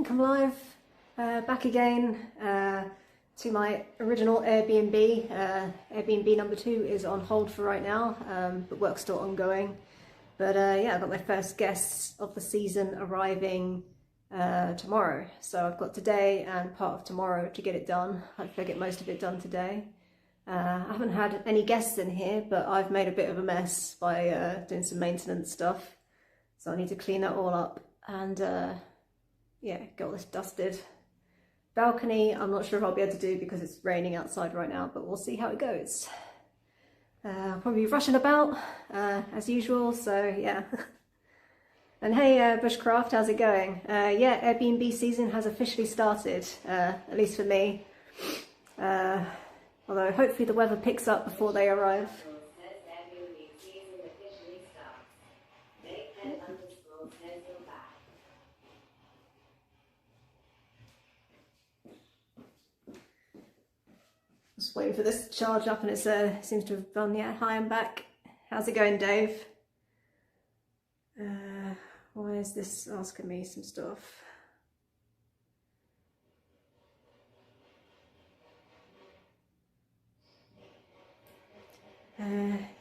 I'm live, back again to my original Airbnb. Airbnb number 2 is on hold for right now, but work's still ongoing. But yeah, I've got my first guests of the season arriving tomorrow. So I've got today and part of tomorrow to get it done. Hopefully I get most of it done today. I haven't had any guests in here, but I've made a bit of a mess by doing some maintenance stuff. So I need to clean that all up and yeah, get all this dusted. Balcony, I'm not sure if I'll be able to do because it's raining outside right now, but we'll see how it goes. I'll probably be rushing about as usual, so yeah. And hey Bushcraft, how's it going? Yeah, Airbnb season has officially started, at least for me. Although hopefully the weather picks up before they arrive. Just waiting for this to charge up and it seems to have gone. Yeah, hi, I'm back. How's it going, Dave? Why is this asking me some stuff?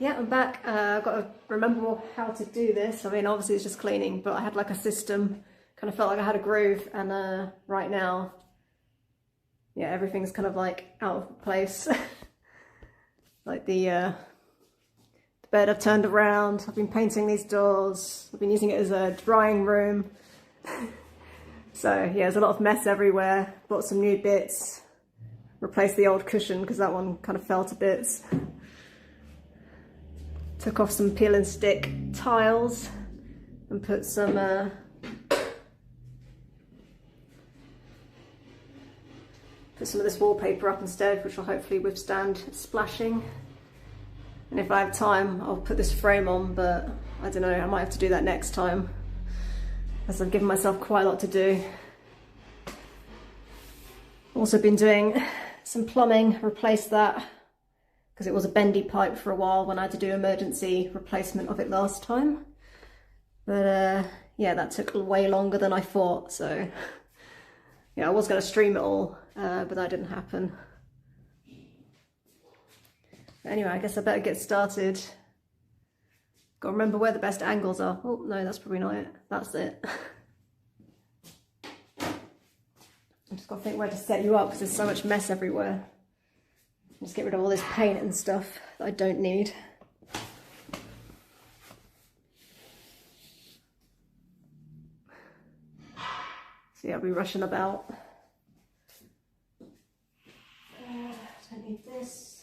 Yeah, I'm back. I've got to remember how to do this. I mean, obviously it's just cleaning, but I had like a system, kind of felt like I had a groove, and right now, yeah, everything's kind of like out of place. Like the bed I've turned around, I've been painting these doors, I've been using it as a drying room. So yeah, there's a lot of mess everywhere. Bought some new bits, replaced the old cushion because that one kind of fell to bits. Took off some peel and stick tiles and put some of this wallpaper up instead, which will hopefully withstand splashing. And if I have time, I'll put this frame on, but I don't know, I might have to do that next time, as I've given myself quite a lot to do. Also been doing some plumbing, replaced that, because it was a bendy pipe for a while when I had to do emergency replacement of it last time. But yeah, that took way longer than I thought, so yeah, I was going to stream it all, but that didn't happen. But anyway, I guess I better get started. Got to remember where the best angles are. Oh no, that's probably not it. That's it. I've just got to think where to set you up because there's so much mess everywhere. Just get rid of all this paint and stuff that I don't need. So yeah, I'll be rushing about. Don't need this.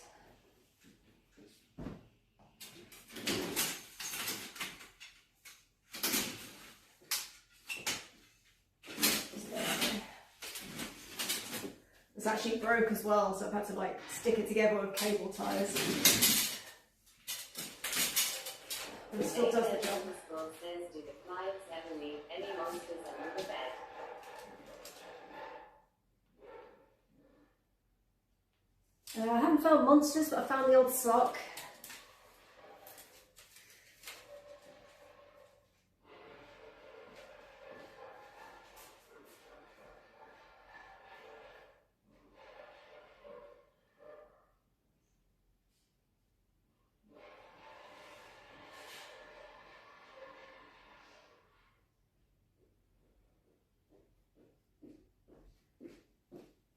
It's actually broke as well, so I've had to like stick it together with cable ties. And it still does the job. I haven't found monsters, but I found the old sock.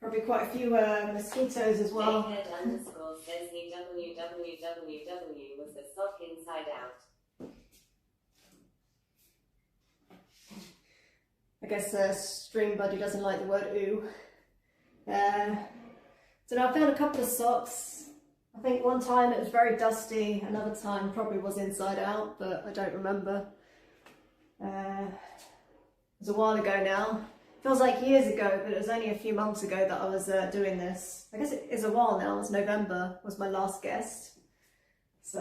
Probably quite a few mosquitoes as well. David _ says he www was the sock inside out. I guess Stream Buddy doesn't like the word ooh. So now I found a couple of socks. I think one time it was very dusty, another time probably was inside out, but I don't remember. It was a while ago now. Feels like years ago, but it was only a few months ago that I was doing this. I guess it is a while now. It was November, was my last guest. So,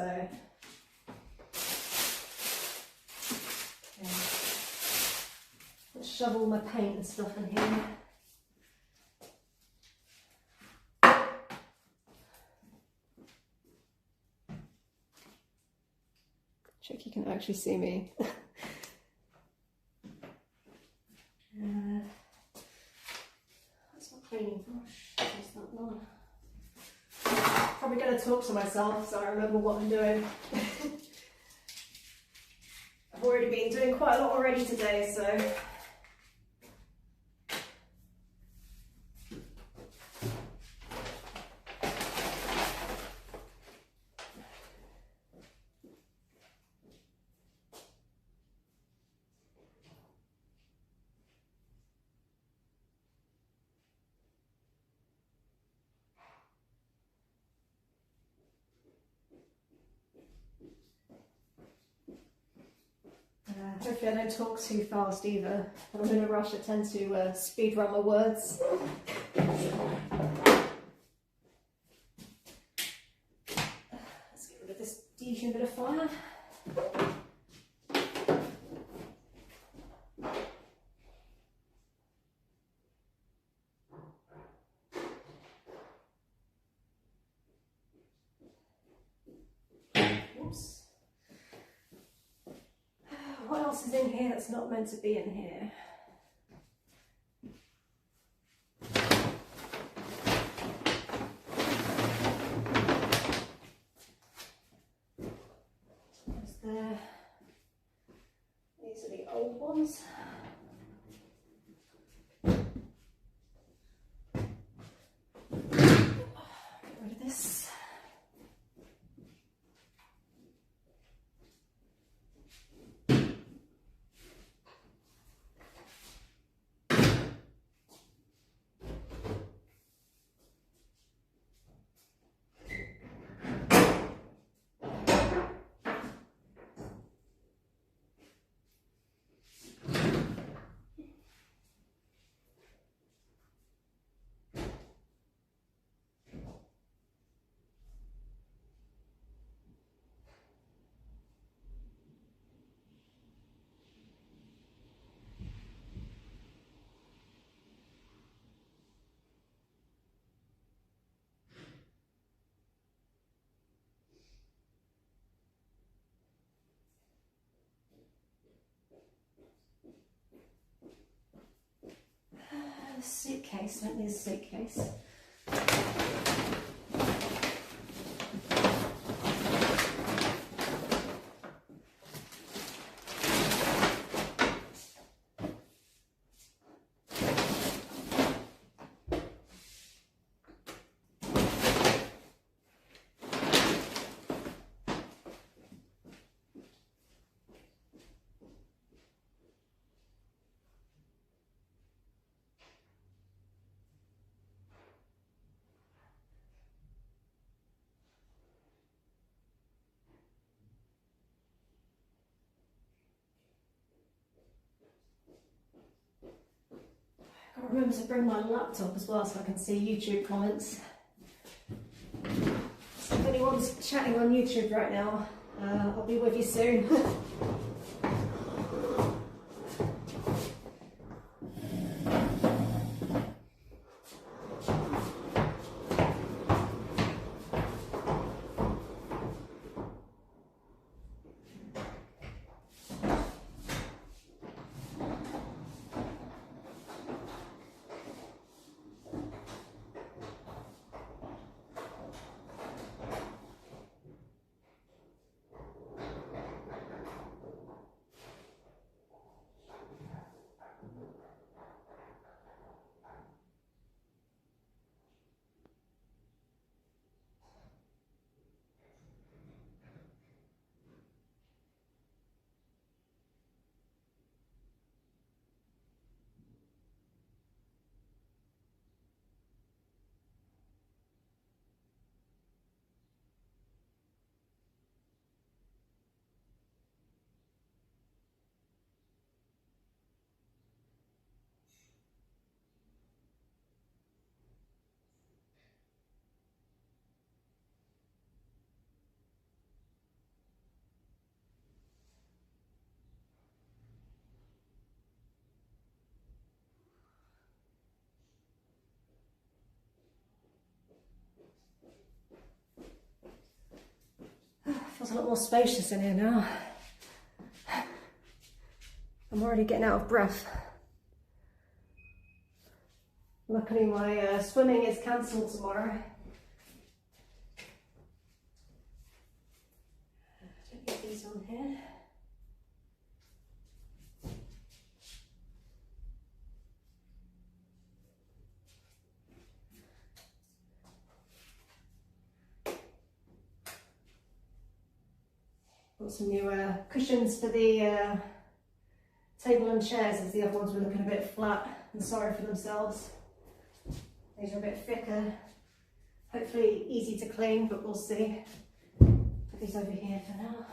yeah. Let's shovel my paint and stuff in here. Check you can actually see me. probably going to talk to myself so I remember what I'm doing. I've already been doing quite a lot already today, so. Hopefully I don't talk too fast either. When I'm in a rush I tend to speed run my words. Let's get rid of this dehumidifier. Oops. What else is in here that's not meant to be in here? What's there? These are the old ones. Get rid of this. Suitcase, don't need a suitcase. I'll remember to bring my laptop as well so I can see YouTube comments. So if anyone's chatting on YouTube right now, I'll be with you soon. Feels a lot more spacious in here now. I'm already getting out of breath. Luckily my swimming is cancelled tomorrow. these on here. Got some new cushions for the table and chairs, as the other ones were looking a bit flat and sorry for themselves. These are a bit thicker, hopefully easy to clean, but we'll see. Put these over here for now.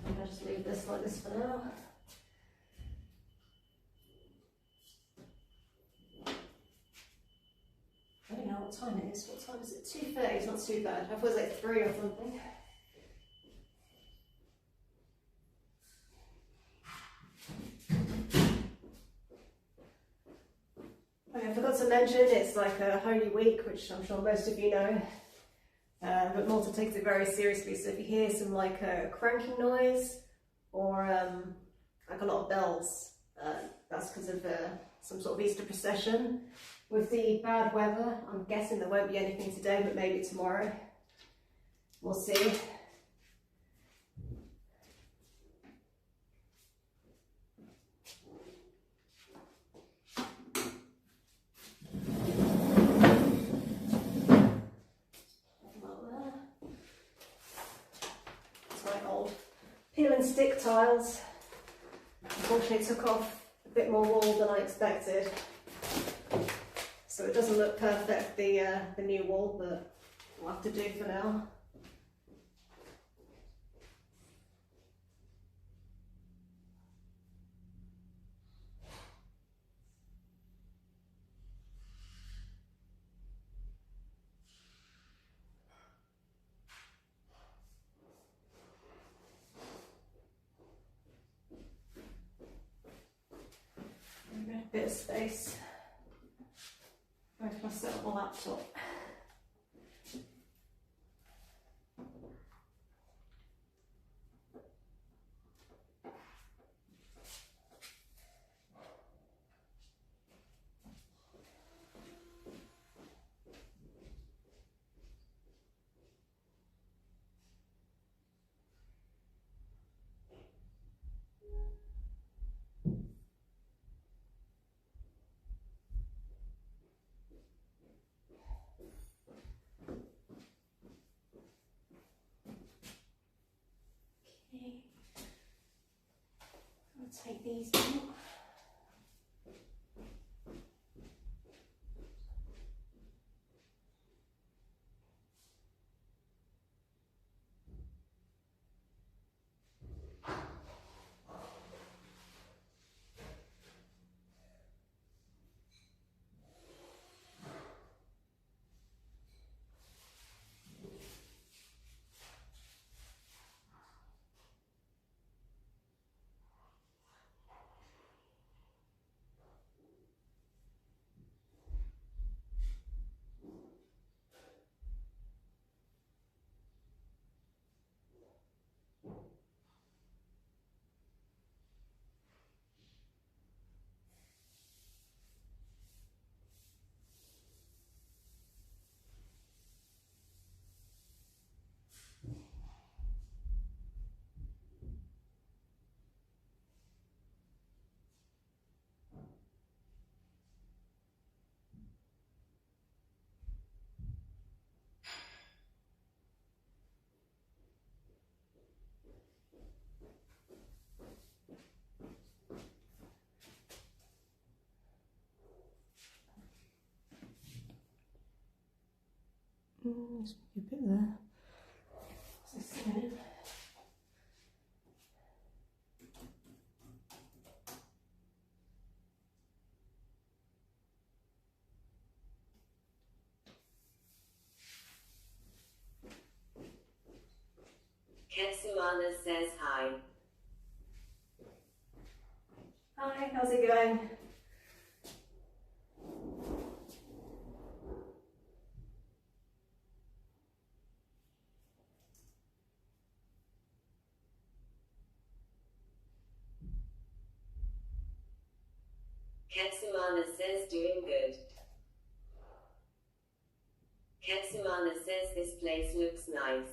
I'll just leave this like this for now. I don't know what time it is. What time is it? 2:30. It's not too bad. I thought it was like 3 or something. I forgot to mention it's like a Holy Week, which I'm sure most of you know. But Malta takes it very seriously, so if you hear some like a cranking noise or like a lot of bells, that's because of some sort of Easter procession. With the bad weather, I'm guessing there won't be anything today, but maybe tomorrow. We'll see. Peel and stick tiles. Unfortunately took off a bit more wall than I expected, so it doesn't look perfect, the new wall, but we'll have to do for now. A bit of space. Where can I set up my laptop? I'll take these out. There's a bit there. What's this saying? Ketsuana says hi. Hi, how's it going? Ketsuana says doing good. Ketsuana says this place looks nice.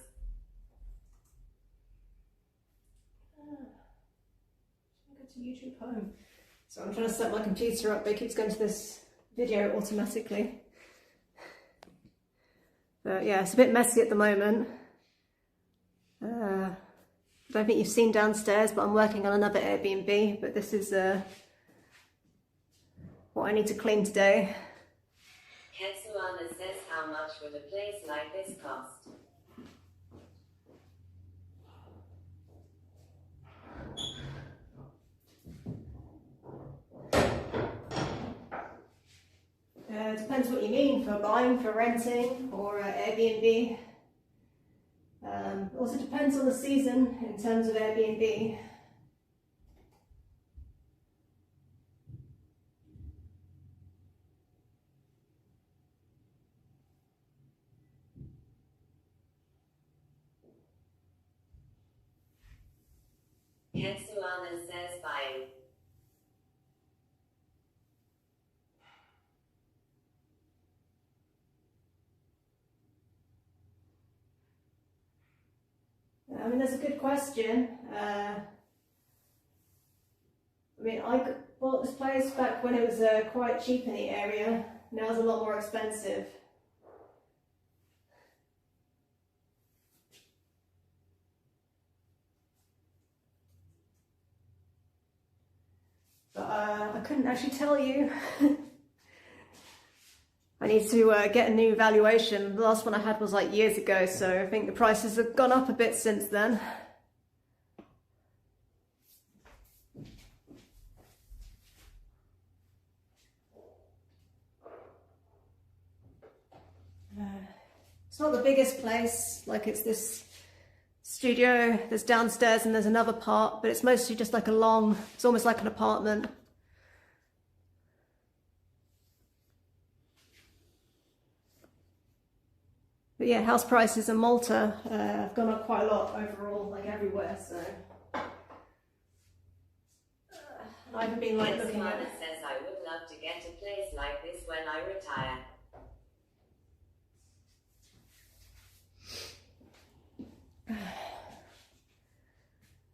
Go to YouTube home. So I'm trying to set my computer up, but it keeps going to this video automatically. But yeah, it's a bit messy at the moment. I don't think you've seen downstairs, but I'm working on another Airbnb, but this is what I need to clean today. Ketsuana says how much would a place like this cost? Depends what you mean for buying, for renting, or Airbnb. Also depends on the season in terms of Airbnb. Ketsuana says buying. I mean, that's a good question. I mean, I bought this place back when it was quite cheap in the area. Now it's a lot more expensive. But I couldn't actually tell you. I need to get a new valuation. The last one I had was like years ago, so I think the prices have gone up a bit since then. It's not the biggest place, like it's this studio, there's downstairs and there's another part, but it's mostly just like it's almost like an apartment. But yeah, house prices in Malta have gone up quite a lot overall, like everywhere, so. I haven't been like looking at it. Says I would love to get a place like this when I retire.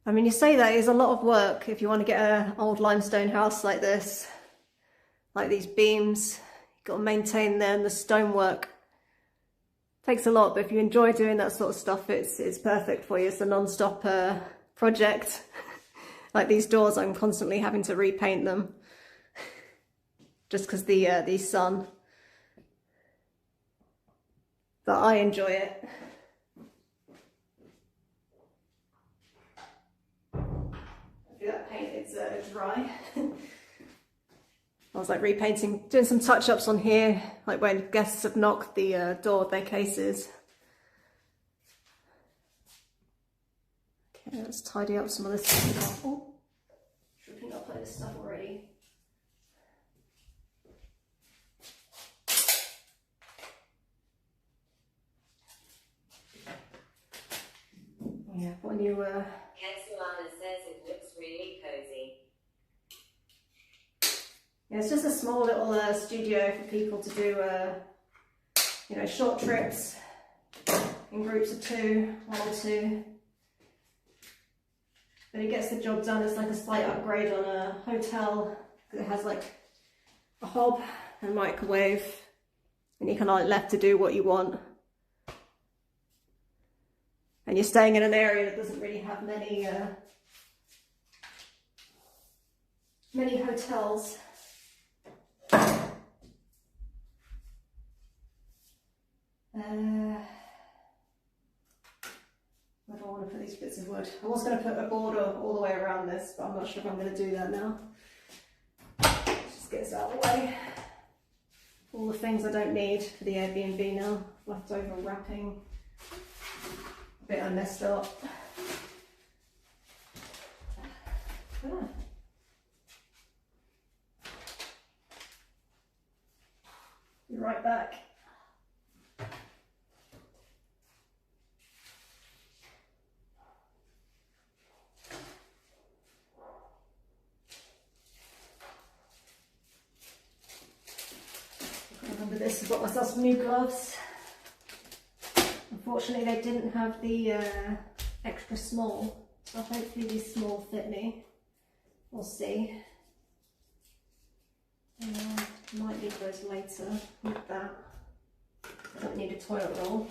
I mean, you say that is a lot of work if you want to get an old limestone house like this, like these beams. You've got to maintain them, the stonework. Takes a lot, but if you enjoy doing that sort of stuff, it's perfect for you. It's a non-stop project. Like these doors, I'm constantly having to repaint them, just because the sun. But I enjoy it. That paint is dry. I was like repainting, doing some touch-ups on here, like when guests have knocked the door of their cases. Okay, let's tidy up some of this stuff. Oh, tripping up like this stuff already. Yeah, when you Ketsuana says it looks really cozy. yeah, it's just a small little studio for people to do, you know, short trips in groups of two, 1 or 2. But it gets the job done. It's like a slight upgrade on a hotel because it has like a hob and a microwave, and you can like left to do what you want. And you're staying in an area that doesn't really have many hotels. Where do I want to put these bits of wood? I was going to put a border all the way around this, but I'm not sure if I'm going to do that now. Just get this out of the way. All the things I don't need for the Airbnb now. Leftover wrapping. A bit I messed up. Ah. Be right back. just got myself some new gloves. Unfortunately they didn't have the extra small, so hopefully these small fit me. We'll see. Might need those later with that. I don't need a toilet roll.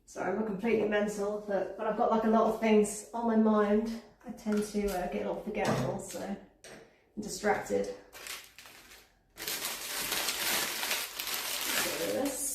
Sorry, I'm completely mental, but when I've got like a lot of things on my mind, I tend to get a little forgetful, so I'm distracted. Do this.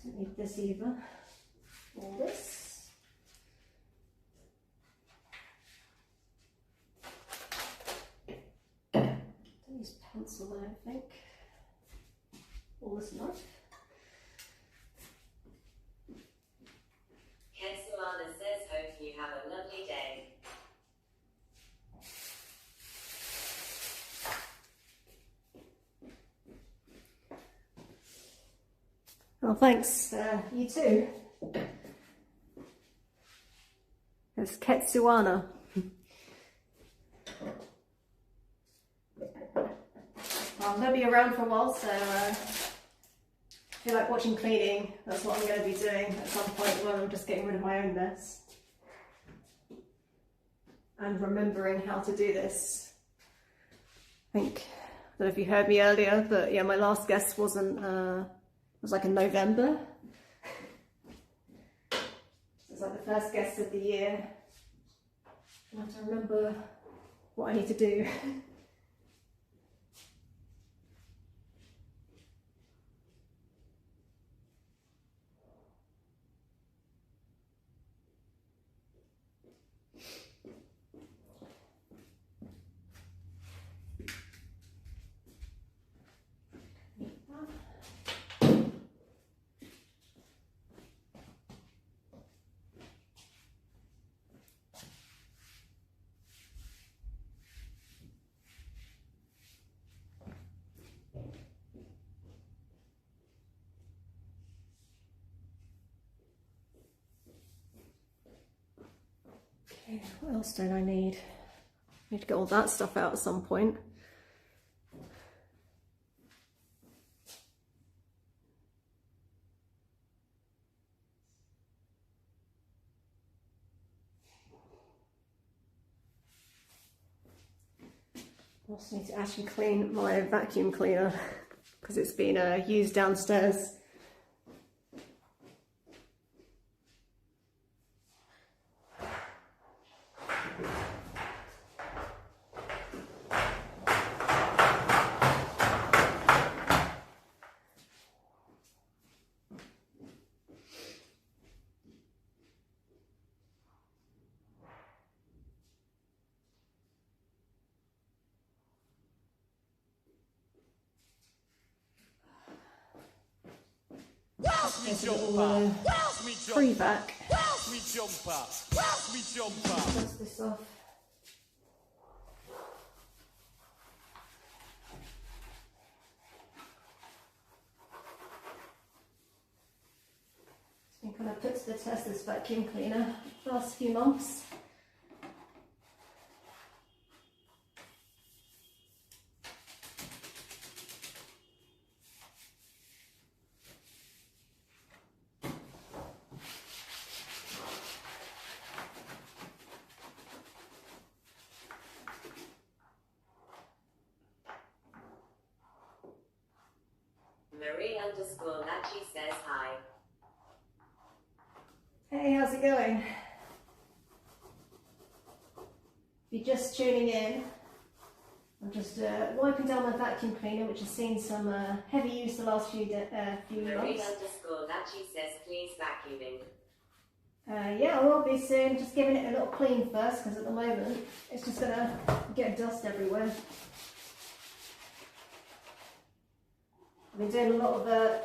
Don't need this either. All this. Don't use pencil, I don't think. All this knife. Kensuana says, hope you have a lovely day. Oh, thanks. You too. It's Ketsuana. Well, I'm going to be around for a while, so if you like watching cleaning, that's what I'm going to be doing at some point when I'm just getting rid of my own mess. And remembering how to do this. I think, I don't know if you heard me earlier, but yeah, my last guest wasn't, it was like in November. It's like the first guest of the year. I have to remember what I need to do. Okay, what else don't I need? I need to get all that stuff out at some point. I also need to actually clean my vacuum cleaner because it's been used downstairs. There's a little free back. Dust this off. It's been kind of put to the test, this vacuum cleaner, the last few months. Marie_Lachi says hi. Hey, how's it going? If you're just tuning in, I'm just wiping down my vacuum cleaner, which has seen some heavy use the last few months. Marie_Lachi says please vacuuming. Yeah, I will be soon. Just giving it a little clean first because at the moment it's just going to get dust everywhere. I've been doing a lot of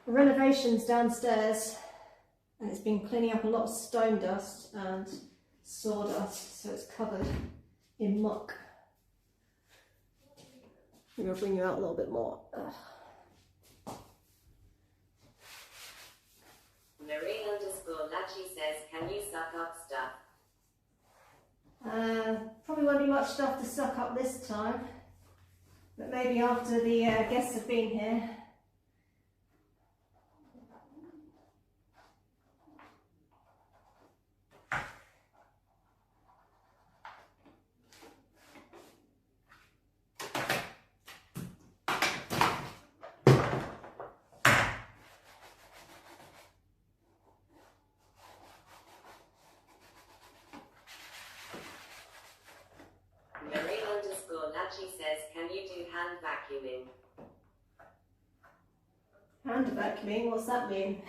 renovations downstairs and it's been cleaning up a lot of stone dust and sawdust, so it's covered in muck. I'm going to bring you out a little bit more. Marie_Lachi says, can you suck up stuff? Probably won't be much stuff to suck up this time, but maybe after the guests have been here. Marie_Lachi says, can you do hand vacuuming? Hand vacuuming? What's that mean?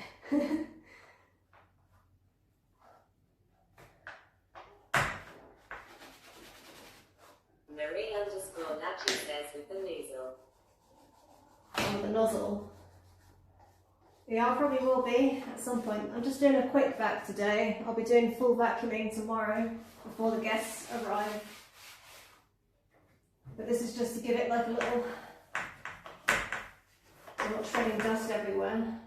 Marie_Lachi says, with the nozzle. Oh, the nozzle. Yeah, I probably will be at some point. I'm just doing a quick vac today. I'll be doing full vacuuming tomorrow before the guests arrive. But this is just to give it like a little, I'm not treading dust everywhere.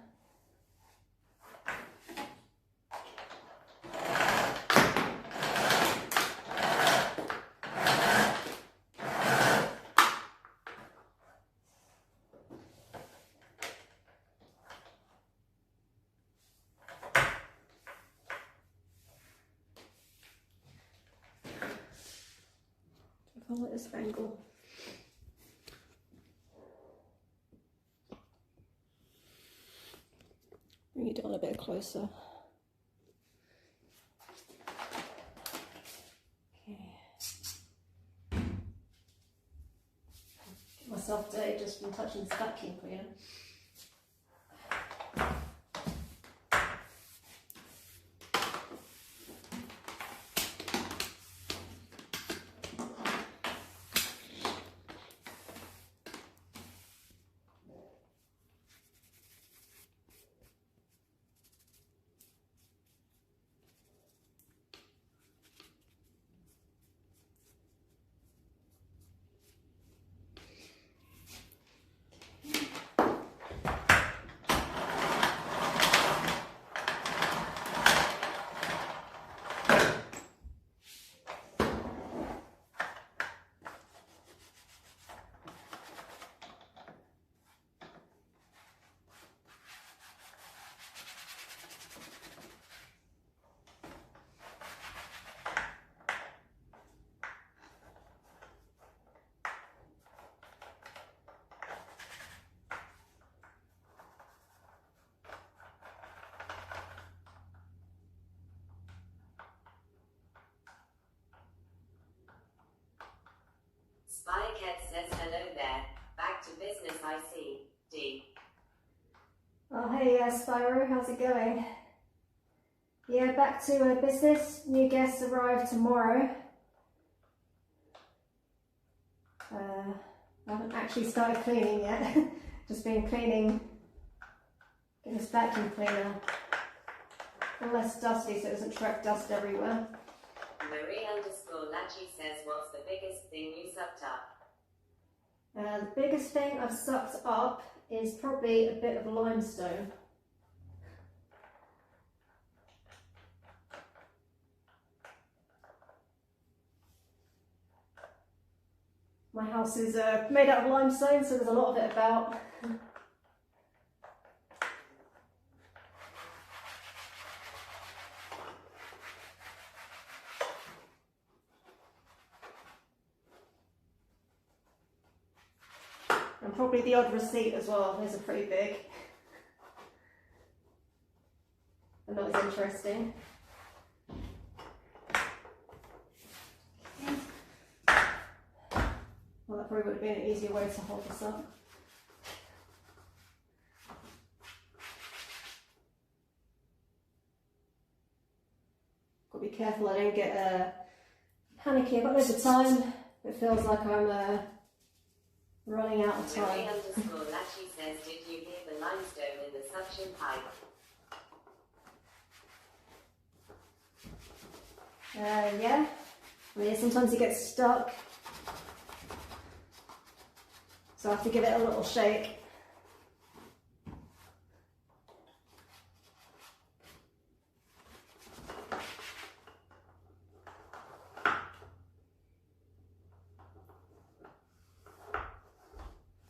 I like this angle. Bring it down a bit closer. Okay. Get myself dirty just from touching this vacuum cleaner. Spycat says, hello there. Back to business, I see. D. Oh hey, Spyro, how's it going? Yeah, back to business. New guests arrive tomorrow. I haven't actually started cleaning yet. Just been cleaning, getting this vacuum cleaner less dusty so it doesn't track dust everywhere. Marie_Lachi says, what's the biggest thing you sucked up? The biggest thing I've sucked up is probably a bit of limestone. My house is made out of limestone, so there's a lot of it about. And probably the odd receipt as well. Those are pretty big. And not as interesting. Well, that probably would have been an easier way to hold this up. careful I don't get panicky. I've got loads of time. It feels like I'm running out of time. Mary_Lachi says, did you hear the limestone in the suction pipe? Yeah. I mean, sometimes it gets stuck. So I have to give it a little shake.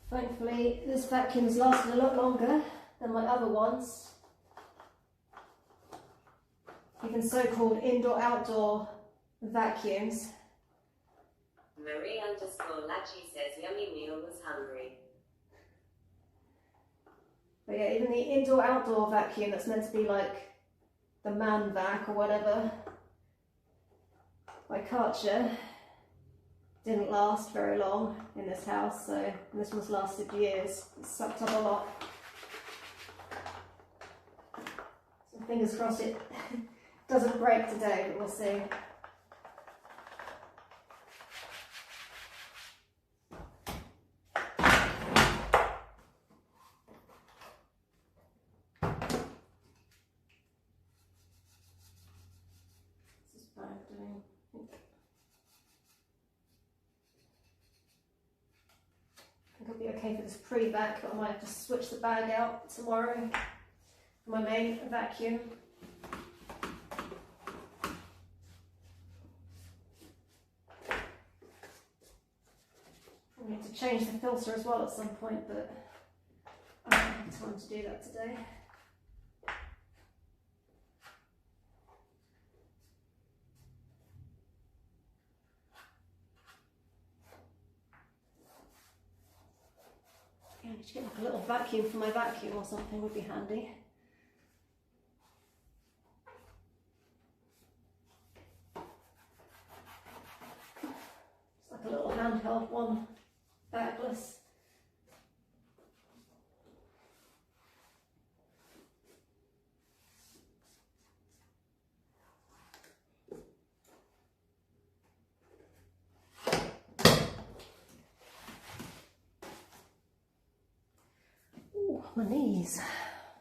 Thankfully, this vacuum's lasted a lot longer than my other ones. Even so-called indoor-outdoor vacuums. Marie_Lachi says, yummy meal was hungry. But yeah, even the indoor-outdoor vacuum that's meant to be like the man vac or whatever, by Karcher, didn't last very long in this house, so this one's lasted years. It's sucked up a lot. So fingers crossed it doesn't break today, but we'll see. What's this bag doing? I think I'll be okay for this pre-vac, but I might have to switch the bag out tomorrow for my main vacuum. I need to change the filter as well at some point, but I don't have time to do that today. Yeah, I need to get like a little vacuum for my vacuum or something would be handy. It's like a little handheld one, bagless. Ooh, my knees.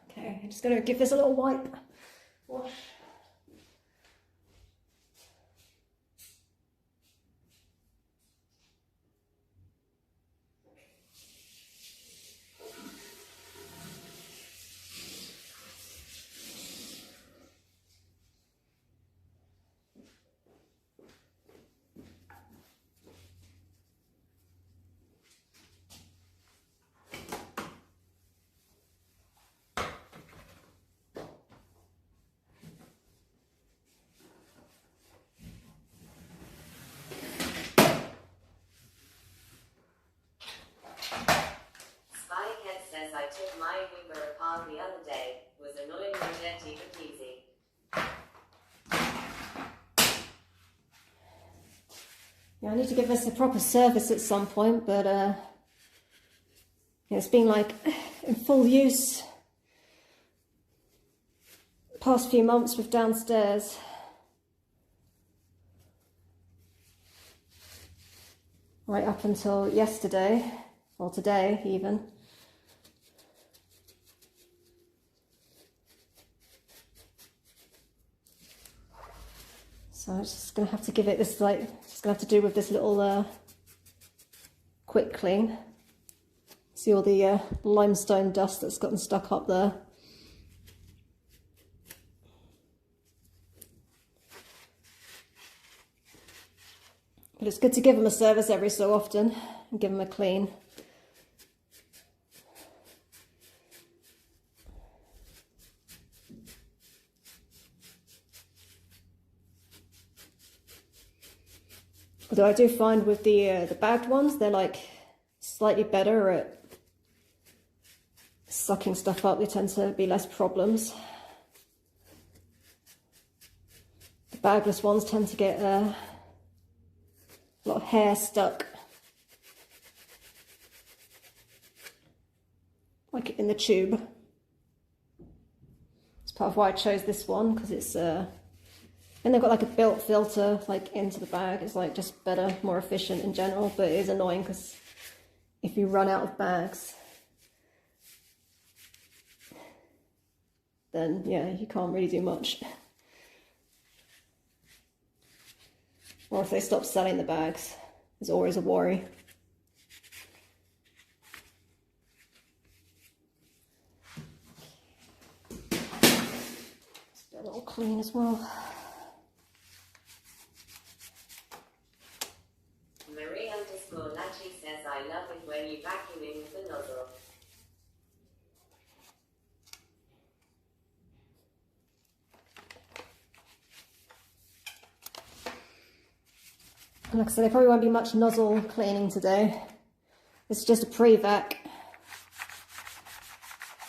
Okay, I'm just going to give this a little wipe. Wash. I took my Uber apart the other day. Was annoyingly dirty but easy. Yeah, I need to give this a proper service at some point, but yeah, it's been like in full use past few months with downstairs. Right up until yesterday, or today even. So I'm just going to have to give it this, like, just going to have to do with this little quick clean. See all the limestone dust that's gotten stuck up there. But it's good to give them a service every so often and give them a clean. Although I do find with the bagged ones, they're like slightly better at sucking stuff up. They tend to be less problems. The bagless ones tend to get a lot of hair stuck, like in the tube. It's part of why I chose this one, because it's And they've got like a built filter like into the bag. It's like just better, more efficient in general, but it is annoying because if you run out of bags, then yeah, you can't really do much. Or if they stop selling the bags, there's always a worry. It's a little clean as well. Marie_Lachi says, I love it when you vacuum in with the nozzle. Like I said, there probably won't be much nozzle cleaning today. It's just a pre-vac,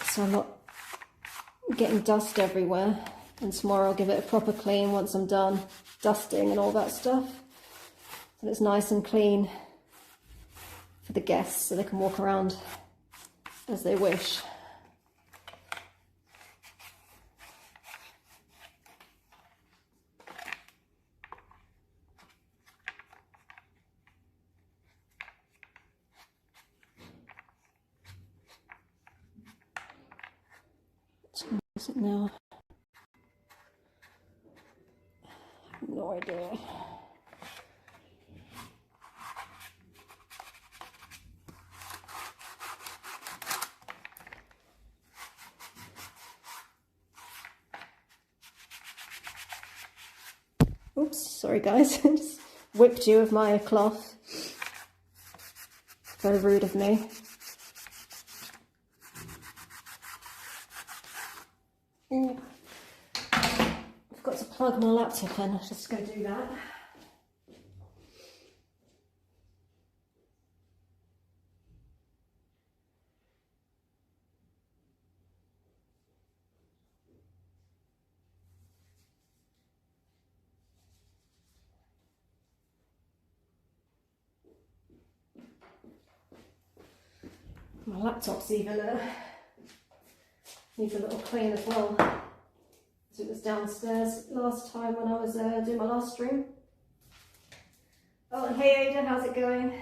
so I'm not getting dust everywhere. And tomorrow I'll give it a proper clean once I'm done dusting and all that stuff, so it's nice and clean for the guests, so they can walk around as they wish. Is it now? I have no idea. Oops, sorry guys, just whipped you with my cloth. Very rude of me. I've got to plug my laptop in, I'll just go do that. My laptop's even needs a little clean as well. So it was downstairs last time when I was doing my last stream. Oh, and hey Ada, how's it going?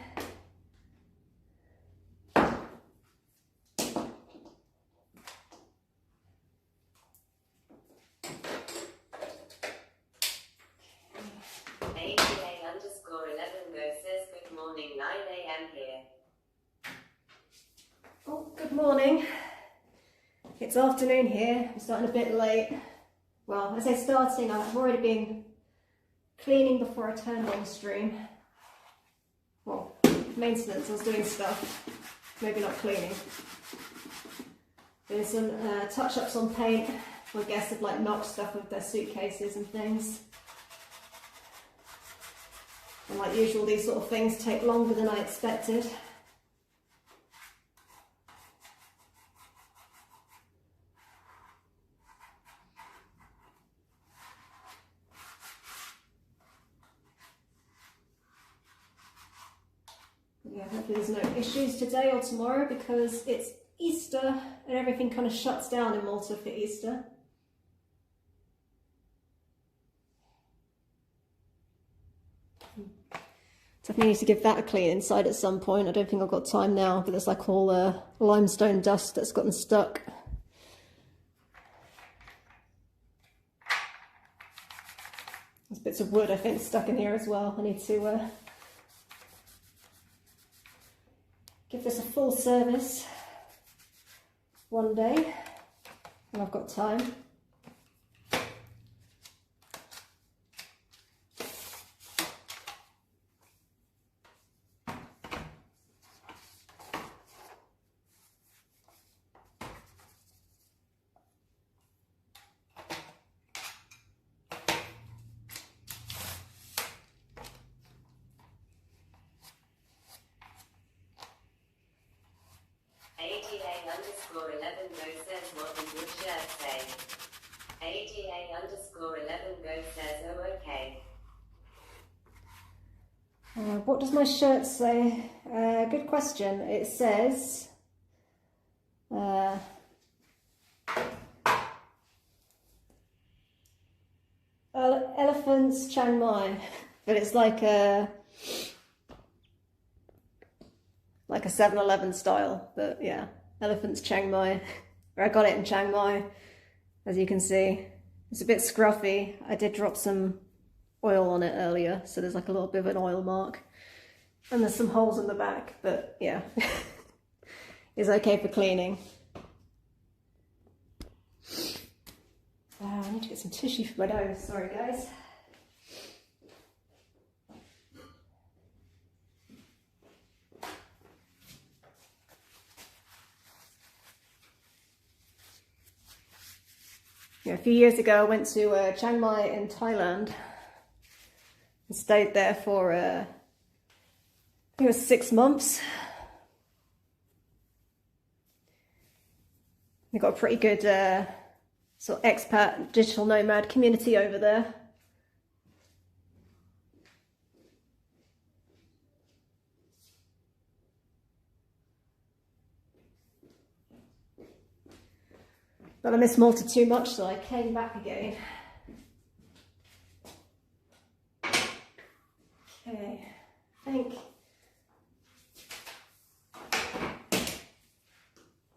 ATA_11go says, good morning, 9 AM here. Oh, good morning. It's afternoon here. I'm starting a bit late. Well, I say starting, I've already been cleaning before I turned on stream. Well, maintenance, I was doing stuff, maybe not cleaning. Doing some touch-ups on paint. My guests have like knocked stuff with their suitcases and things. And like usual, these sort of things take longer than I expected. Yeah, hopefully there's no issues today or tomorrow because it's Easter and everything kind of shuts down in Malta for Easter. Definitely need to give that a clean inside at some point. I don't think I've got time now, but there's like all limestone dust that's gotten stuck. There's bits of wood, I think, stuck in here as well. I need to give this a full service one day when I've got time. ATA_11go says, what does your shirt say? ATA_11go says, oh okay. What does my shirt say? Good question. It says Elephants Chiang Mai, but it's like a 7-Eleven style, but yeah, Elephants Chiang Mai. I got it in Chiang Mai, as you can see. It's a bit scruffy. I did drop some oil on it earlier, so there's like a little bit of an oil mark. And there's some holes in the back, but yeah, it's okay for cleaning. I need to get some tissue for my nose, sorry guys. Yeah, a few years ago I went to Chiang Mai in Thailand and stayed there for, I think it was 6 months. They've got a pretty good sort of expat digital nomad community over there. But I missed Malta too much, so I came back again. Okay, I think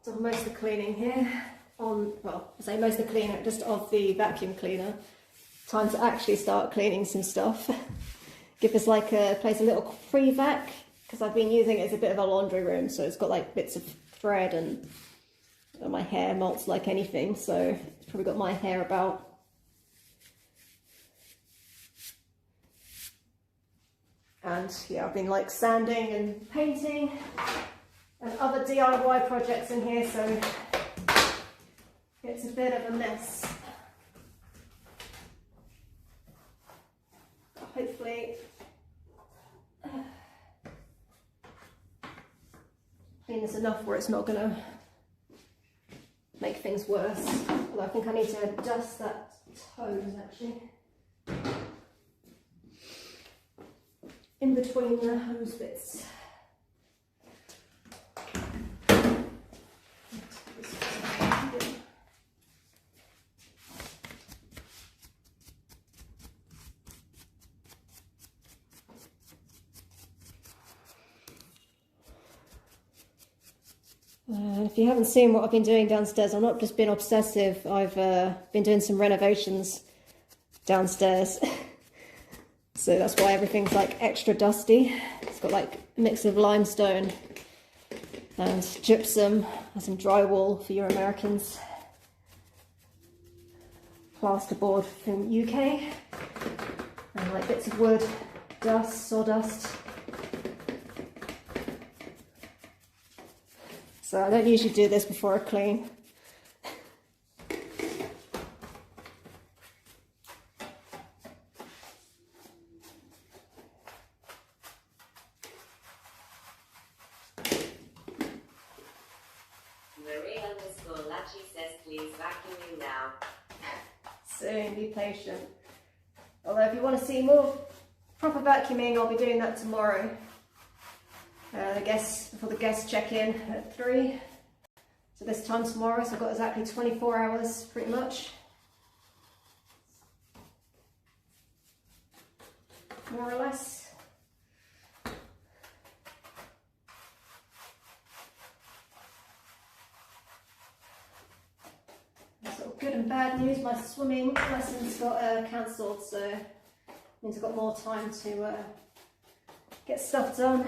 done most of the cleaning here. Well, I say most of the cleaning just of the vacuum cleaner. Time to actually start cleaning some stuff. Give this like a place a little free vac, because I've been using it as a bit of a laundry room, so it's got like bits of thread and my hair melts like anything, so it's probably got my hair about. And yeah, I've been like sanding and painting and other DIY projects in here, so it's a bit of a mess. Hopefully clean this enough where it's not going to make things worse. Although I think I need to dust that toes actually. In between the hose bits. If you haven't seen what I've been doing downstairs, I've not just been obsessive, I've been doing some renovations downstairs. So that's why everything's like extra dusty. It's got like a mix of limestone and gypsum and some drywall for your Americans. Plasterboard from UK. And like bits of wood, dust, sawdust. So I don't usually do this before I clean. Marie_Lachi says please vacuuming now. Soon, be patient. Although if you want to see more proper vacuuming, I'll be doing that tomorrow. Before the guests check in at 3. So this time tomorrow, so I've got exactly 24 hours pretty much. More or less. Sort of good and bad news, my swimming lessons got cancelled, so it means I've got more time to get stuff done.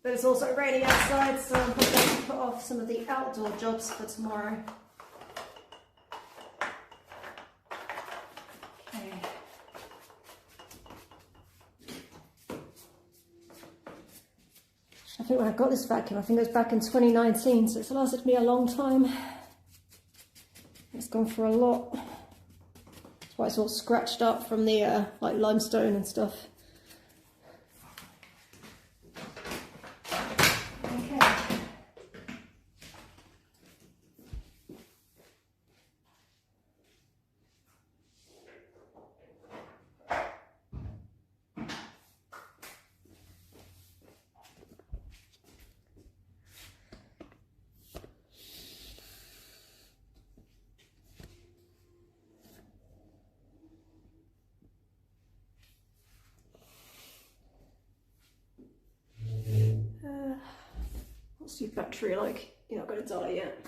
But it's also raining outside, so I'm probably going to put off some of the outdoor jobs for tomorrow. Okay. I think when I got this vacuum, I think it was back in 2019, so it's lasted me a long time. It's gone for a lot. That's why it's all scratched up from the like limestone and stuff. What's your battery like? You're not going to die yet.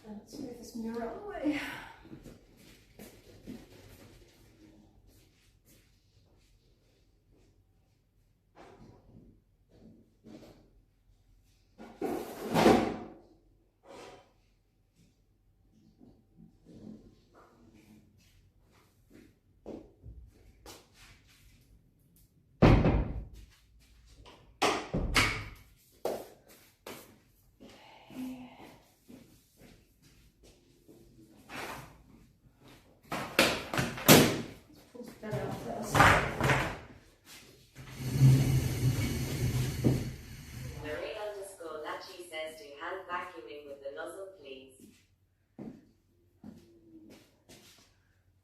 Let's move this mirror out of the way.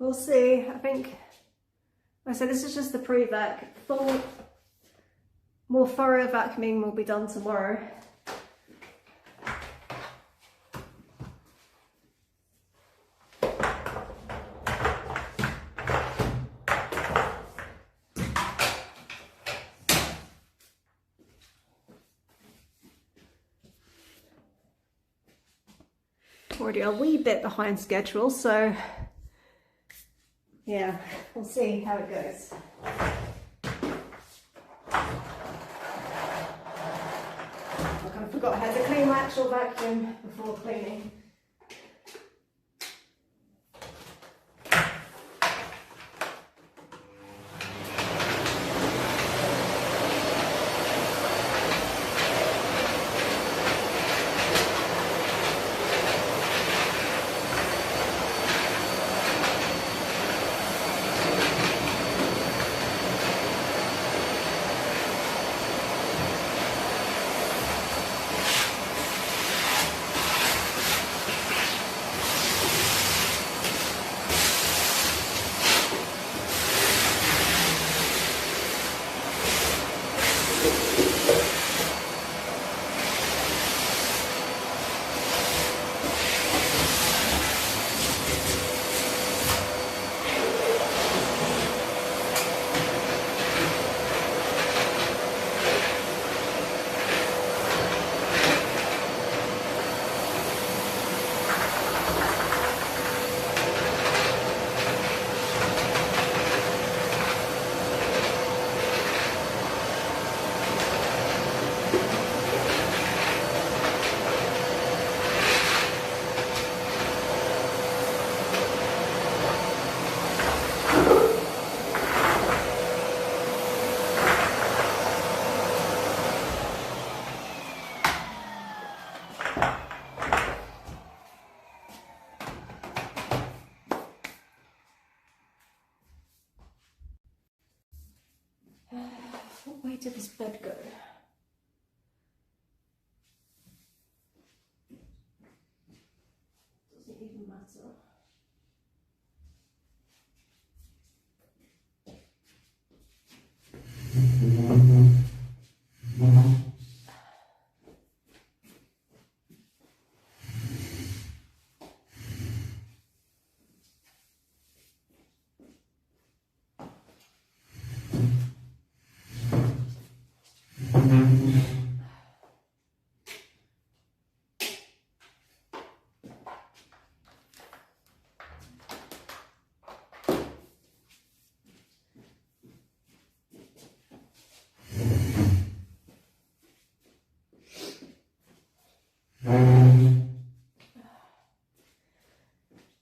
We'll see. I think, like I said, this is just the pre-vac. Full, more thorough vacuuming will be done tomorrow. Already a wee bit behind schedule, so yeah, we'll see how it goes. I kind of forgot how to clean my actual vacuum before cleaning. What way did this bed go? Doesn't even matter.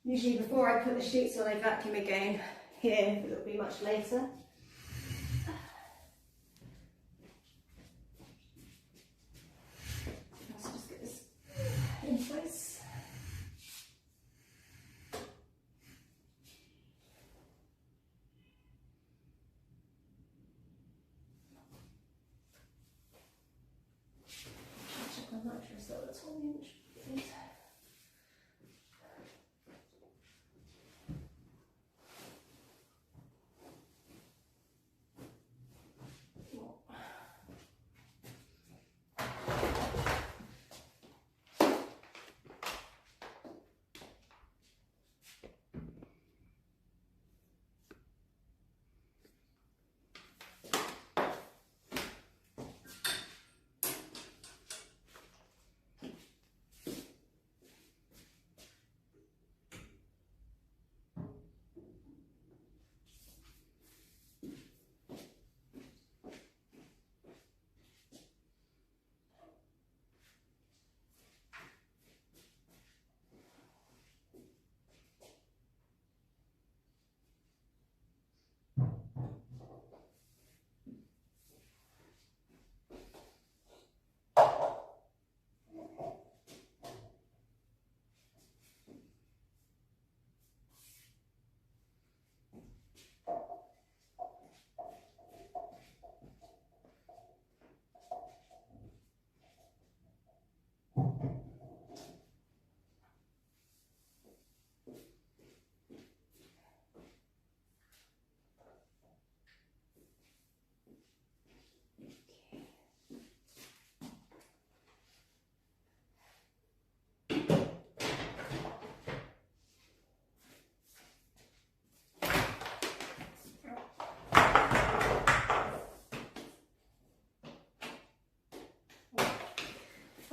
Usually before I put the sheets on, I vacuum again. Here, it'll be much later. Let's just get this in place. Check my mattress though, that's 1 inch.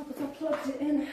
but I plugged it in.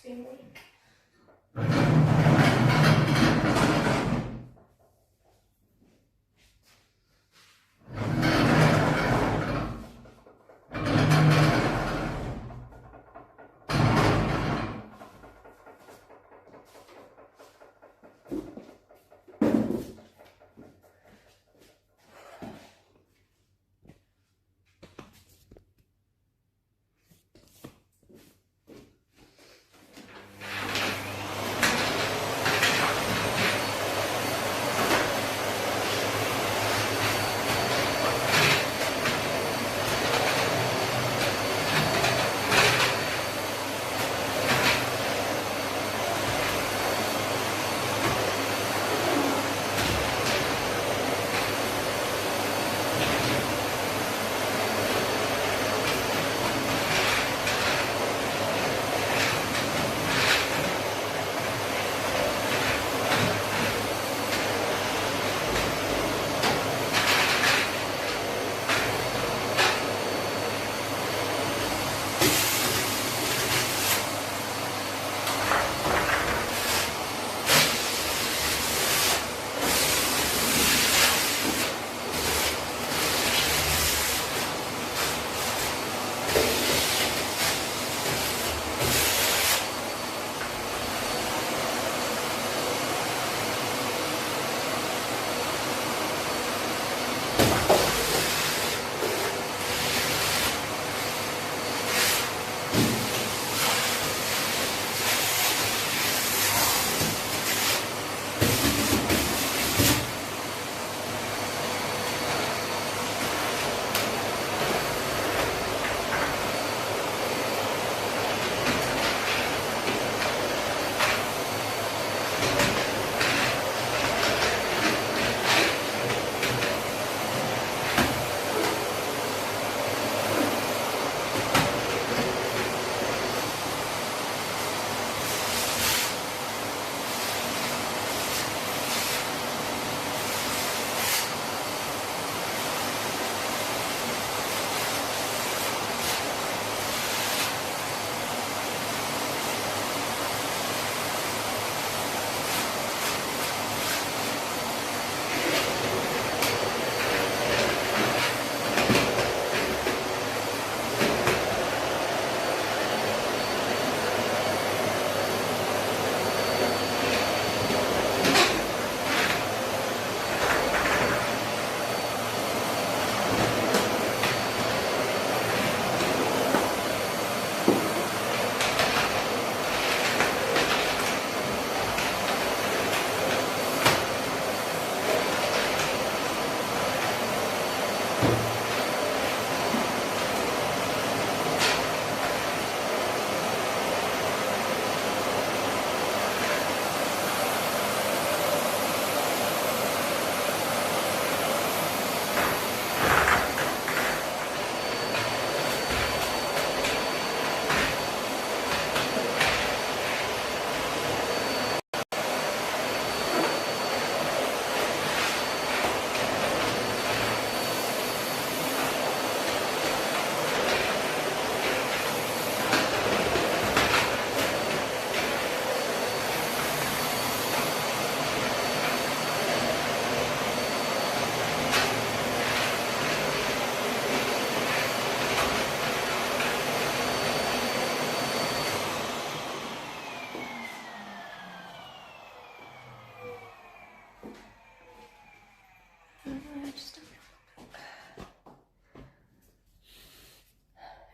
being weak.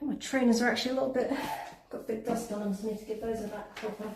My trainers are actually a little bit, got a bit dust on them, so I need to give those a back proper.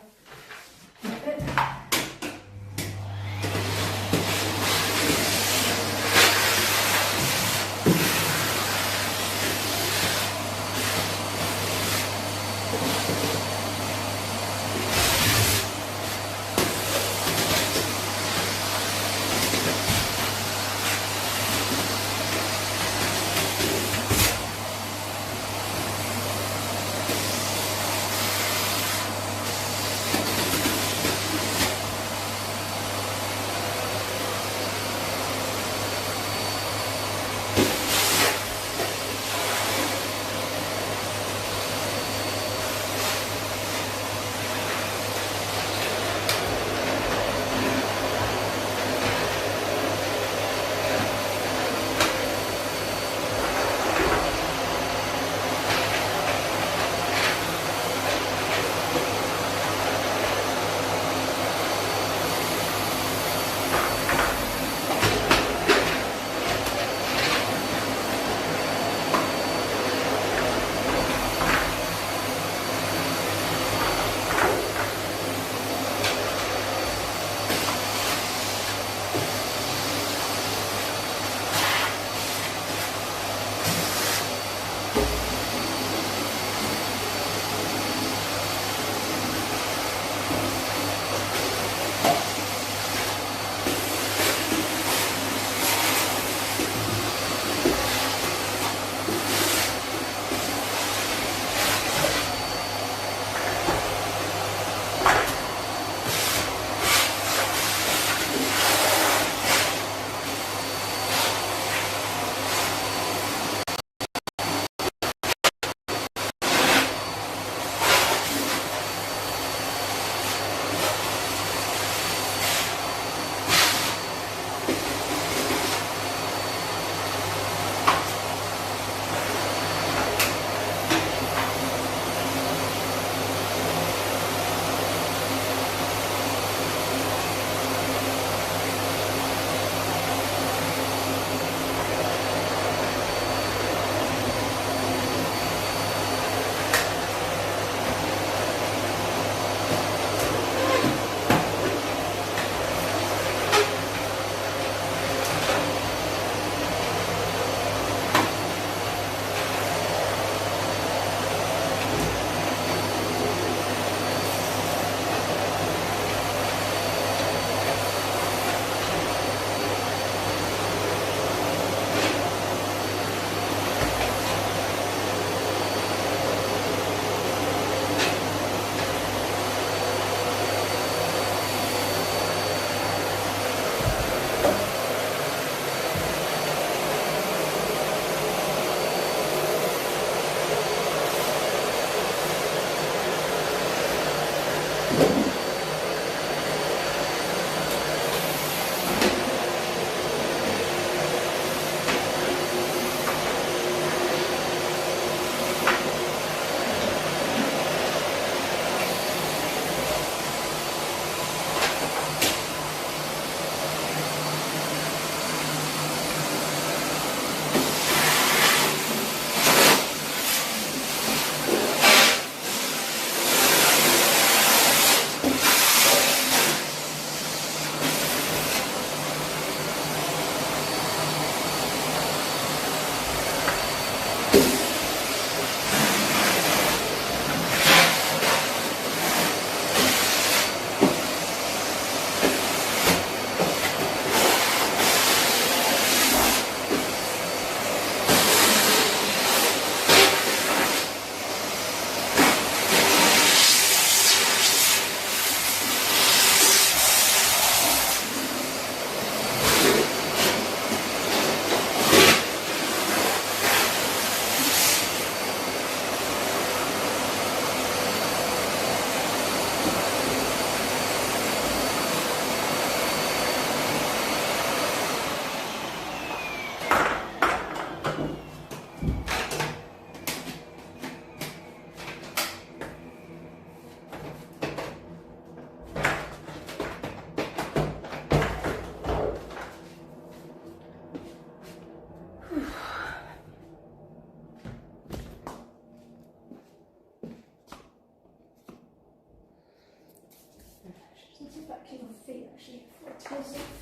this off.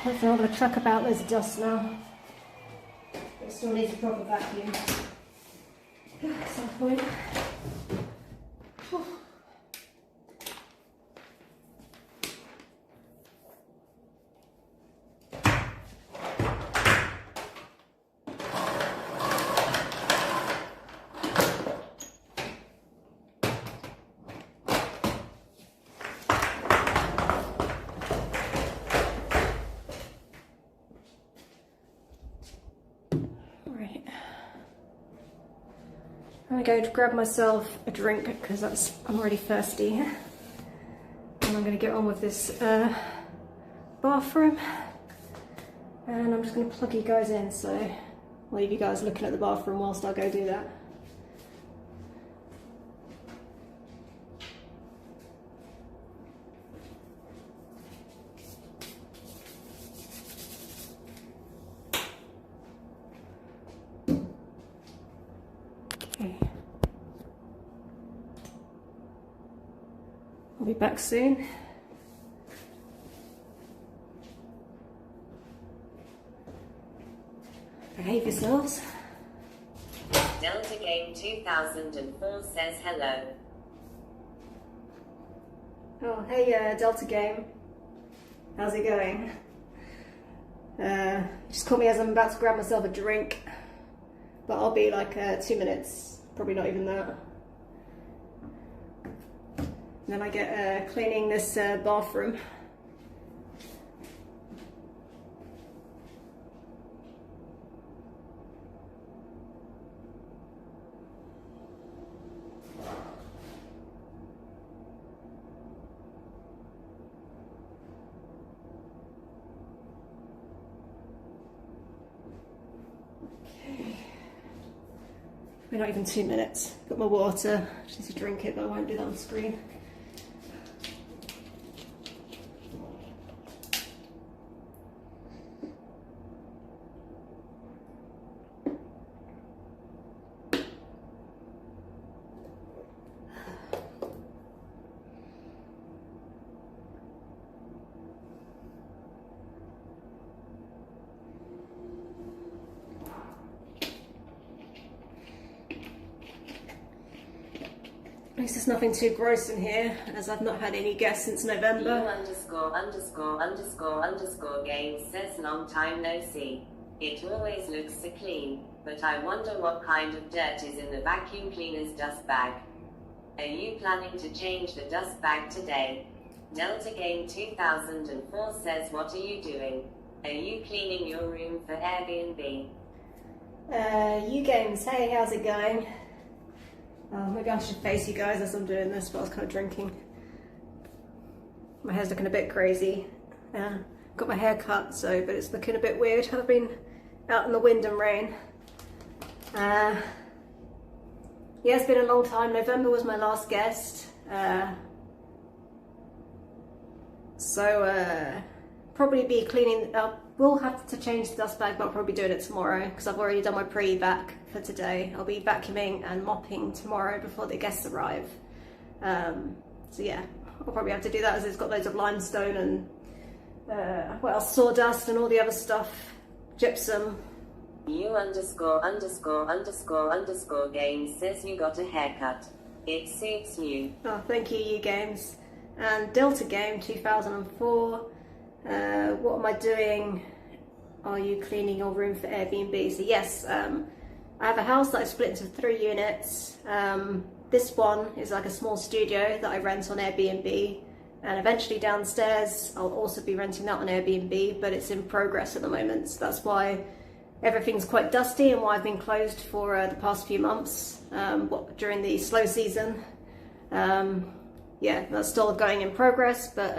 Hopefully I'm going to chuck about this dust now. It still needs a proper vacuum at some point. I'm going to grab myself a drink because I'm already thirsty, and I'm going to get on with this bathroom, and I'm just going to plug you guys in, so I'll leave you guys looking at the bathroom whilst I go do that. Okay. I'll be back soon. Behave yourselves. Delta Game 2004 says hello. Oh, hey Delta Game. How's it going? Just caught me as I'm about to grab myself a drink, but I'll be like 2 minutes, probably not even that. And then I get cleaning this bathroom. We're not even 2 minutes. Got my water, just need to drink it, but I won't do that on screen. At least there's nothing too gross in here, as I've not had any guests since November. ______ game says long time no see. It always looks so clean, but I wonder what kind of dirt is in the vacuum cleaner's dust bag. Are you planning to change the dust bag today? Delta Game 2004 says, what are you doing? Are you cleaning your room for Airbnb? You games, hey, how's it going? Oh, maybe I should face you guys as I'm doing this, but I was kind of drinking. My hair's looking a bit crazy. Got my hair cut, but it's looking a bit weird. I've been out in the wind and rain. Yeah, it's been a long time. November was my last guest. Probably be cleaning. We'll have to change the dust bag, but I'll probably be doing it tomorrow because I've already done my pre-vac for today. I'll be vacuuming and mopping tomorrow before the guests arrive. So yeah, I'll probably have to do that as it's got loads of limestone and what else? Sawdust and all the other stuff. Gypsum. You______games says you got a haircut. It suits you. Oh, thank you, you games. And Delta Game 2004. What am I doing? Are you cleaning your room for Airbnb? So yes, I have a house that I split into 3 units. This one is like a small studio that I rent on Airbnb, and eventually downstairs I'll also be renting that on Airbnb, but it's in progress at the moment, so that's why everything's quite dusty and why I've been closed for the past few months during the slow season. Yeah, that's still going in progress, but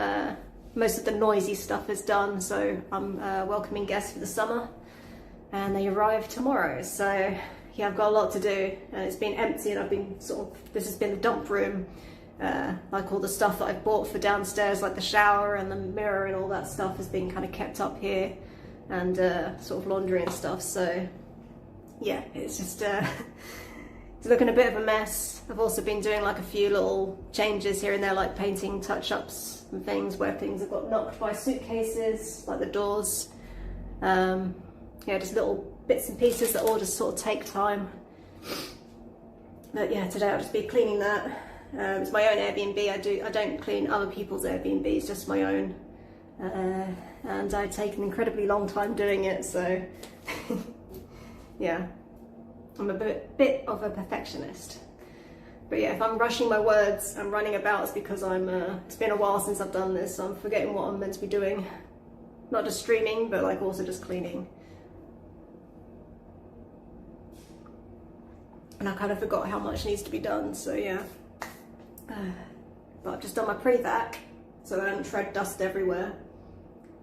most of the noisy stuff is done, so I'm welcoming guests for the summer, and they arrive tomorrow. So yeah, I've got a lot to do, and it's been empty, and I've been this has been the dump room, like all the stuff that I've bought for downstairs, like the shower and the mirror and all that stuff has been kind of kept up here, and sort of laundry and stuff. So yeah, it's just it's looking a bit of a mess. I've also been doing like a few little changes here and there, like painting touch-ups and things where things have got knocked by suitcases, like the doors. Yeah, just little bits and pieces that all just sort of take time. But yeah, today I'll just be cleaning that. It's my own Airbnb. I don't clean other people's Airbnbs, just my own. And I take an incredibly long time doing it, so yeah, I'm a bit of a perfectionist. But yeah, if I'm rushing my words and running about, it's because it's been a while since I've done this, so I'm forgetting what I'm meant to be doing. Not just streaming, but like also just cleaning. And I kind of forgot how much needs to be done, so yeah. But I've just done my pre-vac, so I don't tread dust everywhere.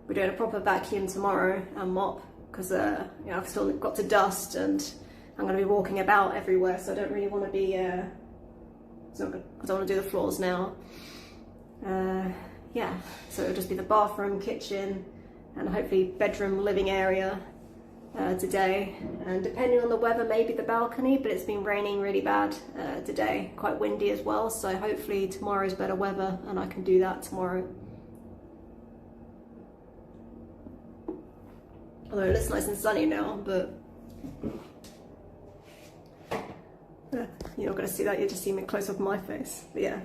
We're doing a proper vacuum tomorrow and mop, because you know, I've still got to dust, and I'm going to be walking about everywhere, so I don't really want to be, I don't want to do the floors now. Yeah, so it'll just be the bathroom, kitchen, and hopefully bedroom, living area today, and depending on the weather, maybe the balcony, but it's been raining really bad today, quite windy as well, so hopefully tomorrow's better weather and I can do that tomorrow. Although it looks nice and sunny now, but you're not going to see that, you'll just see me close up of my face. But yeah,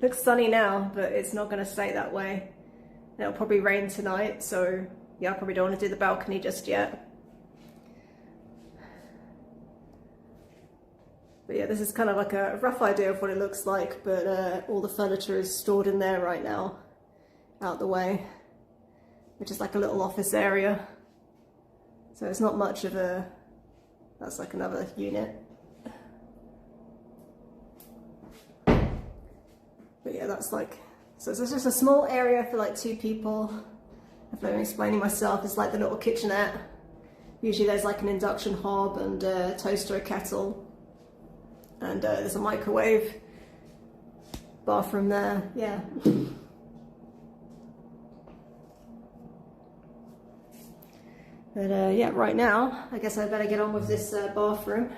looks sunny now, but it's not going to stay that way. It'll probably rain tonight, so yeah, I probably don't want to do the balcony just yet. But yeah, this is kind of like a rough idea of what it looks like, but all the furniture is stored in there right now, out the way, which is like a little office area. So it's not much of a, that's like another unit. But yeah, that's like, so it's just a small area for like 2 people. If I'm explaining myself, it's like the little kitchenette. Usually there's like an induction hob and a toaster, a kettle. And there's a microwave, bathroom there, yeah. But yeah, right now, I guess I better get on with this bathroom.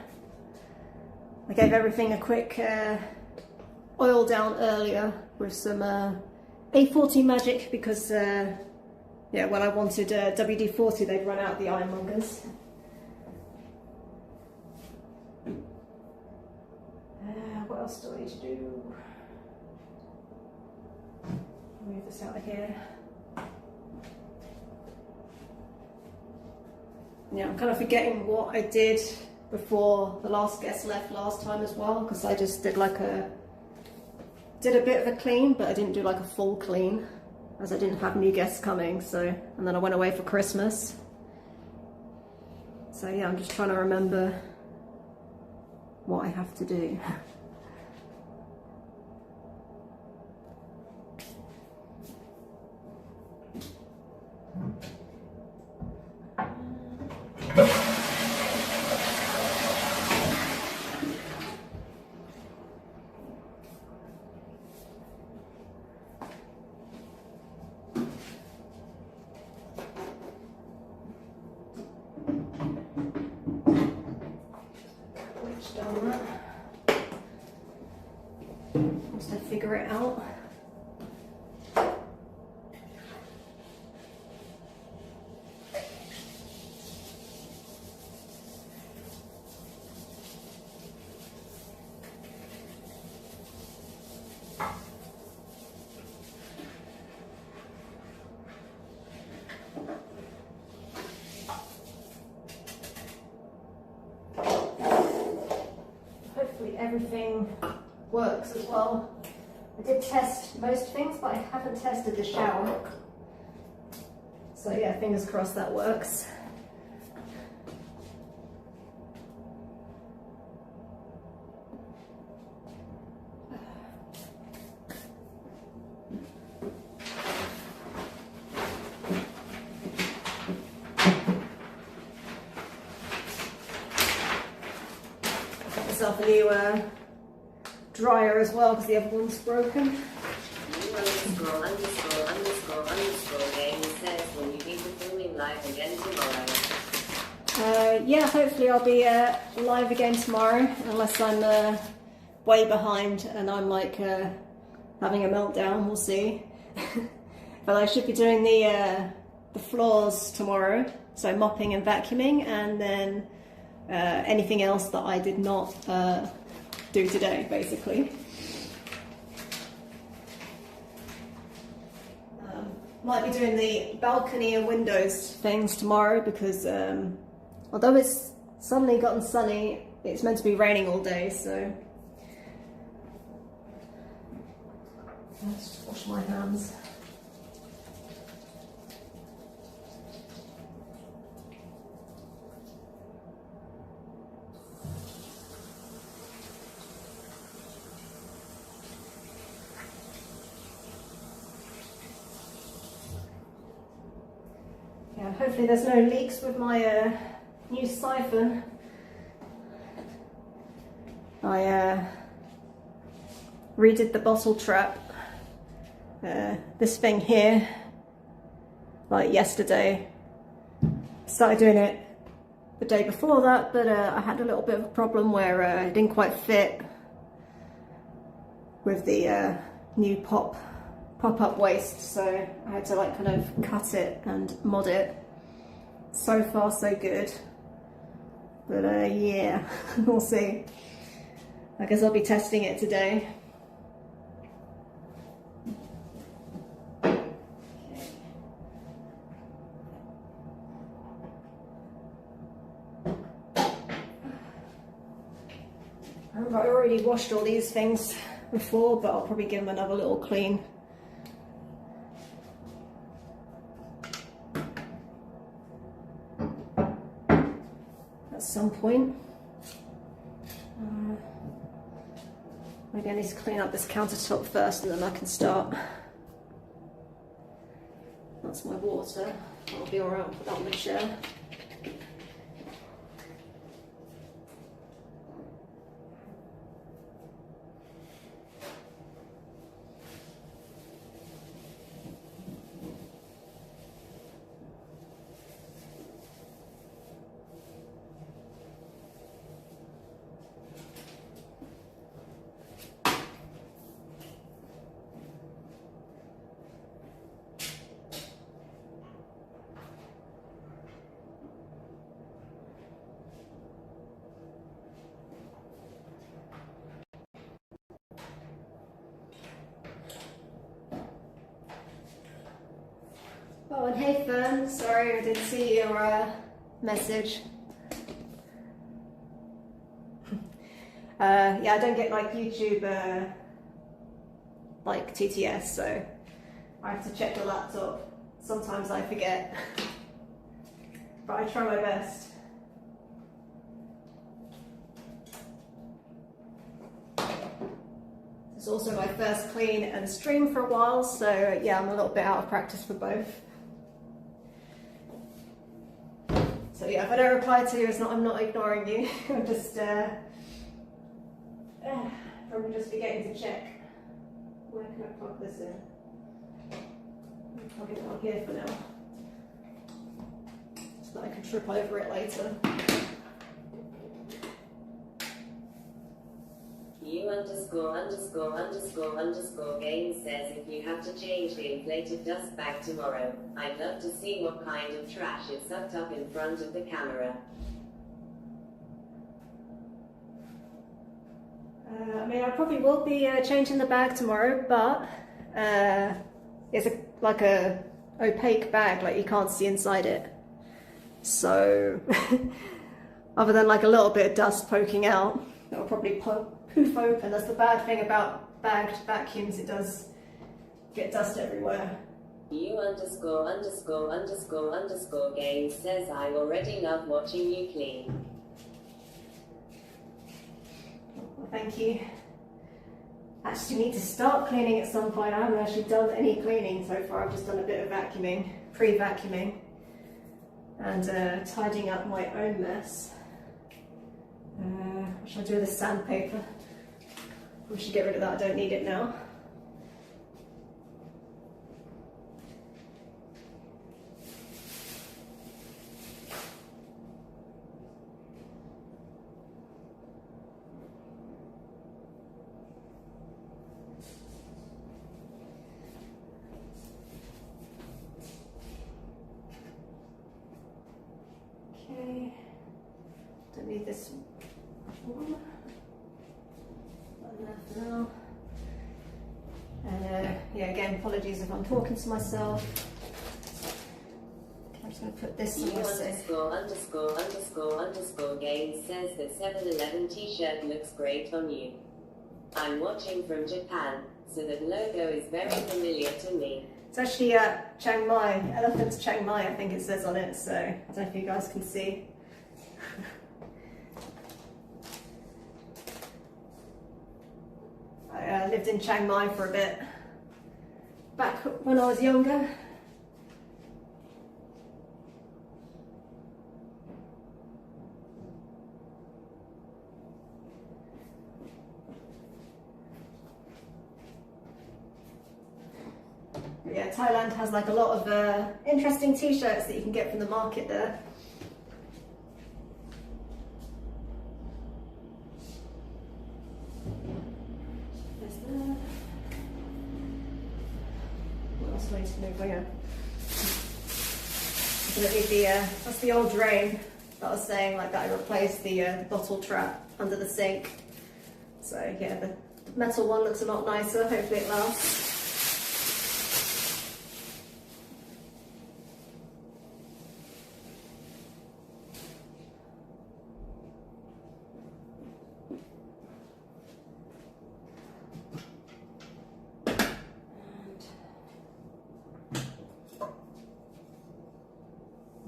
I gave everything a quick oil down earlier with some A40 Magic because, yeah, when I wanted WD-40, they'd run out of the ironmongers. What else do I need to do? Move this out of here. Yeah, I'm kind of forgetting what I did before the last guest left last time as well, because I just did like a bit of a clean, but I didn't do like a full clean as I didn't have new guests coming. So, and then I went away for Christmas. So yeah, I'm just trying to remember what I have to do. Once I figure it out. everything works as well. I did test most things, but I haven't tested the shower. So yeah, fingers crossed that works. Got myself a new dryer as well because the other one's broken. Game says, will you be performing live again tomorrow? Yeah, hopefully I'll be live again tomorrow, unless I'm way behind and I'm like having a meltdown. We'll see. But I should be doing the floors tomorrow, so mopping and vacuuming, and then anything else that I did not do today, basically. Might be doing the balcony and windows things tomorrow because although it's suddenly gotten sunny, it's meant to be raining all day, so let's just wash my hands. Yeah, hopefully there's no leaks with my new siphon. I redid the bottle trap, this thing here, like yesterday. Started doing it the day before that, but I had a little bit of a problem where it didn't quite fit with the new pop-up waste, so I had to like kind of cut it and mod it. So far so good, but yeah, we'll see. I guess I'll be testing it today. Okay. I already washed all these things before, but I'll probably give them another little clean. At some point. Maybe I need to clean up this countertop first and then I can start. That's my water. I'll be alright, I'll put that on the chair. Oh, and hey Fern, sorry I didn't see your message. Yeah, I don't get like YouTube like TTS, so I have to check the laptop. Sometimes I forget, but I try my best. It's also my first clean and stream for a while, so yeah, I'm a little bit out of practice for both. So yeah, if I don't reply to you, I'm not ignoring you. I'm just probably just forgetting to check. Where can I plug this in? I'll plug it up here for now, so that I can trip over it later. You_____game says if you have to change the inflated dust bag tomorrow, I'd love to see what kind of trash it sucked up in front of the camera. I mean, I probably will be changing the bag tomorrow, but it's like a opaque bag, like you can't see inside it. So, other than like a little bit of dust poking out, that'll probably poop poof open. That's the bad thing about bagged vacuums, it does get dust everywhere. You______game says I already love watching you clean. Well, thank you. Actually need to start cleaning at some point. I haven't actually done any cleaning so far. I've just done a bit of vacuuming, pre-vacuuming, and tidying up my own mess. What should I do with this sandpaper? We should get rid of that, I don't need it now. Okay, don't need this one. Not enough now. And yeah, again, apologies if I'm talking to myself. I'm just going to put this on my You______game says the 7-Eleven t-shirt looks great on you. I'm watching from Japan, so that logo is very familiar to me. It's actually Chiang Mai, Elephants Chiang Mai, I think it says on it, so I don't know if you guys can see. I lived in Chiang Mai for a bit, back when I was younger. Yeah, Thailand has like a lot of interesting t-shirts that you can get from the market there. There's that. What else do I need to move here? That's the old drain that I was saying, like that I replaced the bottle trap under the sink. So yeah, the metal one looks a lot nicer, hopefully it lasts.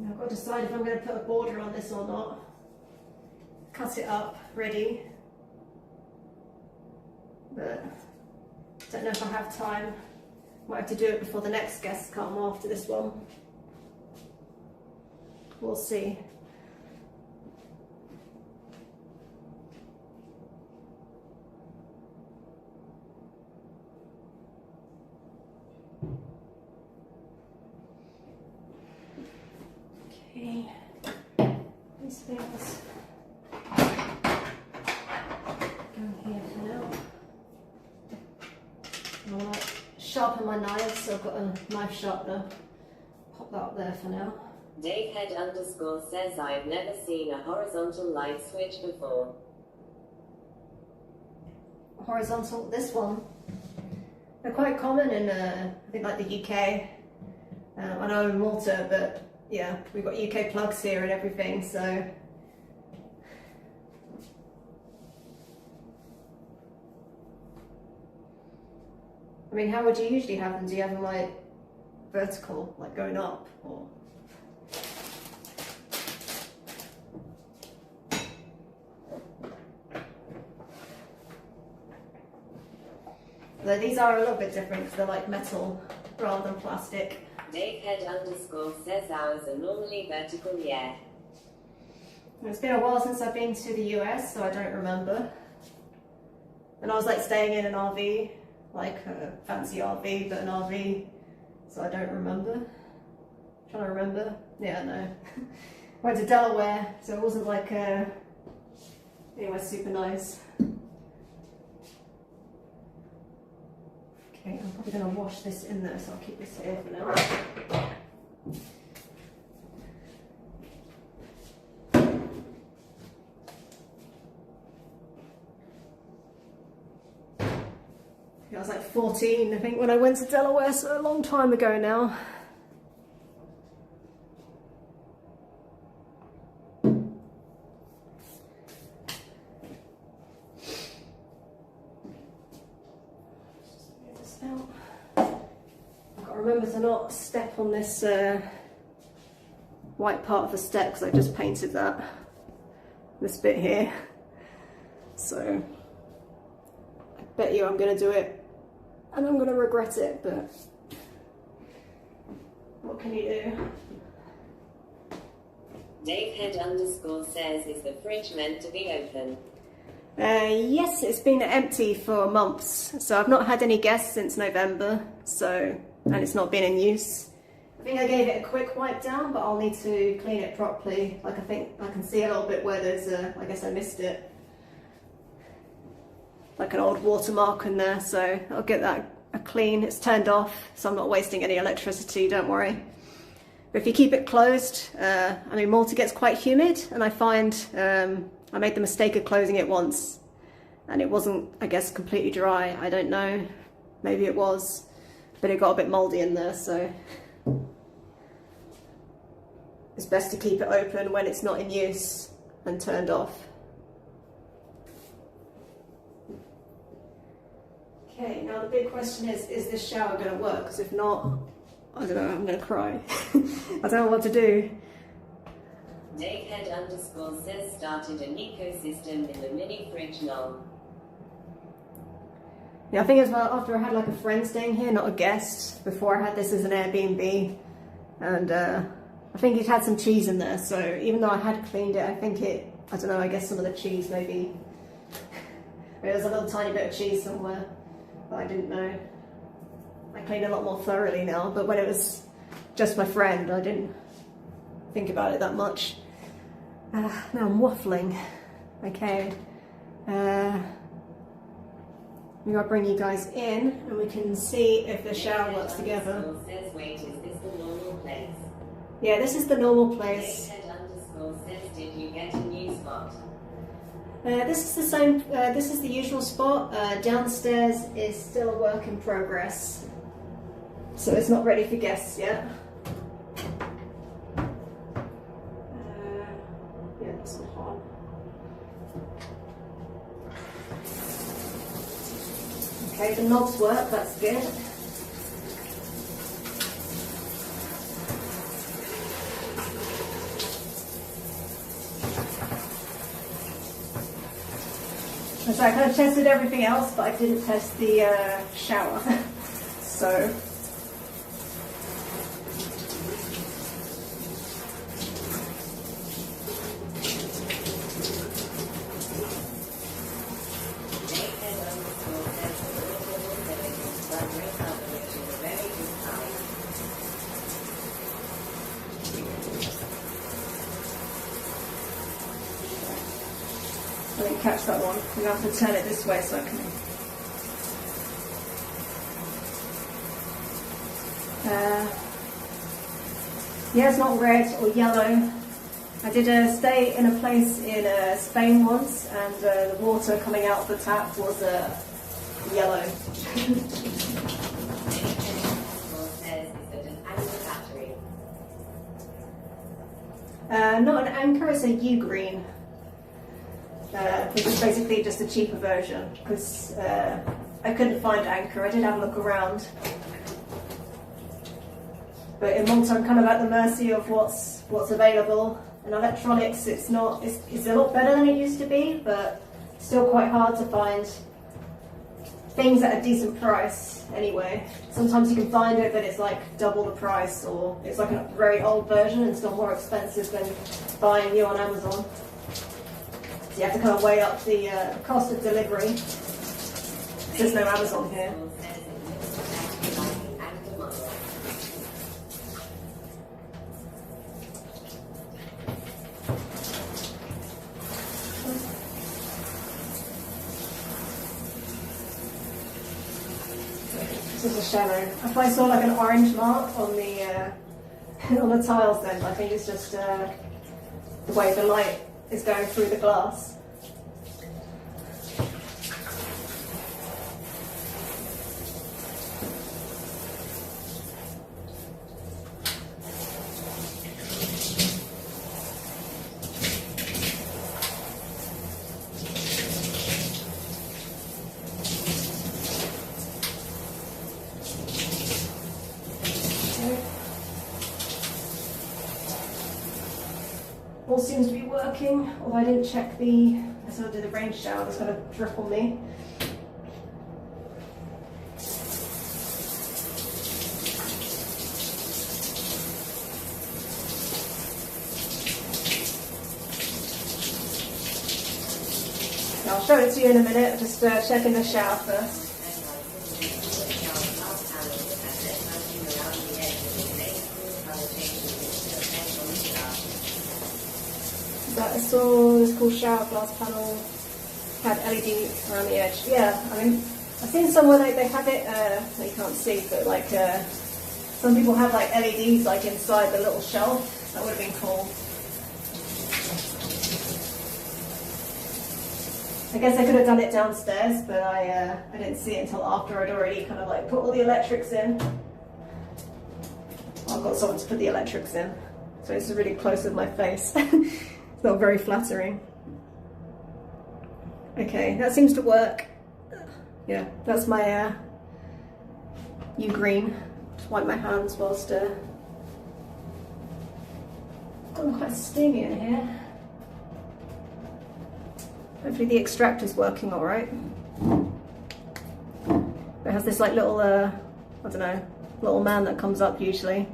I've got to decide if I'm going to put a border on this or not. Cut it up, ready. But don't know if I have time. Might have to do it before the next guests come after this one. We'll see. Okay, these things go here for now. I'll like sharpen my knives, so I've got a knife sharpener. Pop that up there for now. Davehead_ says I've never seen a horizontal light switch before. Horizontal, this one. They're quite common in, I think, like the UK. I know in Malta, but yeah, we've got UK plugs here and everything, so. I mean, how would you usually have them? Do you have them like vertical, like going up, or? Though these are a little bit different because they're like metal rather than plastic. Davehead_ says ours are normally vertical, yeah. It's been a while since I've been to the US, so I don't remember. And I was like staying in an RV, like a fancy RV, but an RV, so I don't remember. Trying to remember? Yeah, no. Went to Delaware, so it wasn't like anyway, super nice. Okay, I'm probably going to wash this in there, so I'll keep this here for now. I was like 14, I think, when I went to Delaware, so a long time ago now. remember to not step on this white part of the step because I just painted that, this bit here. So I bet you I'm going to do it and I'm going to regret it, but what can you do? Davehead_ says, is the fridge meant to be open? Yes, it's been empty for months, so I've not had any guests since November, and it's not been in use. I think I gave it a quick wipe down, but I'll need to clean it properly. Like, I think I can see a little bit where there's I guess I missed it, like an old watermark in there, so I'll get that a clean. It's turned off, so I'm not wasting any electricity, don't worry. But if you keep it closed, I mean, Malta gets quite humid, and I find I made the mistake of closing it once, and it wasn't, I guess, completely dry. I don't know, maybe it was, but it got a bit mouldy in there, so it's best to keep it open when it's not in use and turned off. Okay, now the big question is this shower going to work? Because if not, I don't know, I'm going to cry. I don't know what to do. Davehead_ says, started an ecosystem in the mini fridge now. Yeah, I think as well, after I had like a friend staying here, not a guest, before I had this as an Airbnb, and I think it had some cheese in there, so even though I had cleaned it, I think I don't know, I guess some of the cheese maybe, there was a little tiny bit of cheese somewhere, but I didn't know. I cleaned a lot more thoroughly now, but when it was just my friend, I didn't think about it that much. Now I'm waffling. Okay. Maybe I'll bring you guys in and we can see if the shower works together. Says, wait, is this the normal place? Yeah, this is the normal place. Davehead_ says, did you get a new spot? This is the same, this is the usual spot. Downstairs is still a work in progress, so it's not ready for guests yet. Yeah, that's not hot. Okay, the knobs work, that's good. So I kind of tested everything else, but I didn't test the shower. So I didn't catch that one. I'm going to have to turn it this way so I can... yeah, it's not red or yellow. I did stay in a place in Spain once, and the water coming out of the tap was yellow. Not an Anchor, it's a U-green. Which is basically just a cheaper version, because I couldn't find Anchor. I did have a look around, but in Malta I'm kind of at the mercy of what's available. And electronics, it's a lot better than it used to be, but still quite hard to find things at a decent price anyway. Sometimes you can find it, but it's like double the price, or it's like a very old version and still more expensive than buying new on Amazon. You have to kind of weigh up the cost of delivery. There's no Amazon here. This is a shadow. If I saw like an orange mark on the on the tiles, then I think it's just the way the light is going through the glass. all seems to be working, although I didn't check the, I sort of did the rain shower, it's going to drip on me. I'll show it to you in a minute, just checking the shower first. I saw this cool shower glass panel had LED around the edge. Yeah, I mean, I've seen somewhere like they have it, you can't see, but like some people have like LEDs like inside the little shelf. That would have been cool. I guess I could have done it downstairs, but I didn't see it until after I'd already kind of like put all the electrics in. I've got someone to put the electrics in, so it's really close with my face. It's not very flattering. Okay, that seems to work. Yeah, that's my U-green. Just wipe my hands whilst gotten quite steamy in here. Hopefully the extractor's working all right. It has this like little, I don't know, little man that comes up usually.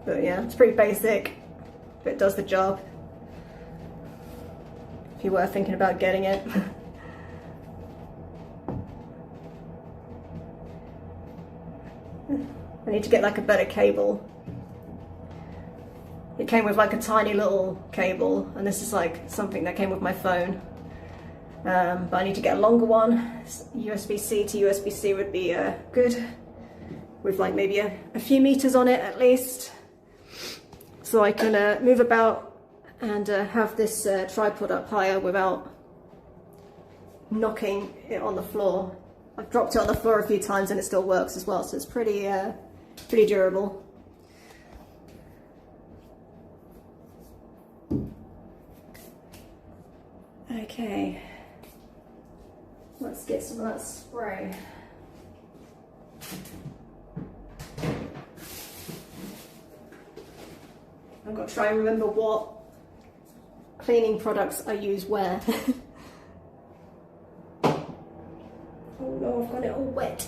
But yeah, it's pretty basic, but it does the job. If you were thinking about getting it. I need to get like a better cable. It came with like a tiny little cable, and this is like something that came with my phone. But I need to get a longer one. USB-C to USB-C would be good, with like maybe a few meters on it at least, so I can move about and have this tripod up higher without knocking it on the floor. I've dropped it on the floor a few times and it still works as well, so it's pretty durable. Okay, let's get some of that spray. I've got to try and remember what cleaning products I use where. Oh no, I've got it all wet.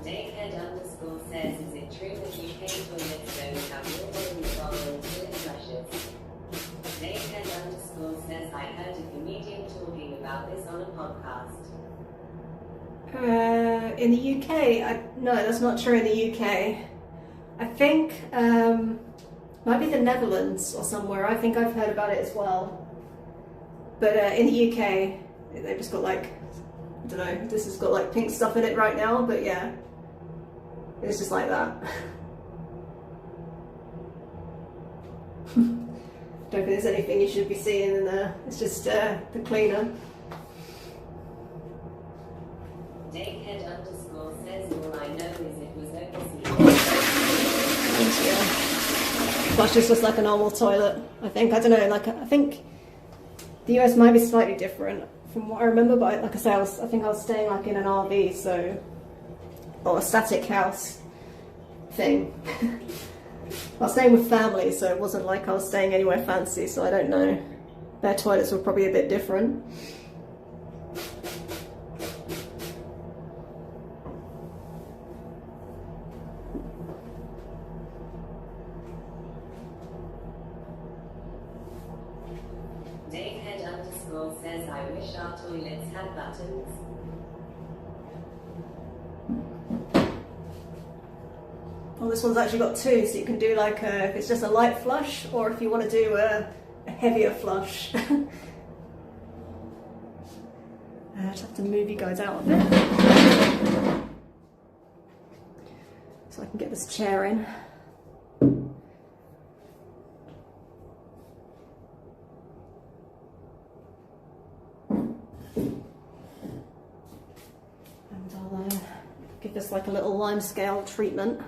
Dakehead_ says, is it true that UK toilets don't have water in the bottle until it flushes? Dakehead_ says, I heard a comedian talking about this on a podcast. In the UK, no, that's not true in the UK. I think, might be the Netherlands or somewhere. I think I've heard about it as well. But in the UK, they've just got like, I don't know, this has got like pink stuff in it right now, but yeah, it's just like that. Don't think there's anything you should be seeing in there. It's just the cleaner. Dakehead_ says, all I know is it was overseas. Flush is just like a normal toilet, I think. I don't know, like I think the US might be slightly different from what I remember, but like I say, I think I was staying like in an RV, so, or a static house thing. I was staying with family, so it wasn't like I was staying anywhere fancy, so I don't know. Their toilets were probably a bit different. Dakehead_ says, I wish our toilets had buttons. Well, this one's actually got two, so you can do like if it's just a light flush, or if you want to do a heavier flush. I just have to move you guys out a bit so I can get this chair in. And I'll give this like a little lime scale treatment.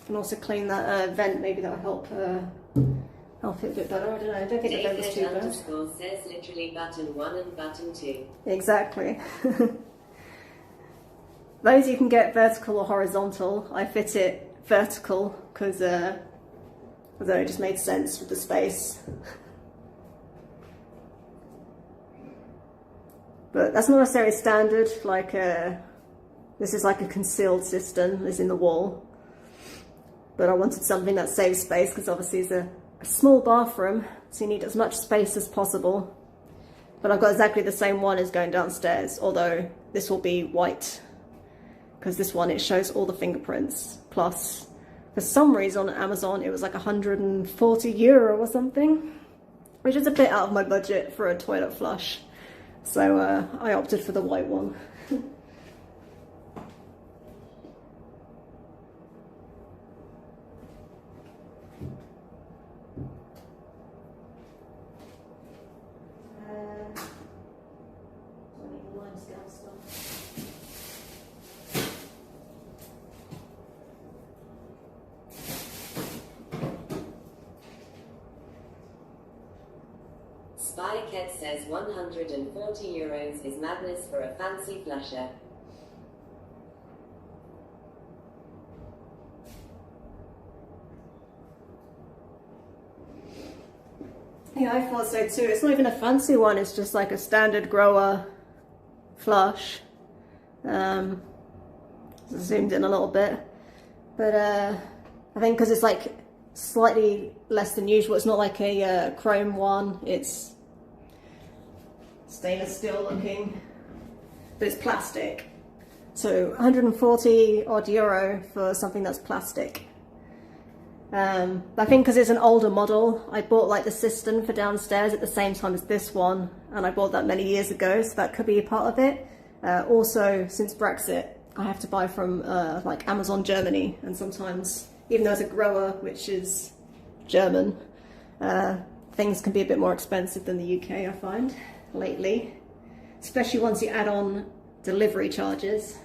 And also clean that vent, maybe that'll help I'll fit a bit better. I don't know. I don't think the bed was too bad. Underscore says literally button 1 and button 2. Exactly. Those you can get vertical or horizontal. I fit it vertical because I don't know, it just made sense with the space. But that's not necessarily standard. Like this is like a concealed cistern. It's in the wall. But I wanted something that saves space because obviously it's a small bathroom, so you need as much space as possible. But I've got exactly the same one as going downstairs, although this will be white because this one, it shows all the fingerprints. Plus, for some reason on Amazon, it was like €140 or something, which is a bit out of my budget for a toilet flush. So I opted for the white one. Spycat says €140 is madness for a fancy flusher. Yeah, I thought so too. It's not even a fancy one, it's just like a standard grower flush. Zoomed in a little bit. But I think because it's like slightly less than usual, it's not like a chrome one, it's stainless steel looking, but it's plastic. So 140 odd euro for something that's plastic. I think because it's an older model, I bought like the cistern for downstairs at the same time as this one, and I bought that many years ago, so that could be a part of it. Also, since Brexit, I have to buy from like Amazon Germany, and sometimes, even though it's a grower which is German, things can be a bit more expensive than the UK, I find, lately. Especially once you add on delivery charges.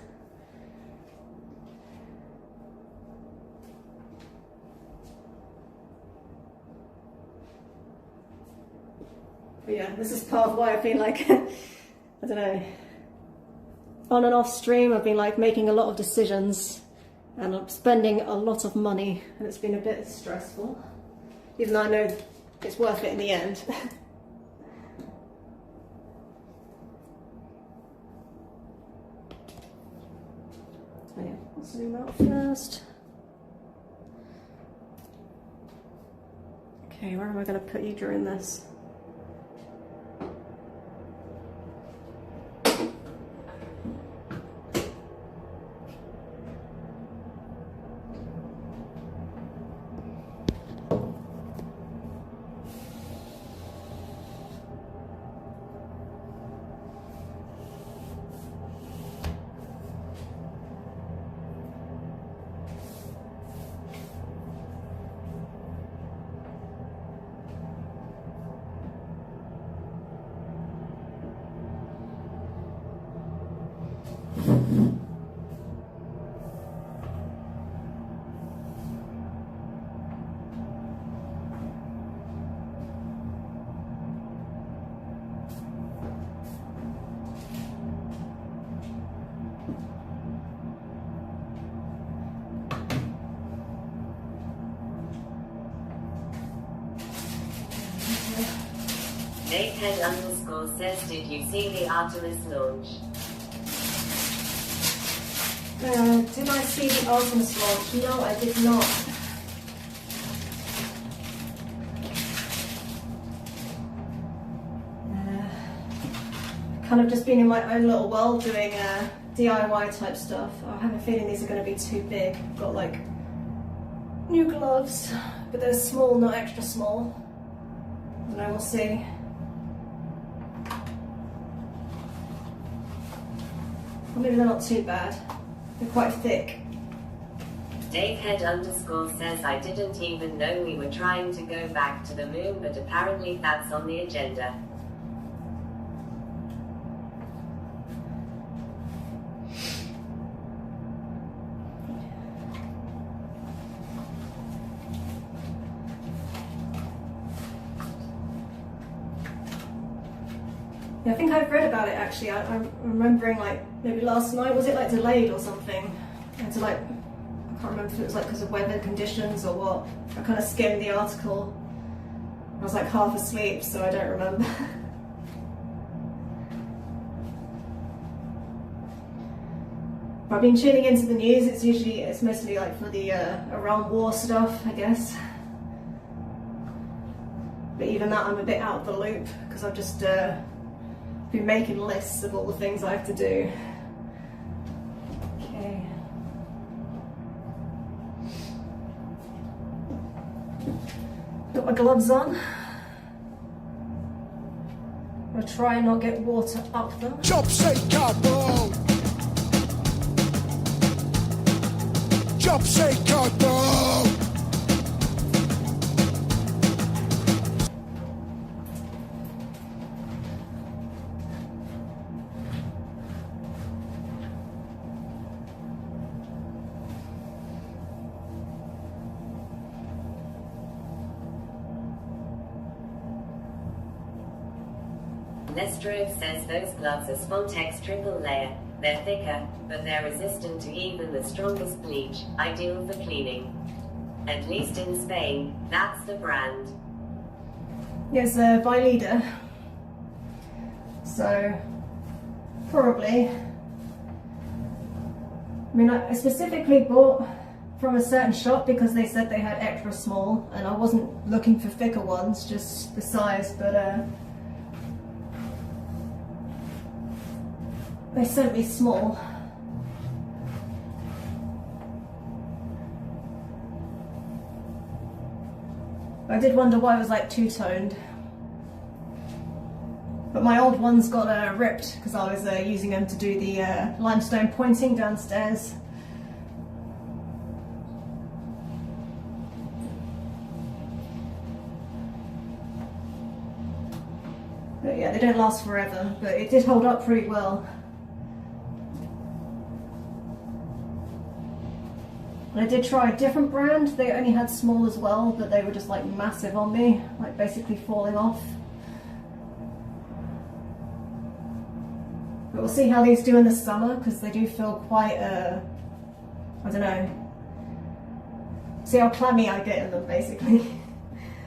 But yeah, this is part of why I've been like, I don't know, on and off stream, I've been like making a lot of decisions and I'm spending a lot of money, and it's been a bit stressful, even though I know it's worth it in the end. So yeah, I'll zoom out first. Okay, where am I going to put you during this? Egghead_ says, did you see the Artemis launch? Did I see the Artemis launch? No, I did not. Kind of just been in my own little world doing DIY type stuff. I have a feeling these are going to be too big. I've got like new gloves, but they're small, not extra small. I don't know, we'll see. Or maybe they're not too bad. They're quite thick. Davehead_ says, I didn't even know we were trying to go back to the moon, but apparently that's on the agenda. Yeah, I think I've read about it actually. I'm remembering like maybe last night, was it like delayed or something? And so like, I can't remember if it was like because of weather conditions or what. I kind of skimmed the article. I was like half asleep, so I don't remember. I've been tuning into the news. It's mostly like for the Iran war stuff, I guess. But even that, I'm a bit out of the loop because I've just been making lists of all the things I have to do. Okay. Got my gloves on. I'm gonna try and not get water up them. Job say cardboard. Job say cardboard. Nestrov says those gloves are Spontex triple layer. They're thicker, but they're resistant to even the strongest bleach, ideal for cleaning. At least in Spain, that's the brand. Yes, Vileda. So, probably. I mean, I specifically bought from a certain shop because they said they had extra small, and I wasn't looking for thicker ones, just the size, but they sent me small. I did wonder why it was like two-toned. But my old ones got ripped because I was using them to do the limestone pointing downstairs. But yeah, they don't last forever, but it did hold up pretty well. And I did try a different brand. They only had small as well, but they were just like massive on me, like basically falling off. But we'll see how these do in the summer, because they do feel quite, I don't know. See how clammy I get in them, basically.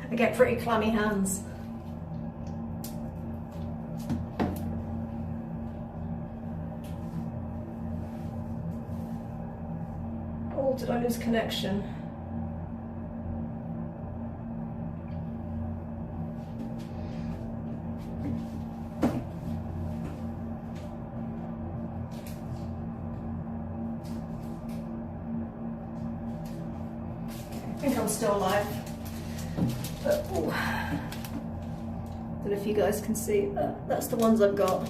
I get pretty clammy hands. Oh, did I lose connection? I think I'm still alive. But, oh. Don't know if you guys can see. That's the ones I've got.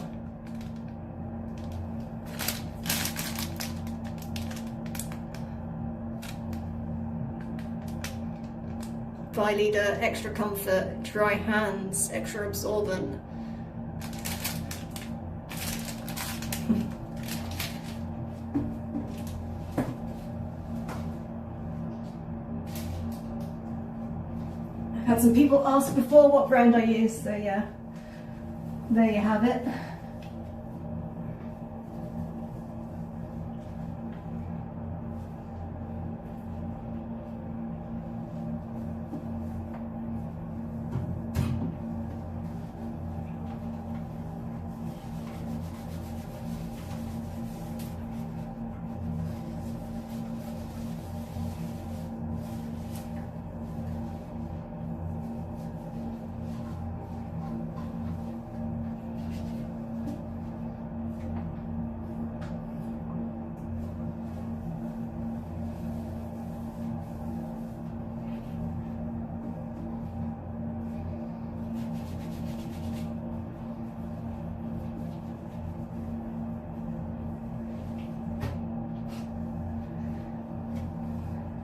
Vileda, extra comfort, dry hands, extra absorbent. I've had some people ask before what brand I use, so yeah, there you have it.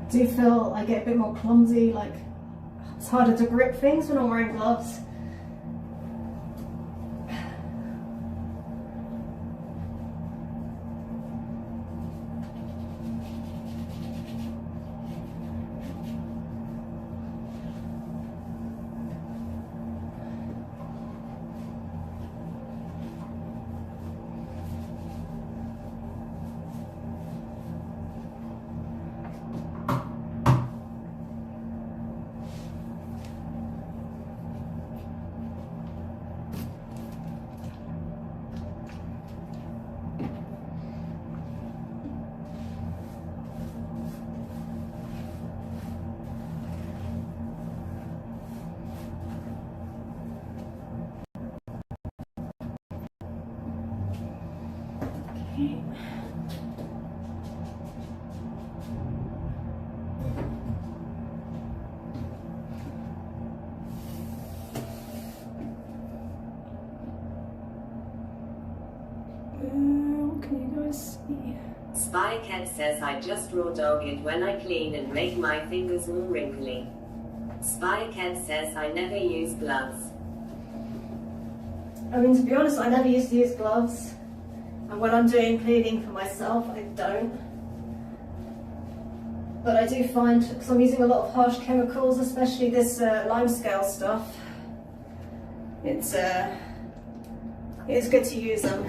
Do feel I get a bit more clumsy, like it's harder to grip things when I'm wearing gloves. Okay. Can you guys see? Spy Cat says I just raw dog it when I clean and make my fingers more wrinkly. Spy Cat says I never use gloves. I mean, to be honest, I never used to use gloves. And when I'm doing cleaning for myself, I don't. But I do find, because I'm using a lot of harsh chemicals, especially this limescale stuff, it's good to use them.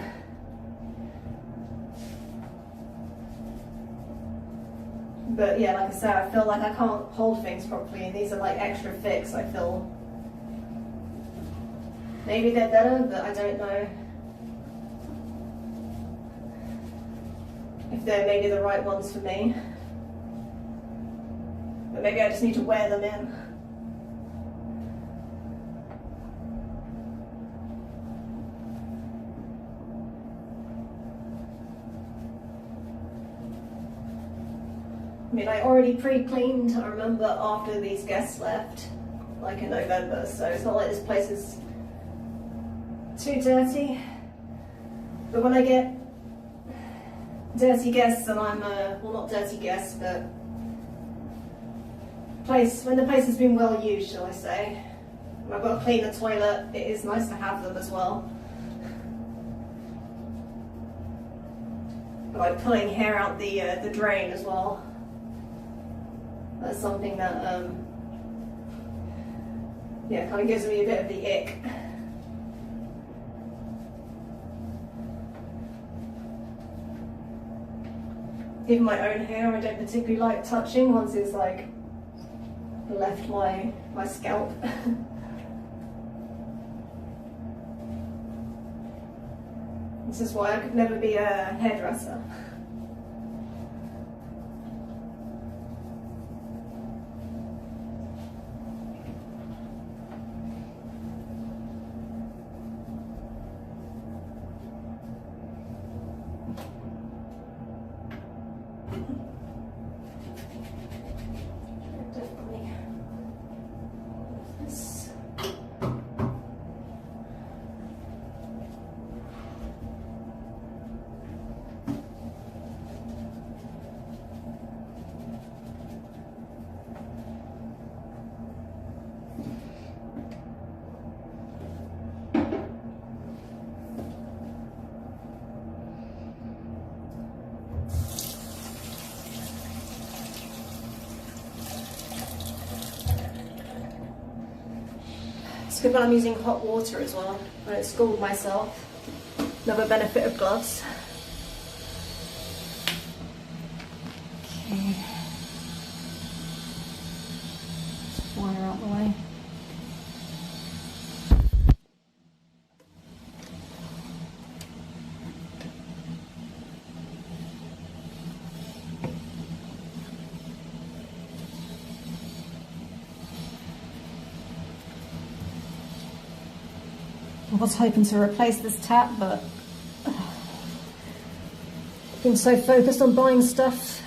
But yeah, like I said, I feel like I can't hold things properly, and these are like extra thick, I feel. Maybe they're better, but I don't know if they're maybe the right ones for me. But maybe I just need to wear them in. I mean, I already pre-cleaned, I remember, after these guests left, like in November, so it's not like this place is too dirty. But when I get dirty guests and I'm, well, not dirty guests, but when the place has been well used, shall I say, and I've got to clean the toilet, it is nice to have them as well. Like pulling hair out the drain as well. That's something that, yeah, kind of gives me a bit of the ick. Even my own hair, I don't particularly like touching once it's like left my scalp. This is why I could never be a hairdresser. It's good when I'm using hot water as well, when it's scalded myself. Another benefit of gloves. Okay. Just wire out the way. I was hoping to replace this tap, but I've been so focused on buying stuff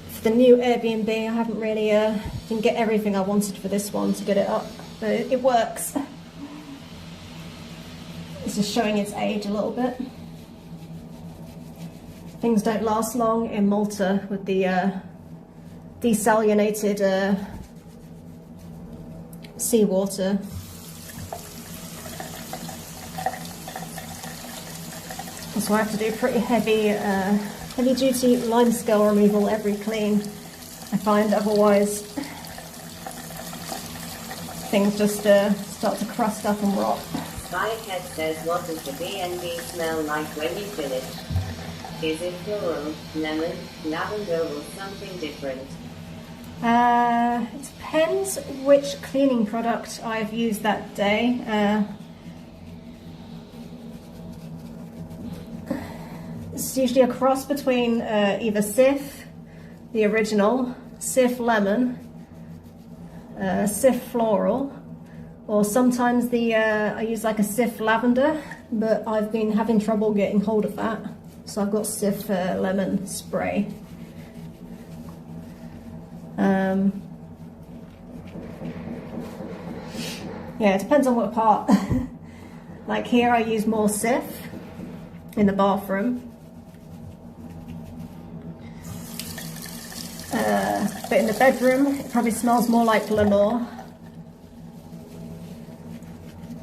for the new Airbnb, I haven't really didn't get everything I wanted for this one to get it up, but it works. It's just showing its age a little bit. Things don't last long in Malta with the desalinated seawater. So I have to do pretty heavy duty limescale removal every clean, I find, otherwise things just start to crust up and rot. Spyhead says, what does the B&B smell like when you finish? Is it floral, lemon, lavender or something different? It depends which cleaning product I've used that day. It's usually a cross between either Sif, the original, Sif Lemon, Sif Floral, Or sometimes I use like a Sif lavender, but I've been having trouble getting hold of that. So I've got Sif lemon spray. Yeah, it depends on what part. Like here I use more Sif in the bathroom. But in the bedroom it probably smells more like Lenore.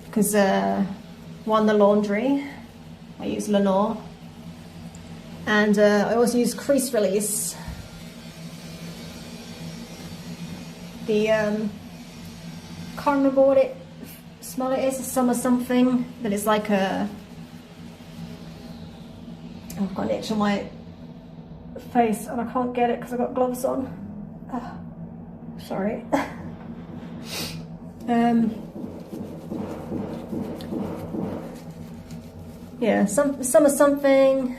Because the laundry, I use Lenore. And I also use crease release. Can't remember what smell it is, a summer something, but it's like I've got an itch on my face and I can't get it because I've got gloves on. Sorry. Yeah, summer something,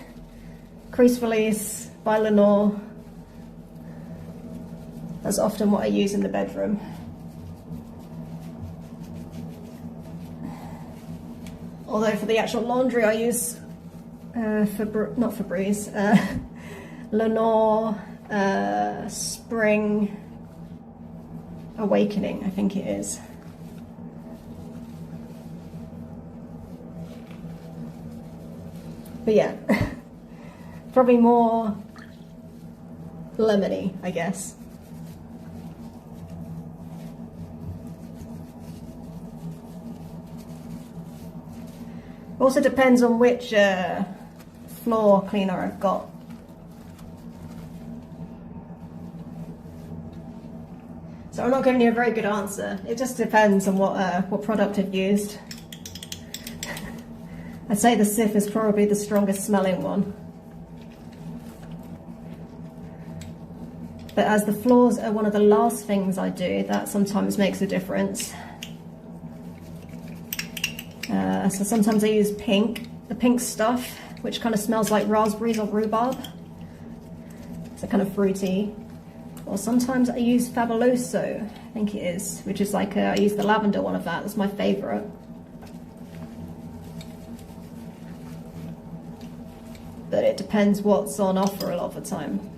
crease release by Lenore. That's often what I use in the bedroom. Although for the actual laundry I use not Febreze, Lenore Spring Awakening, I think it is. But yeah, probably more lemony, I guess. Also depends on which floor cleaner I've got. So I'm not giving you a very good answer. It just depends on what product I've used. I'd say the Sif is probably the strongest smelling one. But as the floors are one of the last things I do, that sometimes makes a difference. So sometimes I use the pink stuff, which kind of smells like raspberries or rhubarb. It's a kind of fruity. Or sometimes I use Fabuloso, I think it is, which is like, I use the lavender one of that, that's my favourite. But it depends what's on offer a lot of the time.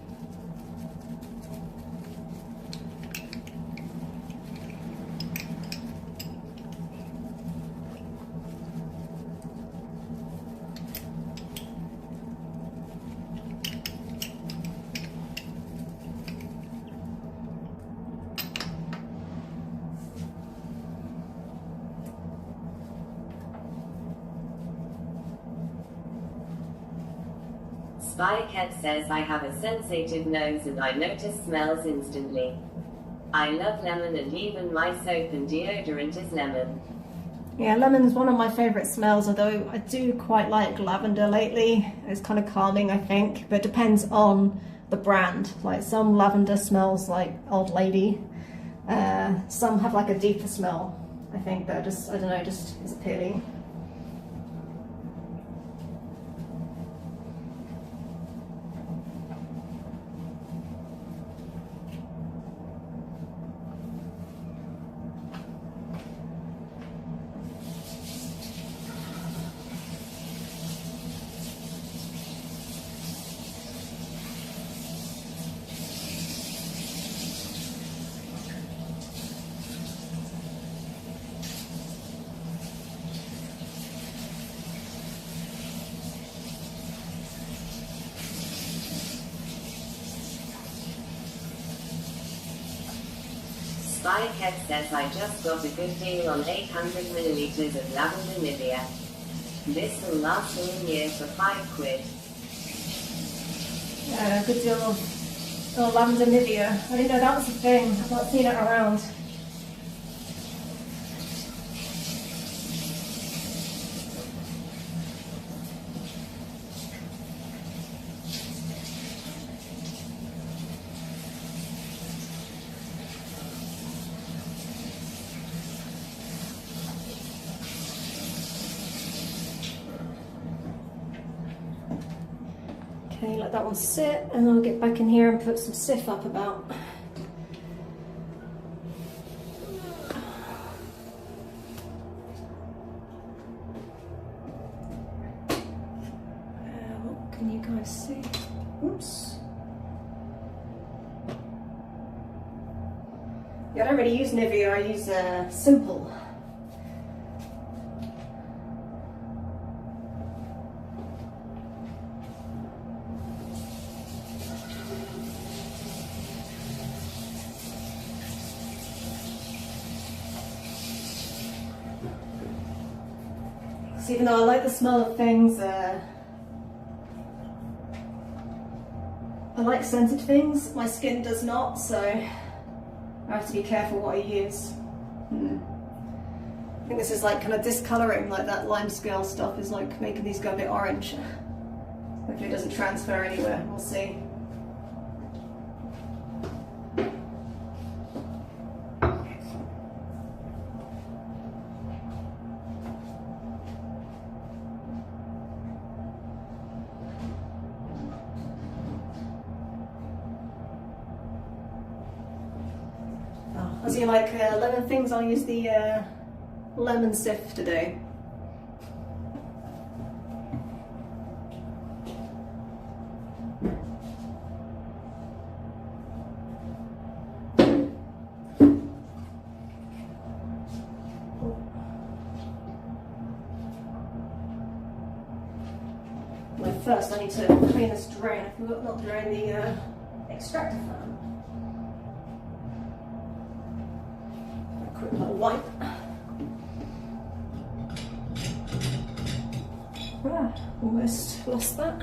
Spycat says I have a sensitive nose and I notice smells instantly. I love lemon and even my soap and deodorant is lemon. Yeah, lemon's one of my favourite smells, although I do quite like lavender lately. It's kind of calming, I think, but it depends on the brand. Like some lavender smells like Old Lady. Some have like a deeper smell, I think, that just, I don't know, just is appealing. Spycat says I just got a good deal on 800 milliliters of lavender Nivea. This will last all year for £5. Good deal of lavender Nivea. I didn't know that was a thing. I've not seen it around. Okay, let that one sit, and I'll get back in here and put some Sif up about. Let's see. Oops. Yeah, I don't really use Nivea, I use Simple. So even though I like the smell of things, I like scented things, my skin does not, so I have to be careful what I use. I think this is like kind of discolouring, like that lime scale stuff is like making these go a bit orange. Hopefully it doesn't transfer anywhere, we'll see. As you like lemon things, I'll use the lemon sift today. Well, first I need to clean this drain. I forgot not to drain the extractor fan. Quick little wipe. Almost lost that.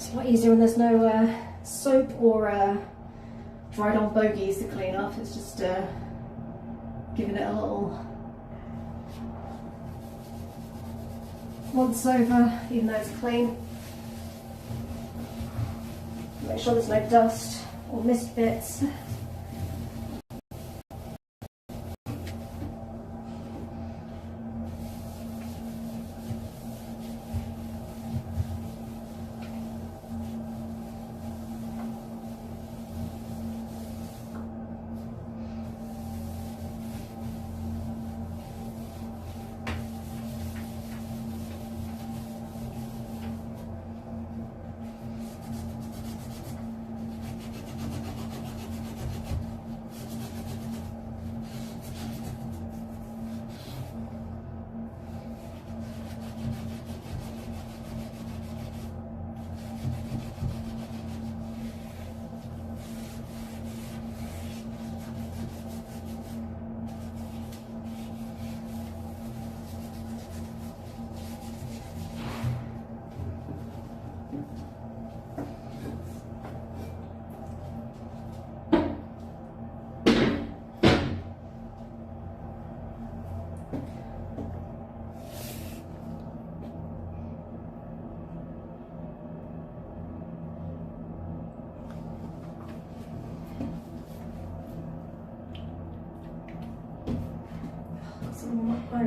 It's a lot easier when there's no soap or dried on bogies to clean up. It's just giving it a little once over, even though it's clean. Make sure there's no dust or missed bits.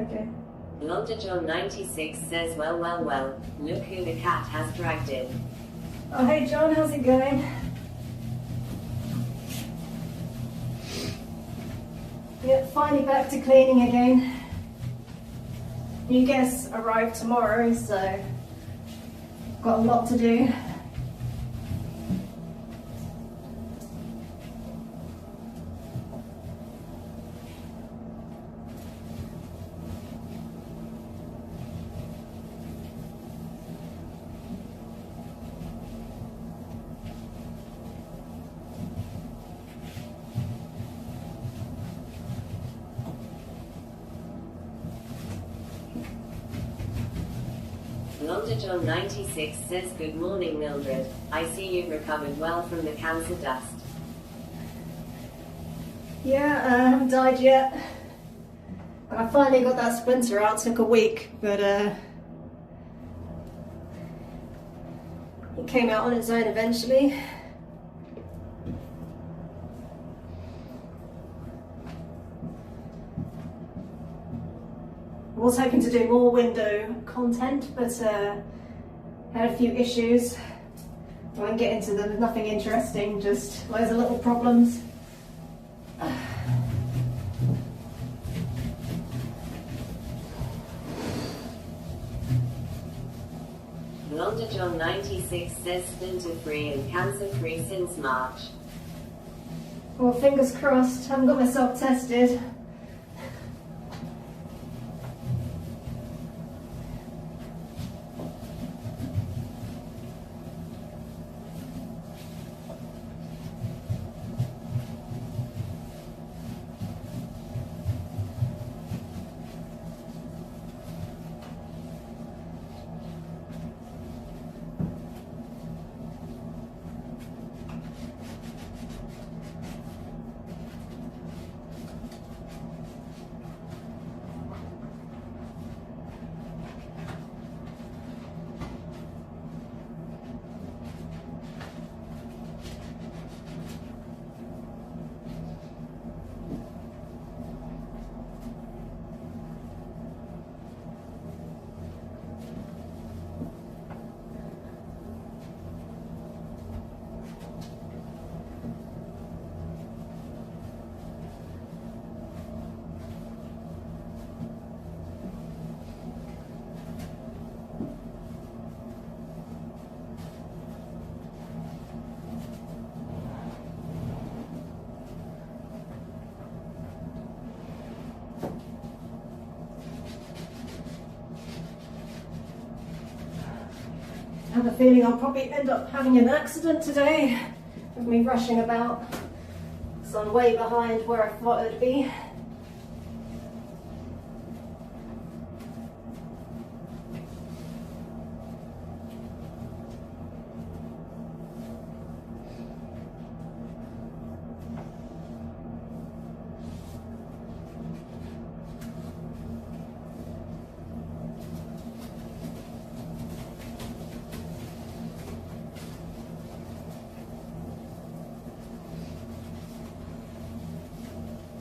Okay. Londa John 96 says, well, look who the cat has dragged in. Oh, hey John, how's it going? Yep, finally back to cleaning again. New guests arrive tomorrow, so got a lot to do. Londa John 96 says, good morning Mildred, I see you've recovered well from the cancer dust. Yeah, I haven't died yet. I finally got that splinter out, took a week, but it came out on its own eventually. I was hoping to do more window content, but had a few issues. I won't get into them, nothing interesting, just loads of little problems. Londa John 96 says splinter free and cancer free since March. Well, fingers crossed, haven't got myself tested. I have a feeling I'll probably end up having an accident today with me rushing about, so I'm way behind where I thought I'd be.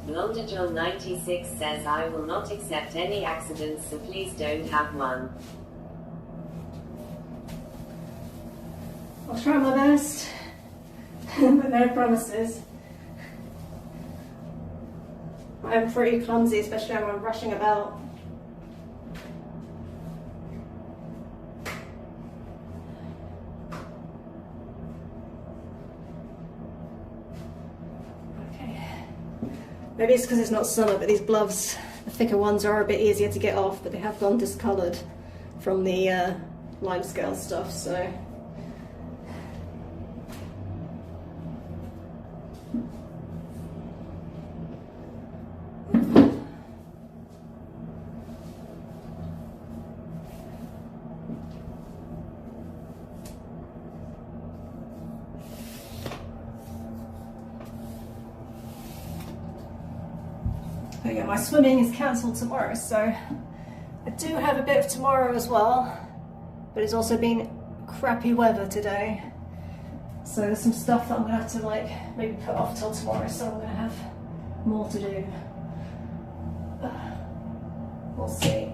Londa John 96 says, I will not accept any accidents, so please don't have one. I'll try my best, but no promises. I'm pretty clumsy, especially when I'm rushing about. Maybe it's because it's not summer, but these gloves, the thicker ones, are a bit easier to get off, but they have gone discoloured from the limescale stuff, so. But yeah, my swimming is cancelled tomorrow, so I do have a bit of tomorrow as well, but it's also been crappy weather today, so there's some stuff that I'm going to have to like maybe put off till tomorrow, so I'm going to have more to do. We'll see.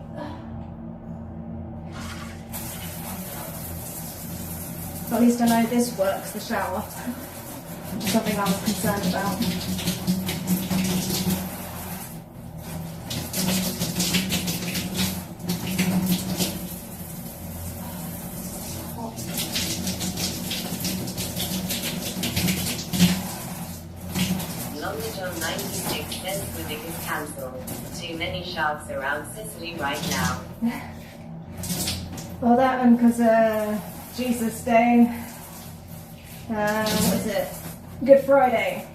So at least I know this works, the shower. Which is something I was concerned about. John 96 says Quebec is cancelled. Too many sharks around Sicily right now. Well, that one because Jesus Day. What is it? Good Friday.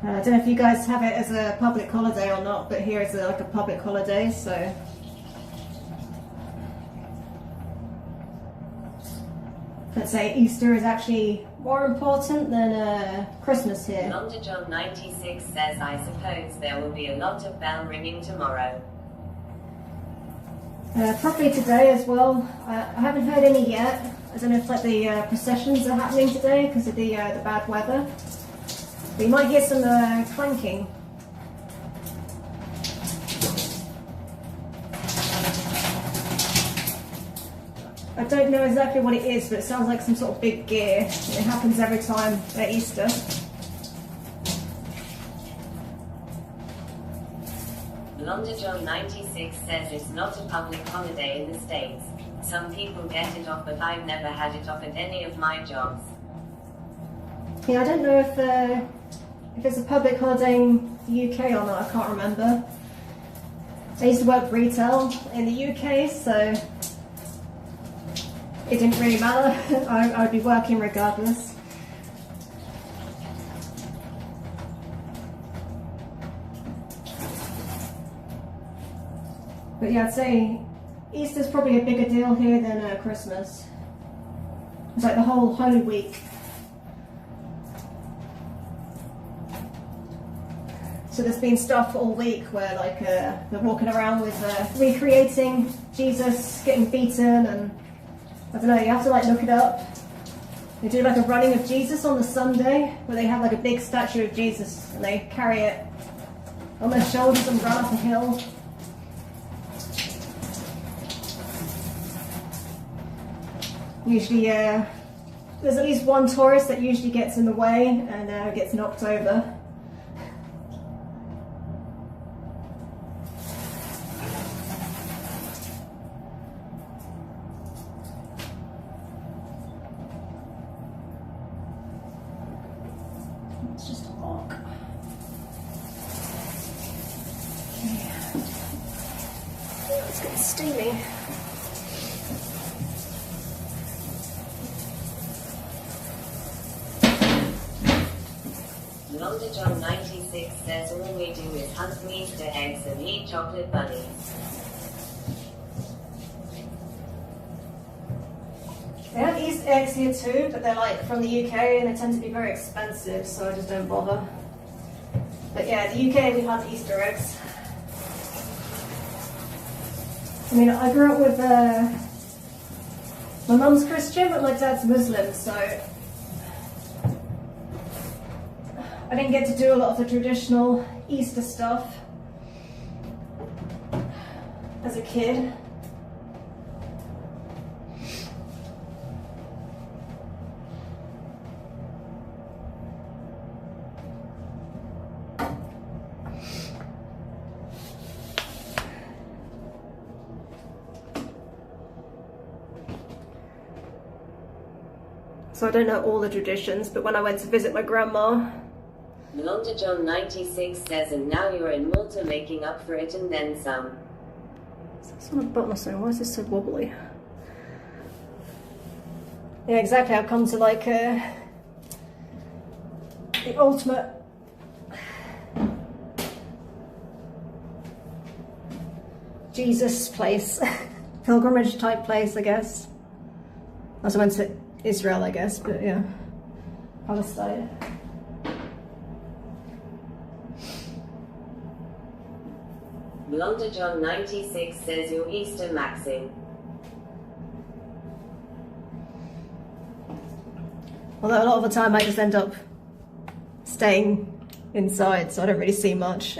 I don't know if you guys have it as a public holiday or not, but here is like a public holiday, so. Let's say Easter is actually more important than Christmas here. London John 96 says, I suppose there will be a lot of bell ringing tomorrow. Probably today as well. I haven't heard any yet. I don't know if like the processions are happening today because of the bad weather. But you might hear some clanking. I don't know exactly what it is, but it sounds like some sort of big gear. It happens every time at Easter. London John 96 says it's not a public holiday in the States. Some people get it off, but I've never had it off at any of my jobs. Yeah, I don't know if it's a public holiday in the UK or not, I can't remember. I used to work retail in the UK, so it didn't really matter. I'd be working regardless. But yeah, I'd say Easter's probably a bigger deal here than Christmas. It's like the whole Holy Week. So there's been stuff all week where like they're walking around with recreating Jesus getting beaten, and I don't know, you have to like look it up. They do like a running of Jesus on the Sunday where they have like a big statue of Jesus and they carry it on their shoulders and run up a hill. Usually there's at least one tourist that usually gets in the way and gets knocked over. It's just a mark. Okay. It's getting steamy. London John 96 says all we do is hunt for Easter eggs and eat chocolate bunnies. They have Easter eggs here too, but they're like from the UK and they tend to be very expensive, so I just don't bother. But yeah, the UK we hunt Easter eggs. I mean, I grew up with my mum's Christian, but my dad's Muslim, so I didn't get to do a lot of the traditional Easter stuff as a kid. So I don't know all the traditions, but when I went to visit my grandma, London John 96 says, and now you're in Malta making up for it and then some. it's on a button or something. Why is this so wobbly? Yeah, exactly. I've come to like the ultimate Jesus place, pilgrimage type place, I guess. I also went to Israel, I guess, but yeah, Palestine. London John 96 says you're Easter maxing. Although a lot of the time I just end up staying inside, so I don't really see much.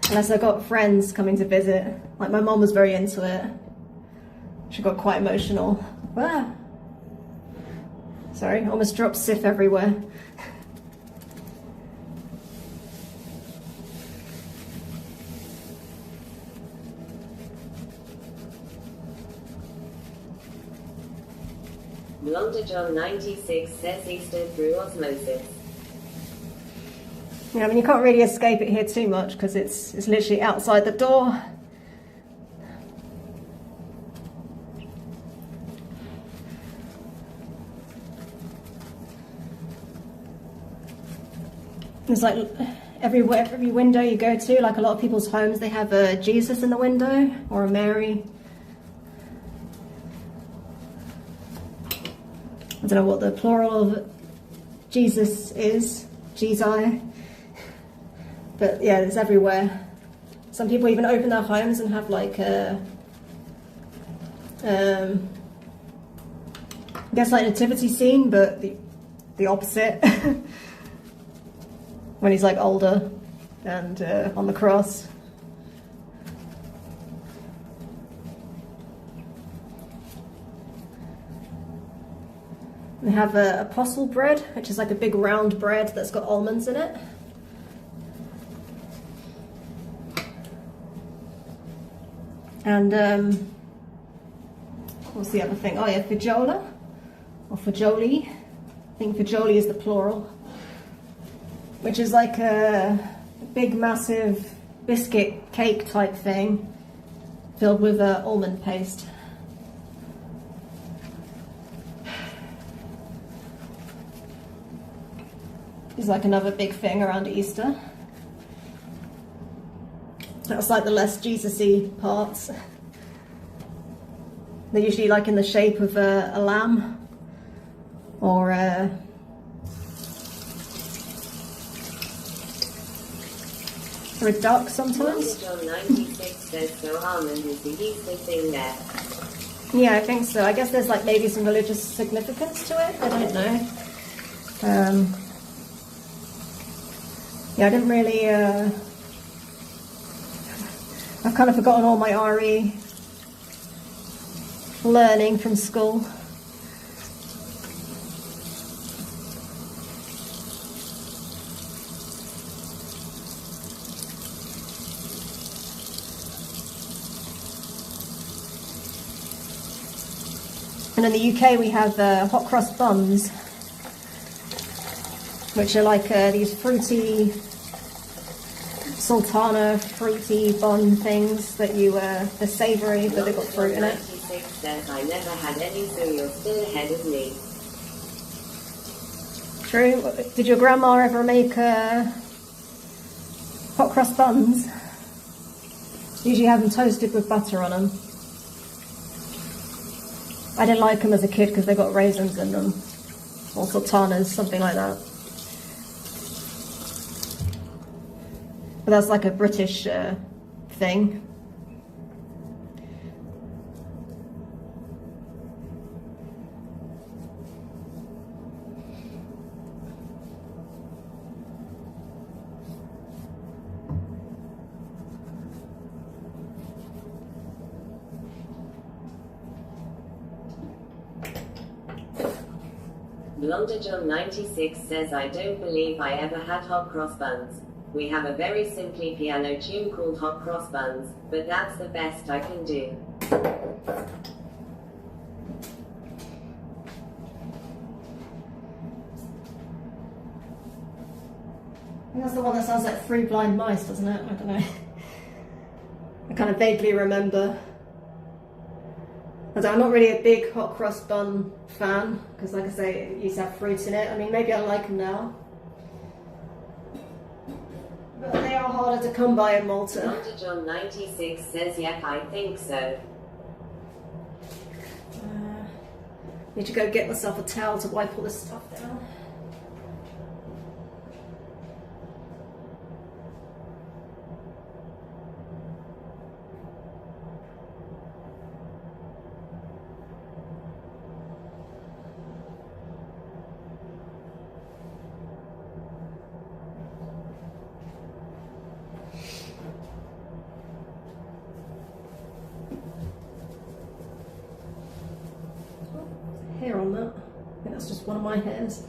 Unless I've got friends coming to visit. Like my mom was very into it. She got quite emotional. Ah. Sorry, almost dropped Sif everywhere. Blonder John 96 says Easter through osmosis. Yeah, I mean you can't really escape it here too much because it's literally outside the door. There's like every window you go to, like a lot of people's homes, they have a Jesus in the window or a Mary. I don't know what the plural of Jesus is, Jesus. But yeah, it's everywhere. Some people even open their homes and have like a, I guess like nativity scene, but the opposite. When he's like older and on the cross. They have apostle bread, which is like a big round bread that's got almonds in it. And what's the other thing? Oh yeah, fajola or fajoli. I think fajoli is the plural. Which is like a big massive biscuit cake type thing filled with almond paste. It's like another big thing around Easter. That's like the less Jesus-y parts. They're usually like in the shape of a lamb or a duck sometimes. John 96 says so almond is the Easter thing there. Yeah, I think so. I guess there's like maybe some religious significance to it. I don't know. Yeah, I didn't really. I've kind of forgotten all my RE learning from school. And in the UK we have hot cross buns, which are like these fruity, sultana fruity bun things that you, they're savoury but they've got fruit in it. 96 says I never had any, so you're still ahead of me. True. Did your grandma ever make hot cross buns? Usually have them toasted with butter on them. I didn't like them as a kid because they got raisins in them, or sultanas, something like that. But that's like a British thing. Blonder John 96 says I don't believe I ever had hot cross buns. We have a very simply piano tune called Hot Cross Buns, but that's the best I can do. That's the one that sounds like Three Blind Mice, doesn't it? I don't know. I kind of vaguely remember. I'm not really a big hot cross bun fan, because like I say, it used to have fruit in it. I mean, maybe I like them now. But they are harder to come by in Malta. Blonder John 96 says yep, I think so. Need to go get myself a towel to wipe all this stuff down. just one of my hairs.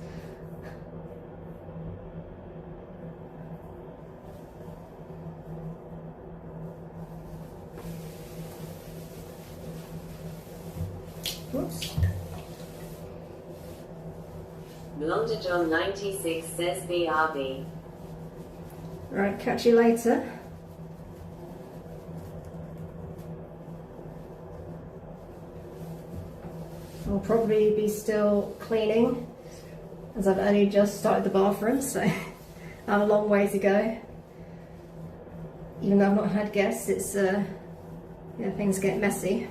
Whoops. Blonder John 96 says BRB. Right, catch you later. I'll probably be still cleaning as I've only just started the bathroom, so I have a long way to go. Even though I've not had guests, it's yeah, things get messy.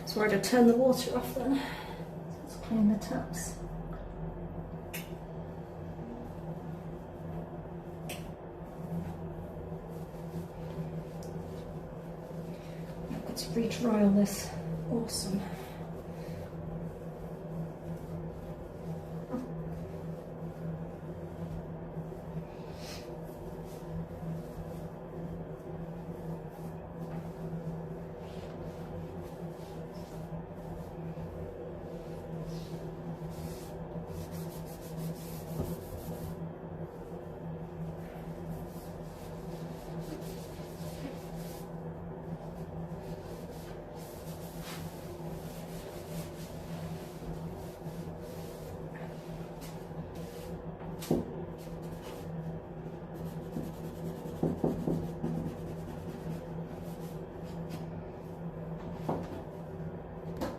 So we're going to turn the water off then. Let's clean the taps. Let's re-dry all this. Awesome.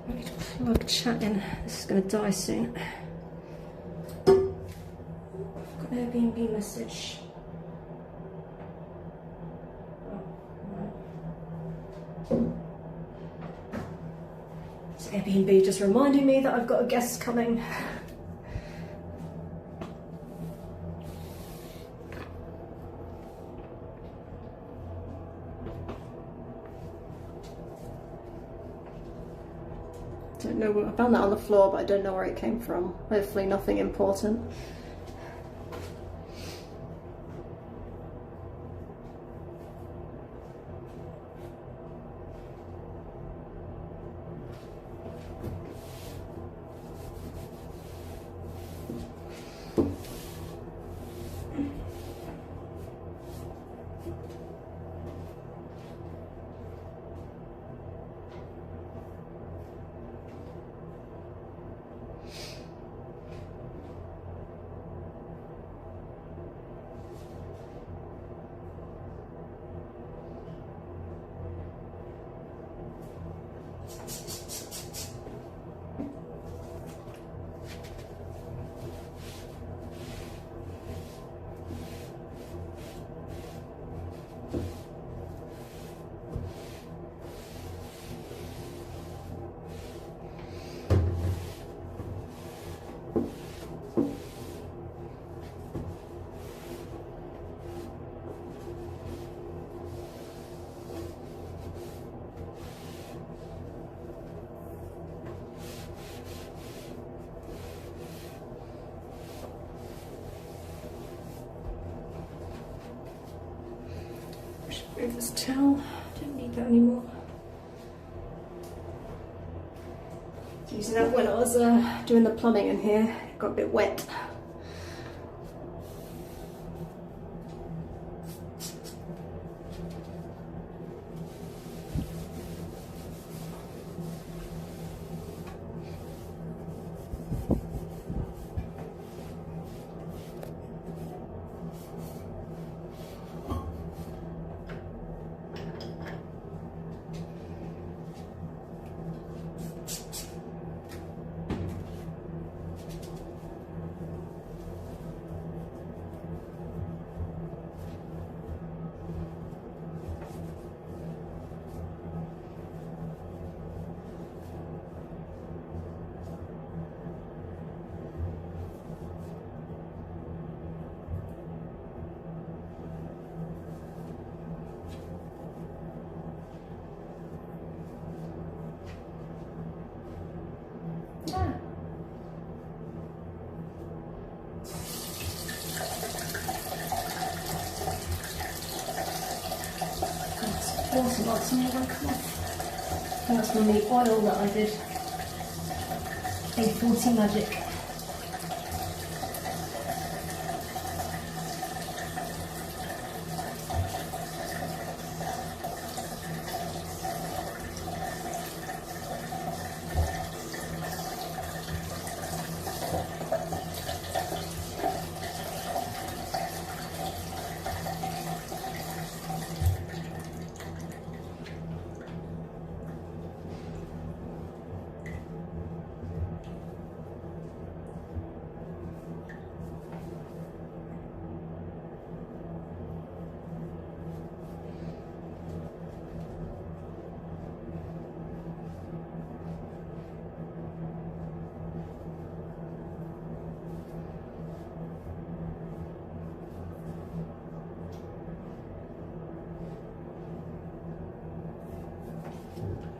I need to plug chat in. This is going to die soon. I've got an Airbnb message. It's Airbnb just reminding me that I've got a guest coming. Don't know, I found that on the floor, but I don't know where it came from. Hopefully nothing important. Move this towel, don't need that anymore. Using that when I was doing the plumbing in here, it got a bit wet. whilst some of them come off. I think that's from the oil that I did. A40 Magic.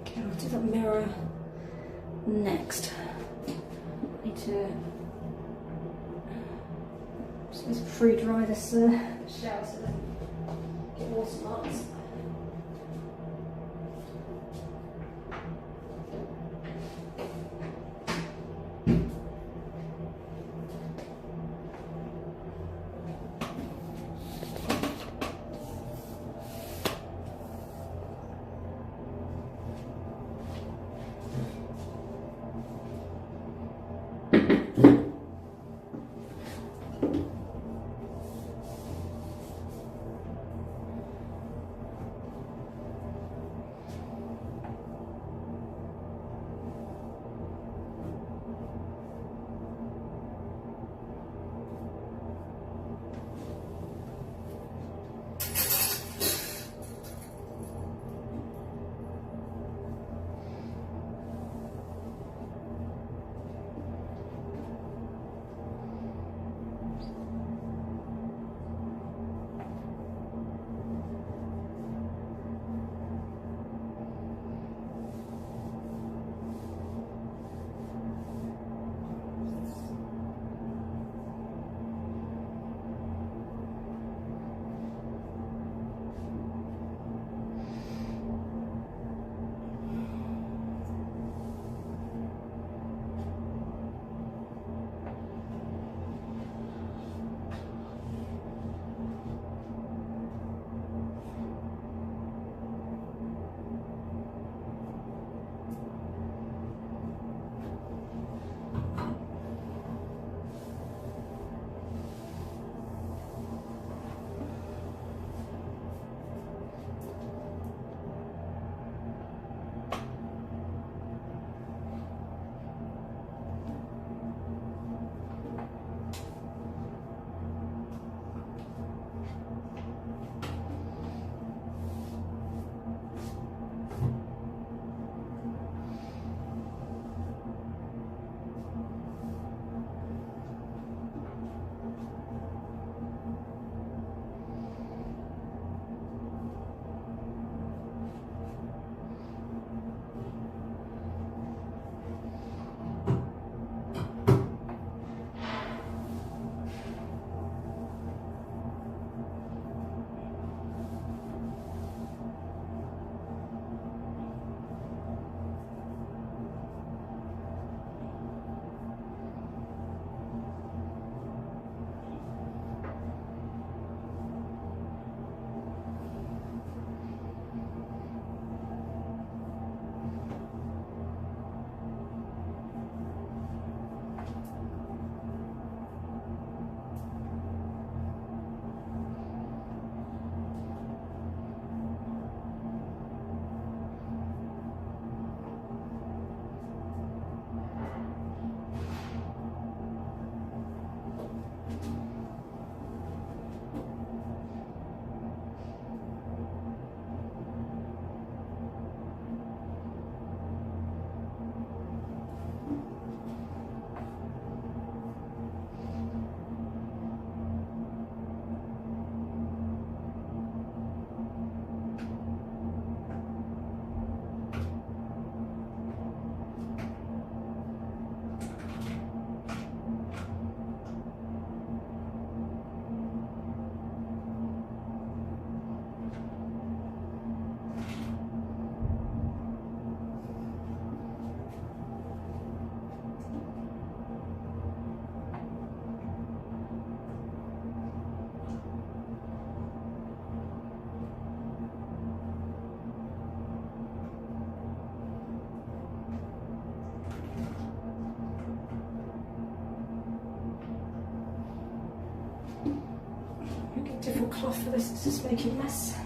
Okay, I'll do that mirror next. Need to just free dry this shower so that I get water marks. different cloth for this, it's just making a mess.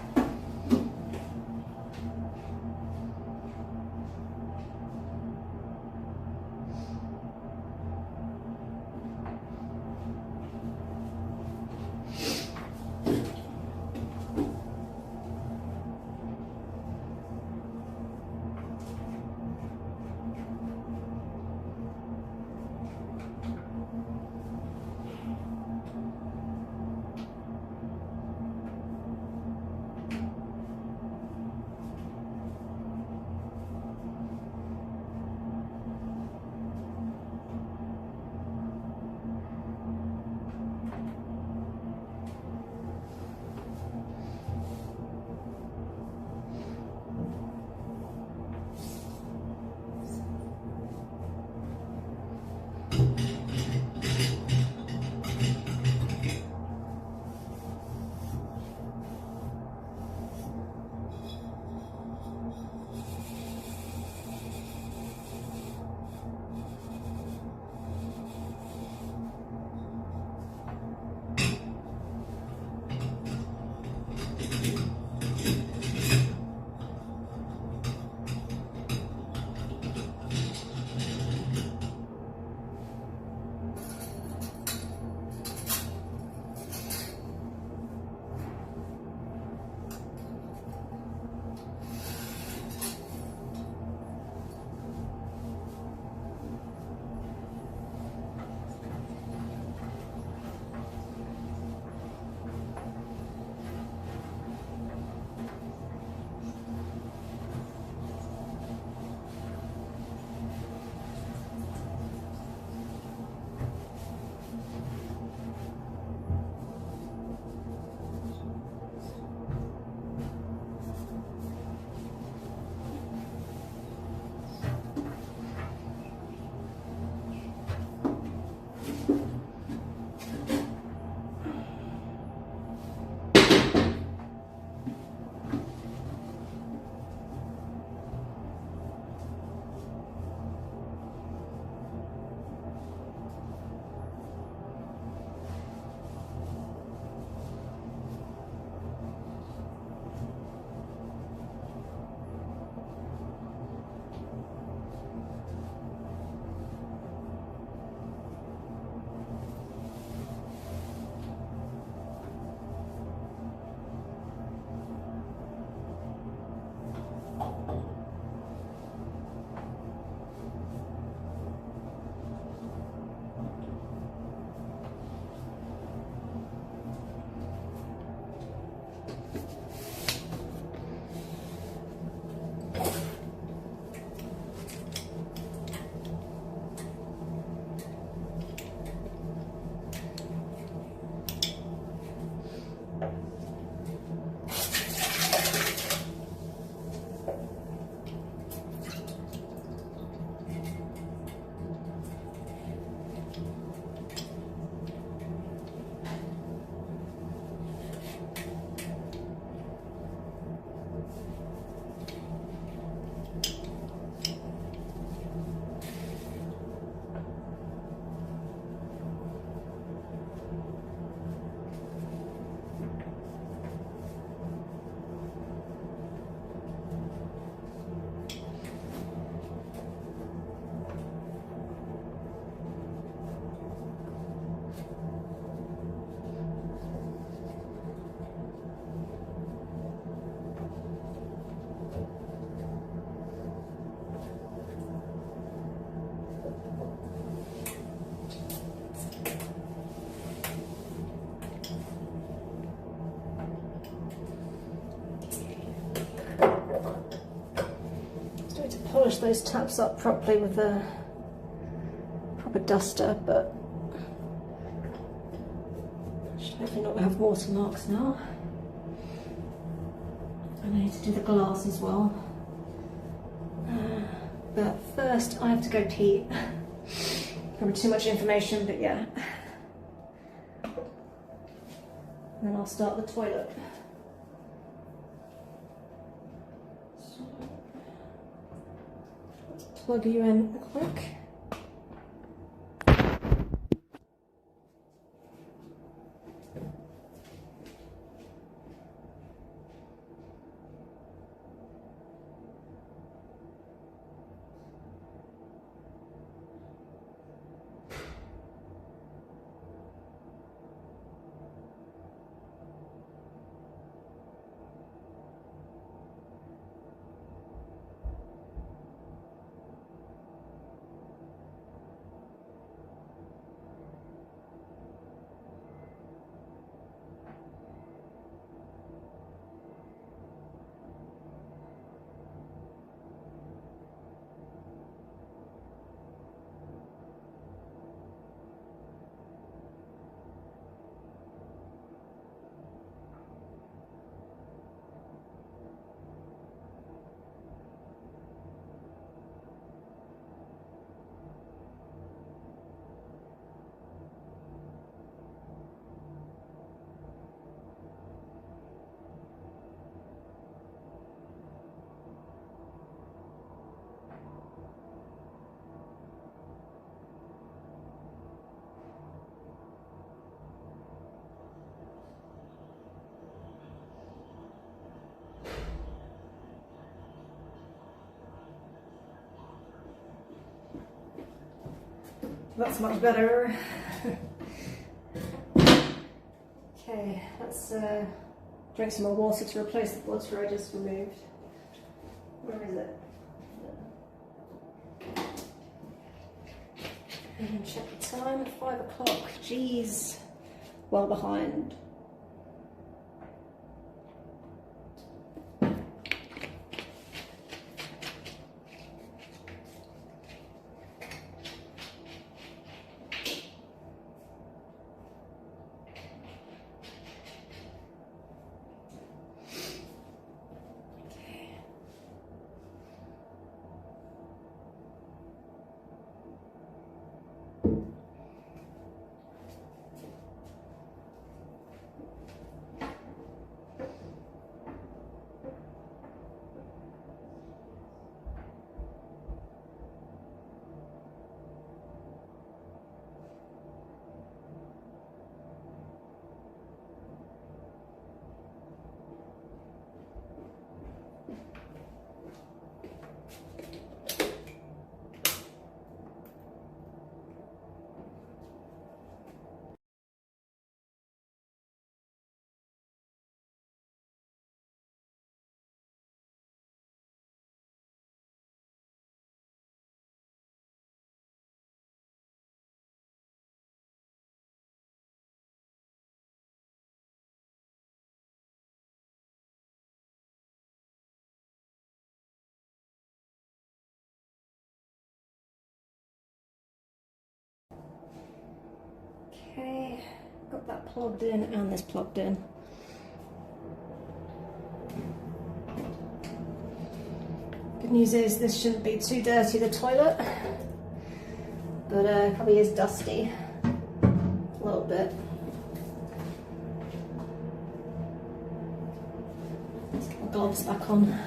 Polish those taps up properly with a proper duster, but should hopefully not have watermarks now. And I need to do the glass as well. But first I have to go pee. Probably too much information, but yeah. And then I'll start the toilet. Plug you in quick. That's much better. Okay, let's drink some more water to replace the water I just removed. Where is it? And check the time, 5 o'clock. Jeez, well behind. Okay, got that plugged in and this plugged in. Good news is this shouldn't be too dirty, the toilet, but it probably is dusty a little bit. Let's get my gloves back on.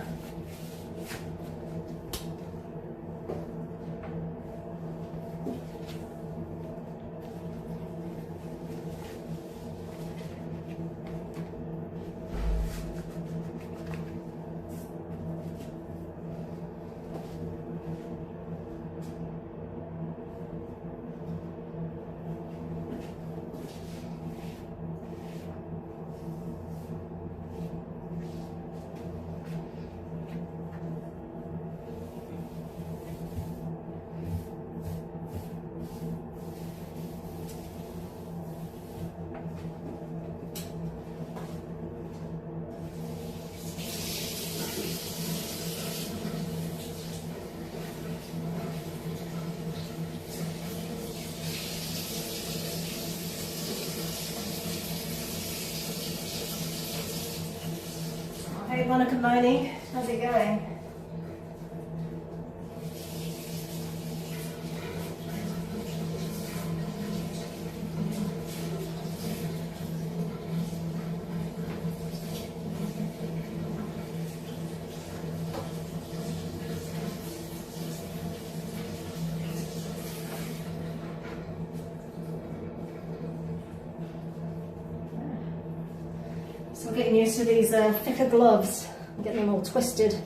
Hey Monica Moni, how's it going? So I'm getting used to these thicker gloves. I'm getting them all twisted.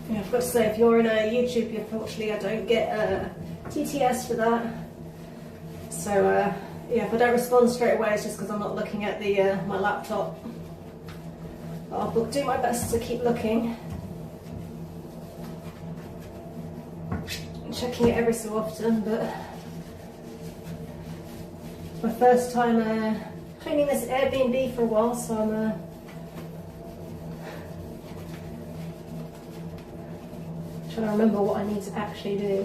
Yeah, I've got to say, if you're in YouTube, unfortunately I don't get TTS for that. So yeah, if I don't respond straight away, it's just because I'm not looking at the my laptop. But I'll do my best to keep looking. Checking it every so often, but it's my first time cleaning this Airbnb for a while, so I'm trying to remember what I need to actually do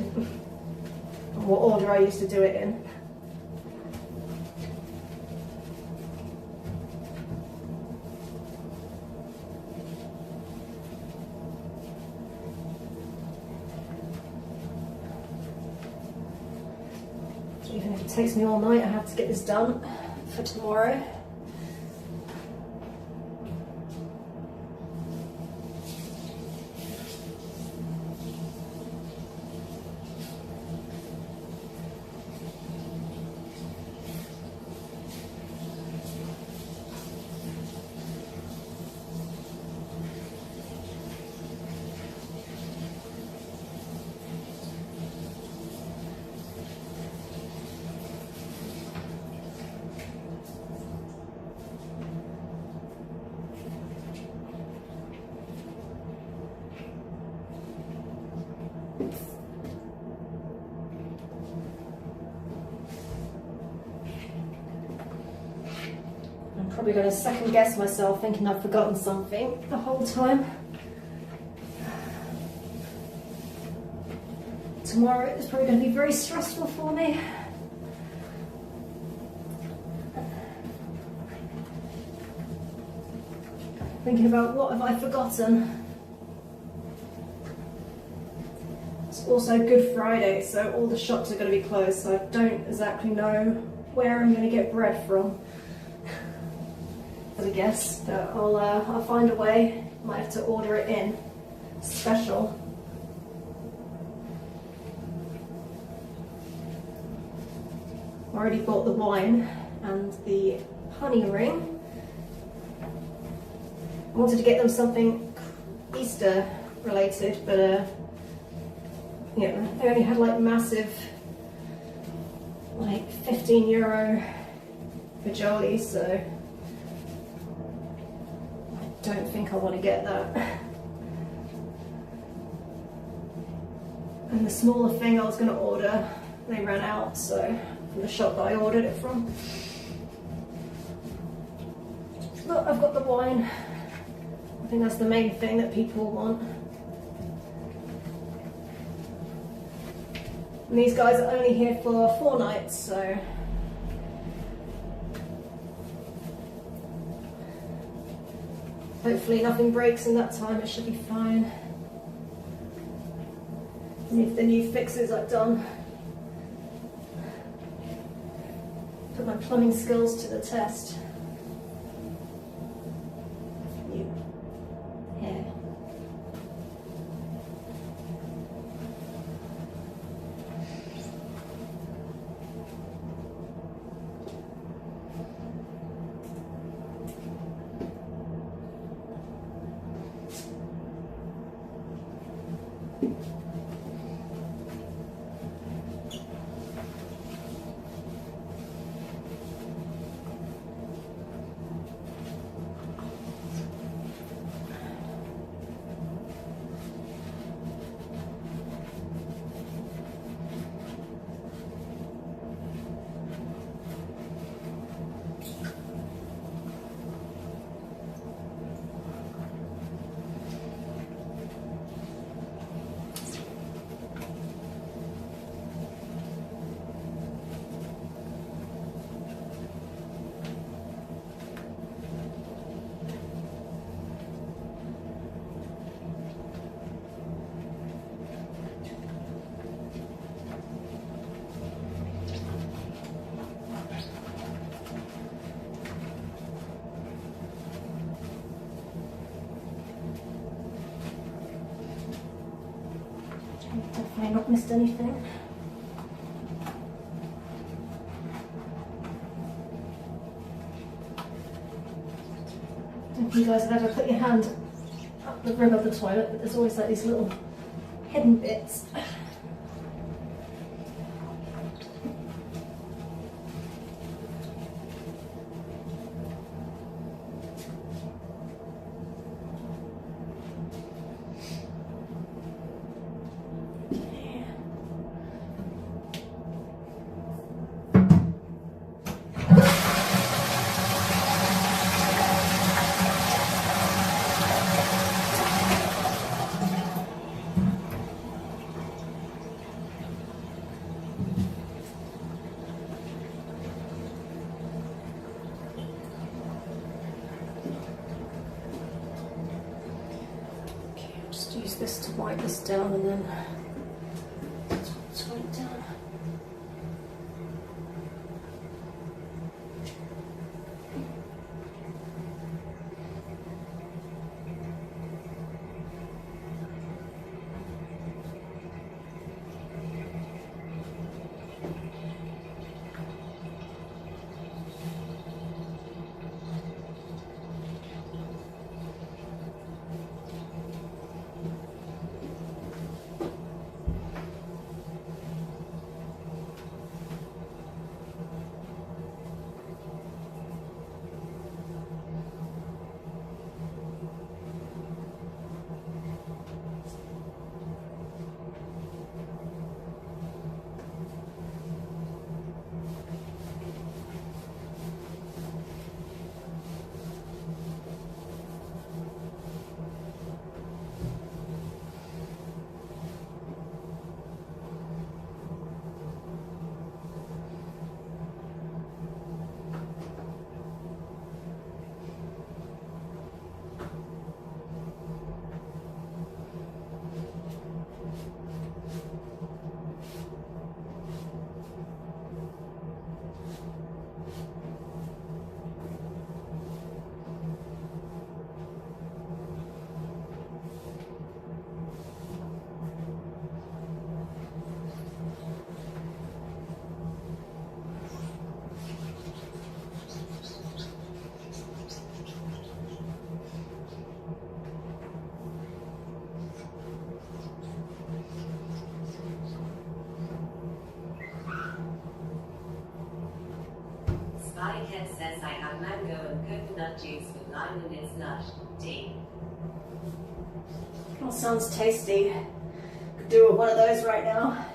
and what order I used to do it in. Even if it takes me all night, I have to get this done for tomorrow. I'm probably going to second guess myself thinking I've forgotten something the whole time. Tomorrow is probably going to be very stressful for me. Thinking about what have I forgotten. It's also Good Friday, so all the shops are going to be closed, so I don't exactly know where I'm going to get bread from. I guess, but I'll find a way. Might have to order it in special. I already bought the wine and the honey ring. I wanted to get them something Easter related, but yeah, they only had like massive, like €15 for Jolie, so I don't think I want to get that. And the smaller thing I was going to order, they ran out, so from the shop that I ordered it from. But I've got the wine. I think that's the main thing that people want. And these guys are only here for 4 nights, so hopefully nothing breaks in that time, it should be fine. And if the new fixes I've done, put my plumbing skills to the test. Yeah. Definitely not missed anything. I don't know if you guys have ever put your hand up the rim of the toilet, but there's always like these little hidden bits. this to wipe this down and then tighten it down. Spyhead says I have mango and coconut juice with lime and it's lush. Tea. Oh, sounds tasty. Could do one of those right now.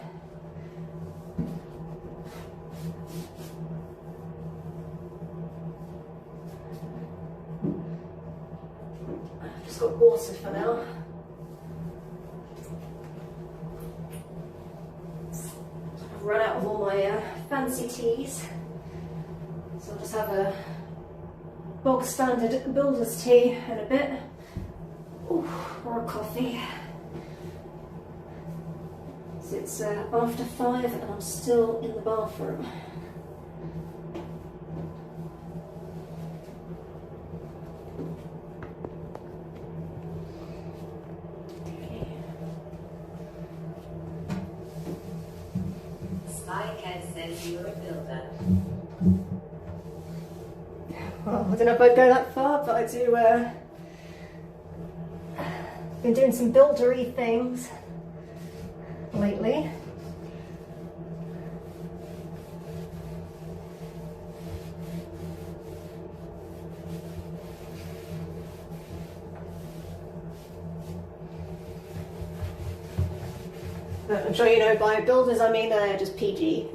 I've just got water for now. I've run out of all my fancy teas. So I'll just have a bog standard builder's tea in a bit. Ooh, or a coffee. So it's after 5 and I'm still in the bathroom. Spyhead says you're a builder. Well, I don't know if I'd go that far, but I do. Been doing some buildery things lately. But I'm sure you know by builders I mean just PG.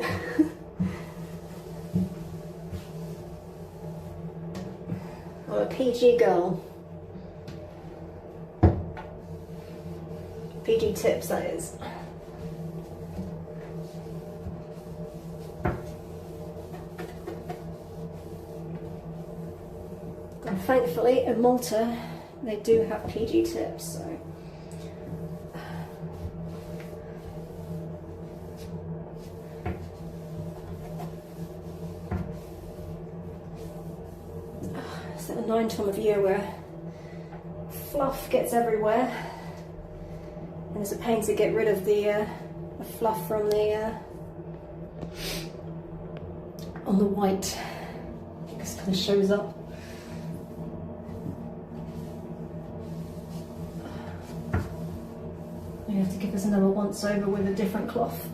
I'm a PG girl. PG tips, that is. And thankfully in Malta they do have PG tips, so. It's that annoying time of year where fluff gets everywhere. And it's a pain to get rid of the fluff from the on the white. It just kind of shows up. You have to give us another once over with a different cloth.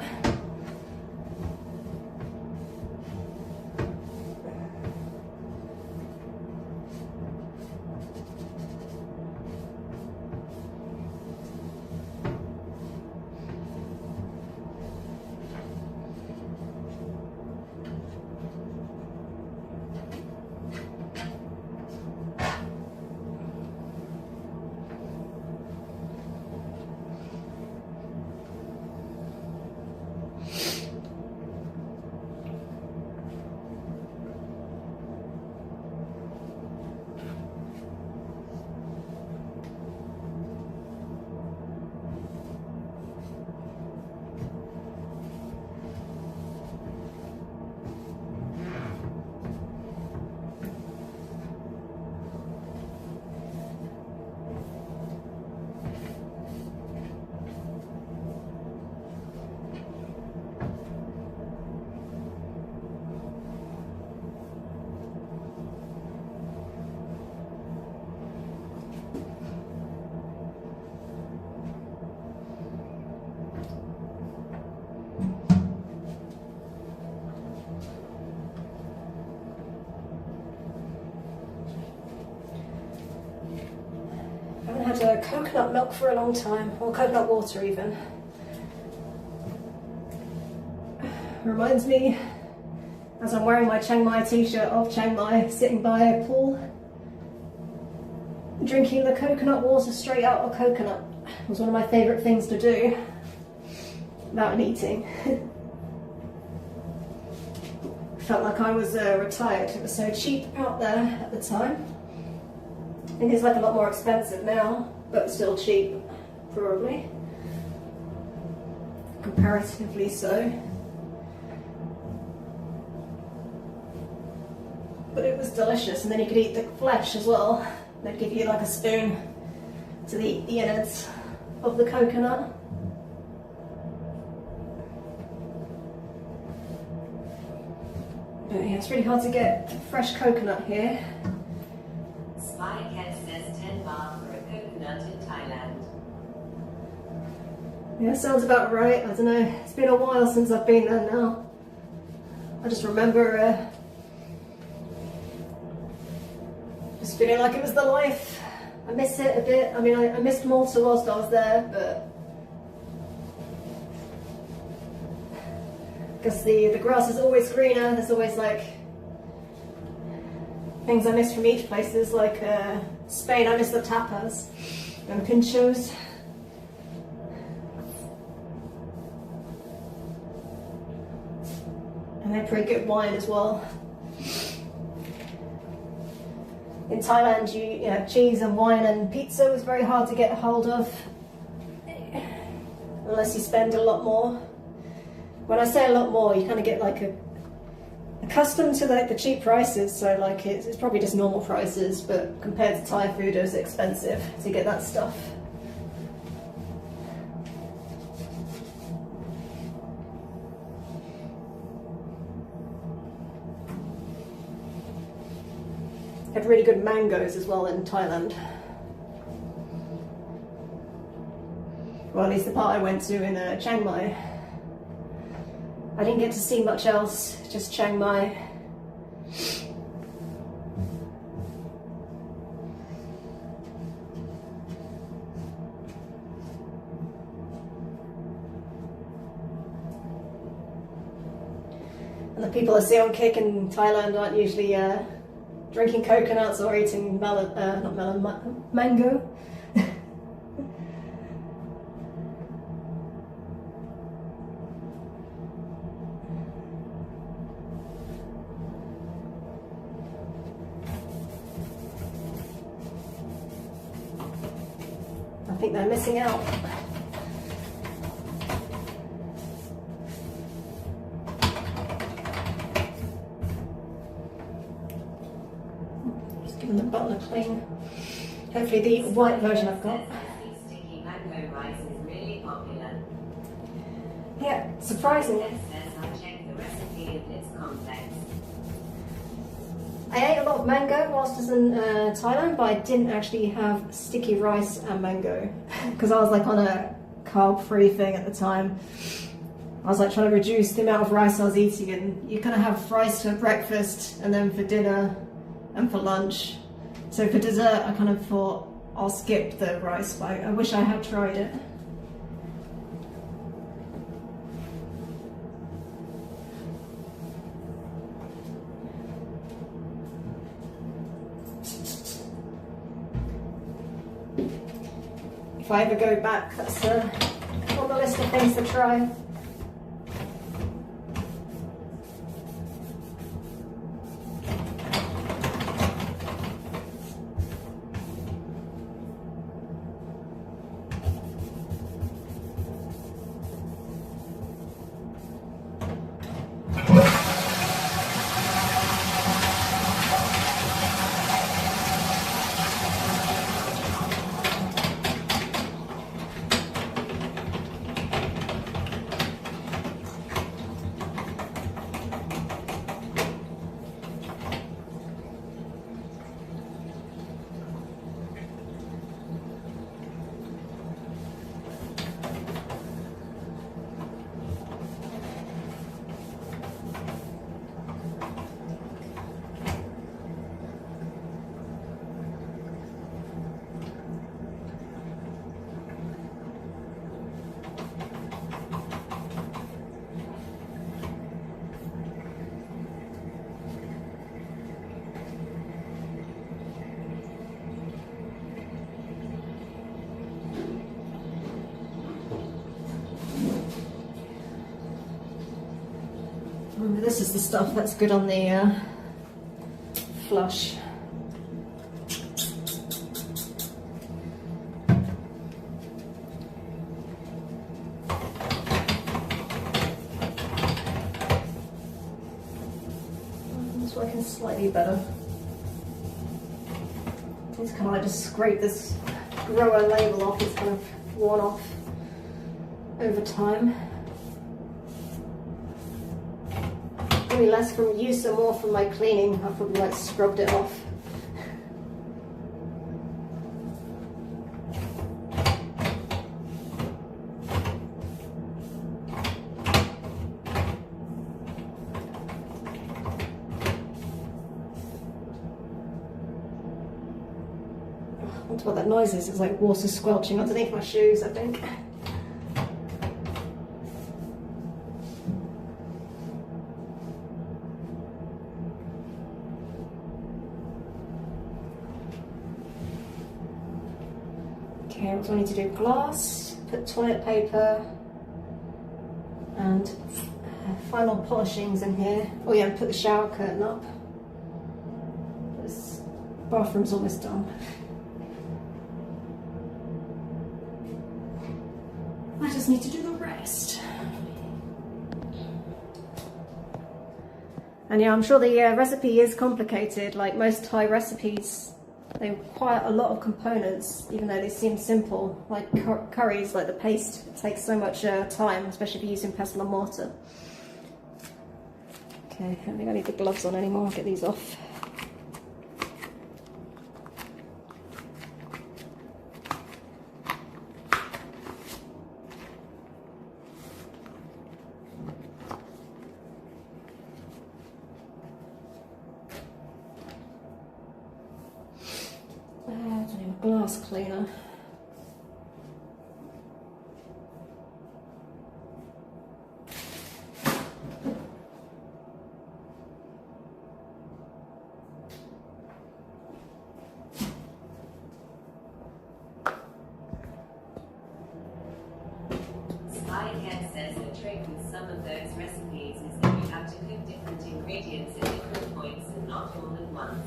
coconut milk for a long time, or coconut water even. Reminds me, as I'm wearing my Chiang Mai t-shirt, of Chiang Mai, sitting by a pool, drinking the coconut water straight out of coconut. It was one of my favourite things to do, without eating. Felt like I was retired. It was so cheap out there at the time. I think it's like a lot more expensive now, but still cheap, probably. Comparatively so. But it was delicious, and then you could eat the flesh as well. They'd give you like a spoon to eat the innards of the coconut. But yeah, it's really hard to get fresh coconut here. Spycat says 10 baht for a coconut in Thailand. Yeah, sounds about right. I don't know. It's been a while since I've been there now. I just remember just feeling like it was the life. I miss it a bit. I mean, I missed Malta whilst I was there, but I guess the grass is always greener. There's always like things I miss from each place. Like Spain, I miss the tapas and pinchos. And they're pretty good wine as well. In Thailand, you know, cheese and wine and pizza was very hard to get a hold of, unless you spend a lot more. When I say a lot more, you kind of get like accustomed to like the cheap prices, so like it's probably just normal prices, but compared to Thai food, it's expensive to get that stuff. Had really good mangoes as well in Thailand. Well, at least the part I went to in Chiang Mai. I didn't get to see much else, just Chiang Mai. And the people I see on kick in Thailand aren't usually drinking coconuts or eating mango. I think they're missing out. Just giving the button a clean. Hopefully the white version I've got. Sticky mango rice is really popular. Yeah, surprising. It says I'll check the recipe if it's complex. I ate a lot of mango whilst I was in Thailand, but I didn't actually have sticky rice and mango because I was like on a carb-free thing at the time. I was like trying to reduce the amount of rice I was eating, and you kind of have rice for breakfast and then for dinner and for lunch. So for dessert, I kind of thought I'll skip the rice, but I wish I had tried it. If I ever go back, that's on the list of things to try. This is the stuff that's good on the flush. It's working slightly better. It's kind of like just scrape this grower label off. It's kind of worn off over time. Probably less from use and more from my cleaning. I've probably like scrubbed it off. I wonder what that noise is. It's like water squelching underneath my shoes, I think. Okay, what do I need to do? Glass, put toilet paper, and final polishings in here. Oh yeah, and put the shower curtain up. This bathroom's almost done. I just need to do the rest. And yeah, I'm sure the recipe is complicated. Like most Thai recipes, they require a lot of components, even though they seem simple. Like curries, like the paste, it takes so much time, especially if you're using pestle and mortar. Okay, I don't think I need the gloves on anymore. I'll get these off. Glass cleaner. Spycat says the trick with some of those recipes is that you have to cook different ingredients at different points and not all at once.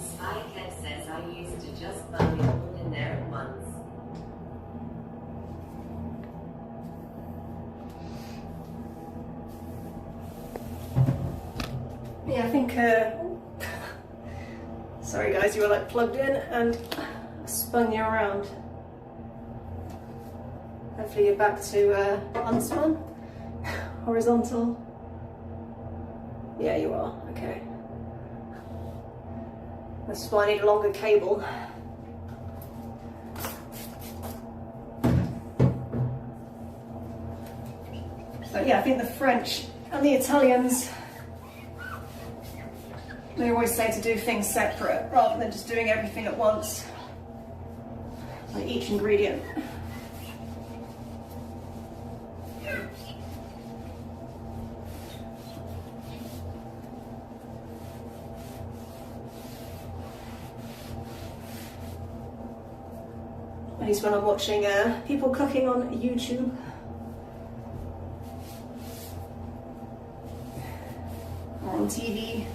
Spycat says I used to just bung it all in there at once. Yeah, I think, sorry guys, you were like plugged in and spun you around. Hopefully you're back to unspun, horizontal. Yeah, you are, okay. That's why I need a longer cable. So yeah, I think the French and the Italians, they always say to do things separate rather than just doing everything at once, like each ingredient. At least when I'm watching people cooking on YouTube. Or on TV.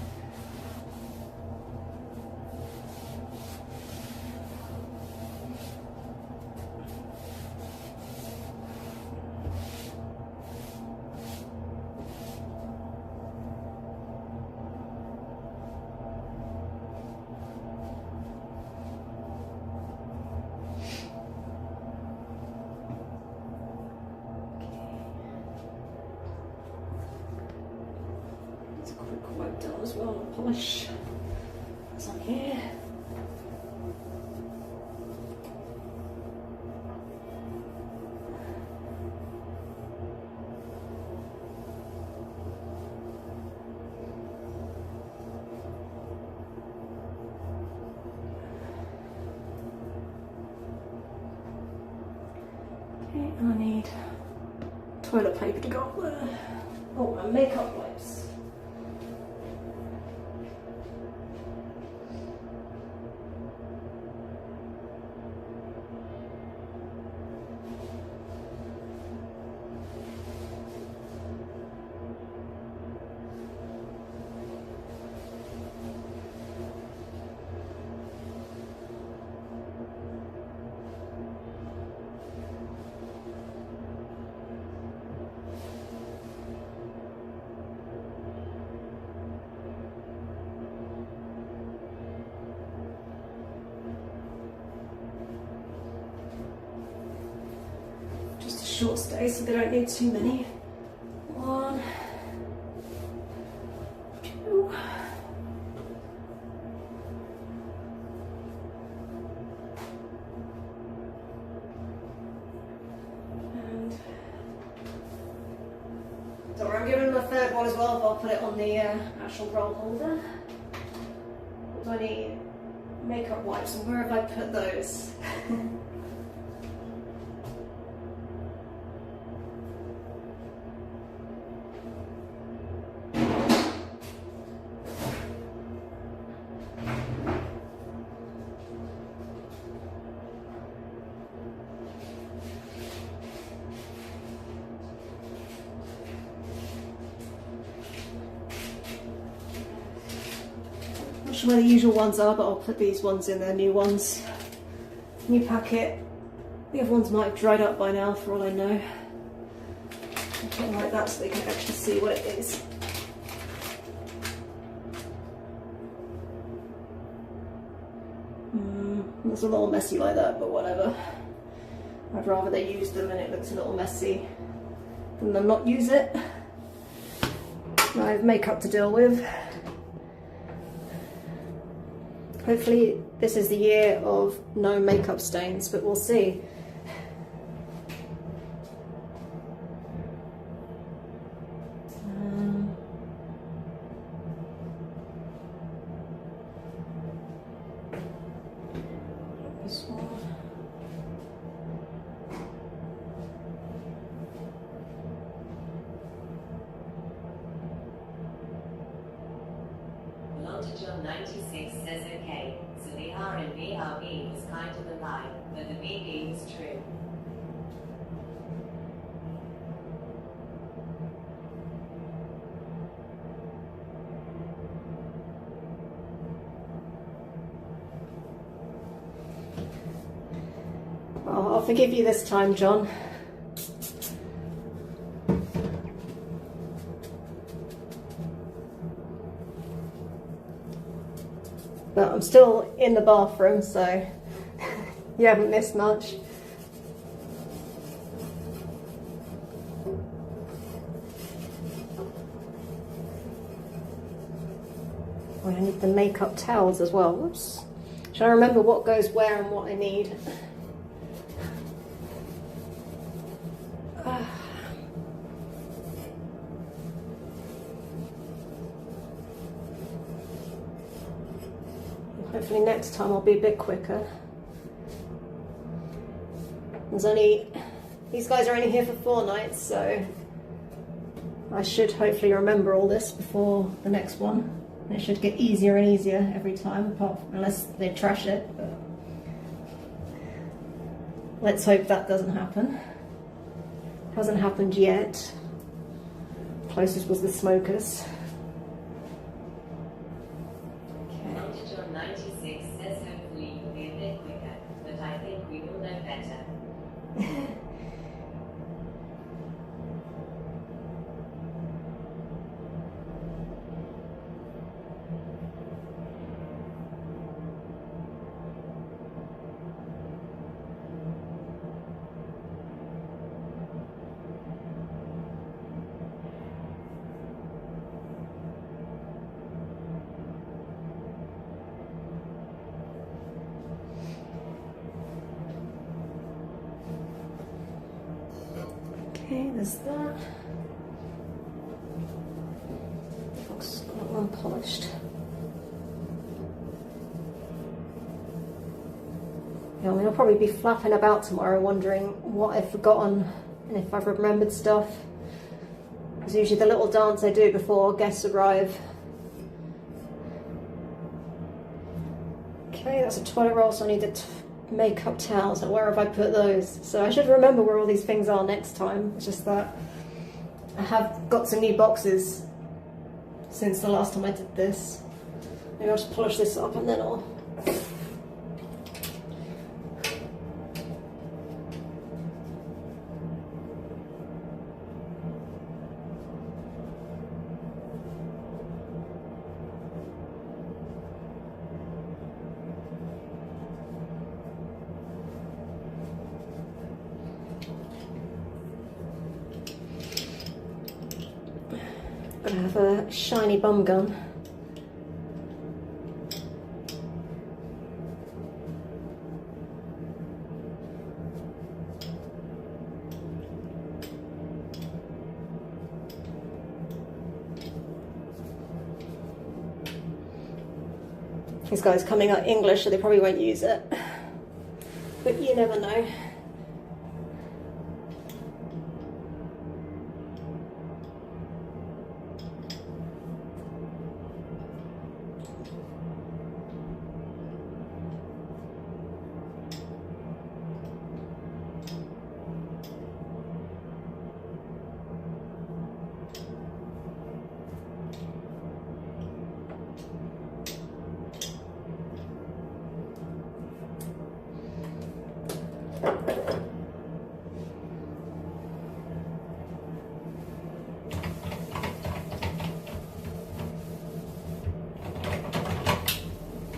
Wipe down as well and polish what's on here. Okay, and I need toilet paper to go up there. Oh, and makeup wipes. short stay, so they don't need too many. 1, 2. And so I'm giving them a third one as well, but I'll put it on the actual roll holder. What do I need? Makeup wipes, and where have I put those? Not sure where the usual ones are, but I'll put these ones in there, new ones. New packet. The other ones might have dried up by now, for all I know. Something like that so they can actually see what it is. It's a little messy like that, but whatever. I'd rather they use them and it looks a little messy than them not use it. I have makeup to deal with. Hopefully this is the year of no makeup stains, but we'll see. This one. John 96 says okay, so the R and BRB was kind of a lie, but the BB was true. Well, I'll forgive you this time, John. But I'm still in the bathroom, so you haven't missed much. Oh, I need the makeup towels as well. Whoops. Should I remember what goes where and what I need? Hopefully next time I'll be a bit quicker. These guys are only here for 4 nights, so I should hopefully remember all this before the next one. It should get easier and easier every time, unless they trash it. But let's hope that doesn't happen. Hasn't happened yet. Closest was the smokers. John 96 says hopefully you'll be a bit quicker, but I think we will know better. Okay, there's that. Looks quite unpolished. Yeah, I mean, I'll probably be flapping about tomorrow wondering what I've forgotten and if I've remembered stuff. It's usually the little dance I do before guests arrive. Okay, that's a toilet roll, so I need the makeup towels, and where have I put those? So I should remember where all these things are next time. It's just that I have got some new boxes since the last time I did this. Maybe I'll just polish this up and then I'll... shiny bum gun. These guys coming out English, so they probably won't use it, but you never know.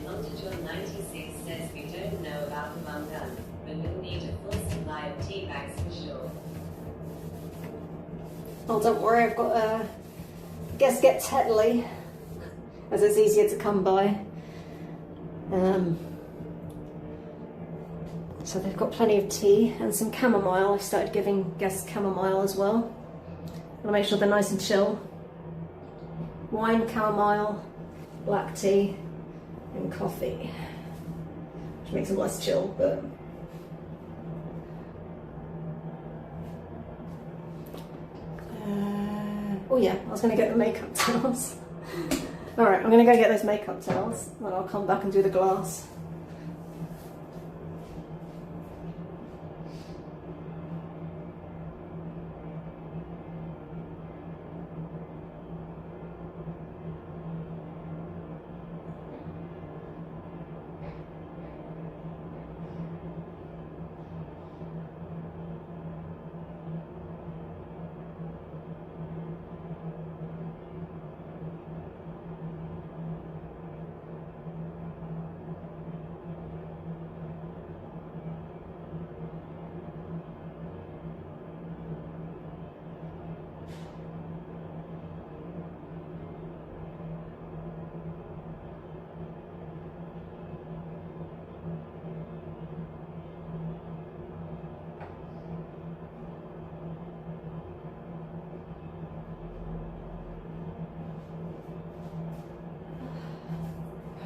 Longitude 96 says we don't know about the bum gun, but we'll need a full supply of tea bags for sure. Oh, don't worry, I've got a guess get Tetley, as it's easier to come by. So they've got plenty of tea and some chamomile. I started giving guests chamomile as well. I want to make sure they're nice and chill. Wine, chamomile, black tea, and coffee, which makes them less chill, but oh yeah, I was going to get the makeup towels. Alright, I'm going to go get those makeup towels, and I'll come back and do the glass.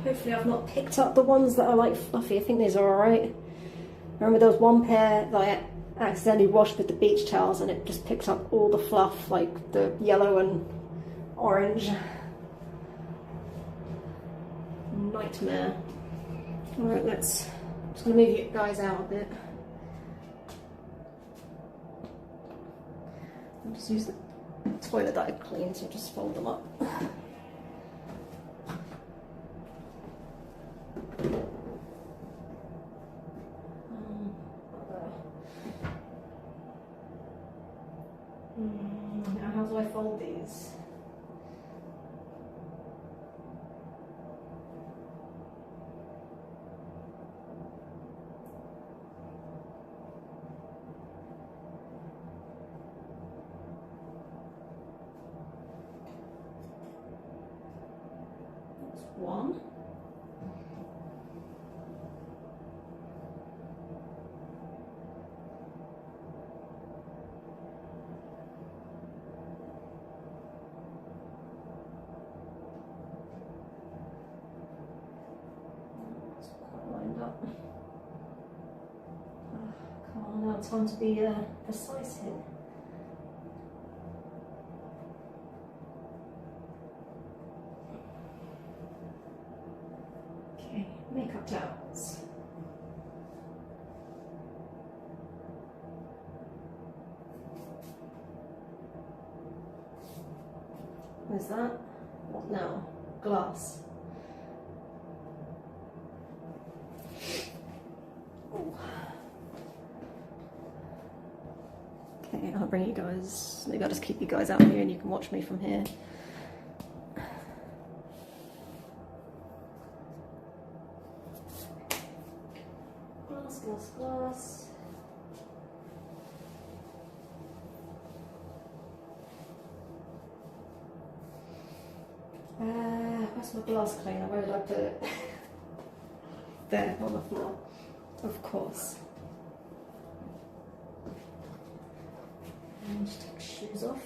Hopefully I've not picked up the ones that are like fluffy. I think these are alright. Remember there was one pair that I accidentally washed with the beach towels and it just picked up all the fluff, like the yellow and orange. Nightmare. Alright, just gonna move you guys out a bit. I'll just use the toilet that I cleaned, so just fold them up. Now how do I fold these? That's one. Come on now, time to be precise here. Okay, makeup towels. Where's that? What now? Glass. Okay, I'll bring you guys, maybe I'll just keep you guys out here and you can watch me from here. Glass, glass, glass. Where's my glass cleaner? Where did I put it? There, on the floor. Of course. And just take the shoes off.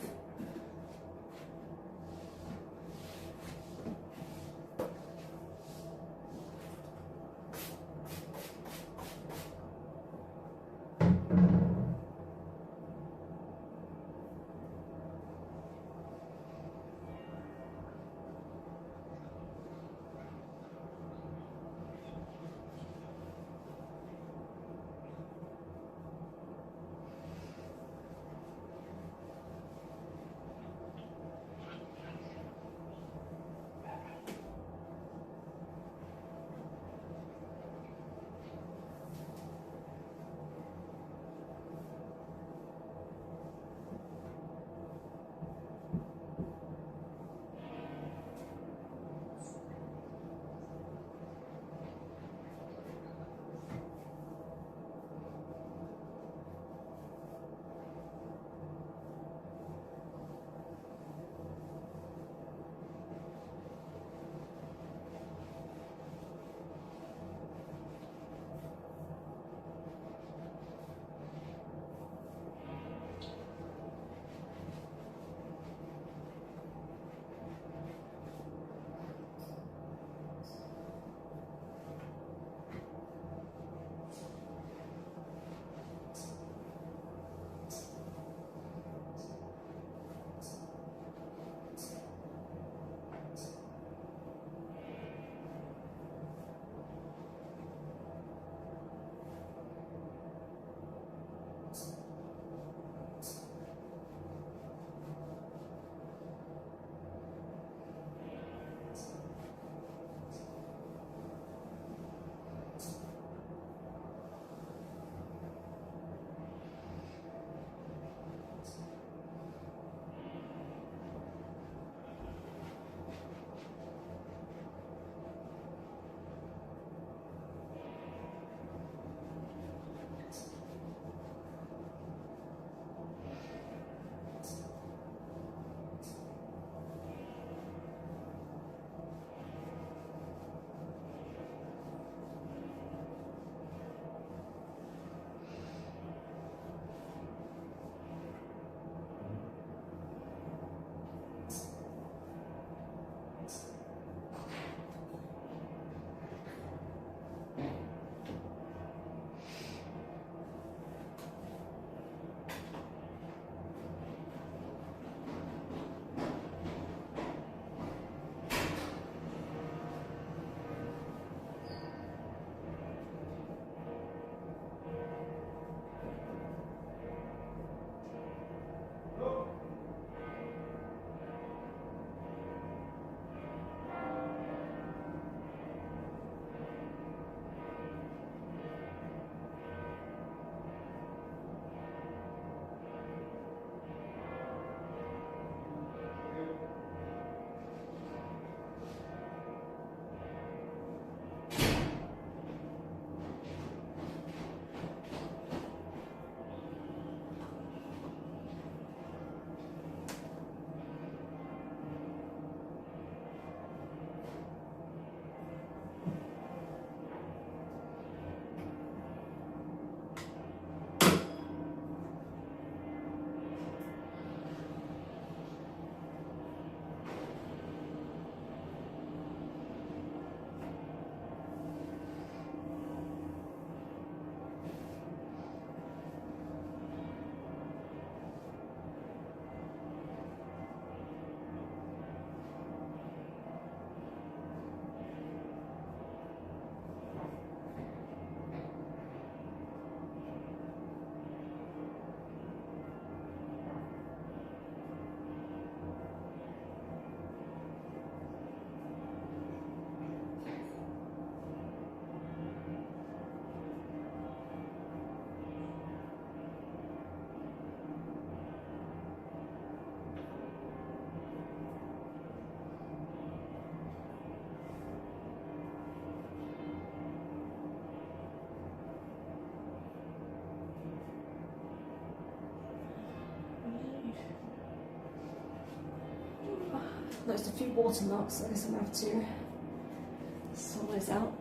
noticed a few watermarks, so I guess I'm going to have to sort those out.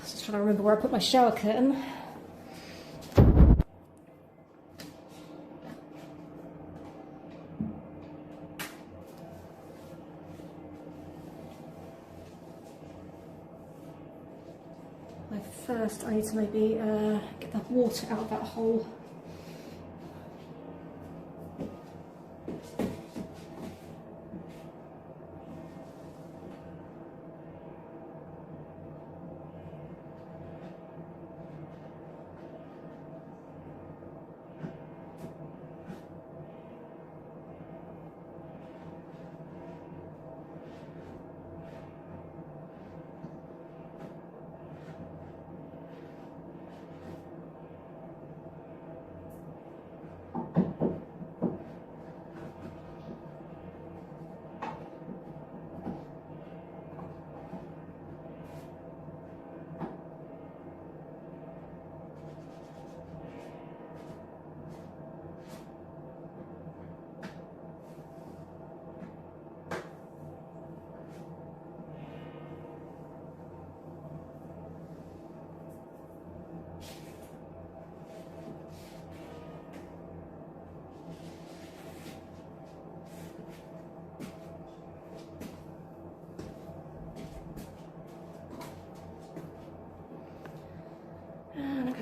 Just trying to remember where I put my shower curtain. First, I need to maybe get the water out of that hole.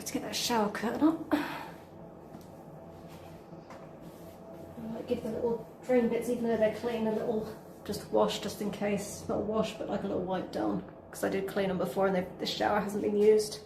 have to get that shower curtain up. I might give the little drain bits, even though they're clean, a little just wash, just in case. Not a wash, but like a little wipe down, because I did clean them before and the shower hasn't been used.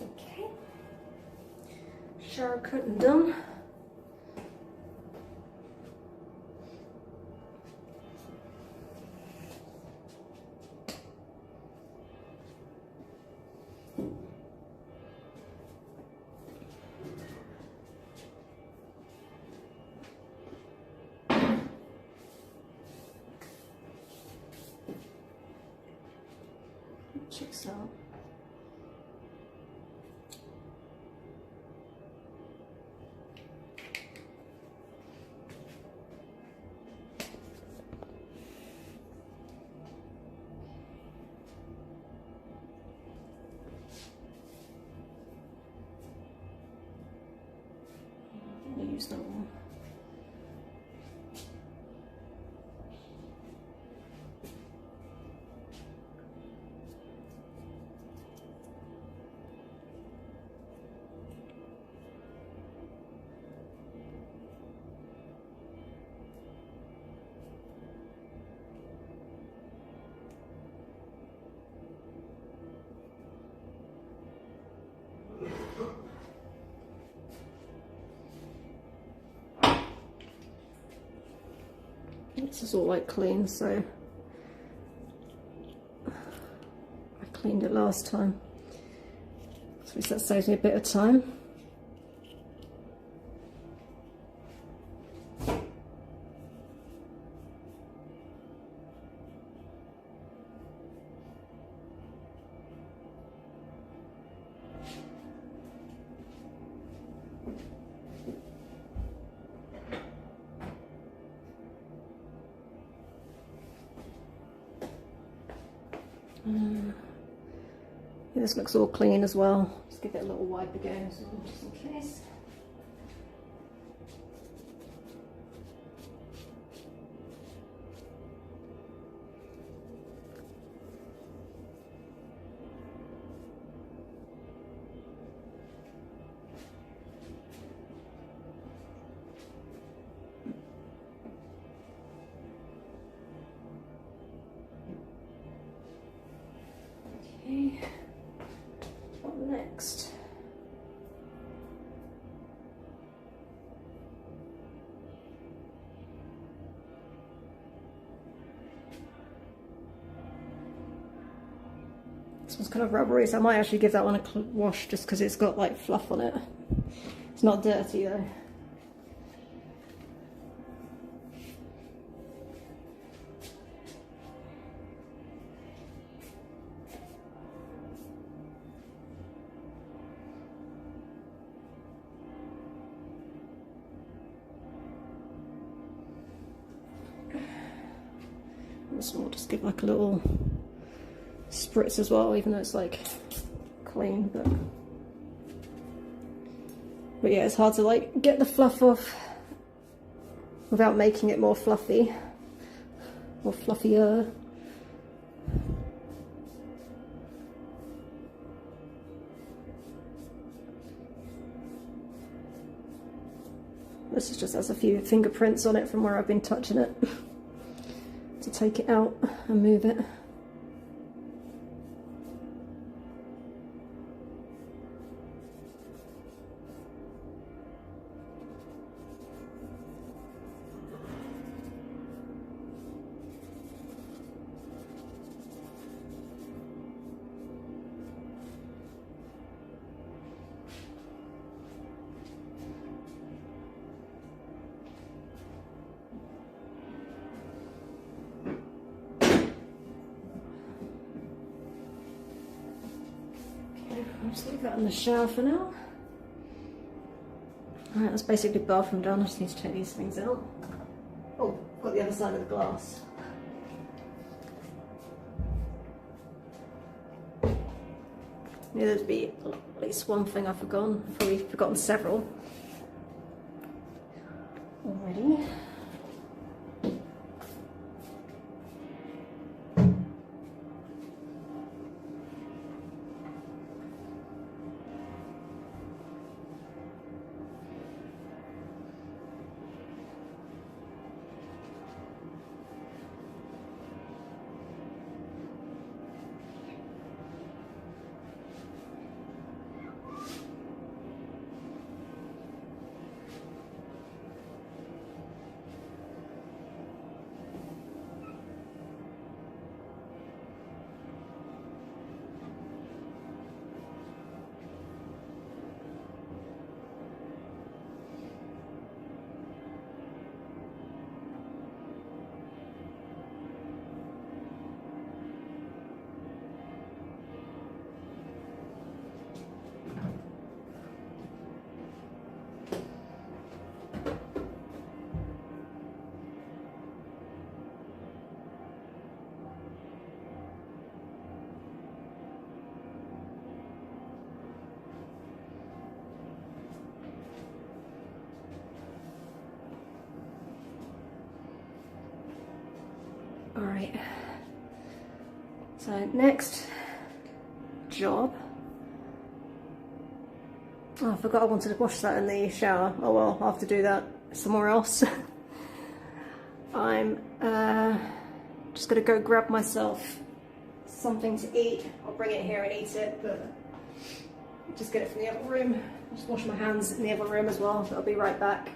Okay, shower curtain done. Check this out. I'll use that one. This is all like clean, so I cleaned it last time, so that saves me a bit of time. Yeah, this looks all clean as well. Just give it a little wipe again, so just in case. This one's kind of rubbery, so I might actually give that one a wash just because it's got like fluff on it. It's not dirty though. This one will just give like a little spritz as well, even though it's like clean, but yeah, it's hard to like get the fluff off without making it more fluffy or fluffier. This is just has a few fingerprints on it from where I've been touching it. To take it out and move it. I'll just leave that in the shower for now. Alright, that's basically the bathroom done. I just need to take these things out. Oh, got the other side of the glass. Yeah, there'd be at least one thing I've forgotten. I've probably forgotten several already. Alright, so next job. Oh, I forgot I wanted to wash that in the shower. Oh well, I'll have to do that somewhere else. I'm just gonna go grab myself something to eat. I'll bring it here and eat it, but just get it from the other room. Just wash my hands in the other room as well, so I'll be right back.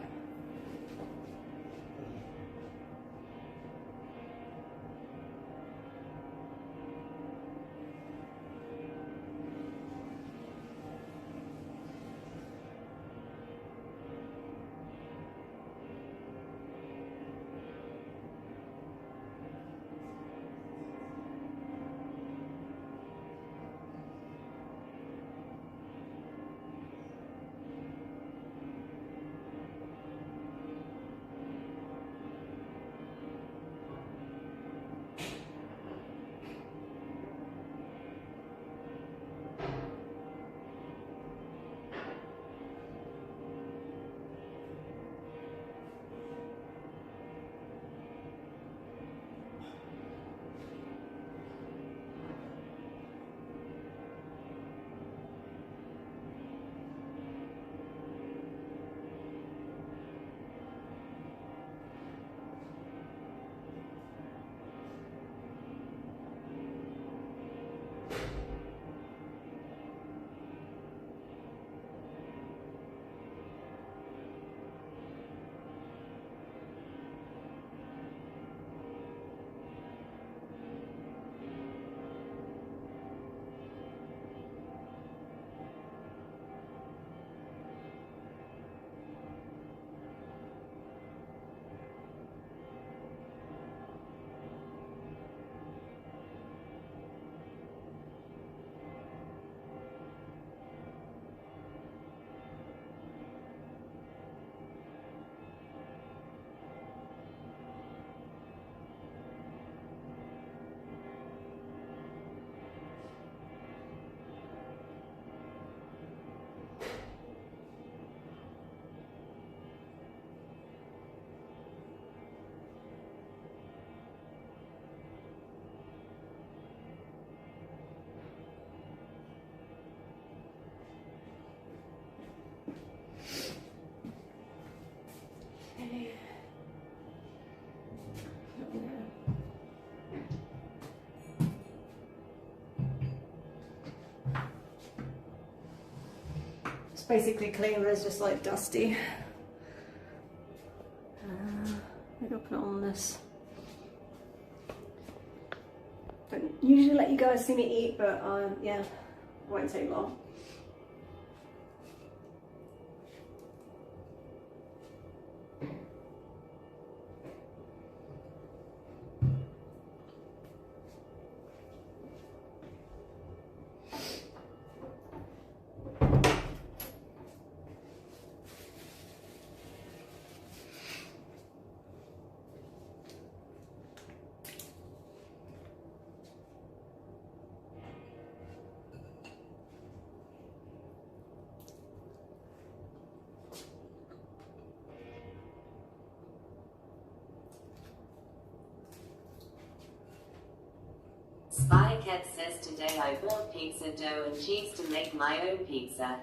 basically clean, but it's just like dusty. Maybe I'll put it on this. Don't usually let you guys see me eat, but yeah, it won't take long. Spycat says today I bought pizza dough and cheese to make my own pizza.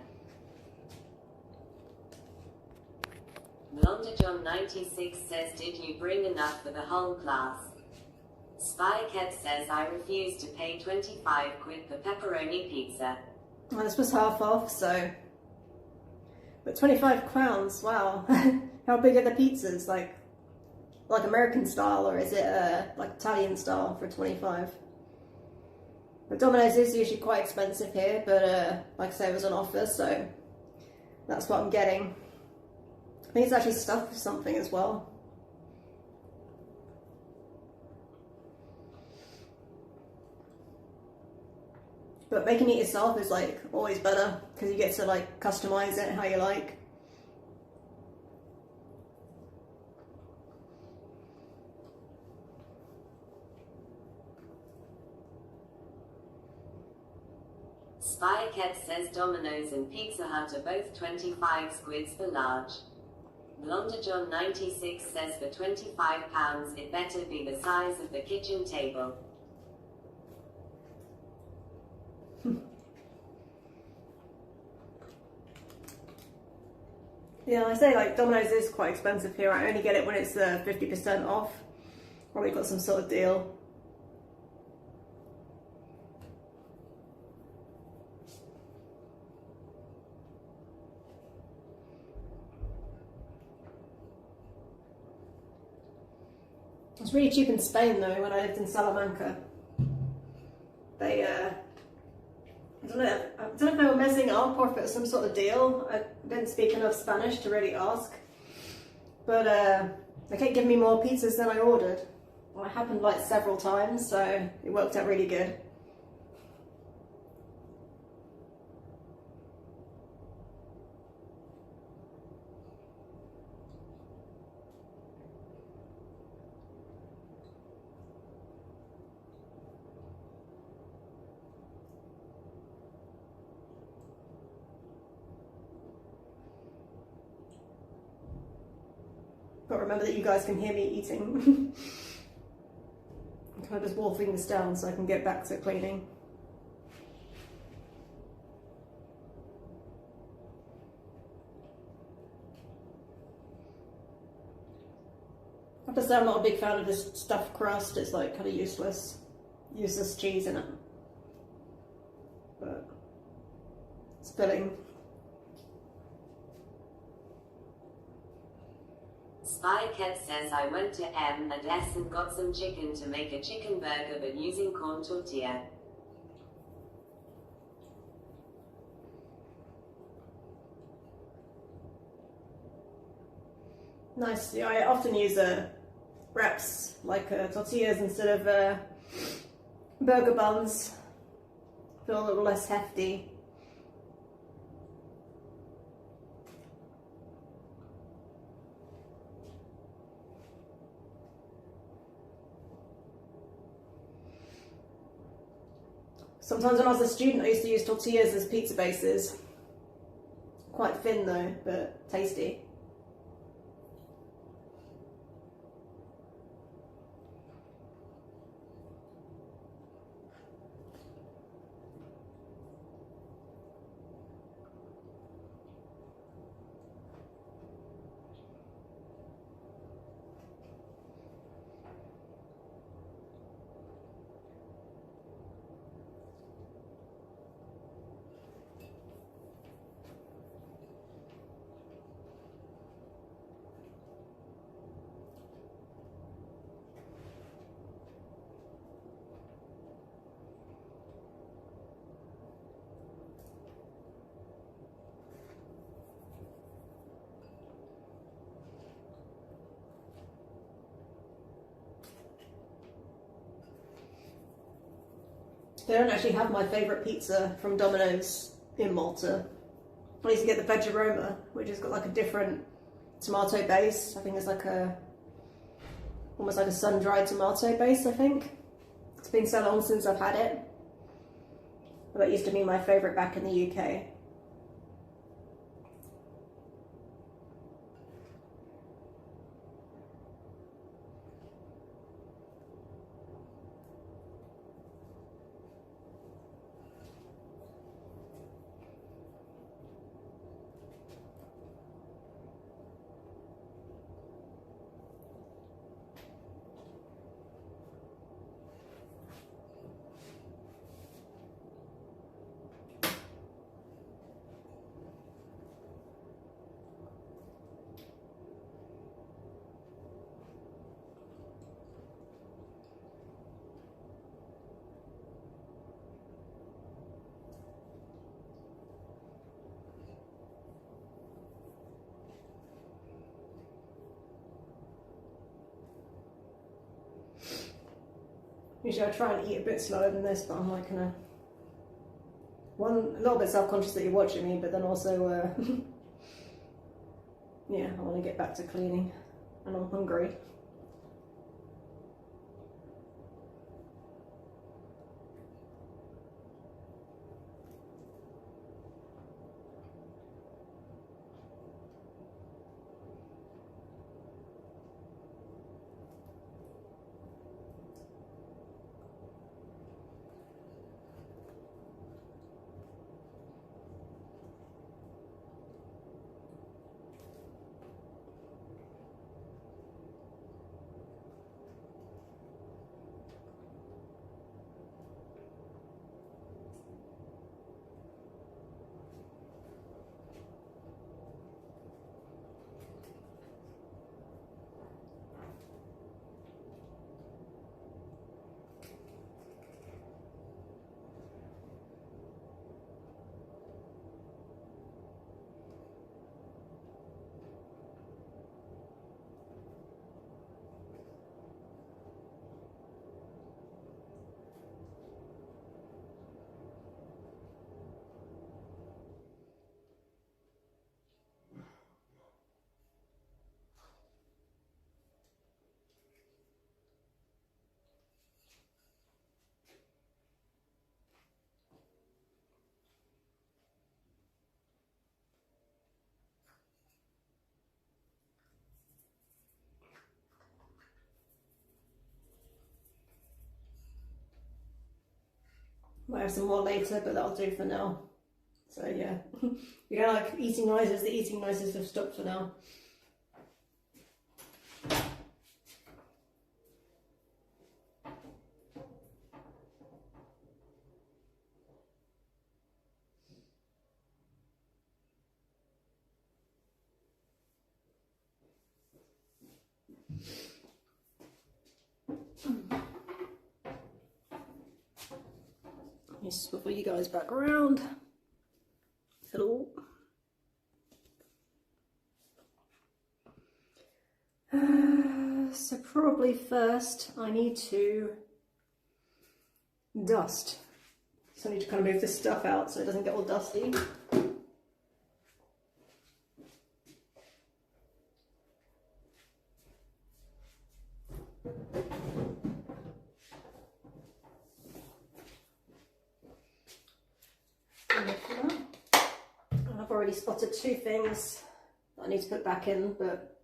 Blonde John 96 says did you bring enough for the whole class? Spycat says I refuse to pay 25 quid for pepperoni pizza. Well, this was half off, so... But 25 crowns, wow. How big are the pizzas? Like American style, or is it like Italian style for 25? But Domino's is usually quite expensive here, but like I say, it was on offer, so that's what I'm getting. I think it's actually stuffed with something as well. But making it yourself is like always better, because you get to like customize it how you like. Spycat says Domino's and Pizza Hut are both 25 squids for large. Blonde John 96 says for £25 it better be the size of the kitchen table. Yeah, I say like Domino's is quite expensive here. I only get it when it's 50% off. Probably got some sort of deal. It was really cheap in Spain though, when I lived in Salamanca. They, I don't know if they were messing up or if it was some sort of deal. I didn't speak enough Spanish to really ask. But they kept giving me more pizzas than I ordered. Well, it happened like several times, so it worked out really good. But remember that you guys can hear me eating. I'm kind of just wolfing this down so I can get back to cleaning. I have to say I'm not a big fan of this stuffed crust. It's like kind of useless cheese in it. But it's filling. Spycat says I went to M&S and got some chicken to make a chicken burger but using corn tortilla. Nice. Yeah, I often use wraps like tortillas instead of burger buns. Feel a little less hefty. Sometimes when I was a student I used to use tortillas as pizza bases. Quite thin though, but tasty. They don't actually have my favourite pizza from Domino's in Malta. I used to get the veg aroma, which has got like a different tomato base. I think it's like almost like a sun-dried tomato base, I think. It's been so long since I've had it. But that used to be my favourite back in the UK. Usually I try and eat a bit slower than this, but I'm like a little bit self-conscious that you're watching me, but then also, yeah, I want to get back to cleaning and I'm hungry. Might have some more later, but that'll do for now. So yeah, you don't like eating noises, the eating noises have stopped for now. Let me swivel you guys back around. Hello. So probably first I need to dust. So I need to kind of move this stuff out so it doesn't get all dusty. I've already spotted two things that I need to put back in, but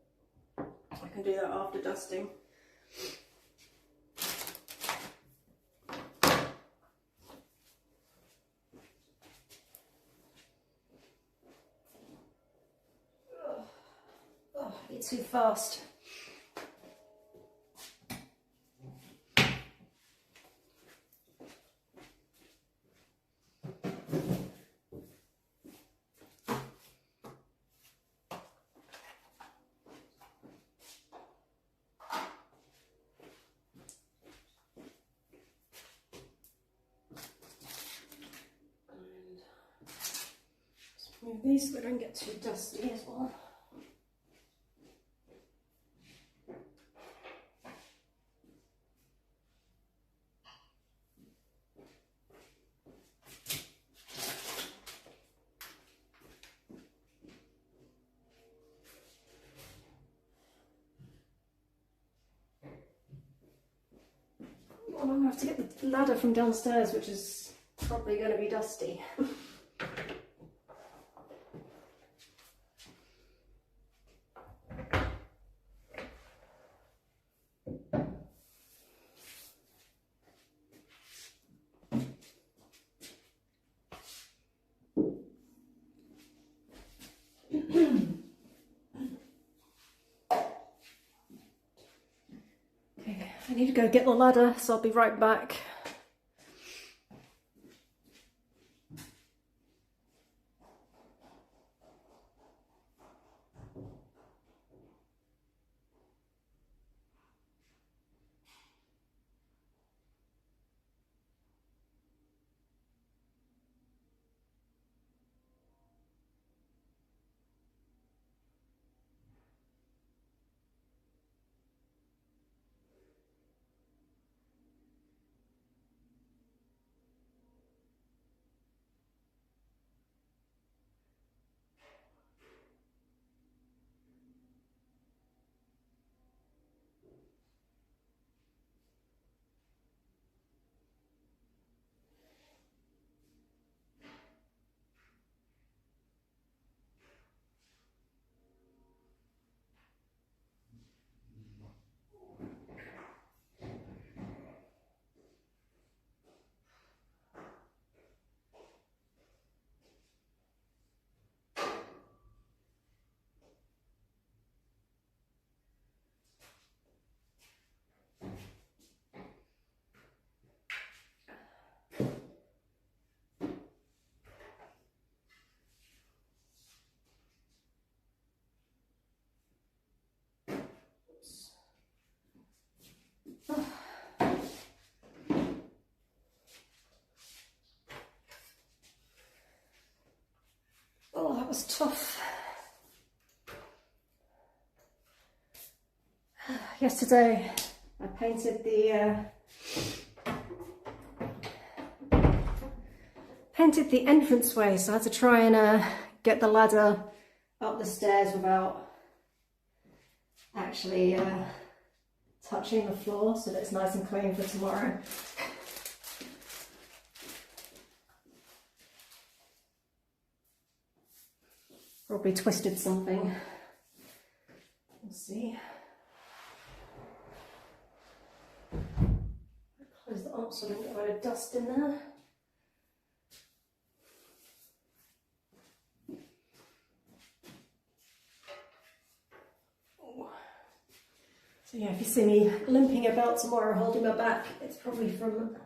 I can do that after dusting. Oh, I eat too fast. Move these so they don't get too dusty as well. have to get the ladder from downstairs, which is probably going to be dusty. Okay, I need to go get the ladder, so I'll be right back. Oh, that was tough. Yesterday I painted the entranceway, so I had to try and get the ladder up the stairs without actually touching the floor, so that it's nice and clean for tomorrow. Probably twisted something. We'll see. Close the up so I don't get a load of dust in there. So yeah, if you see me limping about tomorrow holding my back, it's probably from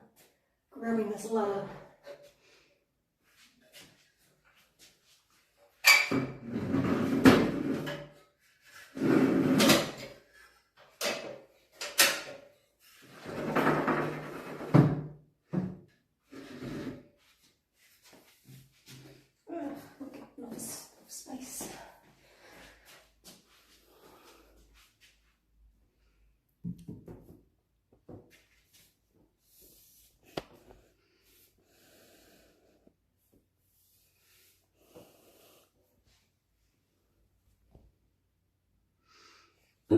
grabbing this ladder. Nice space. So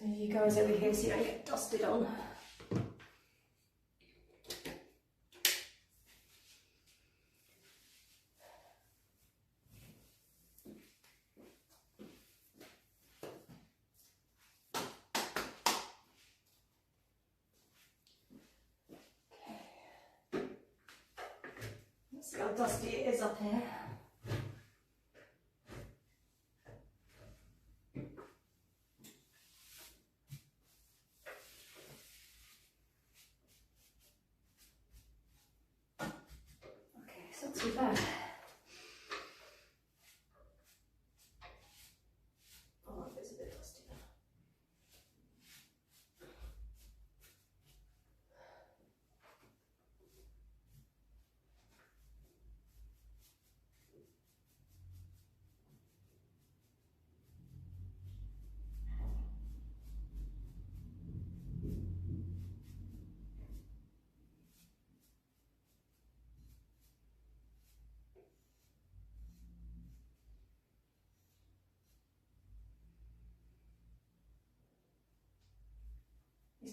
move you guys over here so you don't get dusted on. Let's see how dusty it is up here. Not too bad. Oh, that bit's a bit dusty now.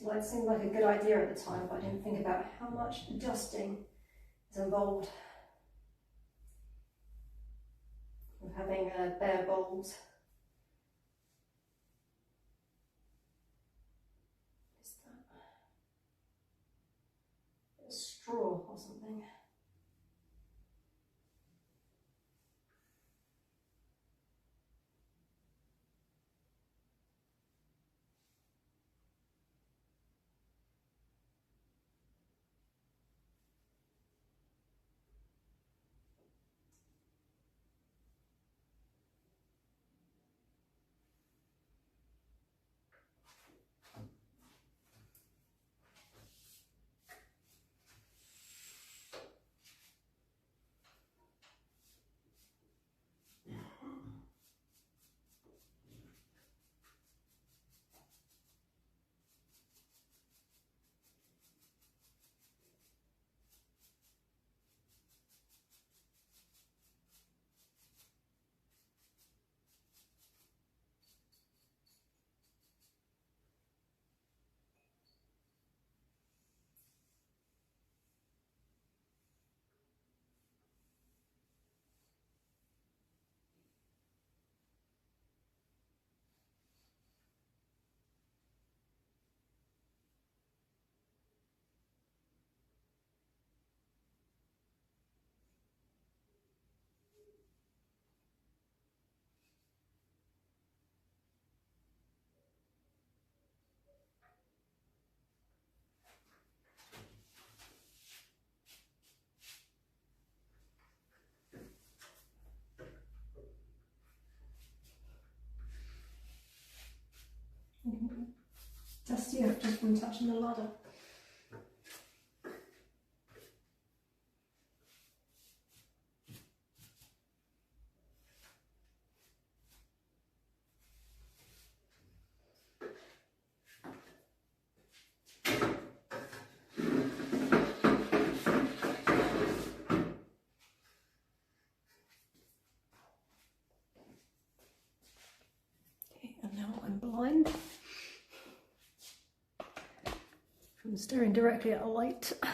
Well, it seemed like a good idea at the time, but I didn't think about how much adjusting is involved with having bare bowls. Is that a straw or something? Dusty up just from touching the ladder. Okay, and now I'm blind. I'm staring directly at a light. I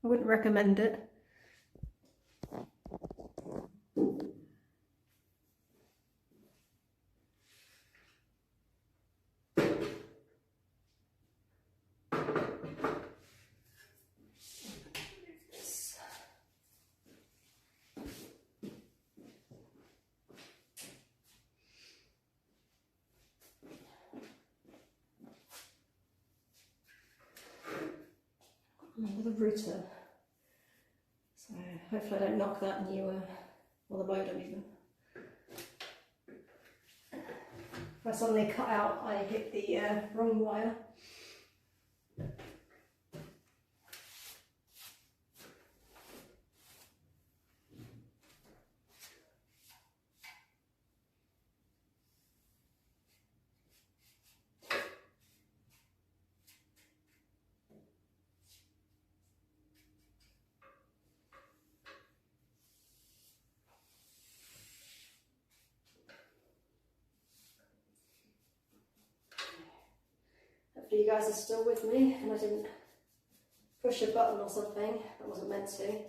wouldn't recommend it. The router. So hopefully I don't knock that new, or the modem even. If I suddenly cut out, I hit the wrong wire. Hopefully you guys are still with me and I didn't push a button or something that wasn't meant to.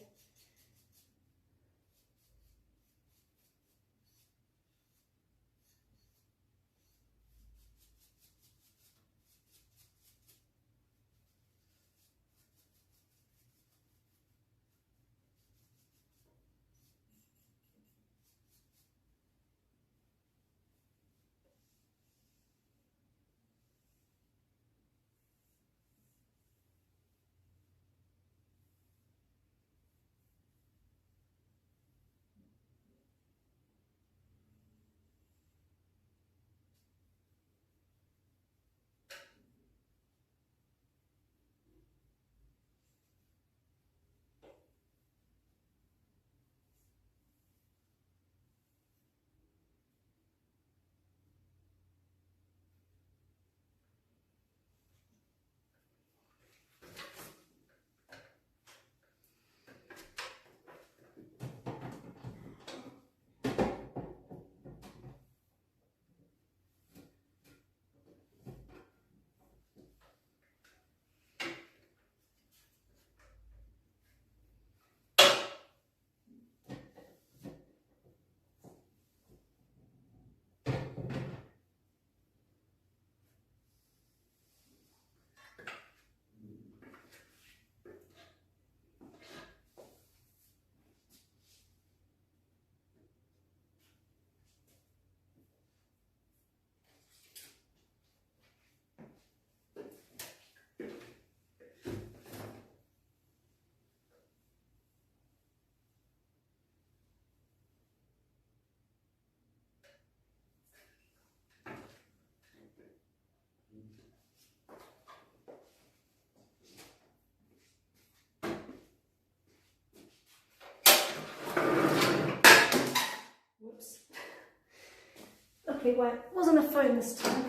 Hopefully it wasn't a phone this time.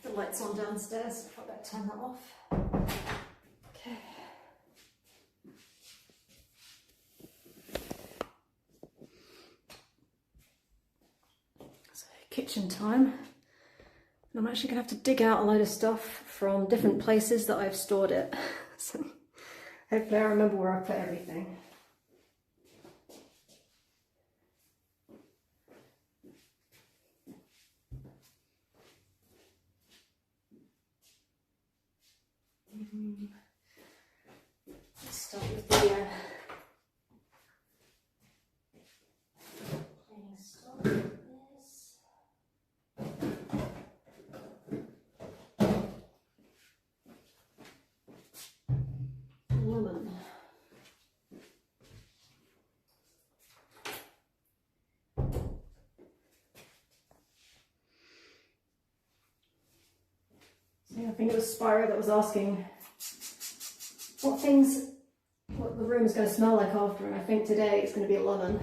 The light's on downstairs, I better turn that off. Okay. So, kitchen time. And I'm actually going to have to dig out a load of stuff from different places that I've stored it. So, hopefully I remember where I put everything. Let's start with the cleaning stuff. This. Lemon. So I think it was Spyro that was asking what the room is going to smell like after, and I think today it's going to be lemon.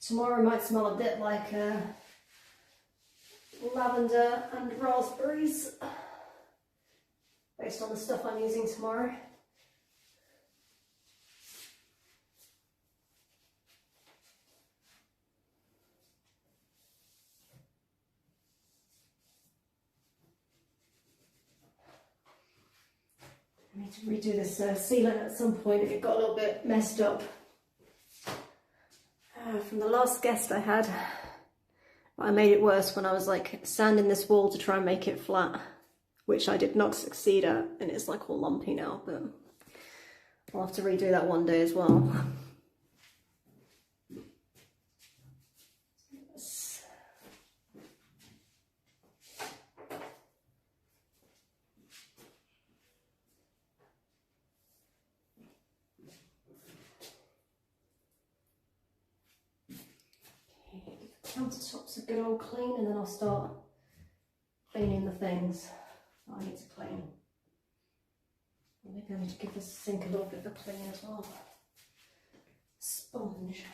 Tomorrow might smell a bit like lavender and raspberries, based on the stuff I'm using tomorrow. I need to redo this sealant at some point if it got a little bit messed up. From the last guest I had, I made it worse when I was like sanding this wall to try and make it flat, which I did not succeed at, and it's like all lumpy now, but I'll have to redo that one day as well. Countertops a good old clean, and then I'll start cleaning the things that I need to clean. Maybe I need to give this sink a little bit of a clean as well. Sponge.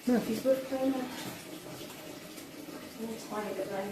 Murphy's wood cleaner. A tiny bit though.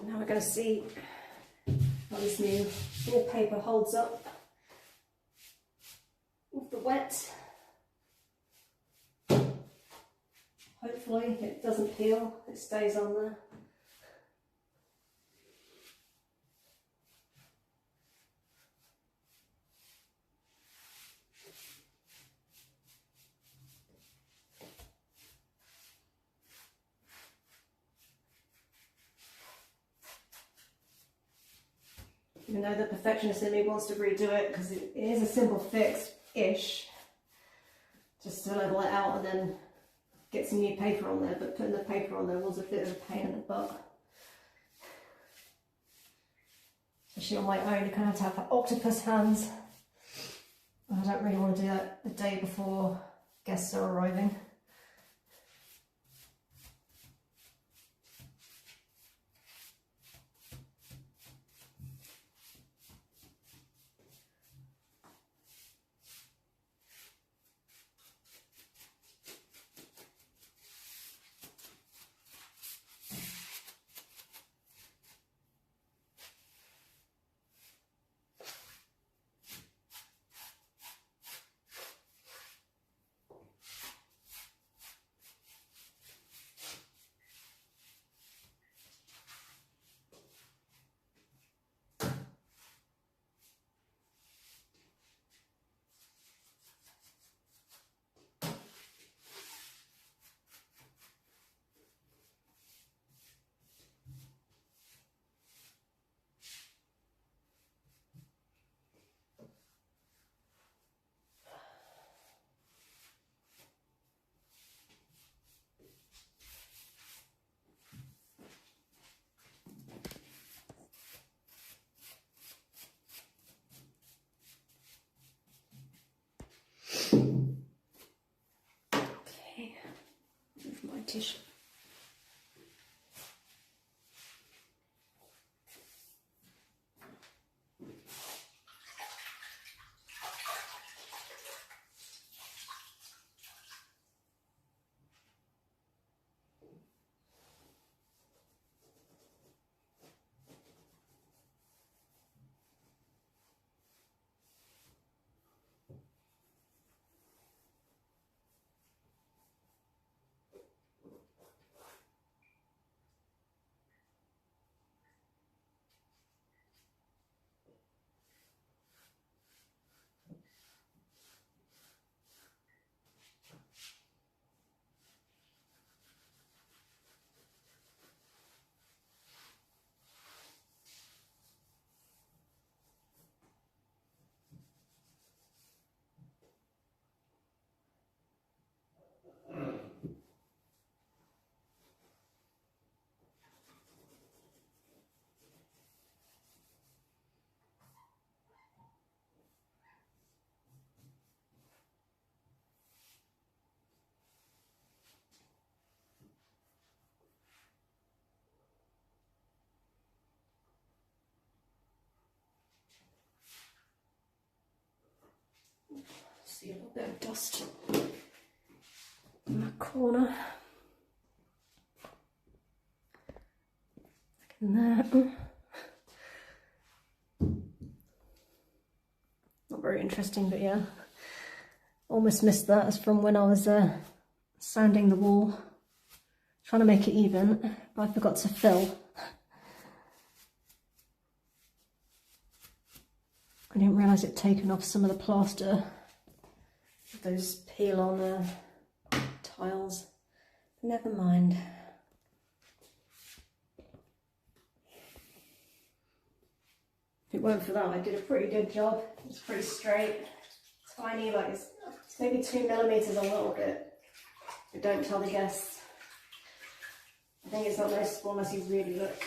Now we're going to see how this new wallpaper holds up with the wet. Hopefully it doesn't peel, it stays on there. Even though the perfectionist in me wants to redo it because it is a simple fix-ish, just to level it out and then get some new paper on there, but putting the paper on there was a bit of a pain in the butt. Especially on my own, you kind of have to have octopus hands. I don't really want to do that the day before guests are arriving. Okay, move my tissue. See a little bit of dust in that corner. Back in there. Not very interesting, but yeah. Almost missed that as from when I was sanding the wall, trying to make it even, but I forgot to fill. I didn't realise it'd taken off some of the plaster, those peel on tiles. Never mind. If it weren't for that, I did a pretty good job. It's pretty straight, tiny, like it's maybe 2 millimeters a little bit. But don't tell the guests. I think it's not noticeable unless you really look.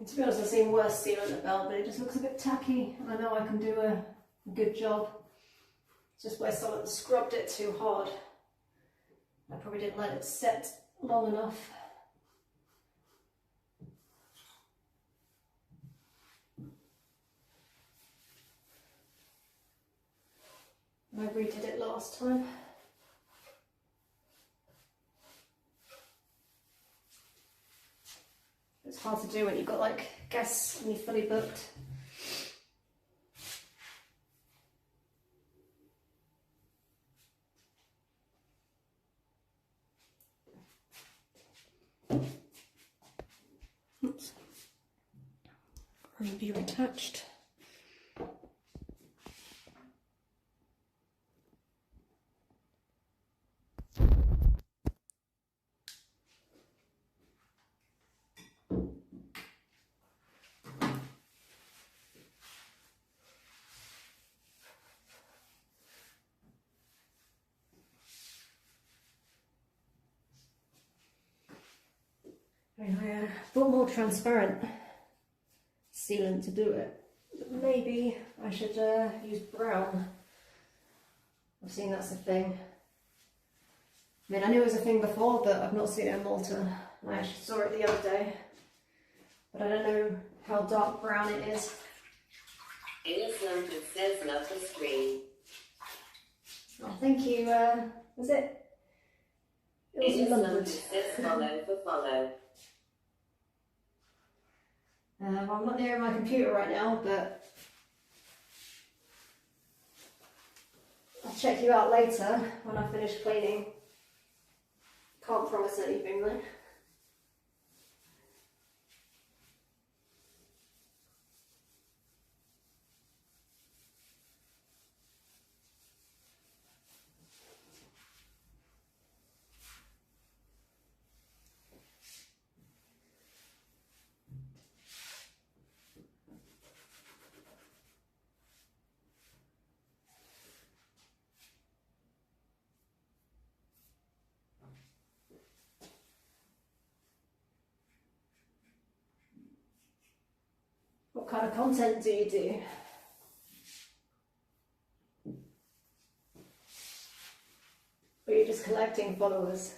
To be honest, I've seen worse sealant about, but it just looks a bit tacky. I know I can do a good job. It's just where someone scrubbed it too hard. I probably didn't let it set long enough. I redid it last time. It's hard to do when you've got like guests and you're fully booked. Oops. Review attached. I bought more transparent sealant to do it. But maybe I should use brown. I've seen that's a thing. I mean, I knew it was a thing before, but I've not seen it in Malta. I actually saw it the other day. But I don't know how dark brown it is. Innocent and says love the screen. Oh, thank you. Was it? It was London. Says follow for follow. Well, I'm not near my computer right now, but I'll check you out later when I finish cleaning. Can't promise anything though. What kind of content do you do? Or are you just collecting followers?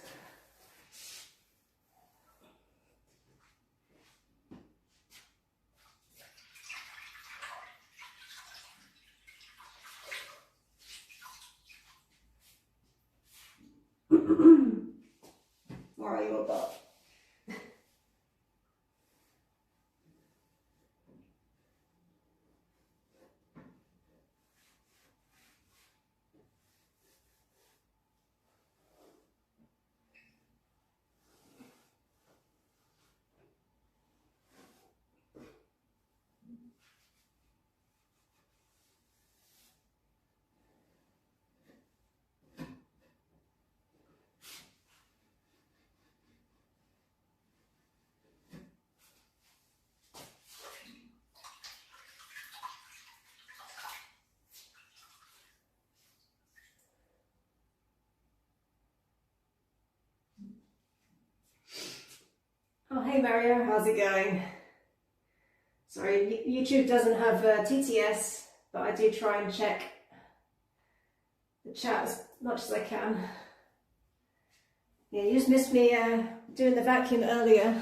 Oh, hey Mario, how's it going? Sorry, YouTube doesn't have TTS, but I do try and check the chat as much as I can. Yeah, you just missed me doing the vacuum earlier.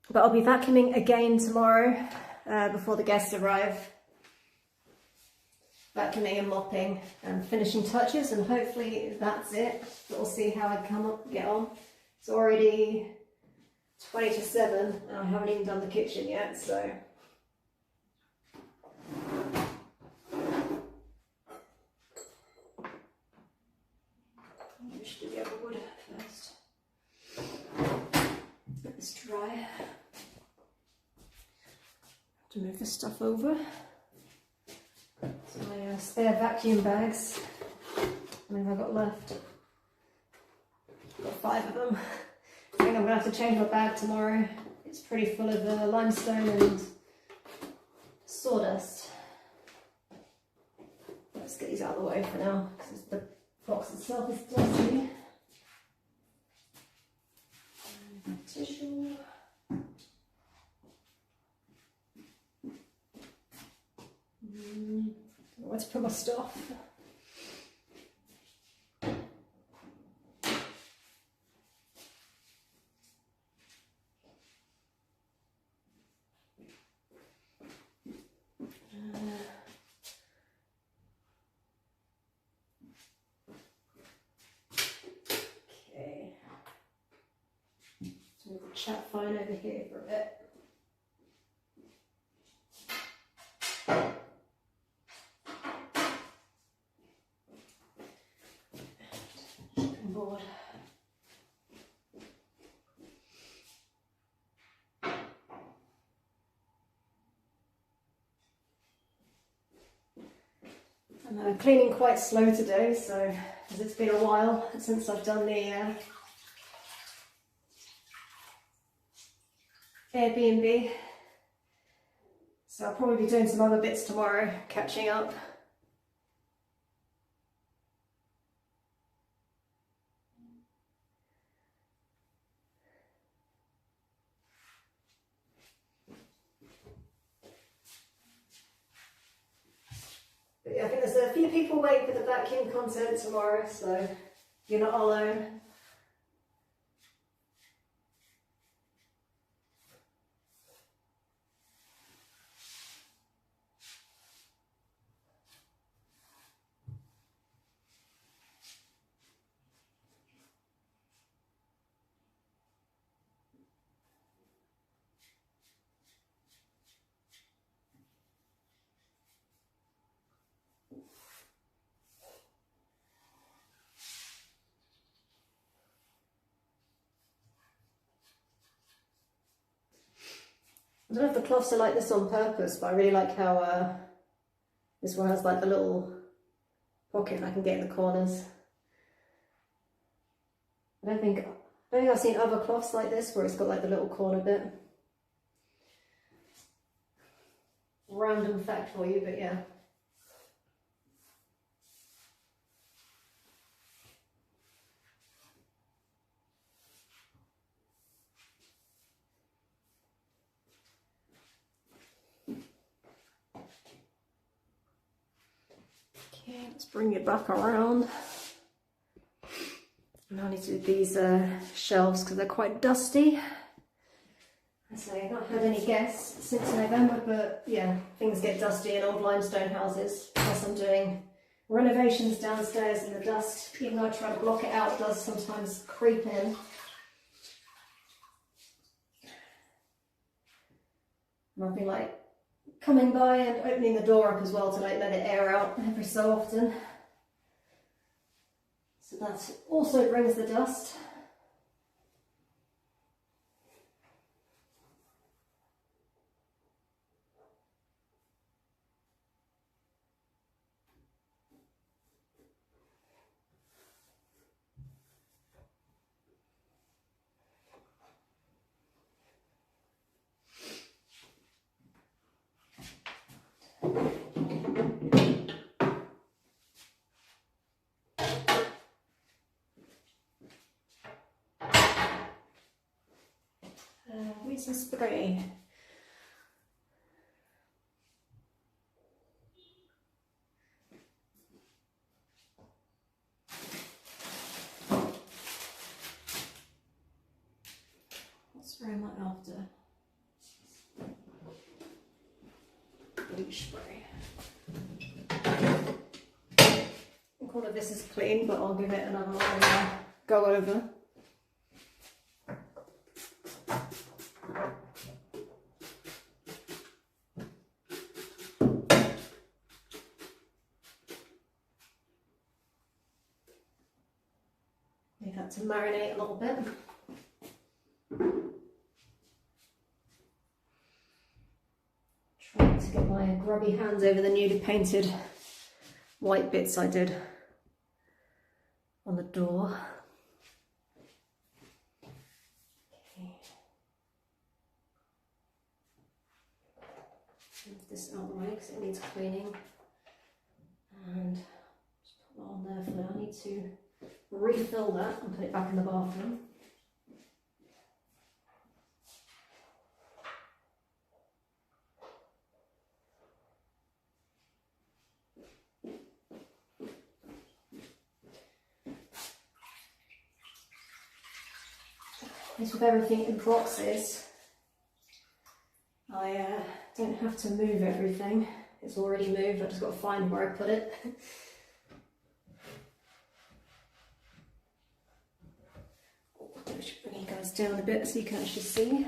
But I'll be vacuuming again tomorrow before the guests arrive. Vacuuming and mopping and finishing touches, and hopefully that's it. But we'll see how I get on. It's already 20 to 7 and I haven't even done the kitchen yet, so. We should do the other wood first. Let this dry. To move this stuff over. So my spare vacuum bags. How many have I got left? Got 5 of them. I think I'm going to have to change my bag tomorrow. It's pretty full of limestone and sawdust. Let's get these out of the way for now, because the box itself is dusty. And tissue. Where to put my stuff. Okay. Let's move the chat phone over here for a bit. Board. I'm cleaning quite slow today, so as it's been a while since I've done the Airbnb, so I'll probably be doing some other bits tomorrow, catching up. But yeah, I think there's a few people waiting for the vacuum content tomorrow, so you're not alone. I don't know if the cloths are like this on purpose, but I really like how this one has like the little pocket I can get in the corners. I don't think I've seen other cloths like this where it's got like the little corner bit. Random fact for you, but yeah. Okay, let's bring it back around. Now I need to do these shelves because they're quite dusty. I say I've not had any guests since November, but yeah, things get dusty in old limestone houses. Plus I'm doing renovations downstairs and the dust, even though I try to block it out, does sometimes creep in. And I've been like coming by and opening the door up as well to like let it air out every so often. So that also brings the dust. Maybe some spray. What spray am I after? Bleach spray. I think all of this is clean, but I'll give it another go over. Leave that to marinate a little bit. Trying to get my grubby hands over the newly painted white bits I did on the door. Okay. Move this out of the way because it needs cleaning. And just put that on there for now. I need to refill that and put it back in the bathroom. As with everything in boxes, I don't have to move everything. It's already moved, I've just got to find where I put it. I should bring you guys down a bit so you can actually see.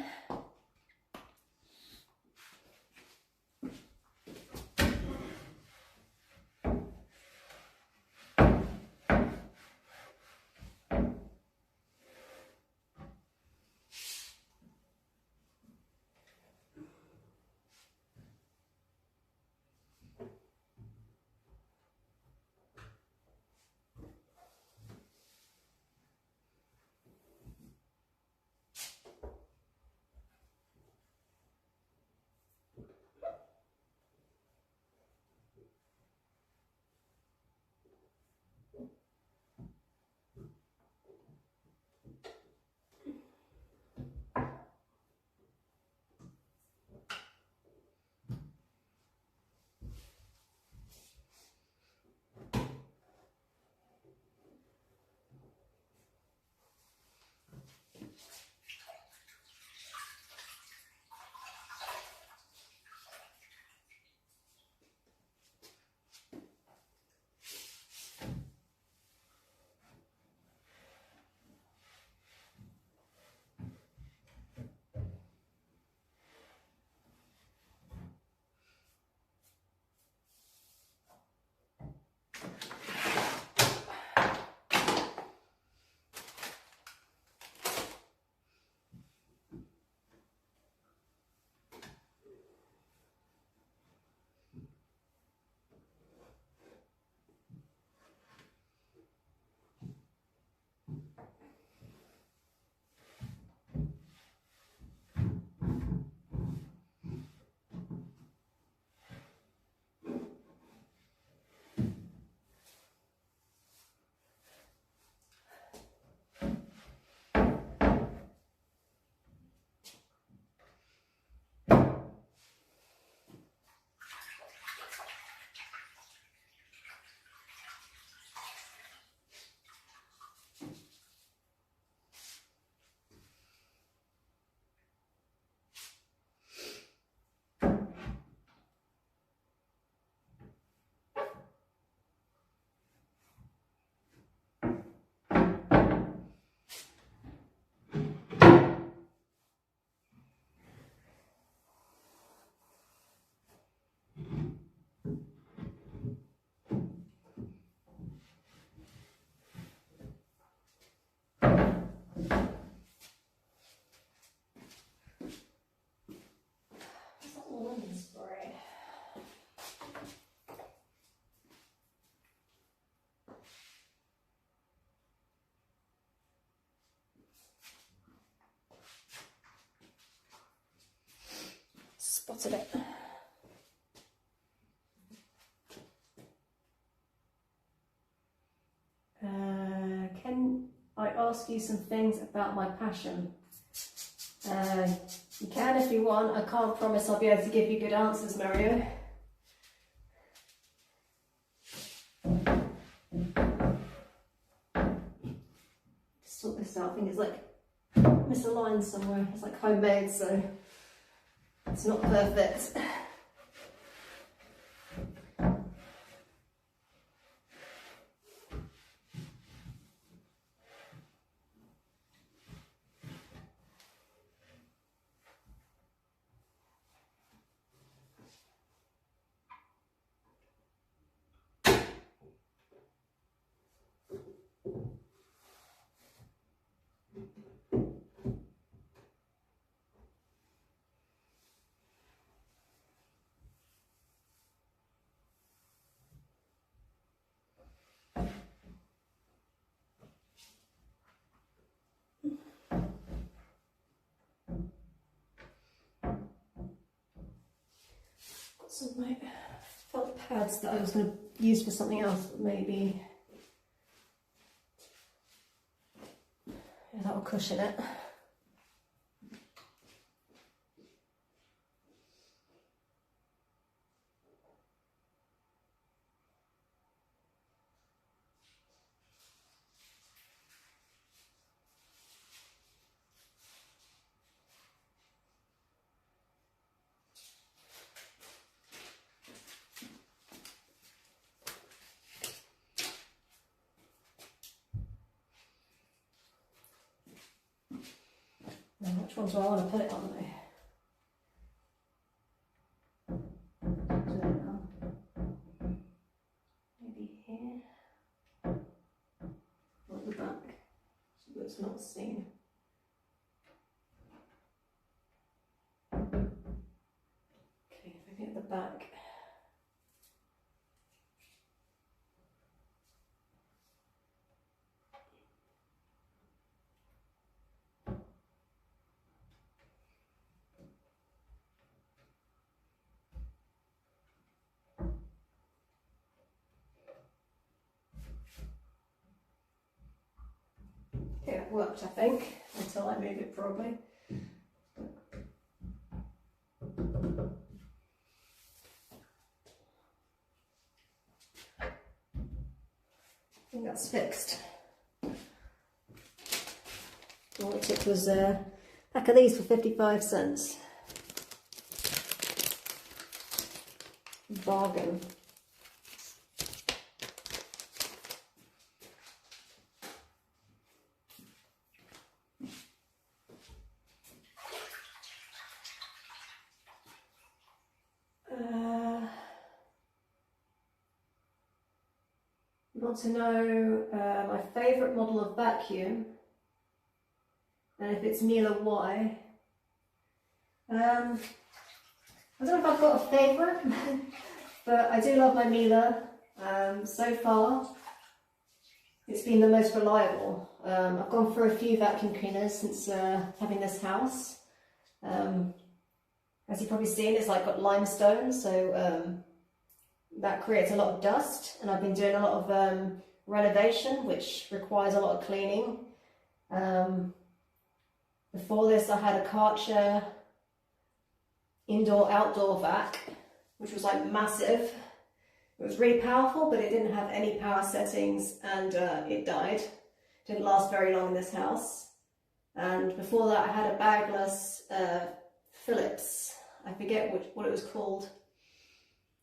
Spotted it. Can I ask you some things about my passion? You can if you want. I can't promise I'll be able to give you good answers, Mario. Sort this out. I think it's like misaligned somewhere. It's like homemade, so it's not perfect. Some of my felt pads that I was going to use for something else, but maybe that'll cushion it. Now, which ones do I want to put it on though? Maybe here, or at the back, so it's not seen. Okay, maybe at the back. Yeah, it worked, I think, until I move it probably. I think that's fixed. All it took was a pack of these for 55 cents. Bargain. You want to know my favourite model of vacuum and if it's Miele Y. I don't know if I've got a favourite, but I do love my Miele. So far, it's been the most reliable. I've gone through a few vacuum cleaners since having this house. As you've probably seen, it's like got limestone, so that creates a lot of dust, and I've been doing a lot of renovation, which requires a lot of cleaning. Before this, I had a Karcher indoor-outdoor vac, which was like massive. It was really powerful, but it didn't have any power settings, and it died. Didn't last very long in this house. And before that, I had a bagless Philips. I forget what it was called.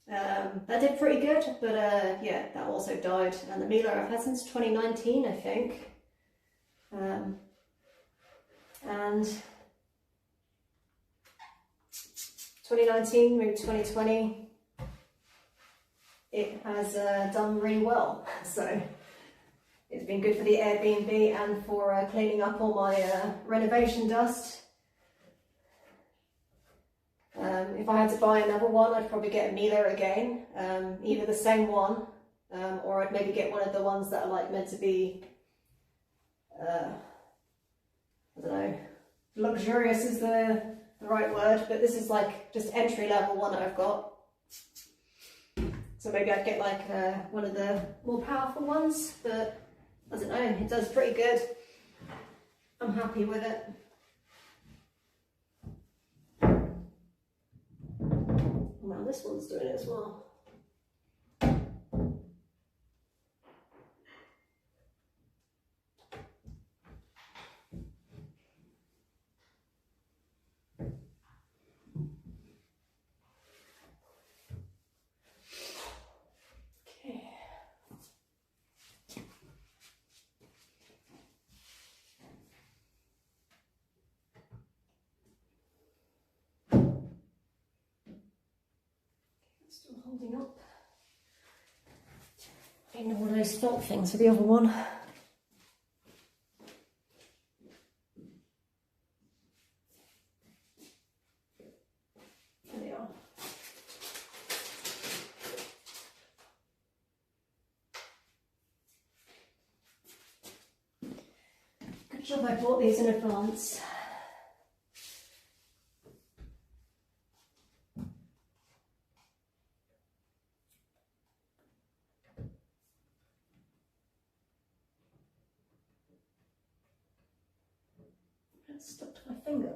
That did pretty good, but yeah, that also died. And the Miele I've had since 2019, I think. And 2019, maybe 2020, it has done really well. So it's been good for the Airbnb and for cleaning up all my renovation dust. If I had to buy another one, I'd probably get a Miele again, either the same one, or I'd maybe get one of the ones that are like meant to be, I don't know, luxurious is the right word, but this is like just entry level one that I've got. So maybe I'd get like one of the more powerful ones, but I don't know, it does pretty good. I'm happy with it. this one's doing it as well. Okay. Still holding up. I know one of those felt things for the other one. There they are. Good job I bought these in advance. It stuck to my finger.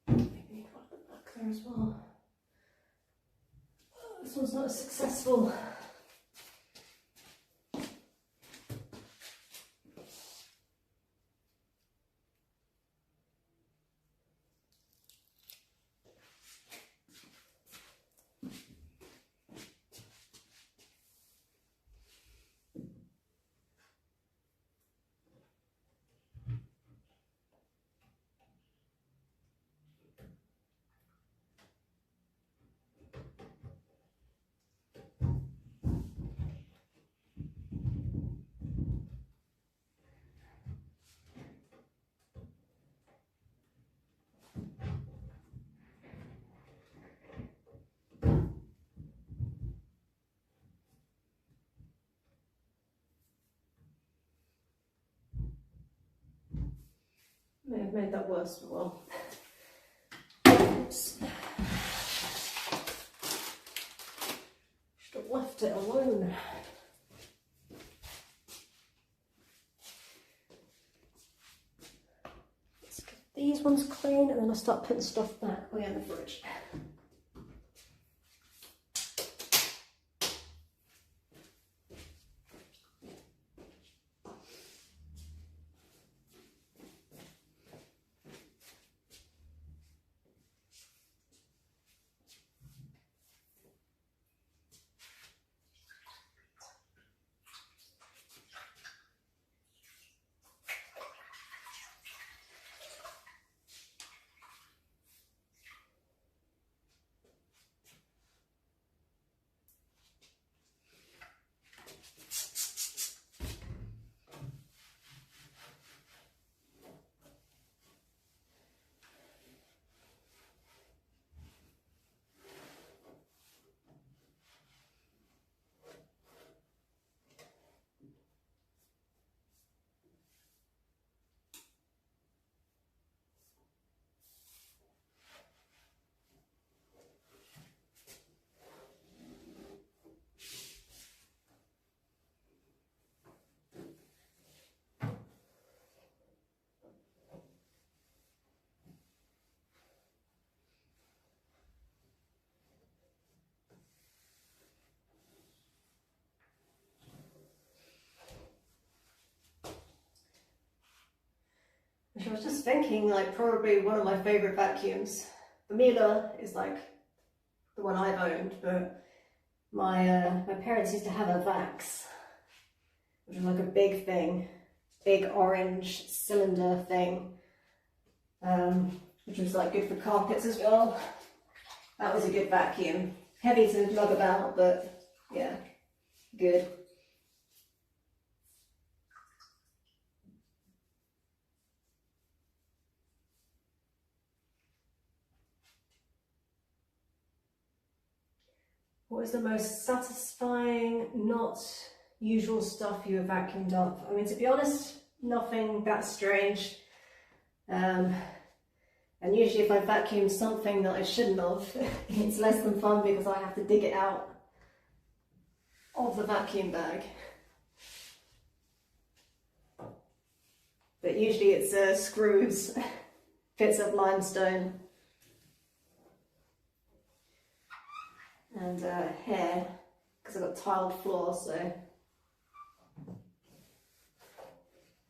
Maybe one at the back there as well. Oh, this one's not as successful. May have made that worse, but well. Oops. Should have left it alone. Let's get these ones clean and then I'll start putting stuff back way in the fridge. I was just thinking, like, probably one of my favourite vacuums. The Miele is like the one I've owned, but my parents used to have a Vax, which was like a big thing, big orange cylinder thing. which was like good for carpets as well. That was a good vacuum. Heavy to lug about, but yeah, good. What is the most satisfying, not usual stuff you have vacuumed up? I mean, to be honest, nothing that strange. And usually if I vacuum something that I shouldn't have, it's less than fun because I have to dig it out of the vacuum bag. But usually it's screws, bits of limestone, and hair, because I've got tiled floor, so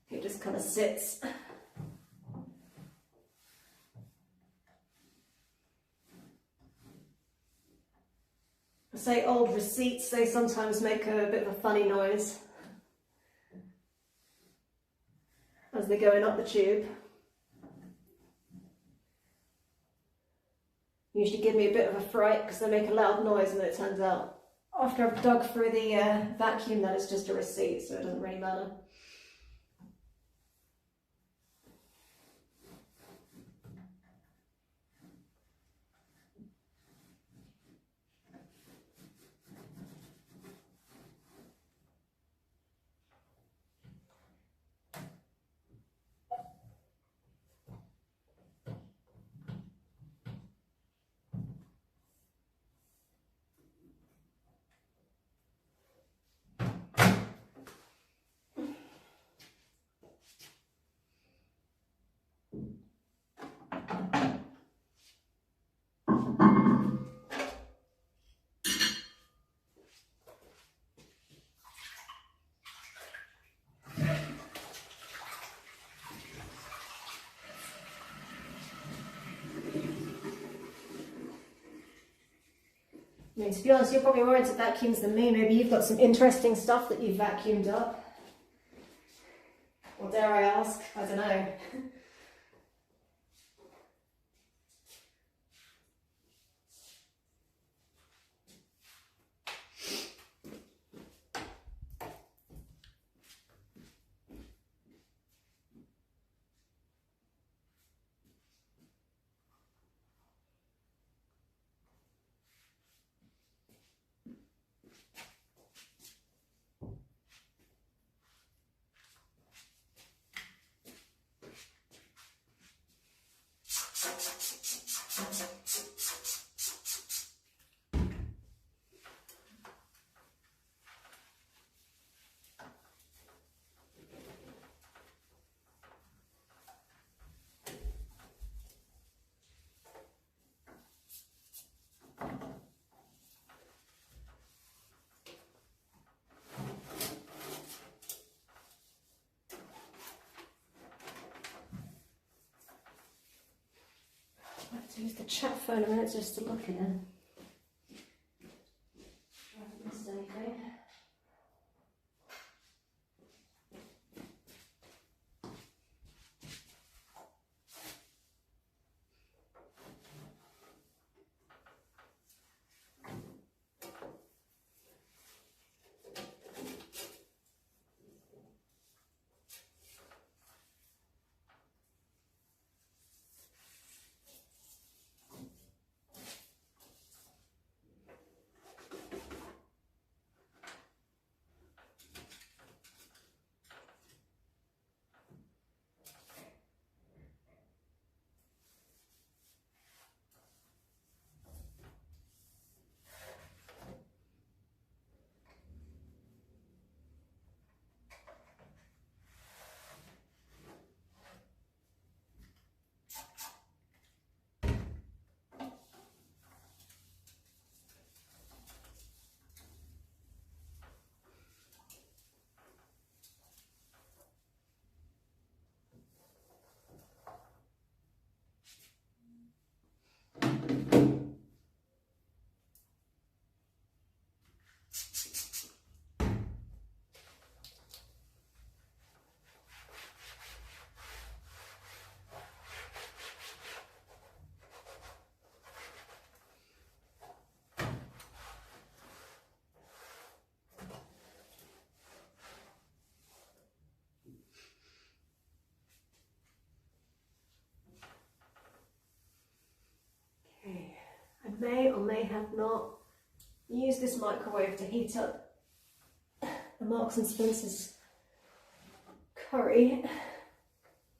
it just kind of sits. I say old receipts, they sometimes make a bit of a funny noise as they're going up the tube. Usually give me a bit of a fright because they make a loud noise, and then it turns out after I've dug through the vacuum that it's just a receipt, so it doesn't really matter. I mean, to be honest, you're probably more into vacuums than me. Maybe you've got some interesting stuff that you've vacuumed up. Or dare I ask? I don't know. I have to use the chat phone a minute just to look at it. Try to miss anything. may or may have not used this microwave to heat up the Marks and Spencer's curry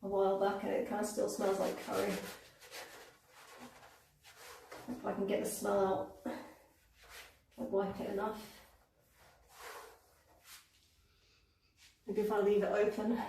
a while back, and it kind of still smells like curry. If I can get the smell out, I've wiped it enough. Maybe if I leave it open.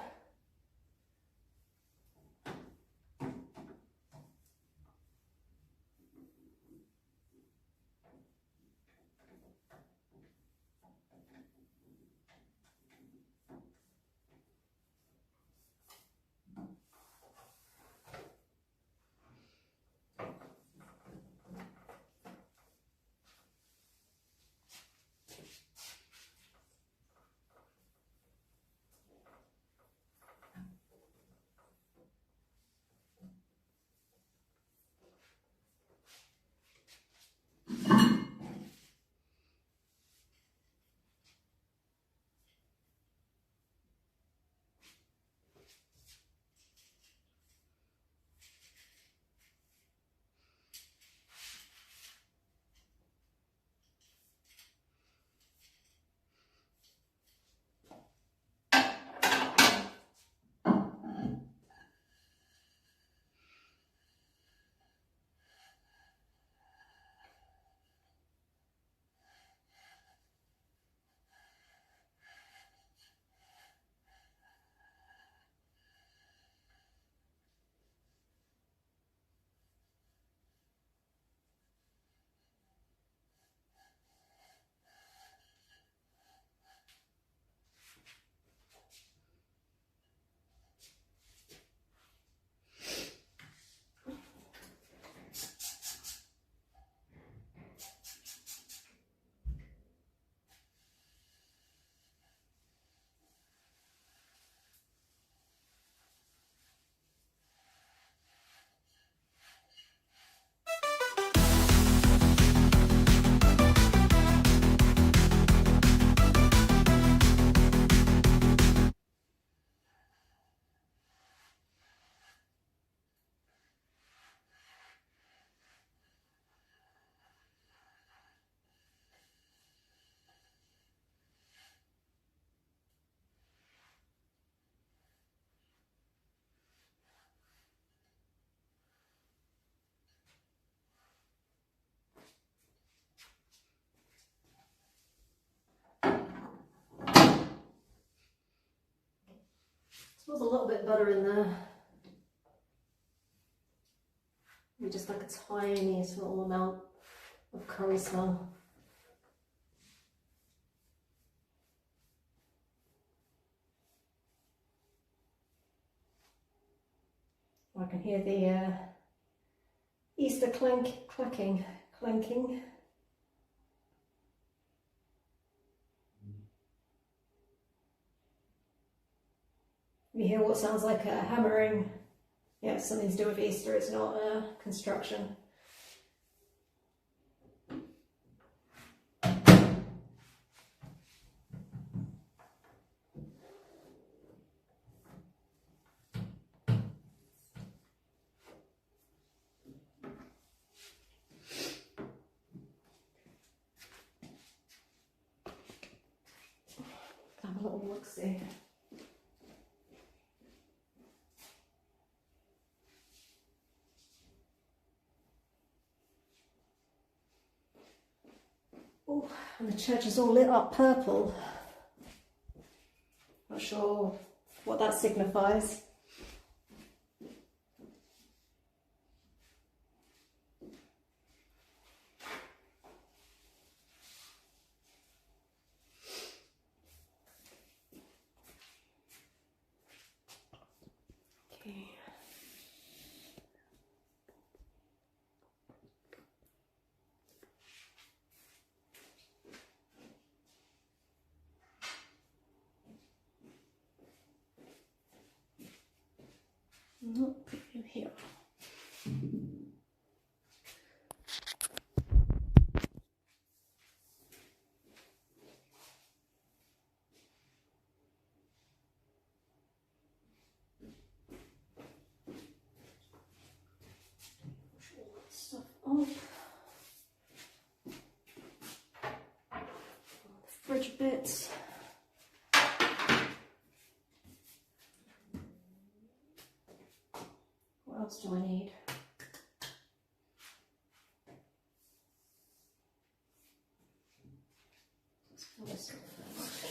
Smells a little bit better in there. Maybe just like a tiny small amount of curry smell. I can hear the Easter clanking. You hear what sounds like a hammering. Yeah, it's something to do with Easter, it's not construction. Have a little look-see. Oh, and the church is all lit up purple. Not sure what that signifies. Okay. Not put you here. Push all that stuff off. else do I need? Let's fill this up first.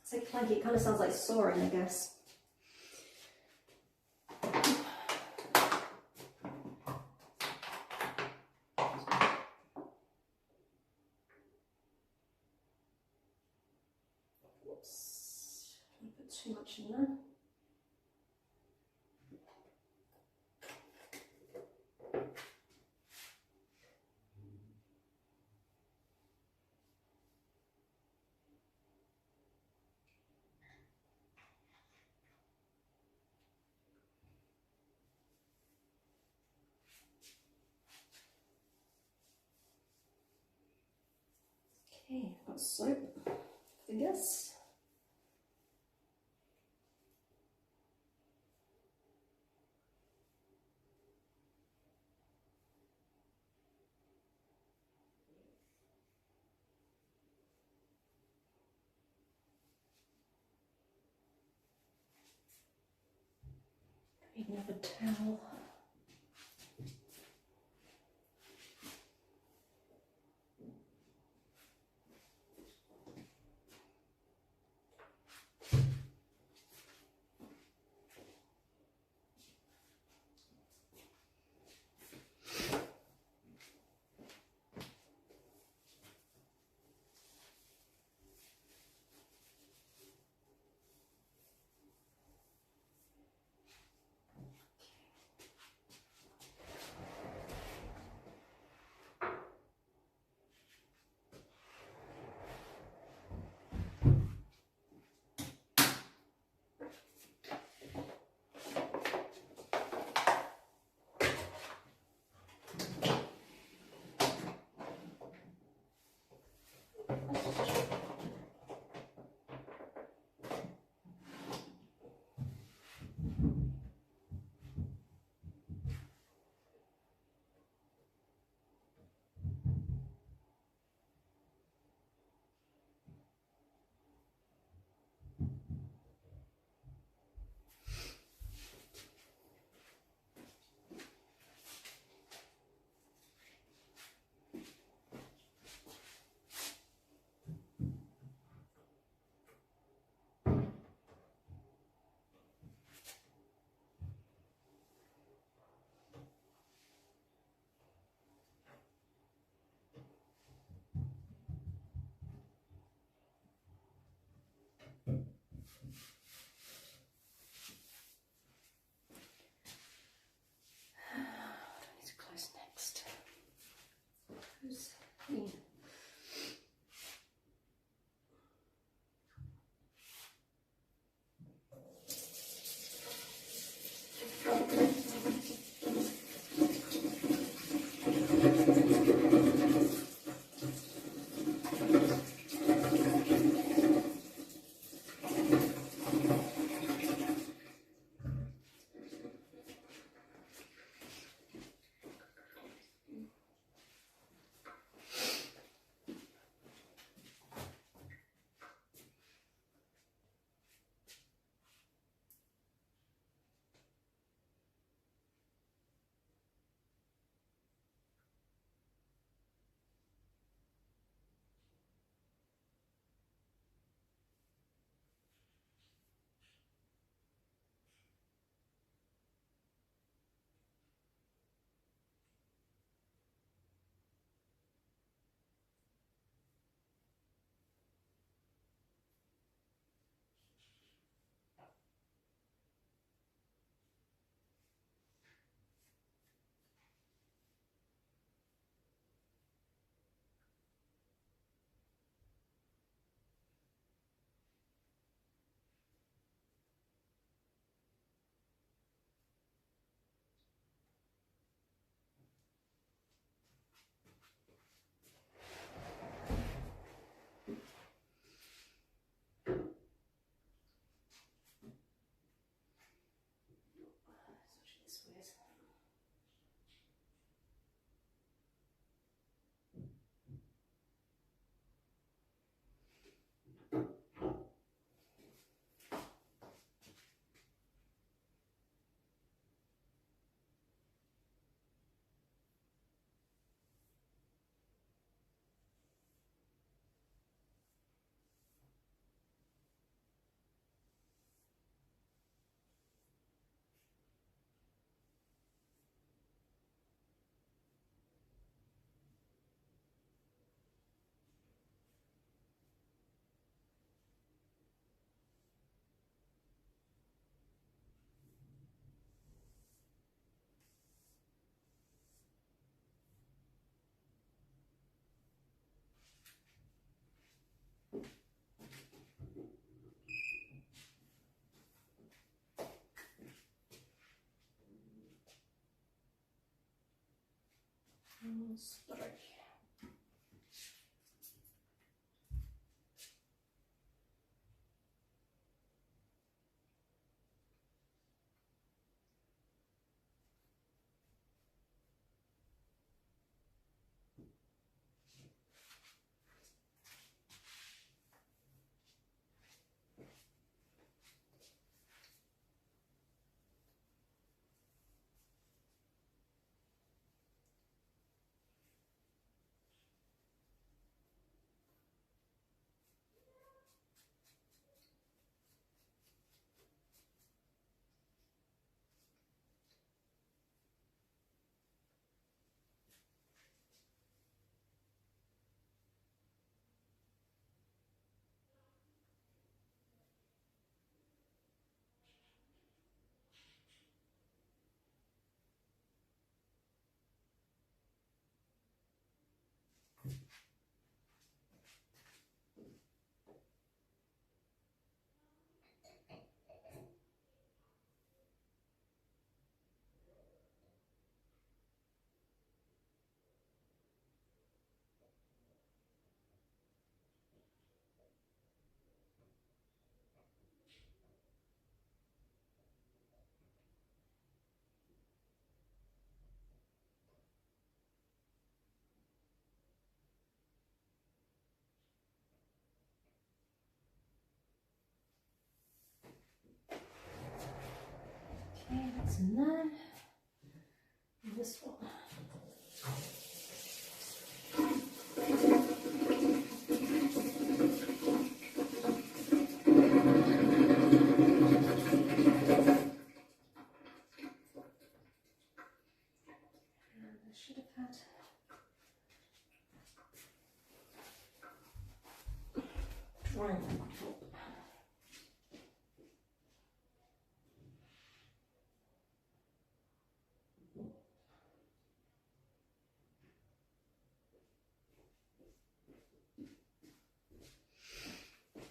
Say clanky, it kind of sounds like soaring, I guess. Whoops, don't put too much in there. Okay, I've got soap, I guess. Need another towel. Sorry. Okay, that's in there. And this one. And I should have had drawing on top.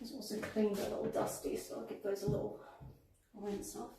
It's also cleaned a little dusty, so I'll give those a little rinse off.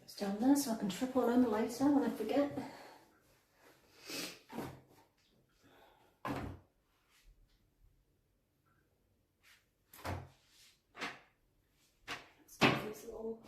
It's down there so I can triple them later when I forget. Let's do these little.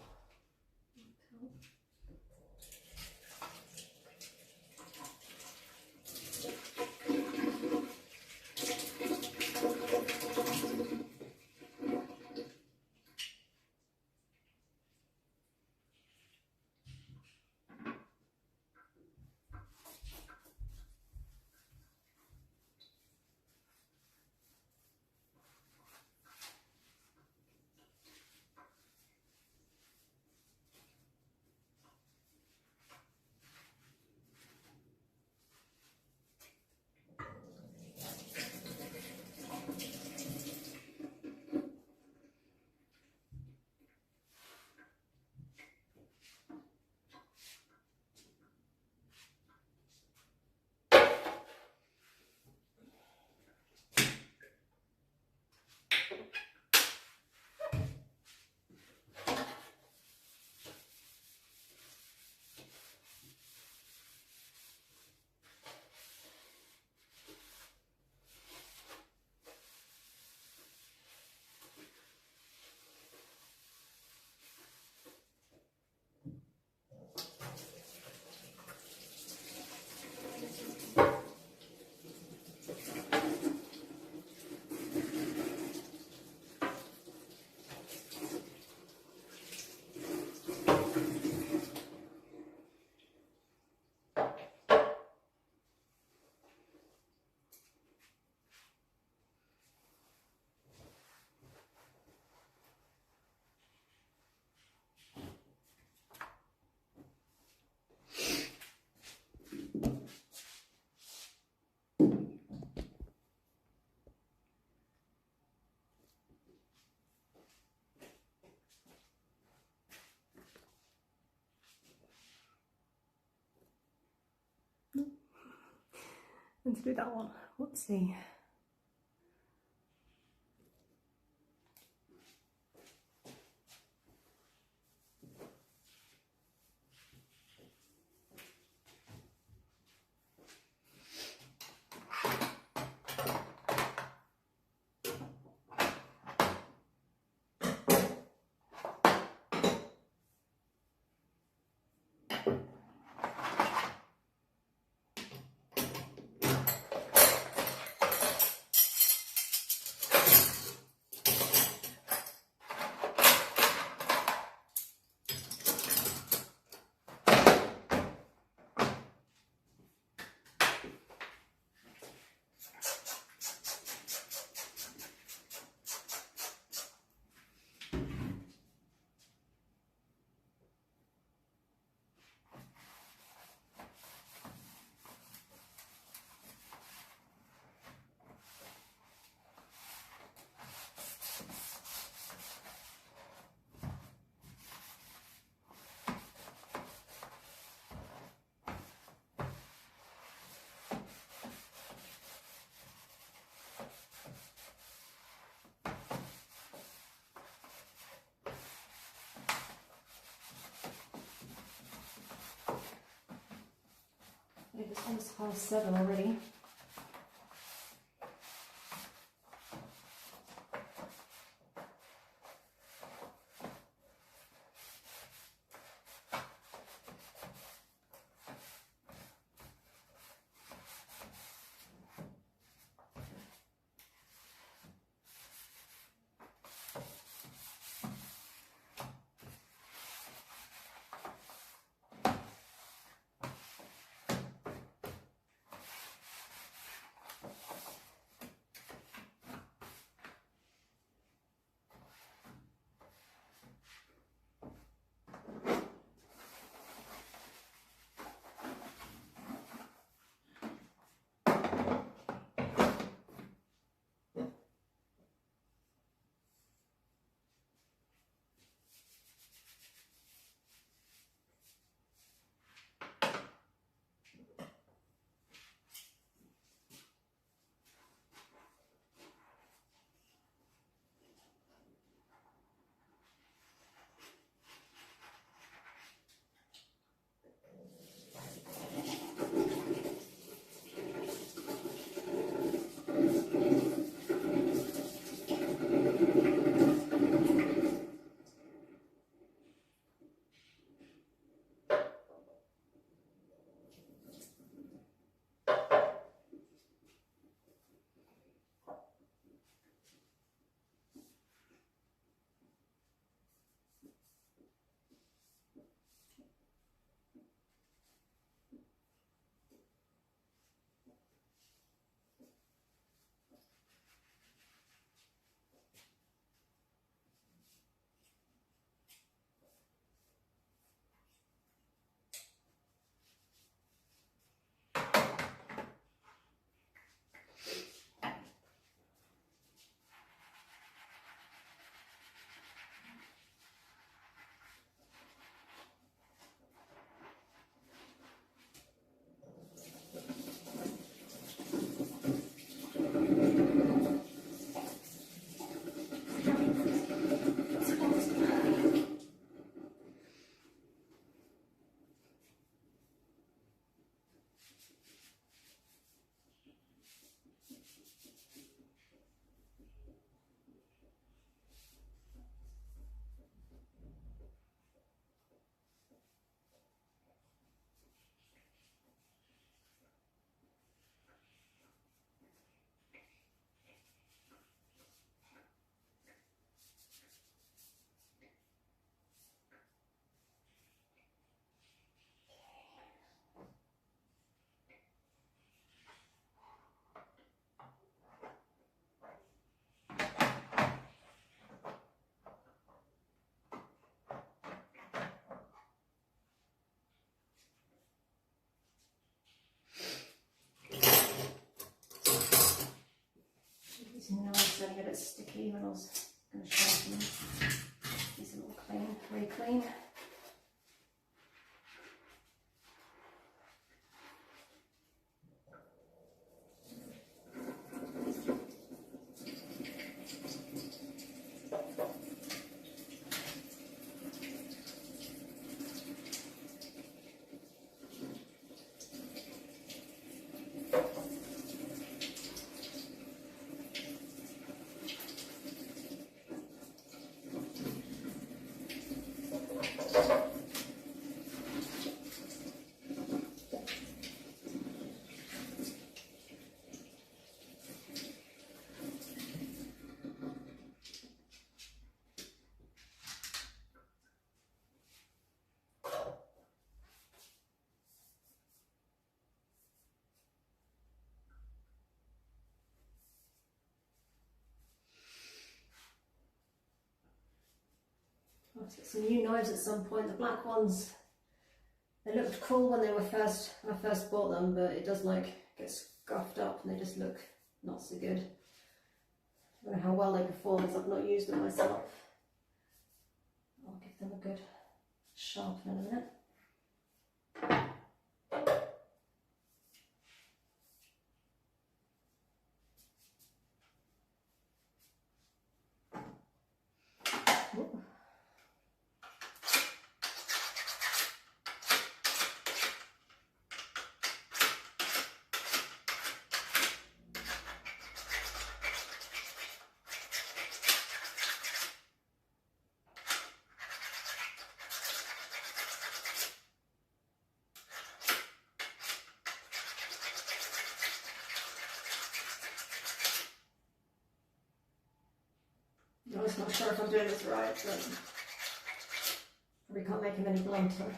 And to do that one, let's see. I think it's almost 7:30 already. Using knives getting a bit sticky when I was going to sharpen them. These are all clean, very clean. I'll have to get some new knives at some point. The black ones, they looked cool when I first bought them, but it does like get scuffed up and they just look not so good. I don't know how well they perform as I've not used them myself. I'll give them a good sharpen in a minute. I'm just not sure if I'm doing this right, but probably can't make him any blunter.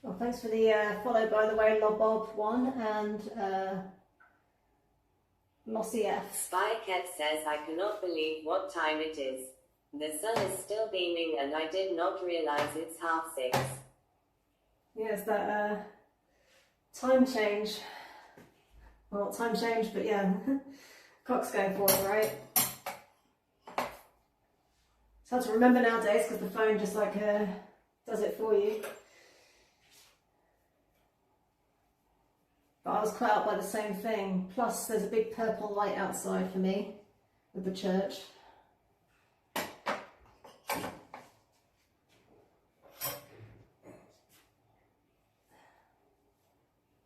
Well, thanks for the follow, by the way, Lobob1 and Lossy F. Spycat says, I cannot believe what time it is. The sun is still beaming and I did not realize it's 6:30. Yeah, it's that Time change. Well, not time change, but yeah, clock's going forward, right? It's hard to remember nowadays because the phone just like does it for you. But I was caught out by the same thing. Plus, there's a big purple light outside for me with the church.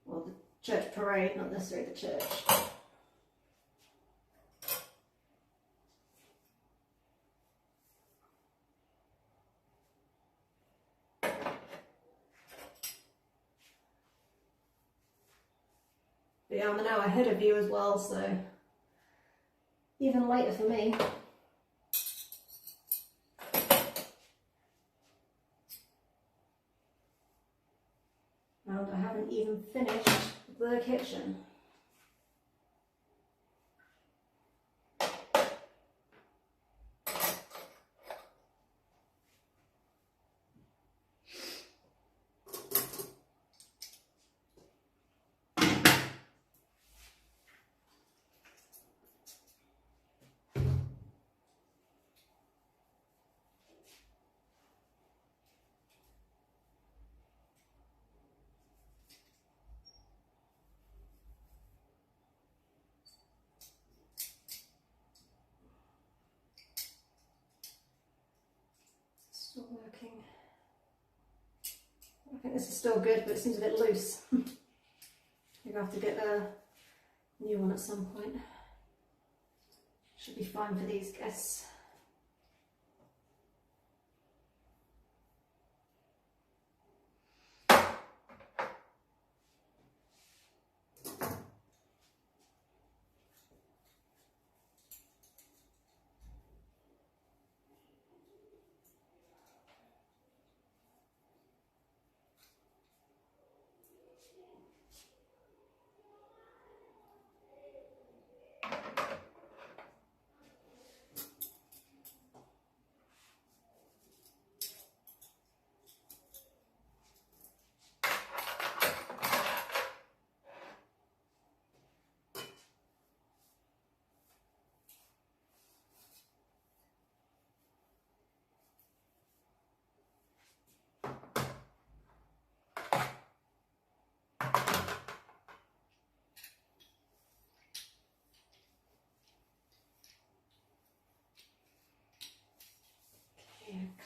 Well, the church parade, not necessarily the church. But yeah, I'm an hour ahead of you as well, so even later for me. And I haven't even finished the kitchen. Still working. I think this is still good, but it seems a bit loose. Maybe I have to get a new one at some point. Should be fine for these guests.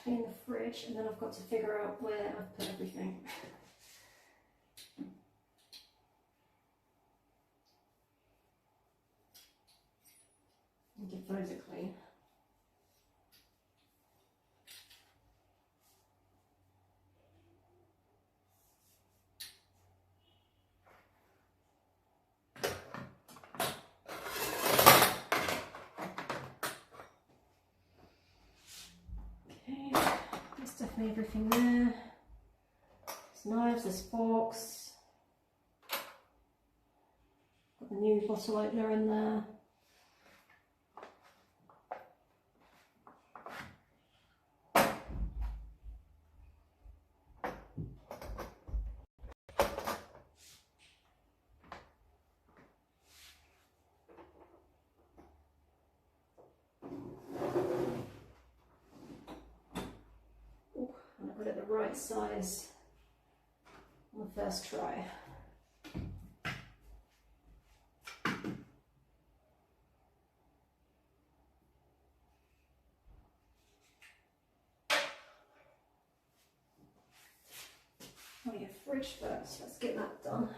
Clean the fridge, and then I've got to figure out where I've put everything. And give those a clean. Definitely everything there. There's knives, there's forks. Got the new bottle opener in there. Got it the right size on the first try. Oh yeah, fridge first, let's get that done.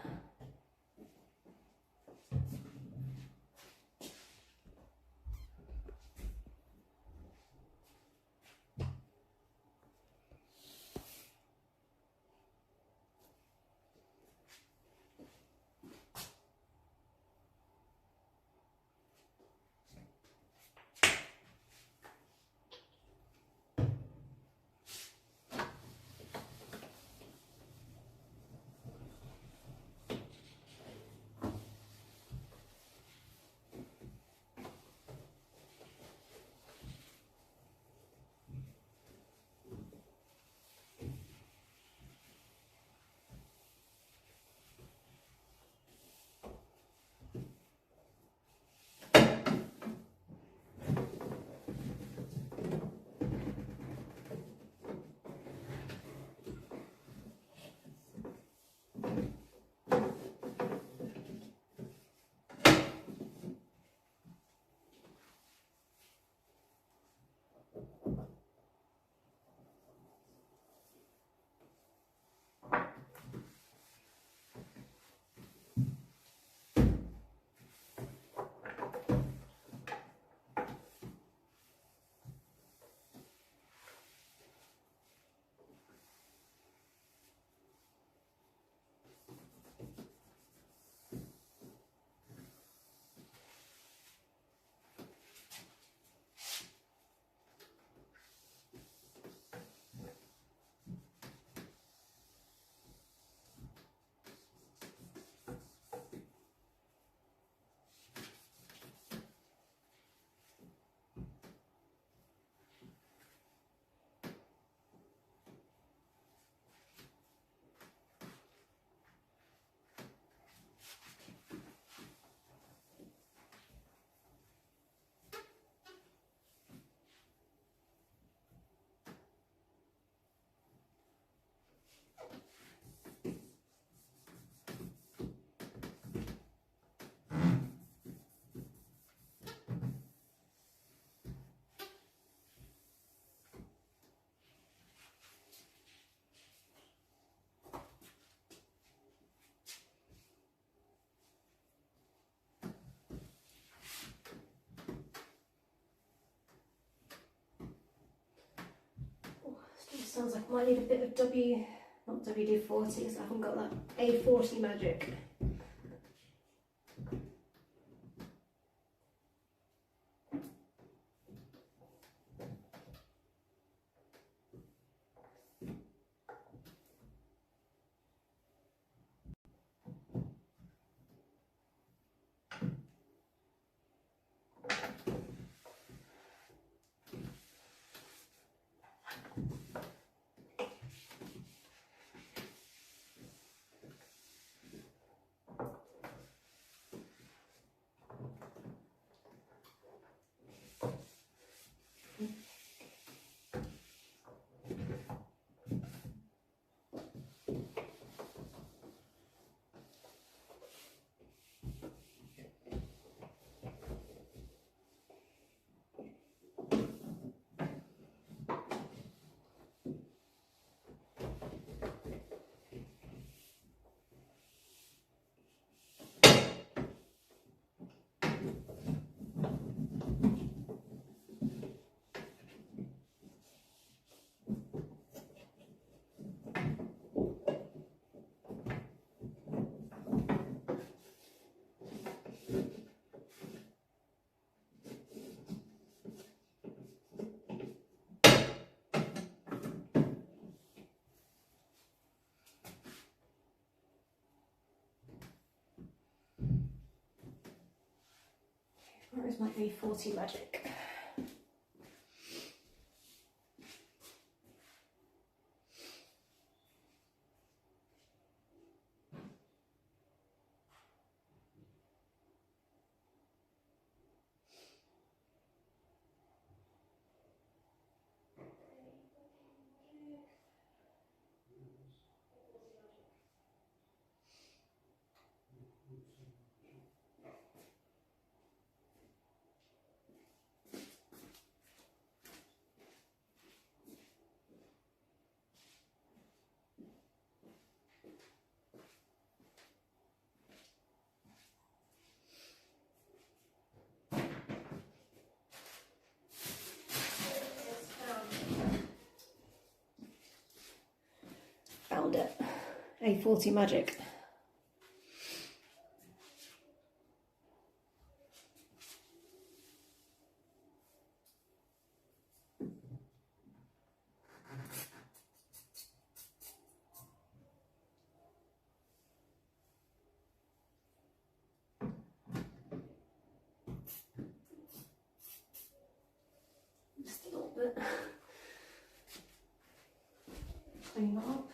sounds like I might need a bit of not WD-40, because I haven't got that A40 magic. Where is my A40 magic? Found it. A40 magic. Just a little bit. Clean that up.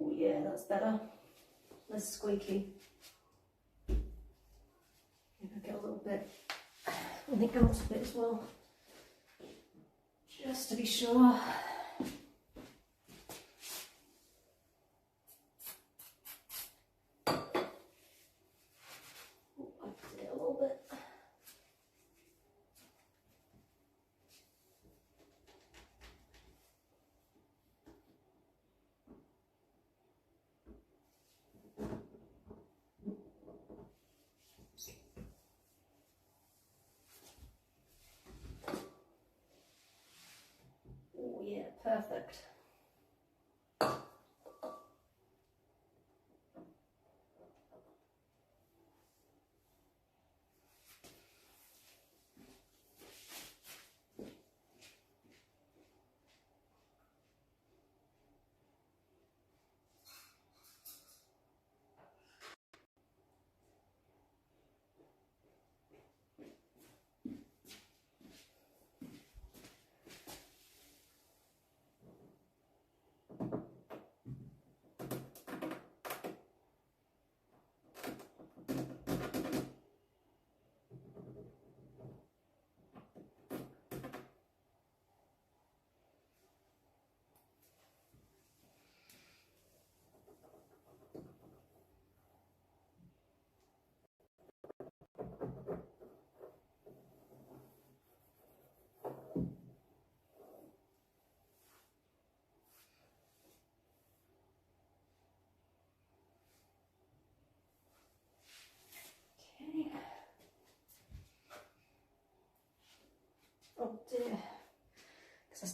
Oh yeah, that's better. Less squeaky. Maybe get a little bit on the outer bit as well, just to be sure. Oh, I did it a little bit. Oh yeah.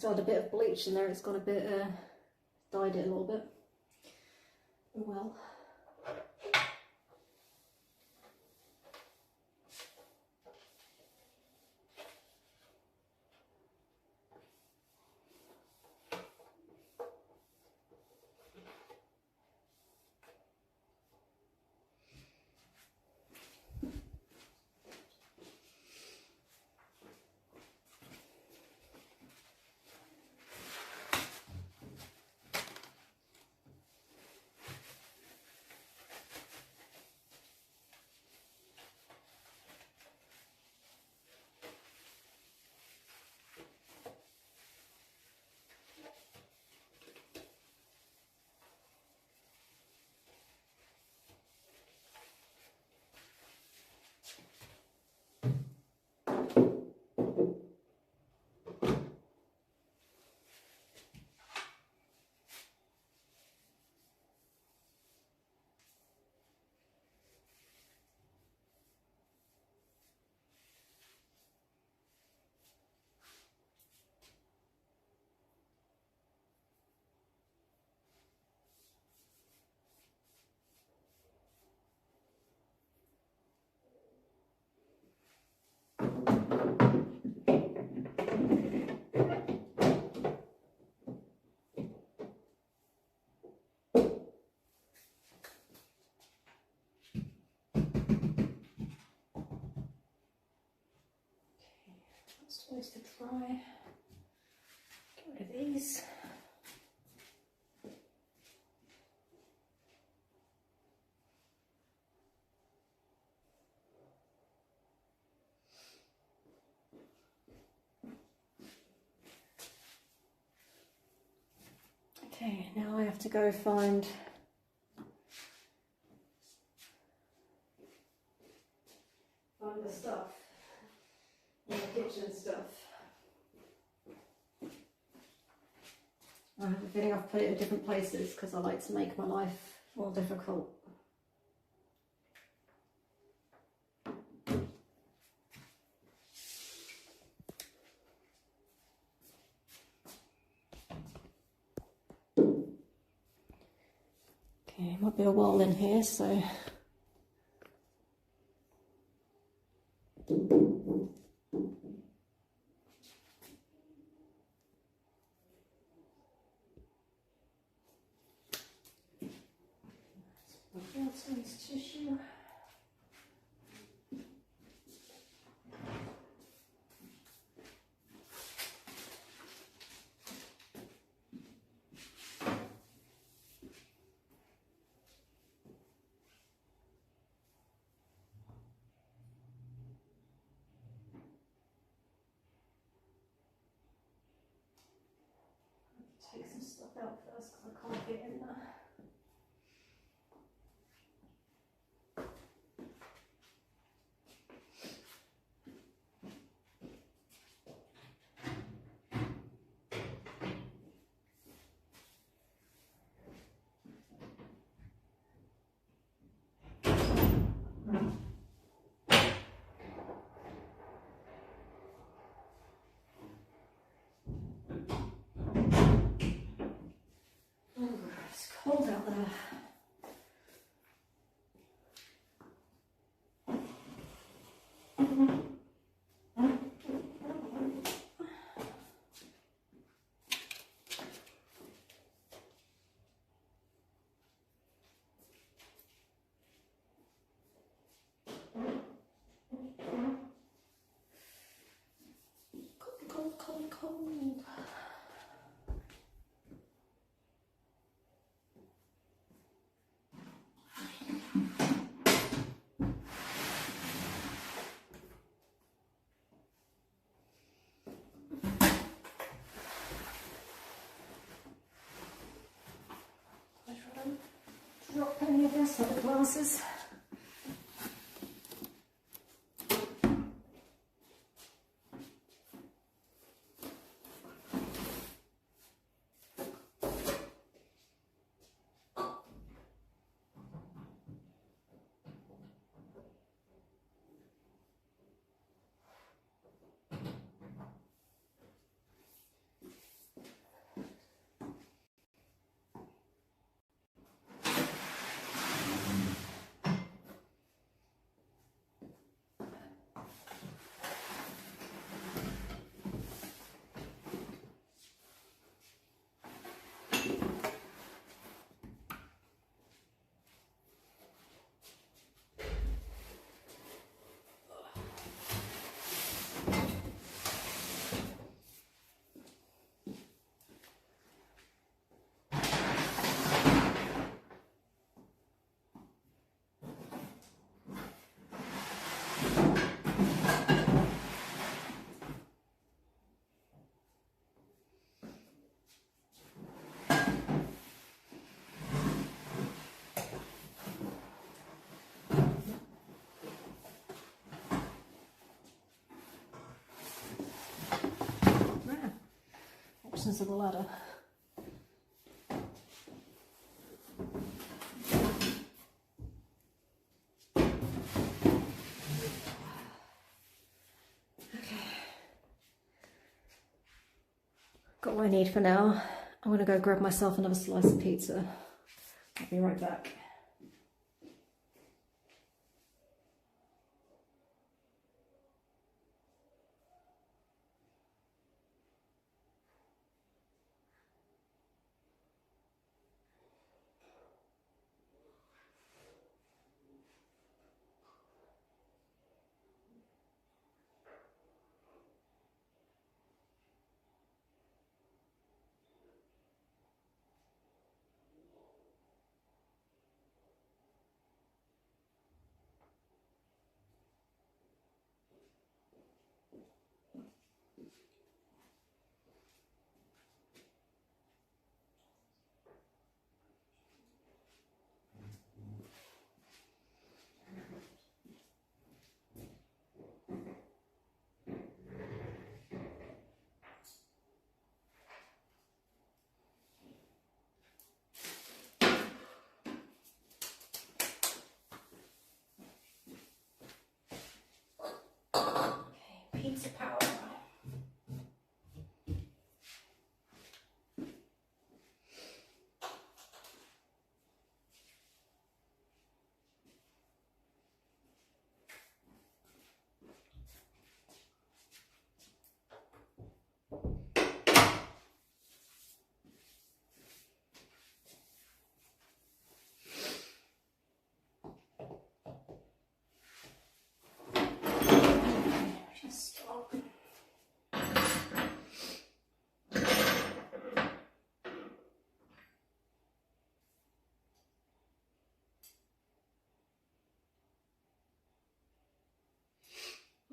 still had a bit of bleach in there. It's got a bit, dyed it a little bit. Oh well. Supposed to dry. Get rid of these. Okay, now I have to go find the stuff. The kitchen stuff. I have a feeling I've put it in different places because I like to make my life more difficult. Okay, might be a while in here, so outside tissue. Take some stuff out first because I can't get in there. It's cold out there. Cold, cold, cold. Drop any of this on the glasses. bottoms of the ladder. Got what I need for now. I'm gonna go grab myself another slice of pizza. I'll be right back. Pizza power. Just stop.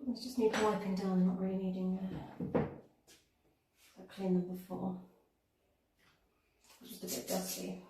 I just need wiping down, not really needing to clean them before. It's just a bit dusty.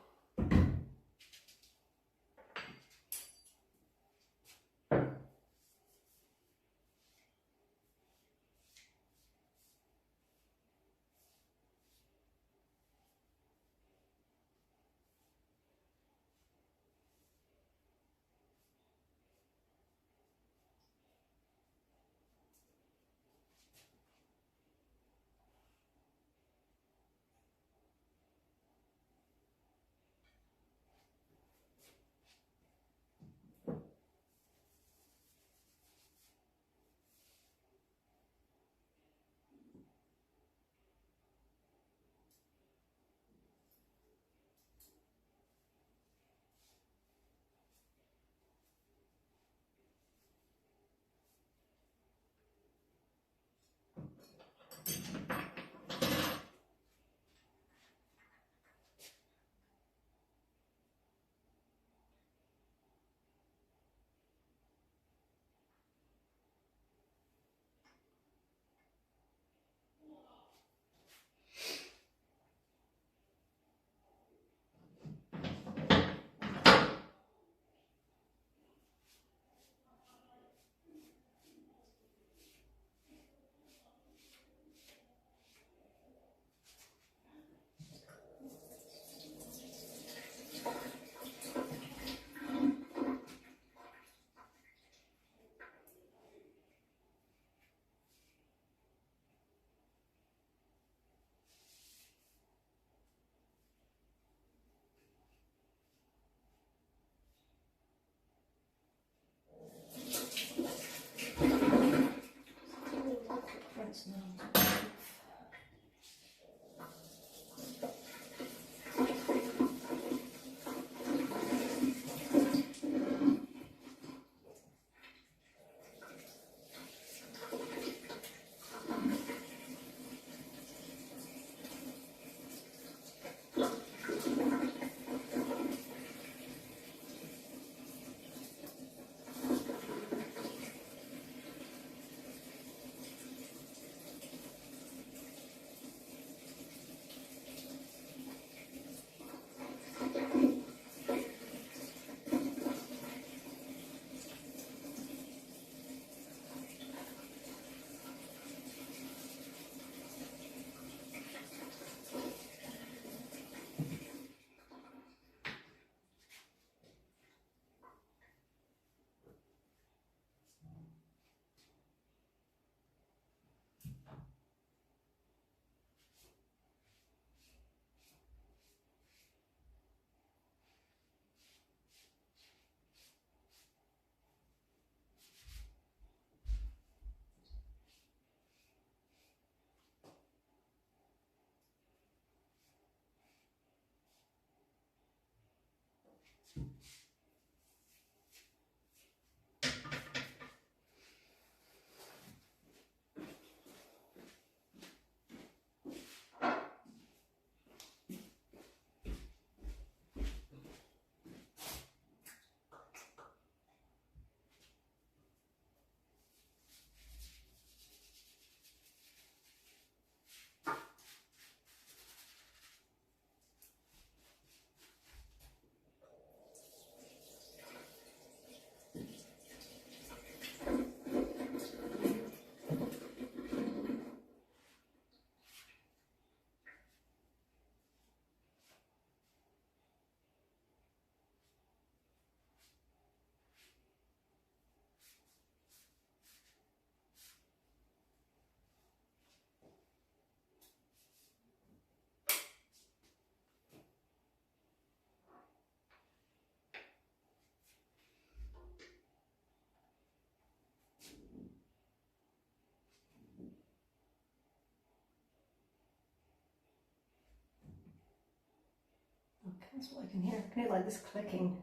That's what I can hear. I can hear like this clicking.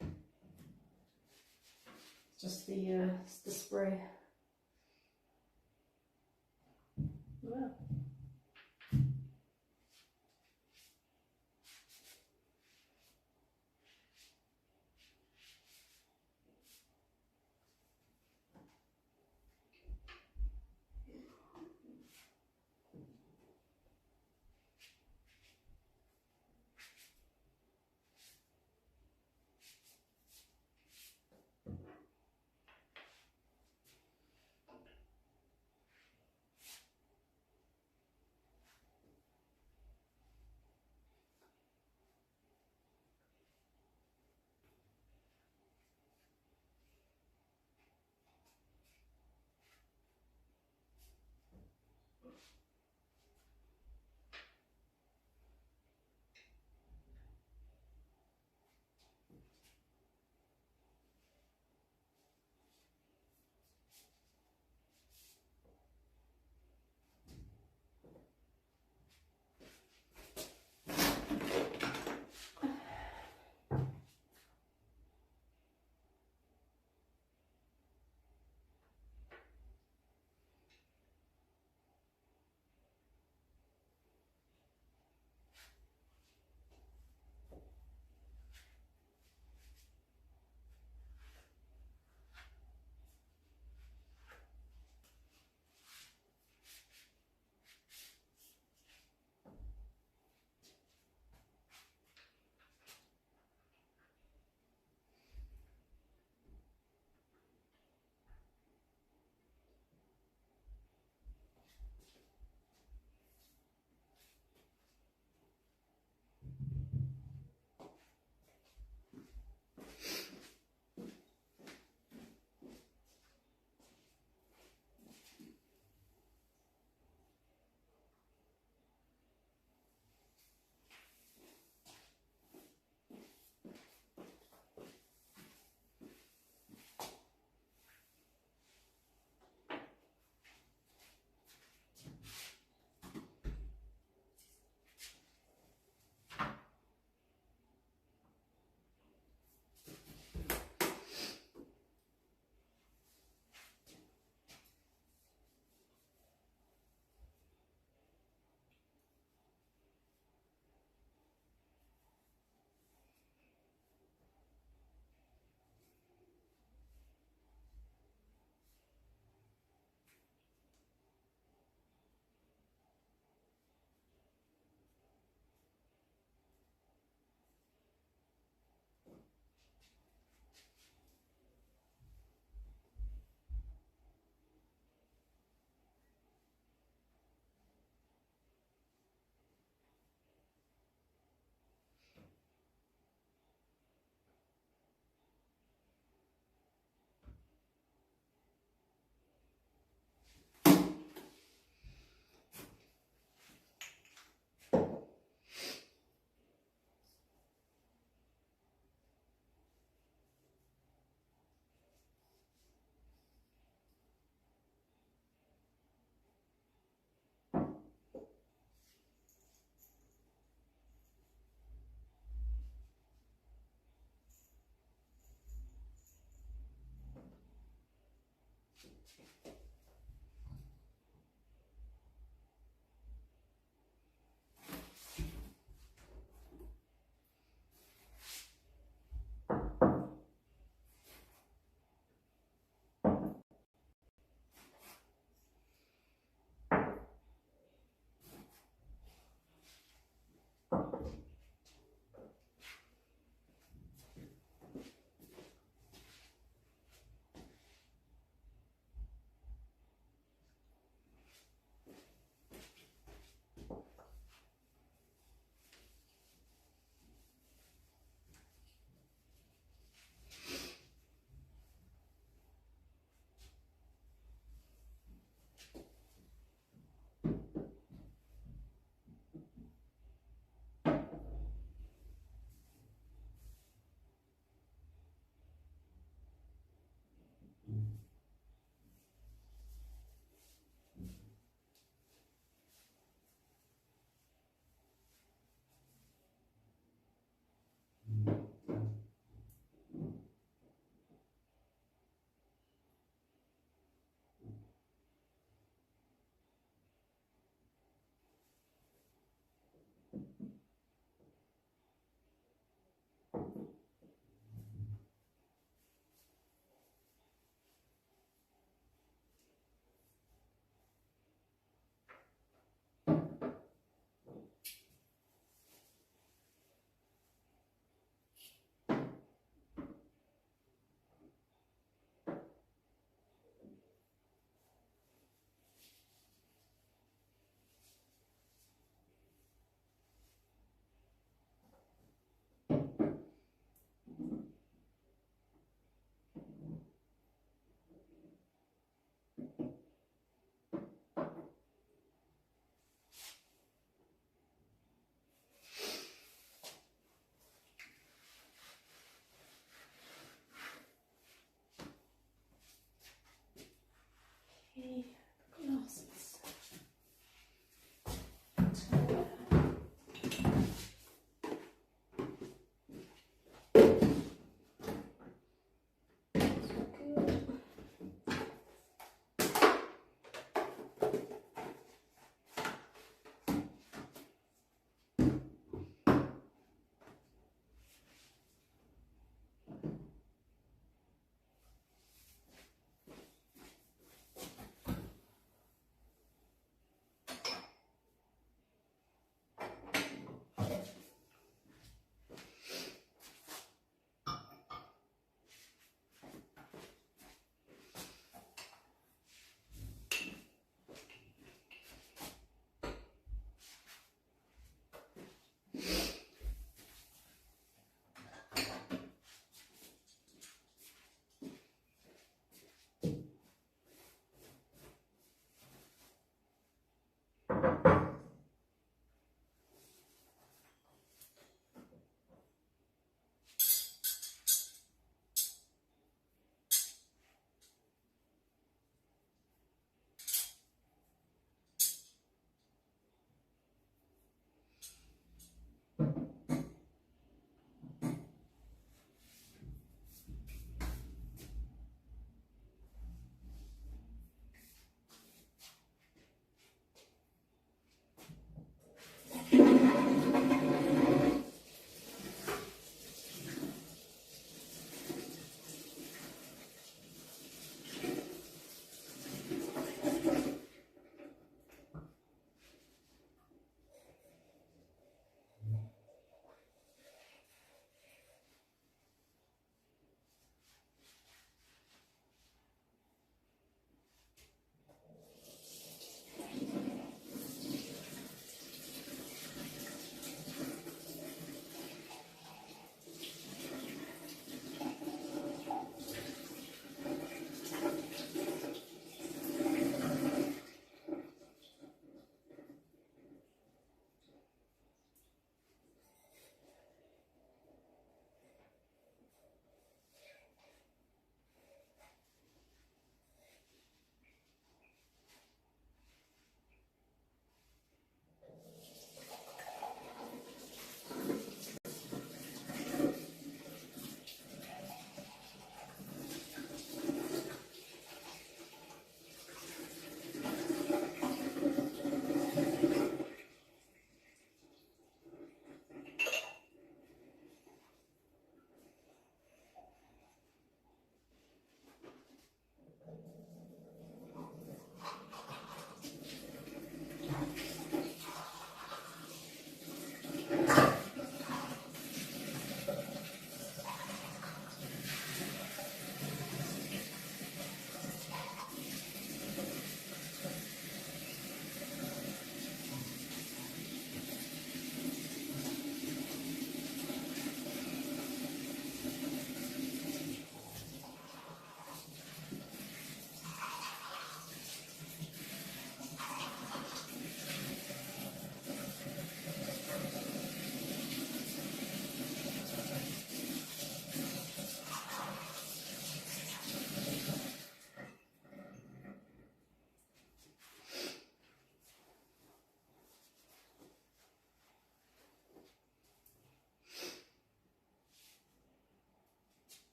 It's just the spray. Wow. the glasses.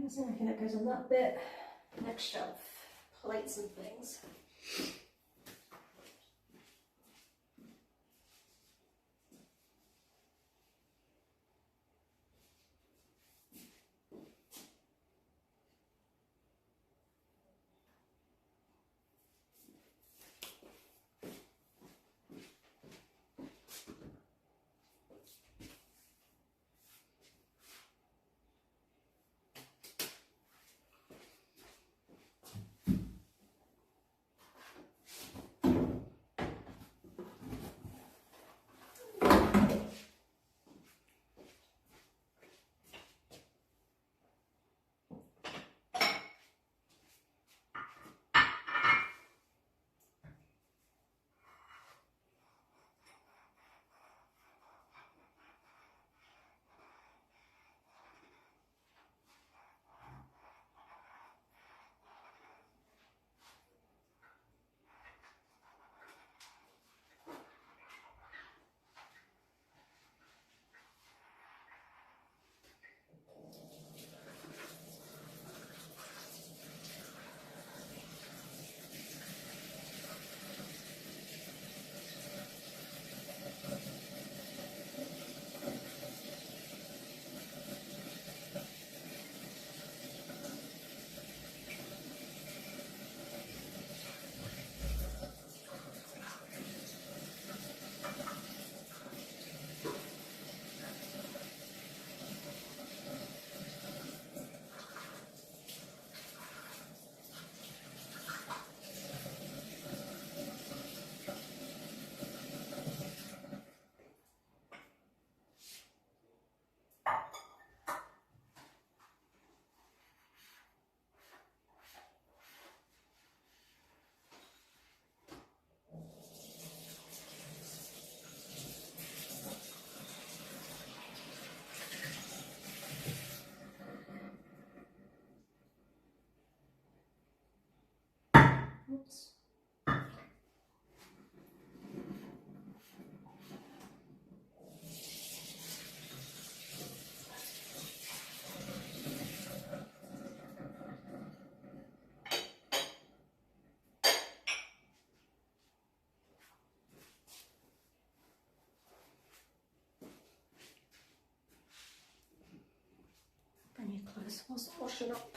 There's everything that goes on that bit. Next shelf, plates and things. Oops. Bring your clothes whilst washing up.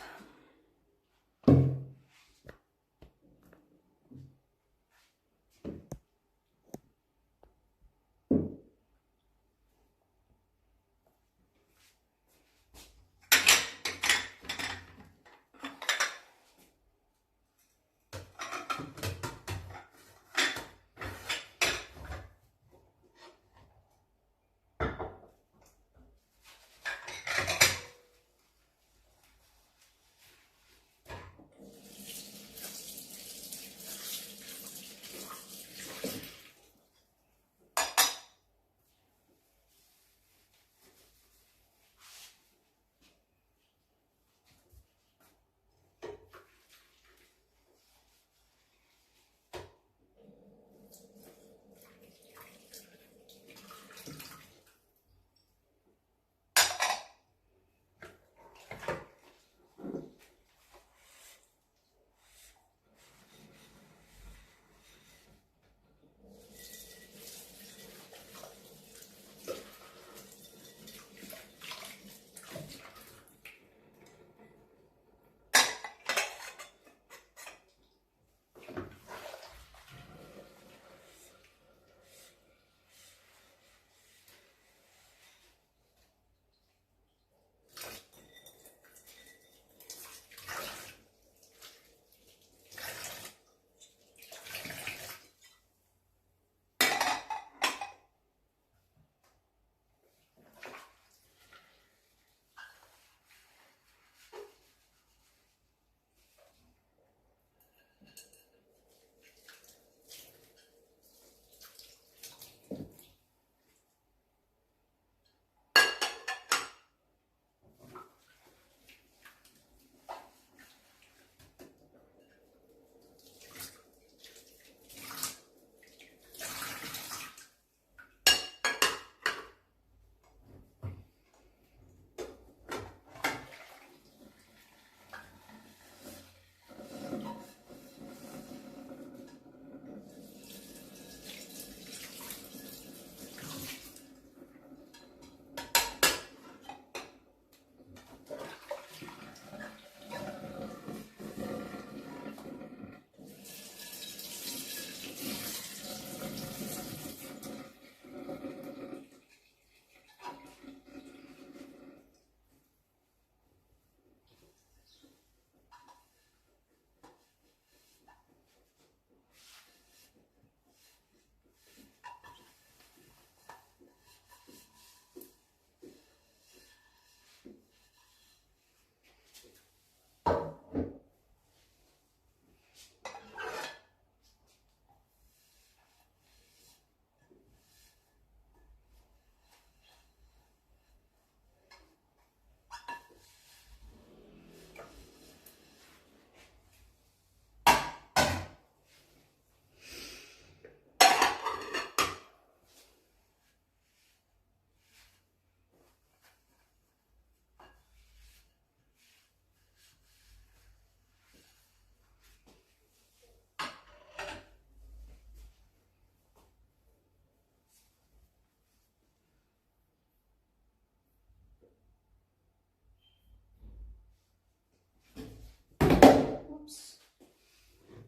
Oops.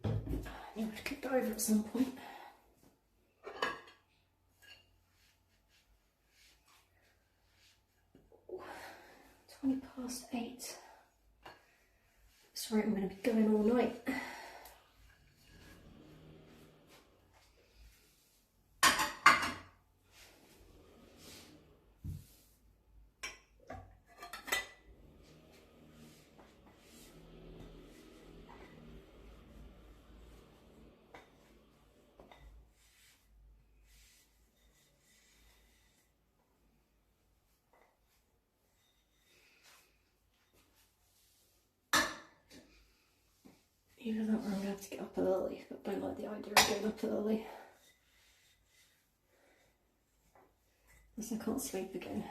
I knew I'd kicked over at some point. Ooh, 8:20. Sorry, I'm going to be going all night. Either that or I'm going to have to get up early, but don't like the idea of getting up early. Unless I can't sleep again.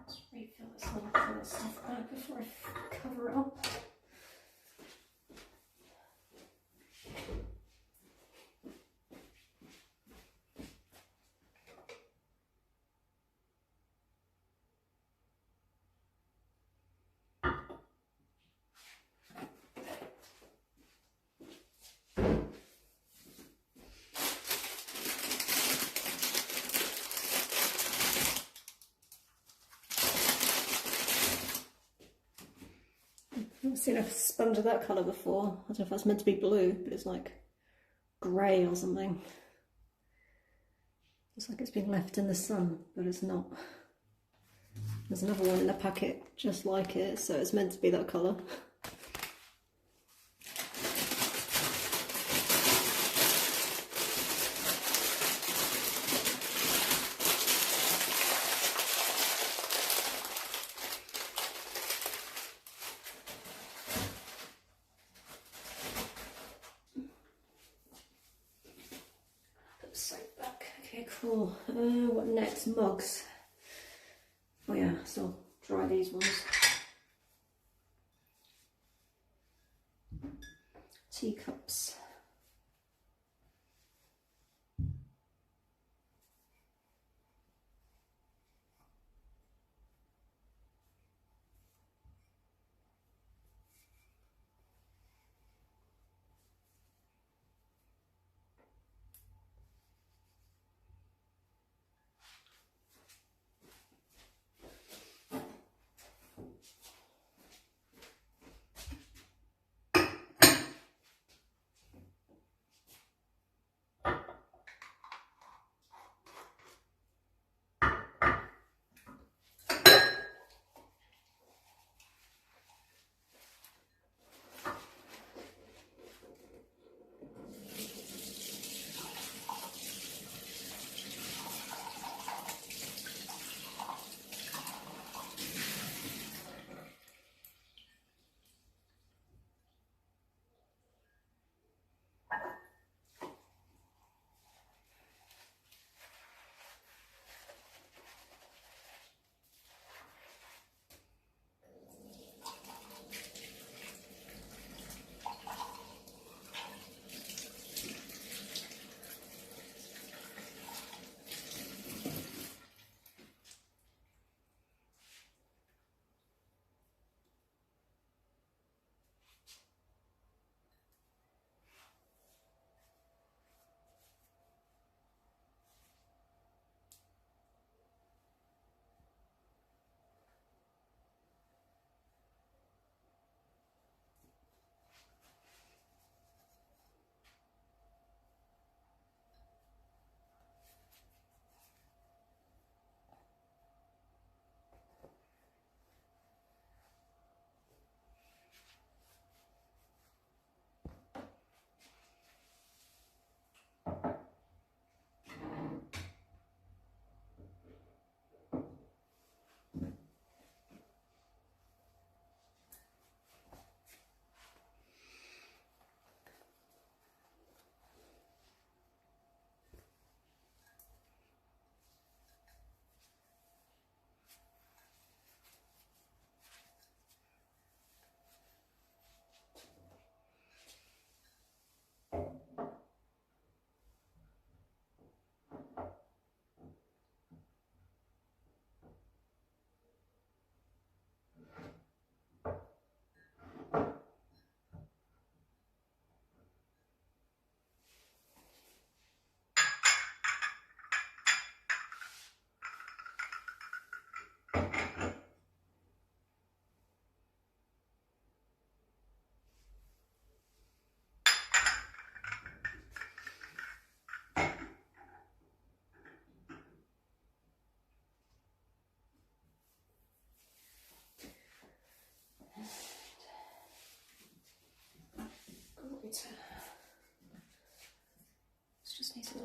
Let's refill this little kind of stuff back before I cover it up. I've never seen a sponge of that colour before. I don't know if that's meant to be blue, but it's like grey or something. It's like it's been left in the sun, but it's not. There's another one in the packet just like it, so it's meant to be that colour. Soap back. Okay, cool. What next? Mugs. Oh yeah, so dry these ones. Teacups.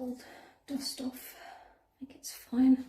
old dust off. I think it's fine.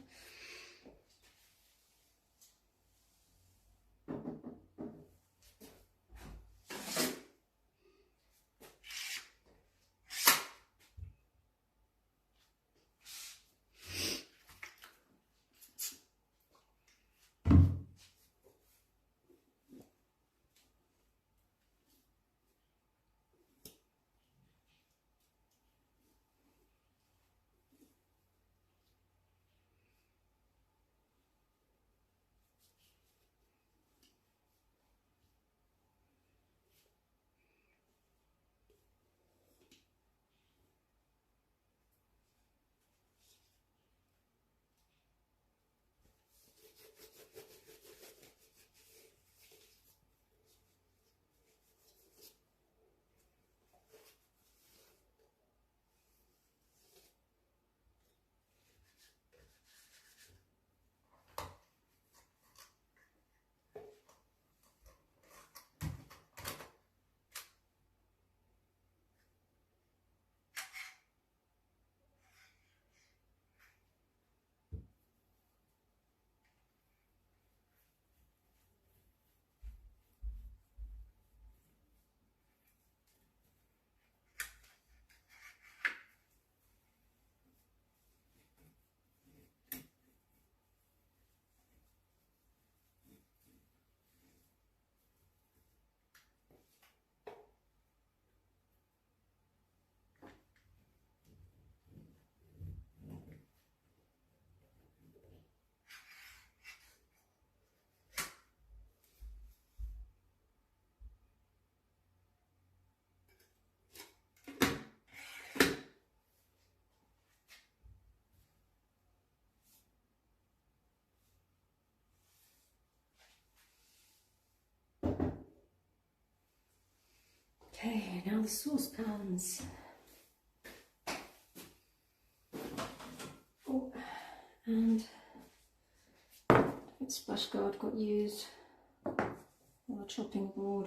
Okay, now the saucepans. Oh, and its splash guard got used on the chopping board.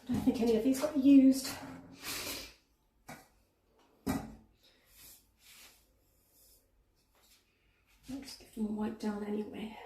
I don't think any of these got used. Let's give them a wipe down anyway.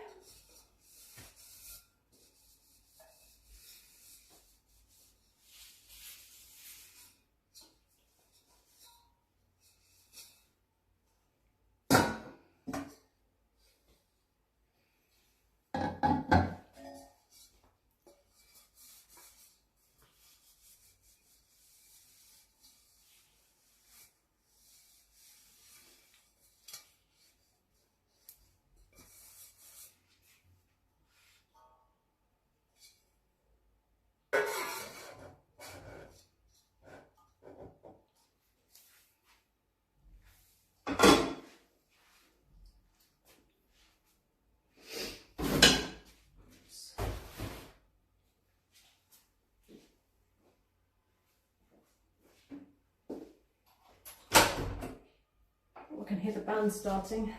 I can hear the band starting.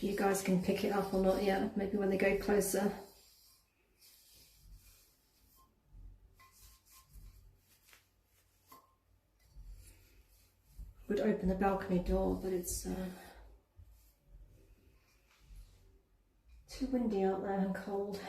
if you guys can pick it up or not yet, maybe when they go closer. Would open the balcony door, but it's too windy out there and cold.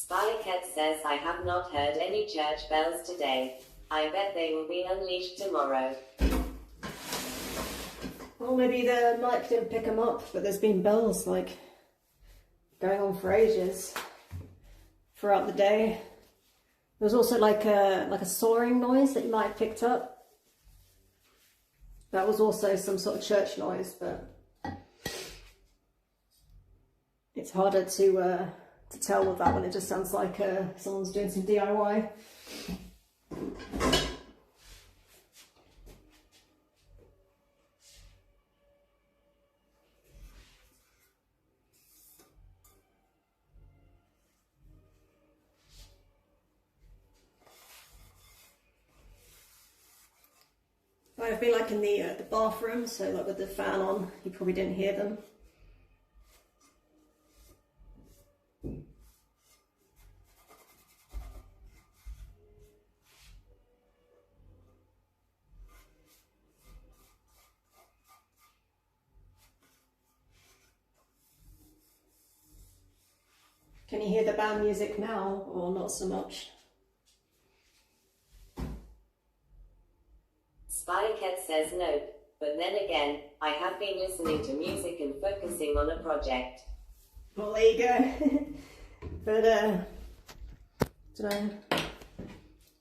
Spycat says I have not heard any church bells today. I bet they will be unleashed tomorrow. Well, maybe the mic didn't pick them up, but there's been bells like going on for ages throughout the day. There was also like a soaring noise that you might have picked up. That was also some sort of church noise, but it's harder to tell with that one. It just sounds like someone's doing some DIY. I've been like in the bathroom, so like with the fan on, you probably didn't hear them. Can you hear the band music now, or not so much? Spycat says no, but then again, I have been listening to music and focusing on a project. Well, there you go. But, don't know.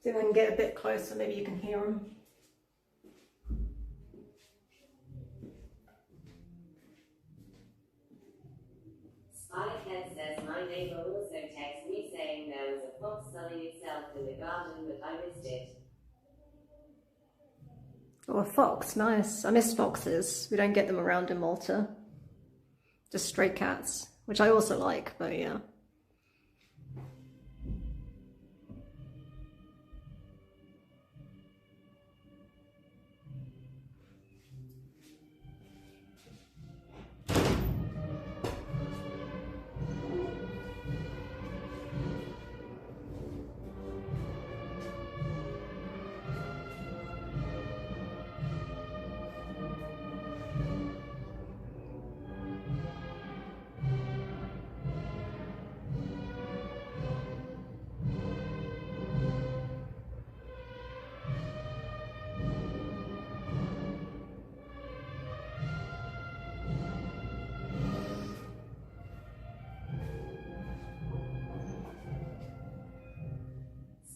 See if I can get a bit closer, maybe you can hear them. Spycat says my neighbor also texted me saying there was a fox sunning itself in the garden, but I missed it. Oh, a fox, nice. I miss foxes. We don't get them around in Malta. Just stray cats, which I also like, but yeah.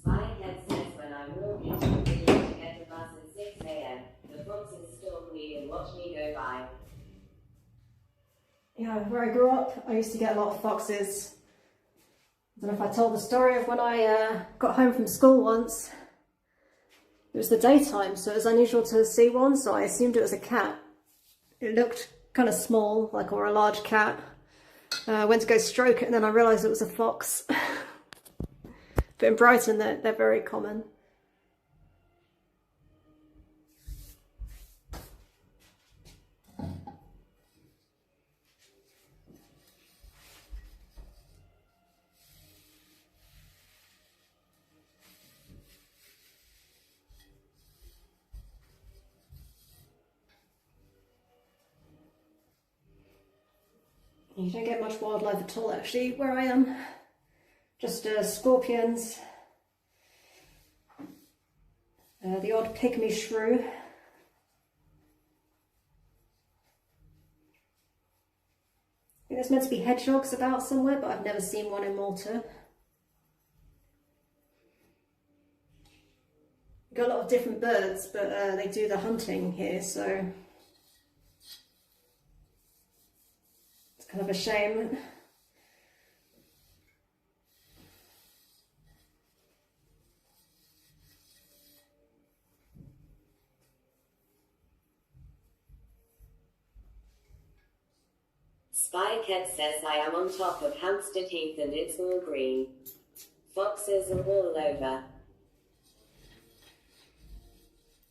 Spycat says when I walk into the village to get the bus at 6 a.m, the foxes stalk me and watch me go by. Yeah, where I grew up, I used to get a lot of foxes. I don't know if I told the story of when I got home from school once. It was the daytime, so it was unusual to see one, so I assumed it was a cat. It looked kind of small, like, or a large cat. I went to go stroke it, and then I realised it was a fox. But in Brighton, they're very common. You don't get much wildlife at all, actually, where I am. Just scorpions, the odd pygmy shrew. I think there's meant to be hedgehogs about somewhere, but I've never seen one in Malta. We've got a lot of different birds, but they do the hunting here, so it's kind of a shame. Spycat says I am on top of Hampstead Heath and it's all green. Foxes are all over.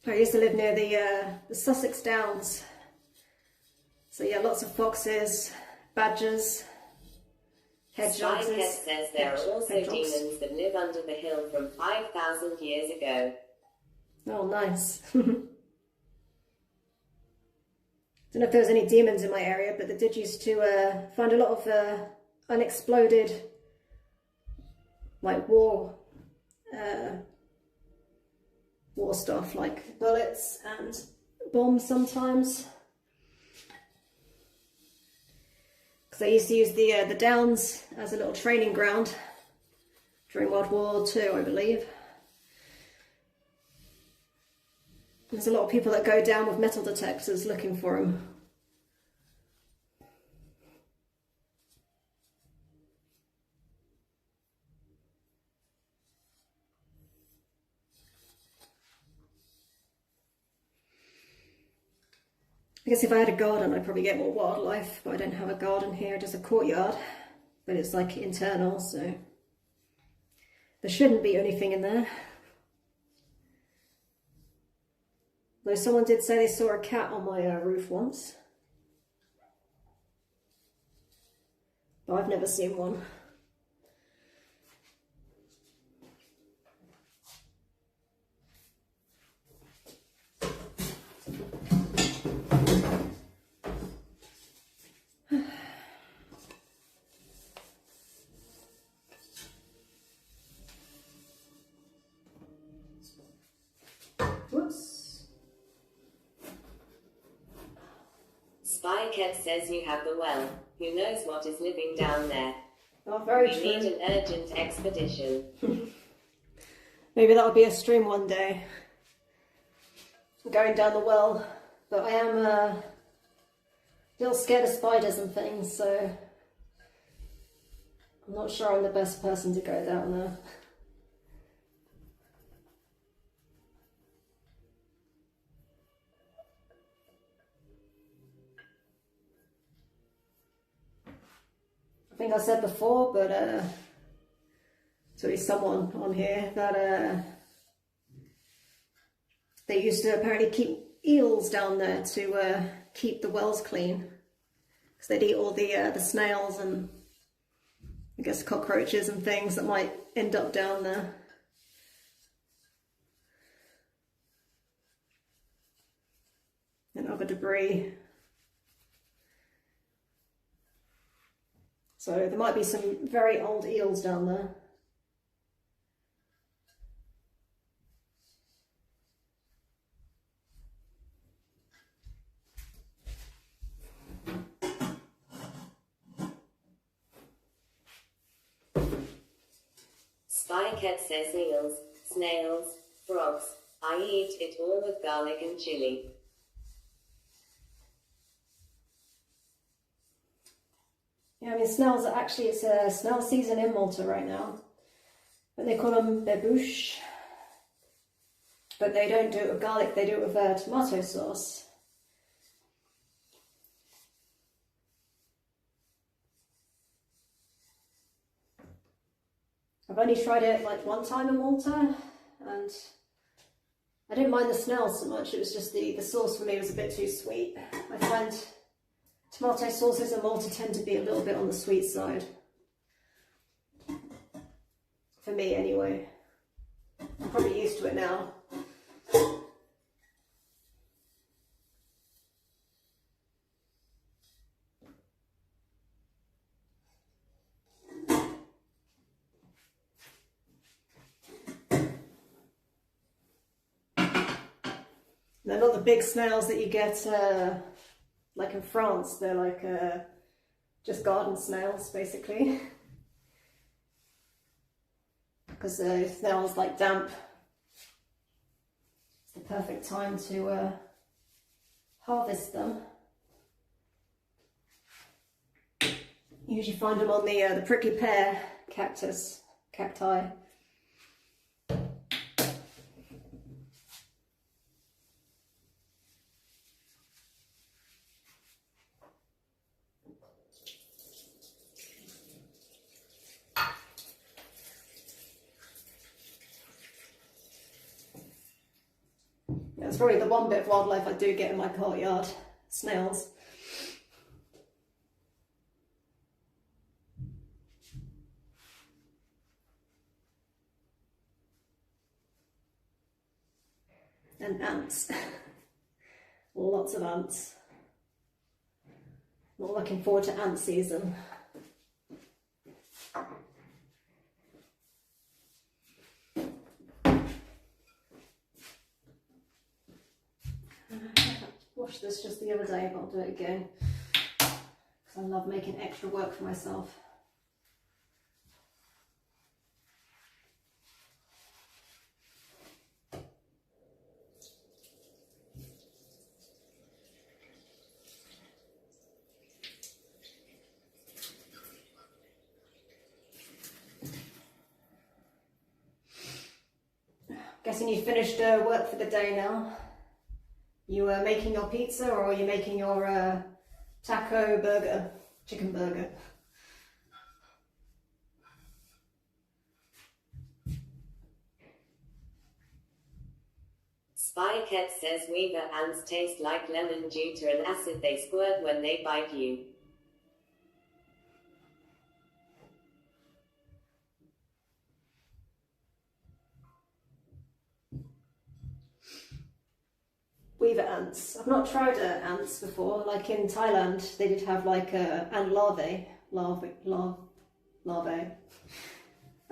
I used to live near the Sussex Downs. So yeah, lots of foxes, badgers, hedgehogs. Spycat says there are also demons that live under the hill from 5,000 years ago. Oh, nice. Don't know if there was any demons in my area, but they did used to find a lot of unexploded, like war stuff, like bullets and bombs sometimes. Because they used to use the Downs as a little training ground during World War II, I believe. There's a lot of people that go down with metal detectors looking for them. I guess if I had a garden, I'd probably get more wildlife, but I don't have a garden here, just a courtyard. But it's like internal, so there shouldn't be anything in there. Though someone did say they saw a cat on my roof once. But I've never seen one. Whoops. Spycat says you have the well. Who knows what is living down there? Oh, very We true. need an urgent expedition. Maybe that'll be a stream one day. Going down the well. But I am a little scared of spiders and things, so I'm not sure I'm the best person to go down there. I think I said before, but there's already someone on here that they used to apparently keep eels down there to keep the wells clean, because they'd eat all the snails and I guess cockroaches and things that might end up down there. And other debris. So there might be some very old eels down there. Spycat says eels, snails, frogs. I eat it all with garlic and chili. Yeah, I mean snails are actually, it's a snail season in Malta right now. But they call them babouche. But they don't do it with garlic, they do it with tomato sauce. I've only tried it like one time in Malta, and I didn't mind the snails so much, it was just the sauce for me was a bit too sweet. I find tomato sauces in Malta tend to be a little bit on the sweet side. For me anyway. I'm probably used to it now. They're not the big snails that you get like in France. They're like just garden snails basically. Because snails like damp. It's the perfect time to harvest them. You usually find them on the prickly pear cacti. That's probably the one bit of wildlife I do get in my courtyard. Snails. And ants. Lots of ants. Not looking forward to ant season. Washed this just the other day, but I'll do it again because I love making extra work for myself. Guessing you finished work for the day now. You were making your pizza, or are you making your taco burger, chicken burger? Spy Cat says weaver ants taste like lemon due to an acid they squirt when they bite you. Weaver ants. I've not tried ants before. Like in Thailand, they did have like ant larvae. Larvae.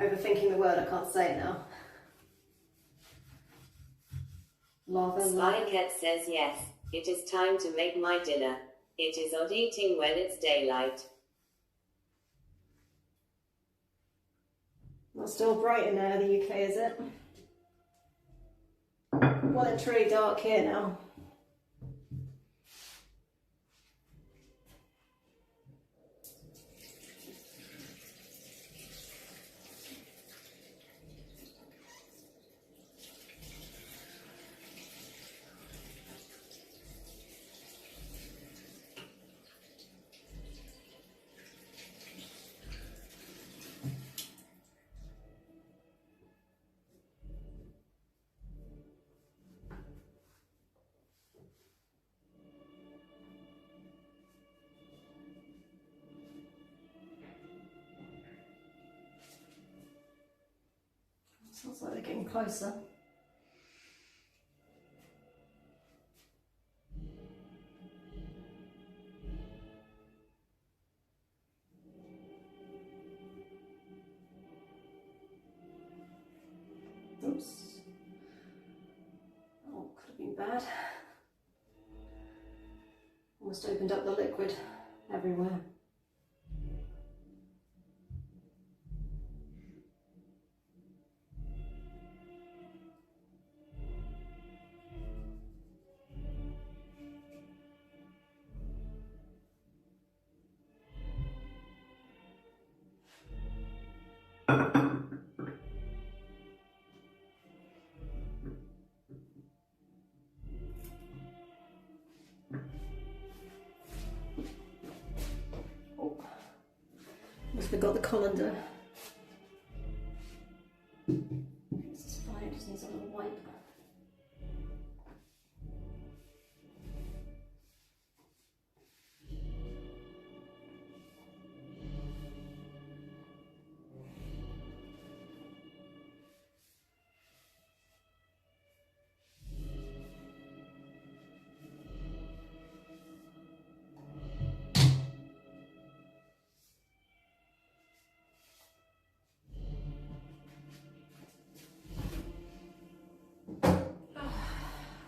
Overthinking the word, I can't say it now. Spy Cat says yes, it is time to make my dinner. It is odd eating when it's daylight. Not still bright in the UK, is it? Well, it's really dark here now. Sounds like they're getting closer. Oops. Oh, could have been bad. Almost opened up the liquid everywhere. Almost forgot the colander. This is fine, it just needs a little wipe.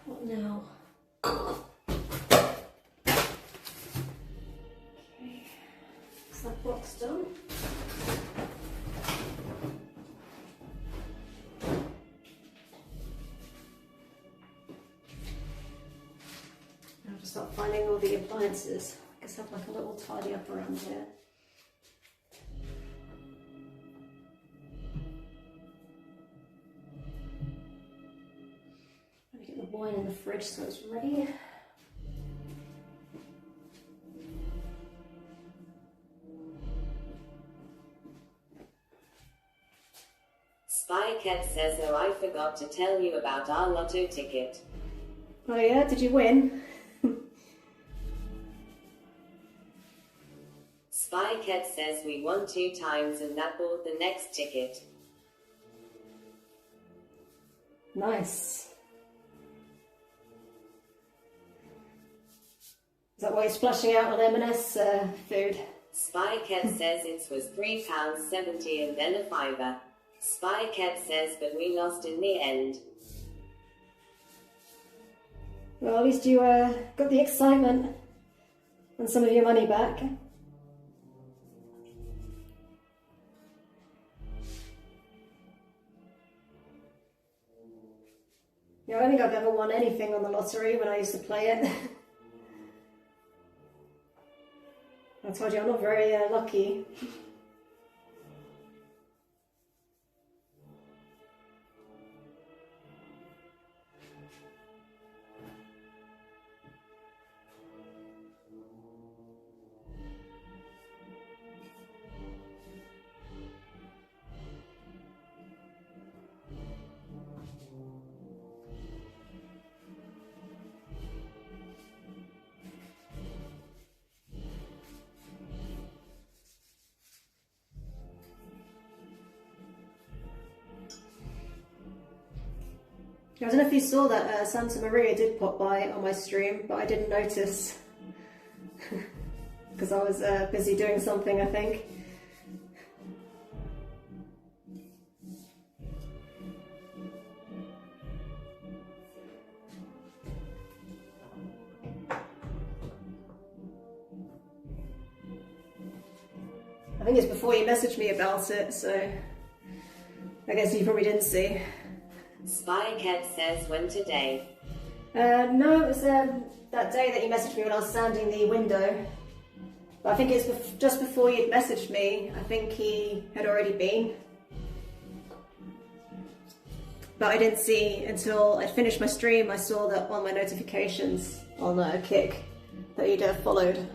What now? Okay, is that box done? I'll just start finding all the appliances. I guess have like a little tidy up around here. Wine in the fridge so it's ready. Spy Cat says, oh, I forgot to tell you about our lotto ticket. Oh yeah, did you win? Spycat says we won 2 times and that bought the next ticket. Nice. Is that why you're splashing out on M&S food? Spycat says it was £3.70 and then a fiver. Spycat says but we lost in the end. Well, at least you got the excitement and some of your money back. Yeah, I don't think I've ever won anything on the lottery when I used to play it. I told you I'm not very lucky. I don't know if you saw that Santa Maria did pop by on my stream, but I didn't notice because I was busy doing something, I think. I think it's before you messaged me about it, so I guess you probably didn't see. Spycat says when today. No, it was that day that you messaged me when I was sanding the window. But I think it's just before you'd messaged me. I think he had already been. But I didn't see until I'd finished my stream. I saw that on my notifications on Kick that you'd followed.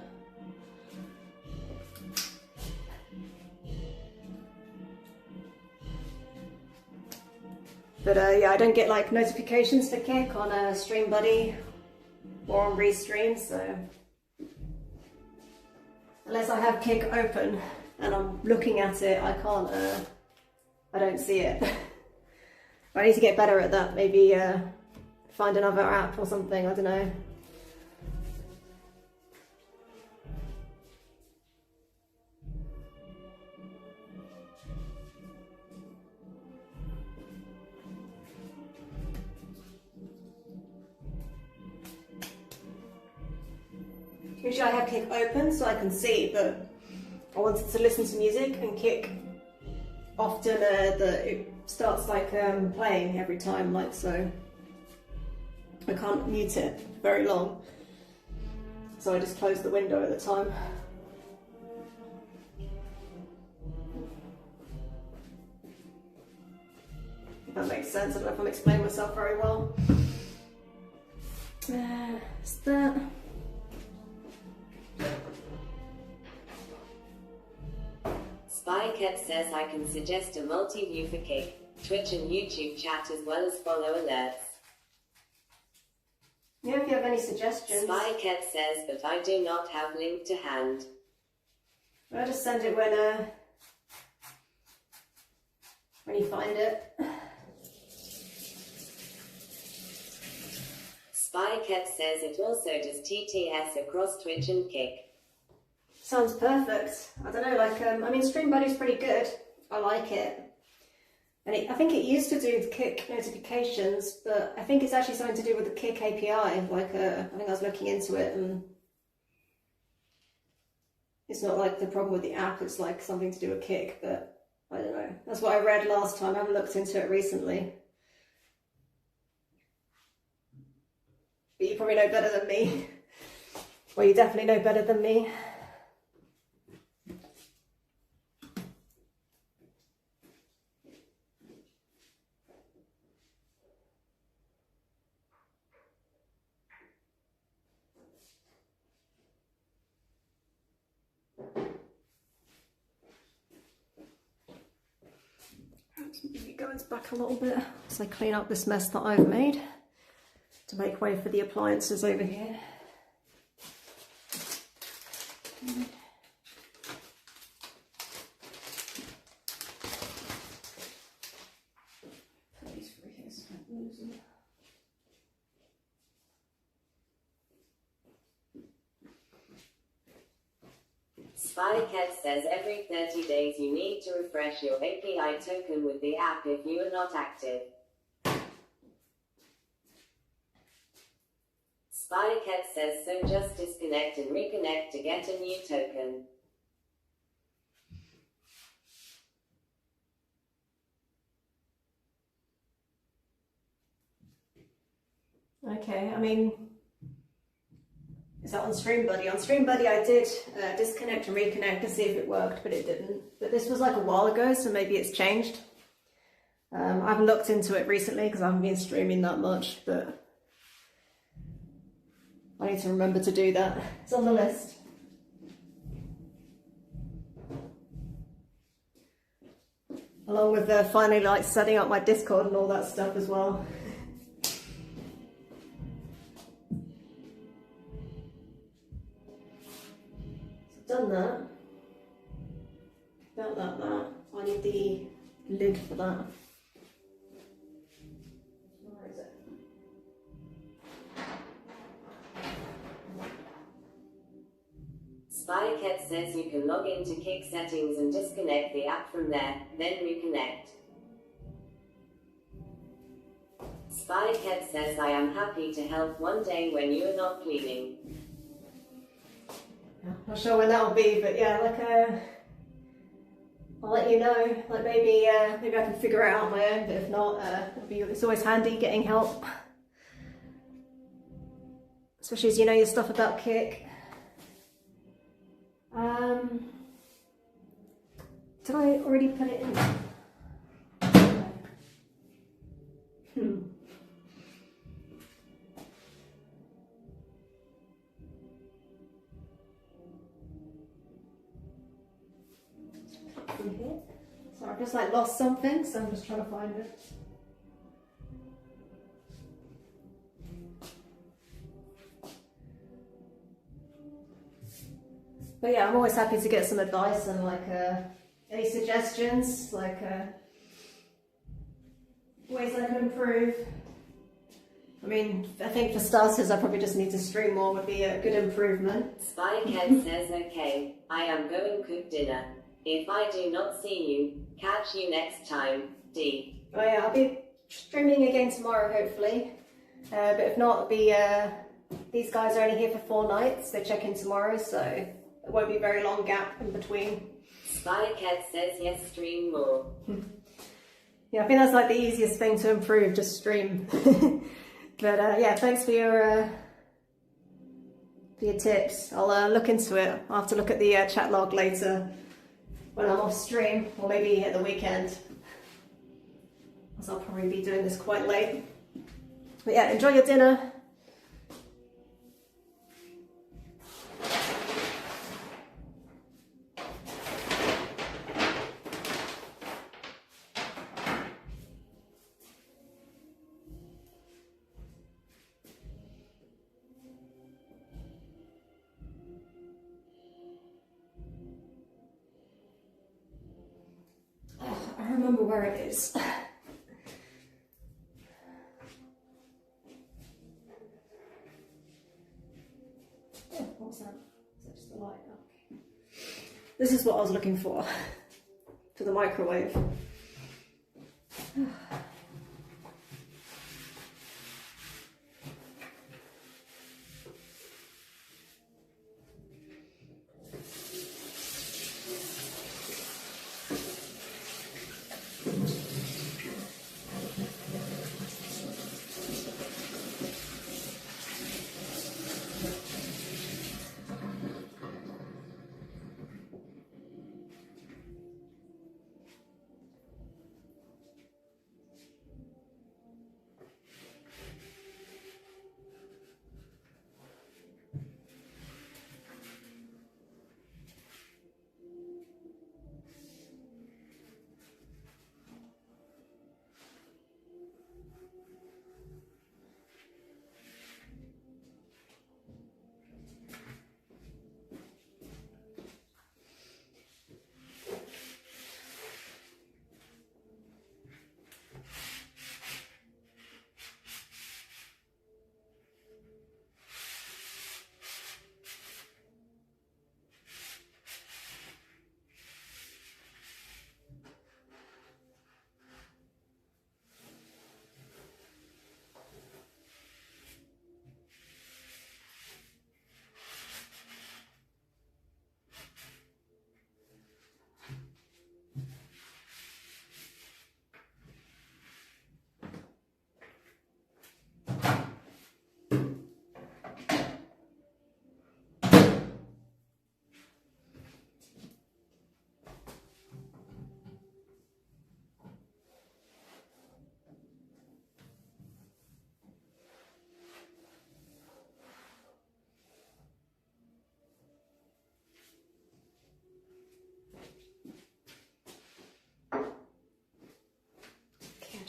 But yeah, I don't get like notifications for Kick on StreamBuddy or on Restream, so unless I have Kick open and I'm looking at it, I can't, I don't see it. I need to get better at that, maybe find another app or something, I don't know. Usually I have Kick open so I can see, but I wanted to listen to music, and Kick often it starts like playing every time, like so. I can't mute it very long, so I just close the window at the time. If that makes sense. I don't know if I'm explaining myself very well. Is that? Spycat says I can suggest a multi-view for Kick, Twitch and YouTube chat as well as follow alerts. Yeah, if you have any suggestions. Spycat says but I do not have link to hand. I'll just send it when you find it. Spycat says it also does TTS across Twitch and Kick. Sounds perfect. I don't know, like, I mean, StreamBuddy's pretty good. I like it. And I think it used to do with Kick notifications, but I think it's actually something to do with the Kick API. Like, I think I was looking into it, and it's not like the problem with the app, it's like something to do with Kick, but I don't know. That's what I read last time. I haven't looked into it recently. But you probably know better than me. Well, you definitely know better than me. Maybe going back a little bit as I clean up this mess that I've made. to make way for the appliances over here. Put these through here so I don't lose them. Spycat says every 30 days you need to refresh your API token with the app if you are not active. Spycat says so, just disconnect and reconnect to get a new token. Okay, I mean, is that on StreamBuddy? On StreamBuddy I did disconnect and reconnect to see if it worked, but it didn't. But this was like a while ago, so maybe it's changed. I haven't looked into it recently because I haven't been streaming that much, but I need to remember to do that. It's on the list. Along with finally like setting up my Discord and all that stuff as well. Done that. That. I need the lid for that. Where is it? Spycat says you can log into Kick settings and disconnect the app from there, then reconnect. Spycat says I am happy to help one day when you are not cleaning. Not sure when that'll be, but yeah, like I'll let you know. Like maybe I can figure it out on my own, but if not, it's always handy getting help, especially as you know your stuff about Kick. Did I already put it in? From here. So I've just like lost something, so I'm just trying to find it. But yeah, I'm always happy to get some advice and like any suggestions, like ways I can improve. I mean, I think for starters, I probably just need to stream more would be a good improvement. Spycat says okay, I am going cook dinner. If I do not see you, catch you next time, D. Oh yeah, I'll be streaming again tomorrow, hopefully. But if not, it'll be, these guys are only here for 4 nights. They check in tomorrow, so it won't be a very long gap in between. Spycat says yes, stream more. Yeah, I think that's like the easiest thing to improve, just stream. But yeah, thanks for your tips. I'll look into it. I'll have to look at the chat log later when I'm off stream, or maybe at the weekend, as I'll probably be doing this quite late. But yeah, enjoy your dinner. I remember where it is. Oh, what's that? Is that just the light? Okay. This is what I was looking for the microwave.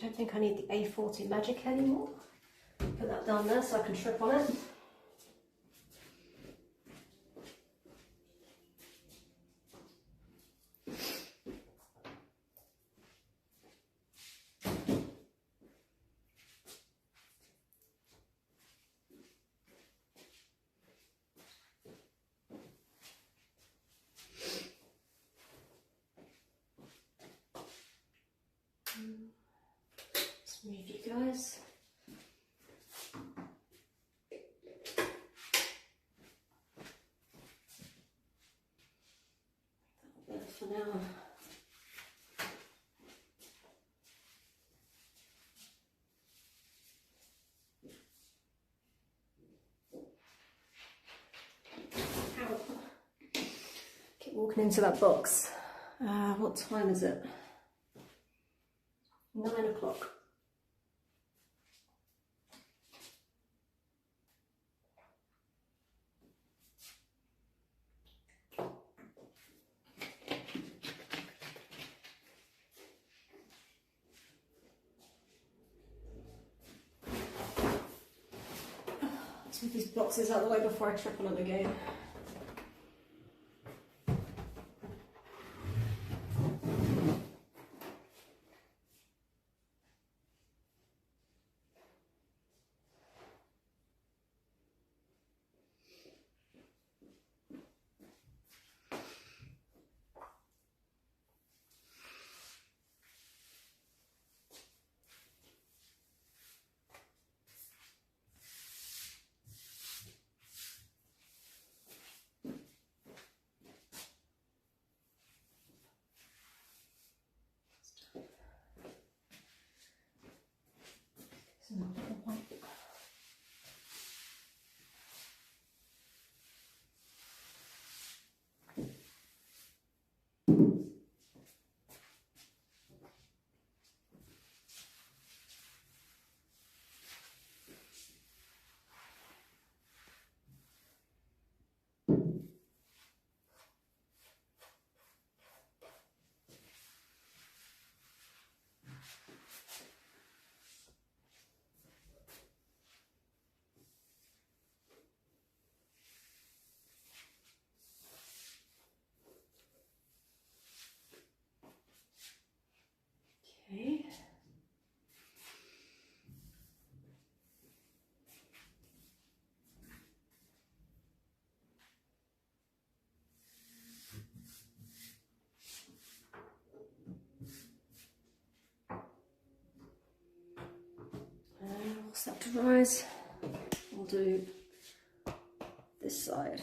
don't think I need the A40 Magic anymore. Put that down there so I can trip on it. Let's move you guys. That'll be for now. Ow. Keep walking into that box. What time is it? 9 o'clock. Let's move these boxes out of the way before I trip on them again. Okay. All set to rise. We'll do this side.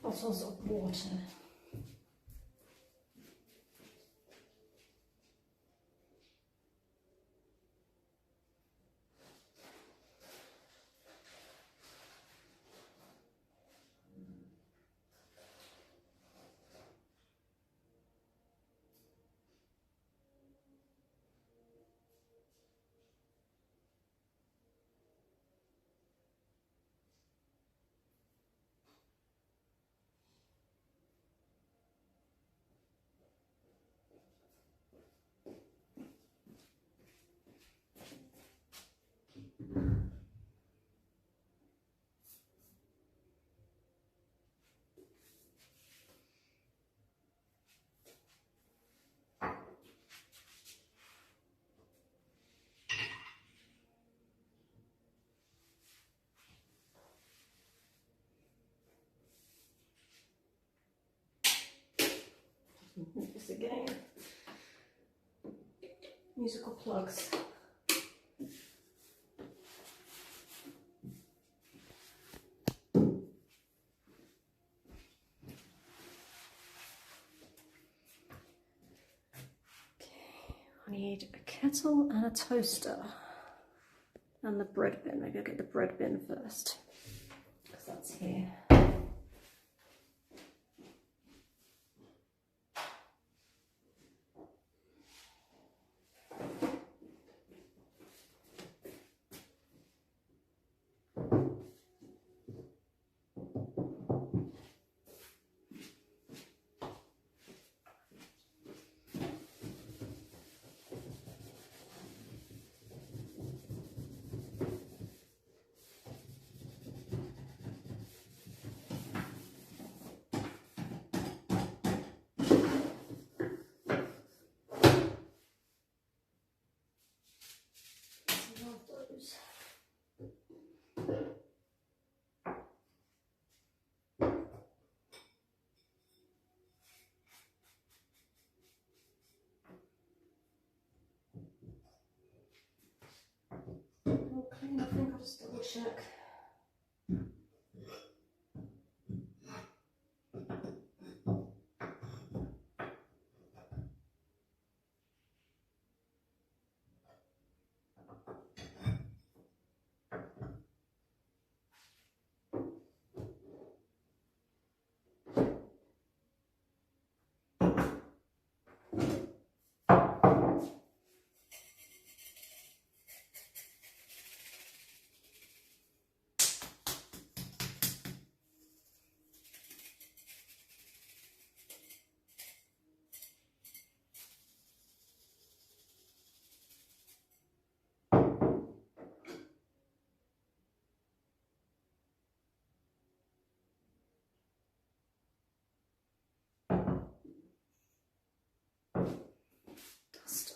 Bottles of water. This again. Musical plugs. I need a kettle and a toaster. And the bread bin. Maybe I'll get the bread bin first, because that's here. All clean, I think. I'll just double check. Dust.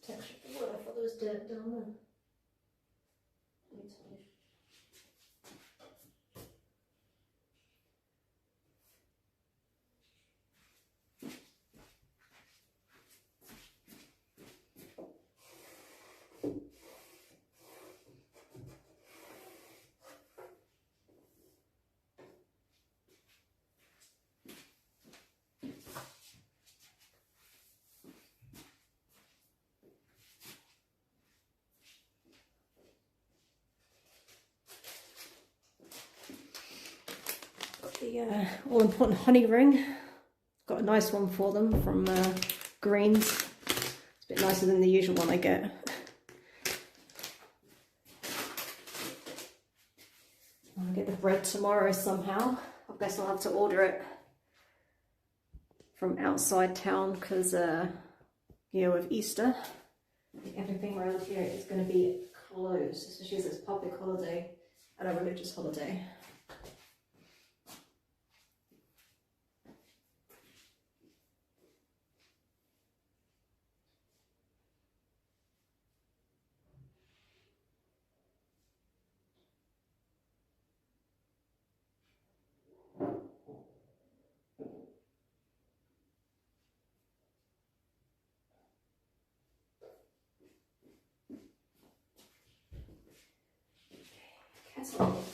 Texture of the wood. I thought there was dirt down there. the all-important honey ring. Got a nice one for them from Greens. It's a bit nicer than the usual one I get. I'll get the bread tomorrow somehow. I guess I'll have to order it from outside town because, you know, with Easter, I think everything around here is going to be closed, especially as it's a public holiday and a religious holiday. Kettle.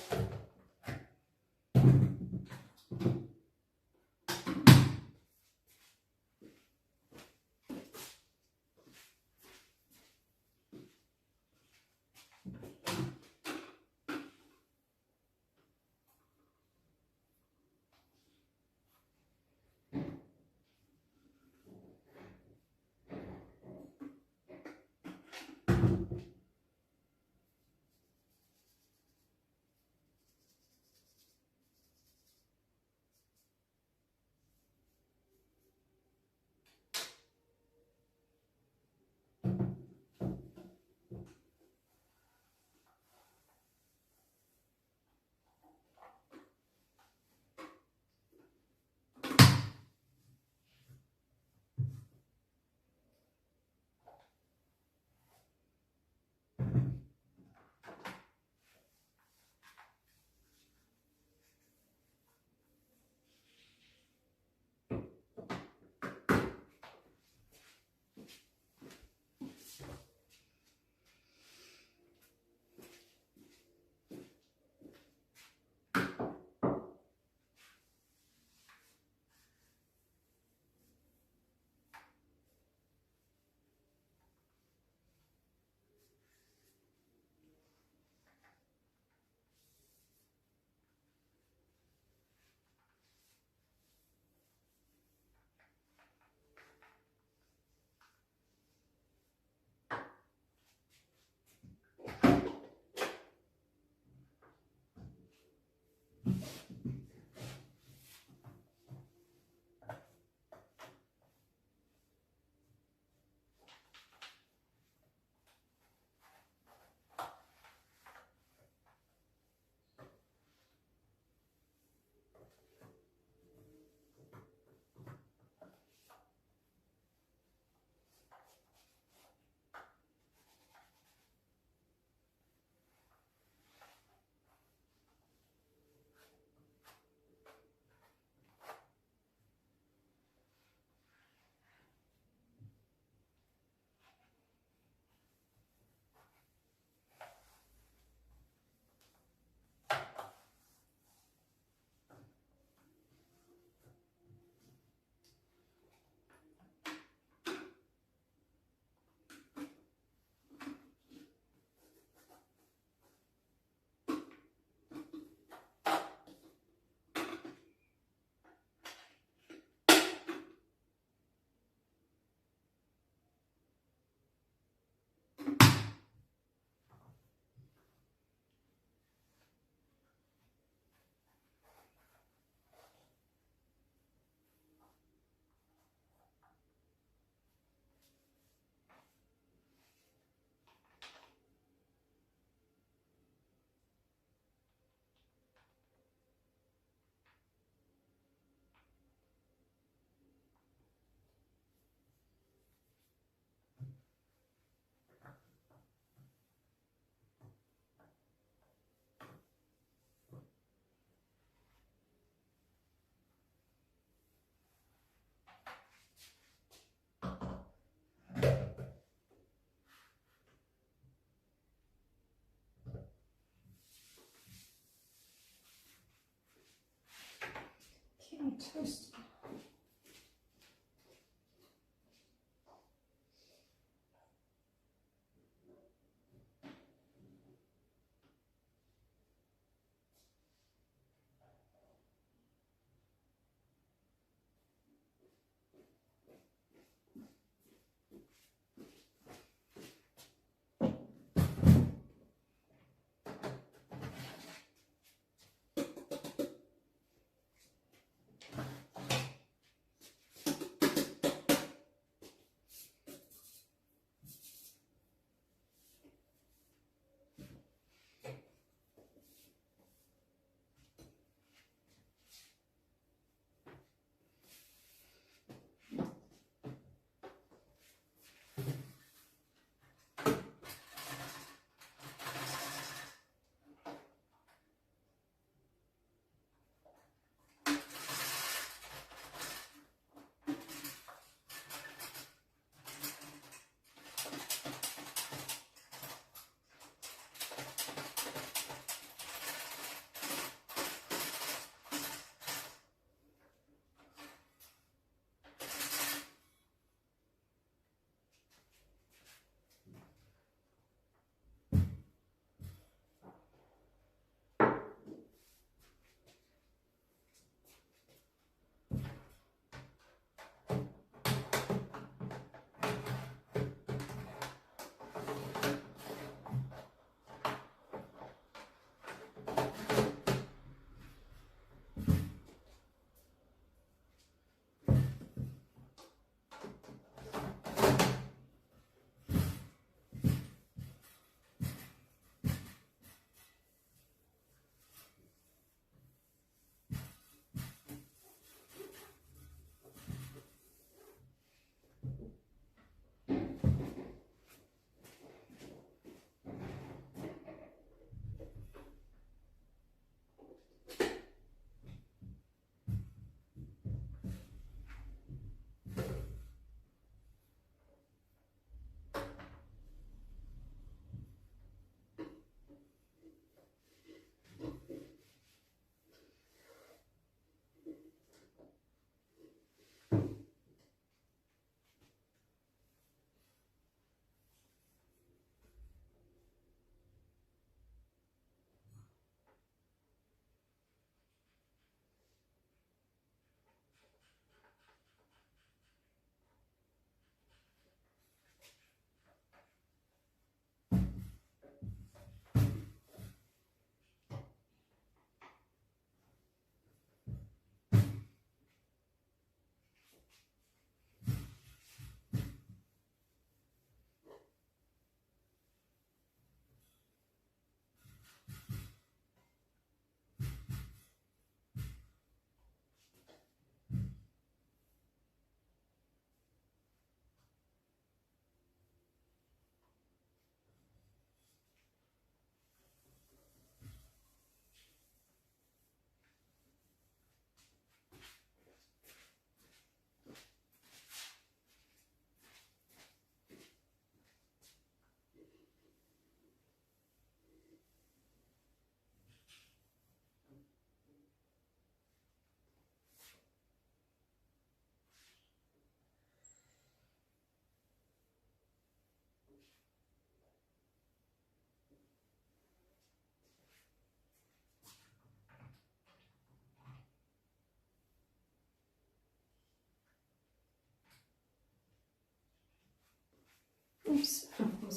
Toast.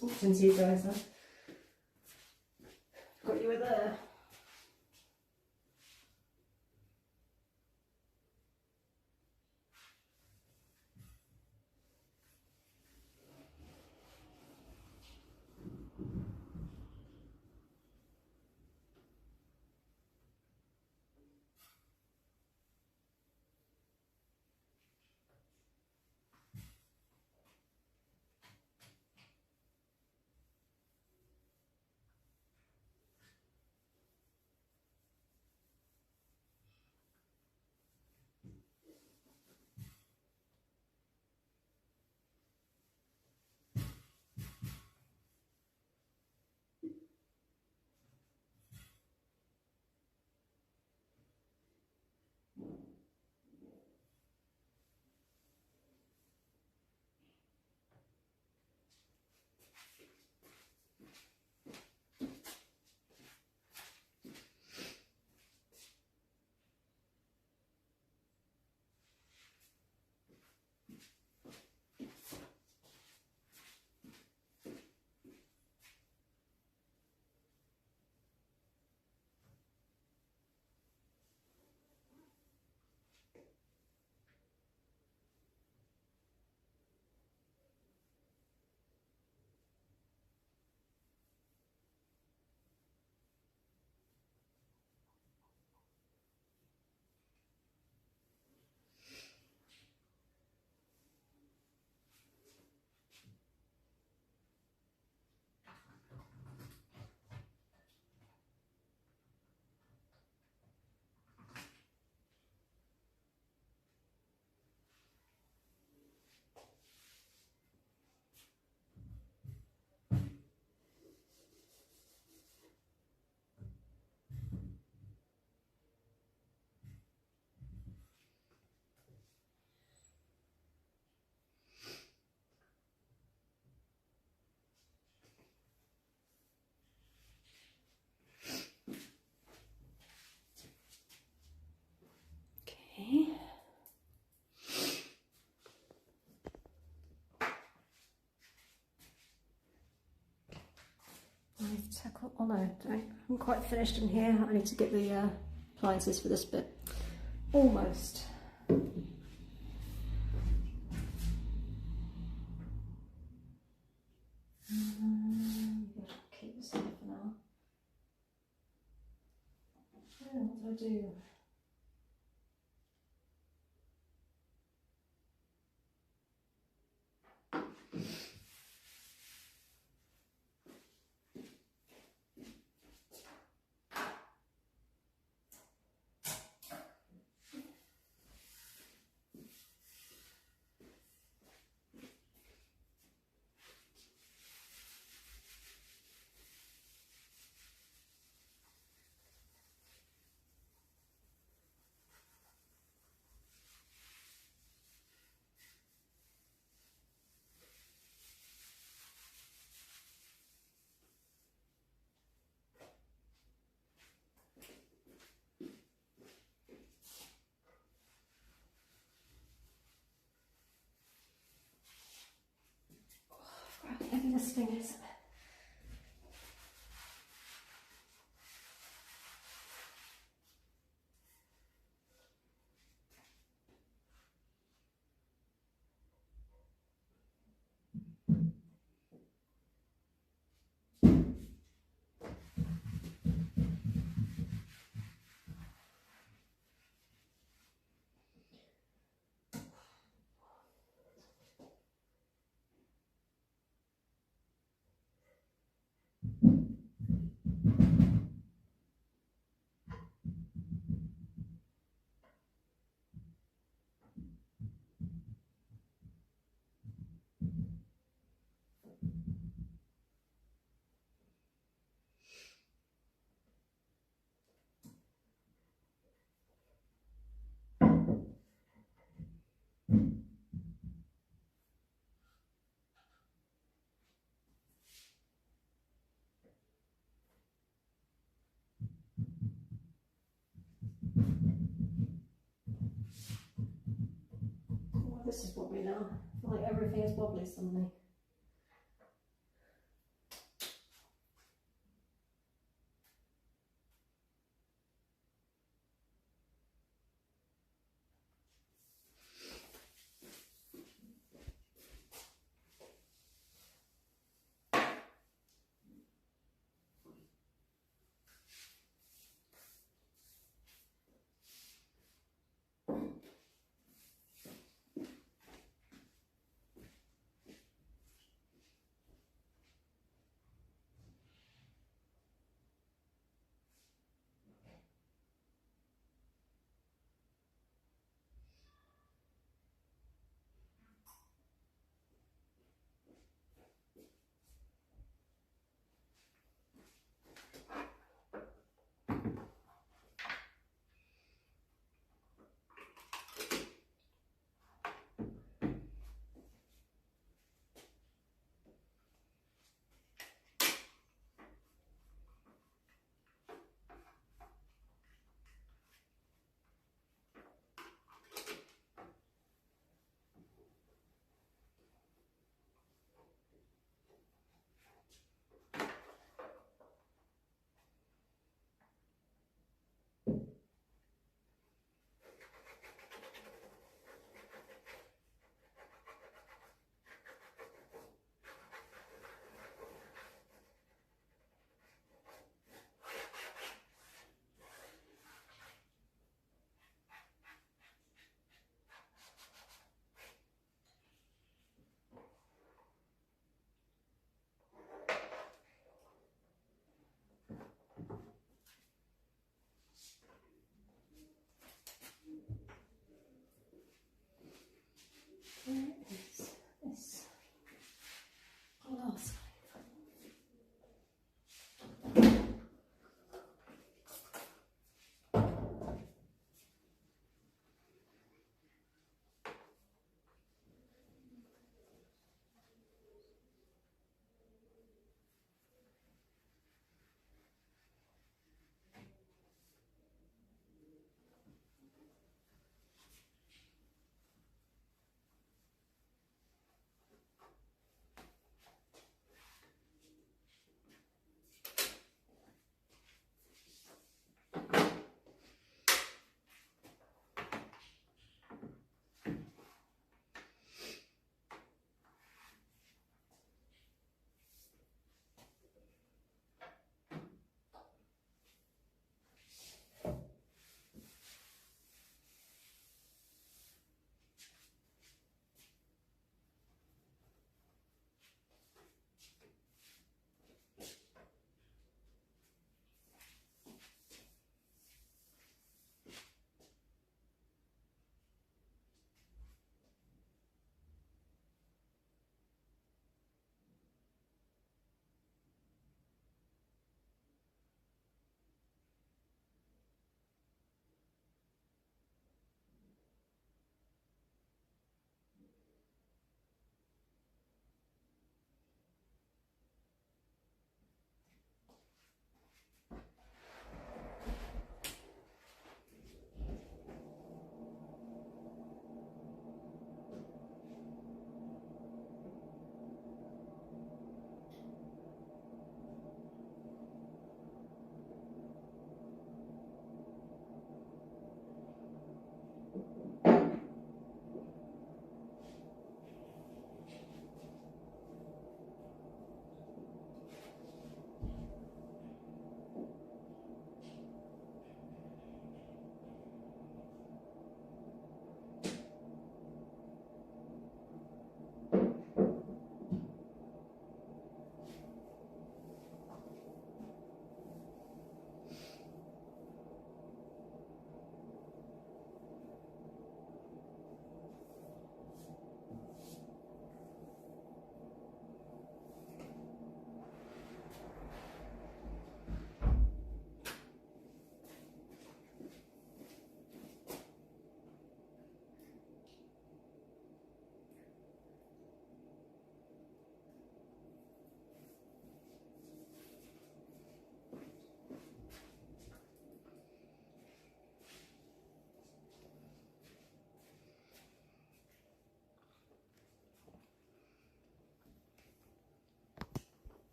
just walked into you guys then. Got you were there. Okay. I need to tackle, oh no, I'm quite finished in here. I need to get the appliances for this bit. Almost. Keep this in for now. Oh, what do I do? How heavy this thing is. This is wobbly now. I feel like everything is wobbly suddenly.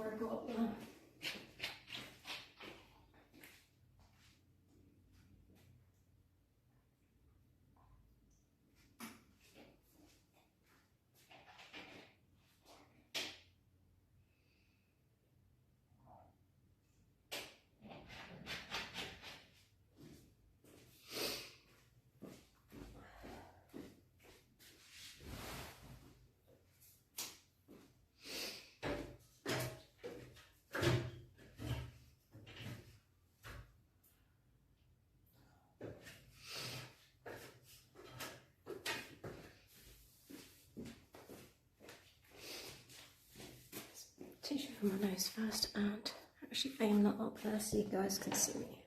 before I go up there. Tissue for my nose first and actually aim that up there so you guys can see me.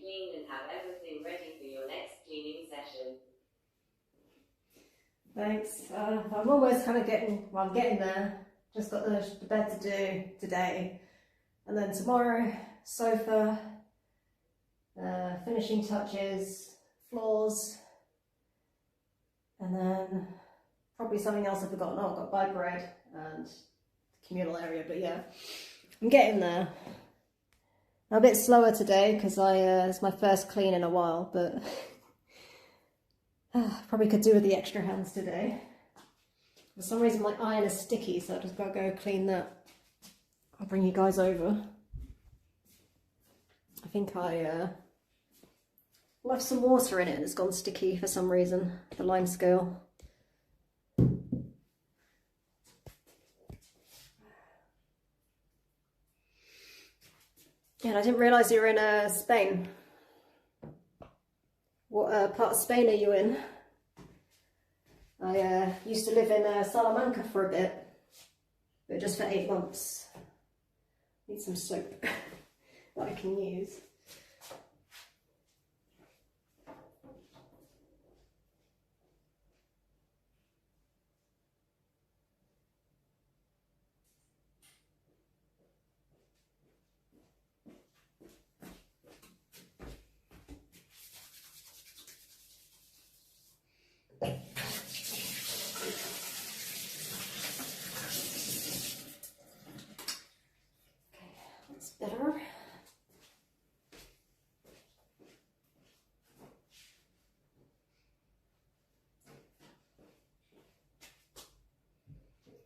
clean and have everything ready for your next cleaning session. Thanks. I'm almost kind of I'm getting there. Just got the bed to do today. And then tomorrow, sofa, finishing touches, floors, and then probably something else I've forgotten. Oh, I've got bike ride and communal area, but yeah, I'm getting there. I'm a bit slower today because it's my first clean in a while, but probably could do with the extra hands today. For some reason my iron is sticky, so I just gotta go clean that. I'll bring you guys over. I think I left some water in it and it's gone sticky for some reason, the lime scale. Yeah, and I didn't realise you were in Spain. What part of Spain are you in? I used to live in Salamanca for a bit, but just for 8 months. Need some soap that I can use. Better.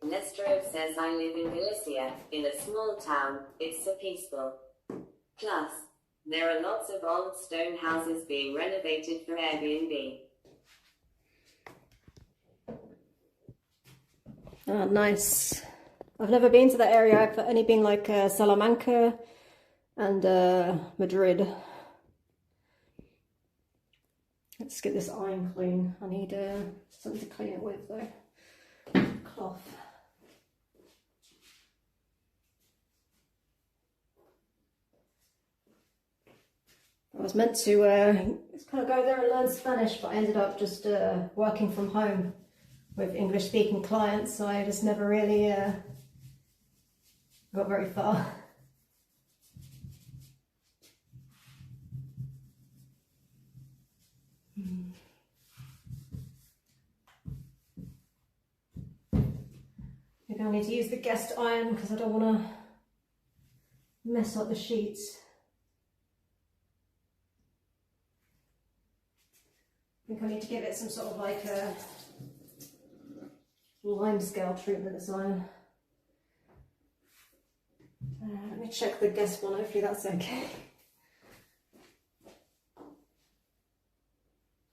Nestrov says I live in Galicia, in a small town. It's so peaceful. Plus, there are lots of old stone houses being renovated for Airbnb. Oh, nice. I've never been to that area. I've only been like Salamanca and Madrid. Let's get this iron clean. I need something to clean it with though. Cloth. I was meant to kind of go there and learn Spanish, but I ended up just working from home with English speaking clients, so I just never really got very far. Maybe I need to use the guest iron because I don't want to mess up the sheets. I think I need to give it some sort of like a lime scale treatment, this iron. Let me check the guest one, hopefully that's okay.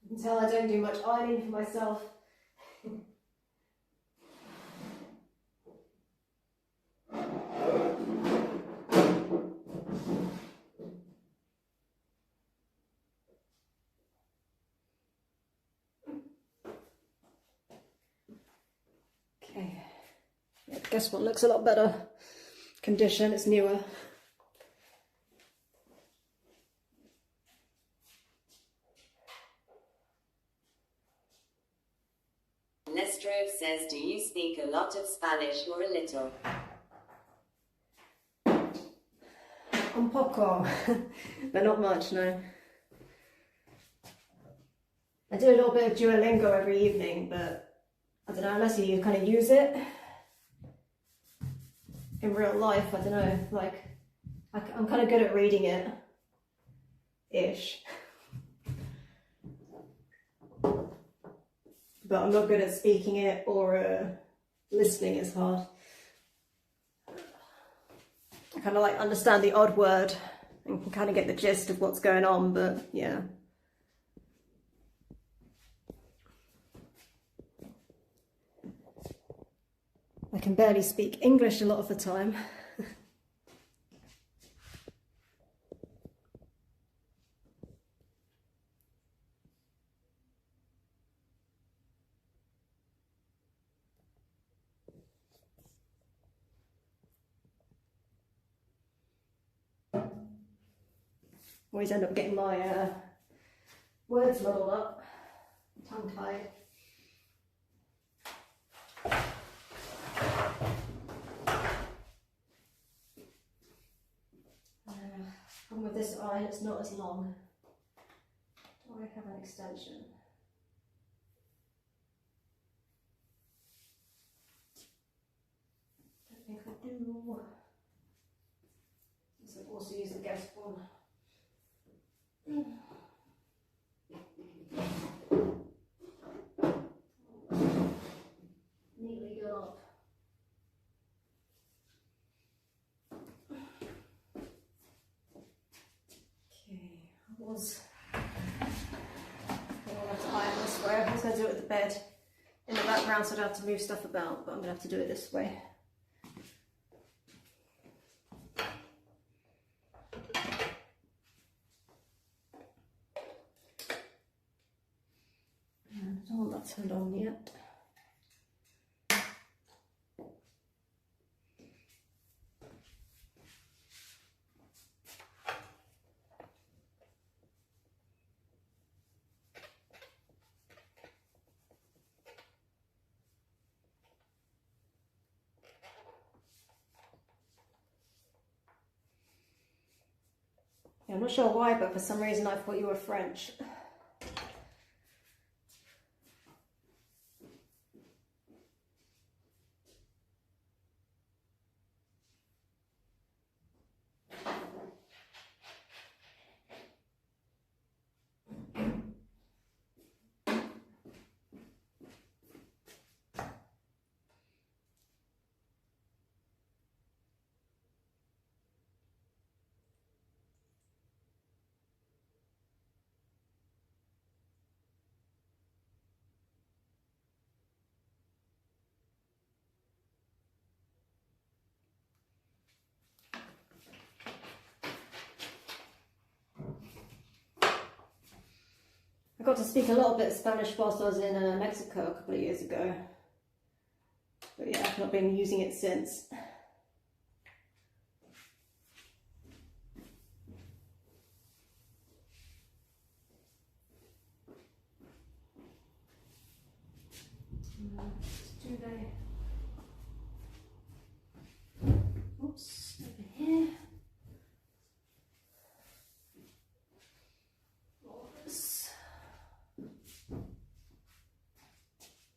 You can tell I don't do much ironing for myself. Okay, yeah, the guest one looks a lot better condition, it's newer. Nestrov says, do you speak a lot of Spanish or a little? Un poco, but not much, no. I do a little bit of Duolingo every evening, but I don't know, unless you kind of use it in real life, I don't know, like, I'm kind of good at reading it, ish. But I'm not good at speaking it or listening, it's hard. I kind of like understand the odd word and can kind of get the gist of what's going on, but yeah. I can barely speak English a lot of the time. Always end up getting my words muddled up, tongue-tied. Problem with this eye, it's not as long. Do I have an extension? Don't think I do. So I've also used the guest one. Neatly got up. Okay, I was going to iron this way. I was going to do it with the bed in the background so I don't have to move stuff about, but I'm going to have to do it this way. And I don't want that turned on yet. I'm not sure why, but for some reason I thought you were French. I got to speak a little bit of Spanish whilst I was in Mexico a couple of years ago. But yeah, I've not been using it since. Do they? Oops, over here.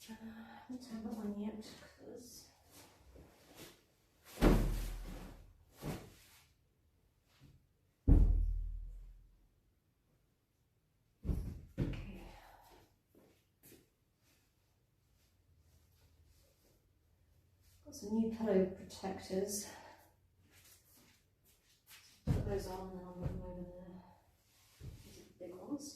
I haven't turned that one yet because okay. Got some new pillow protectors. Put those on and I'll move them over there. These are the big ones.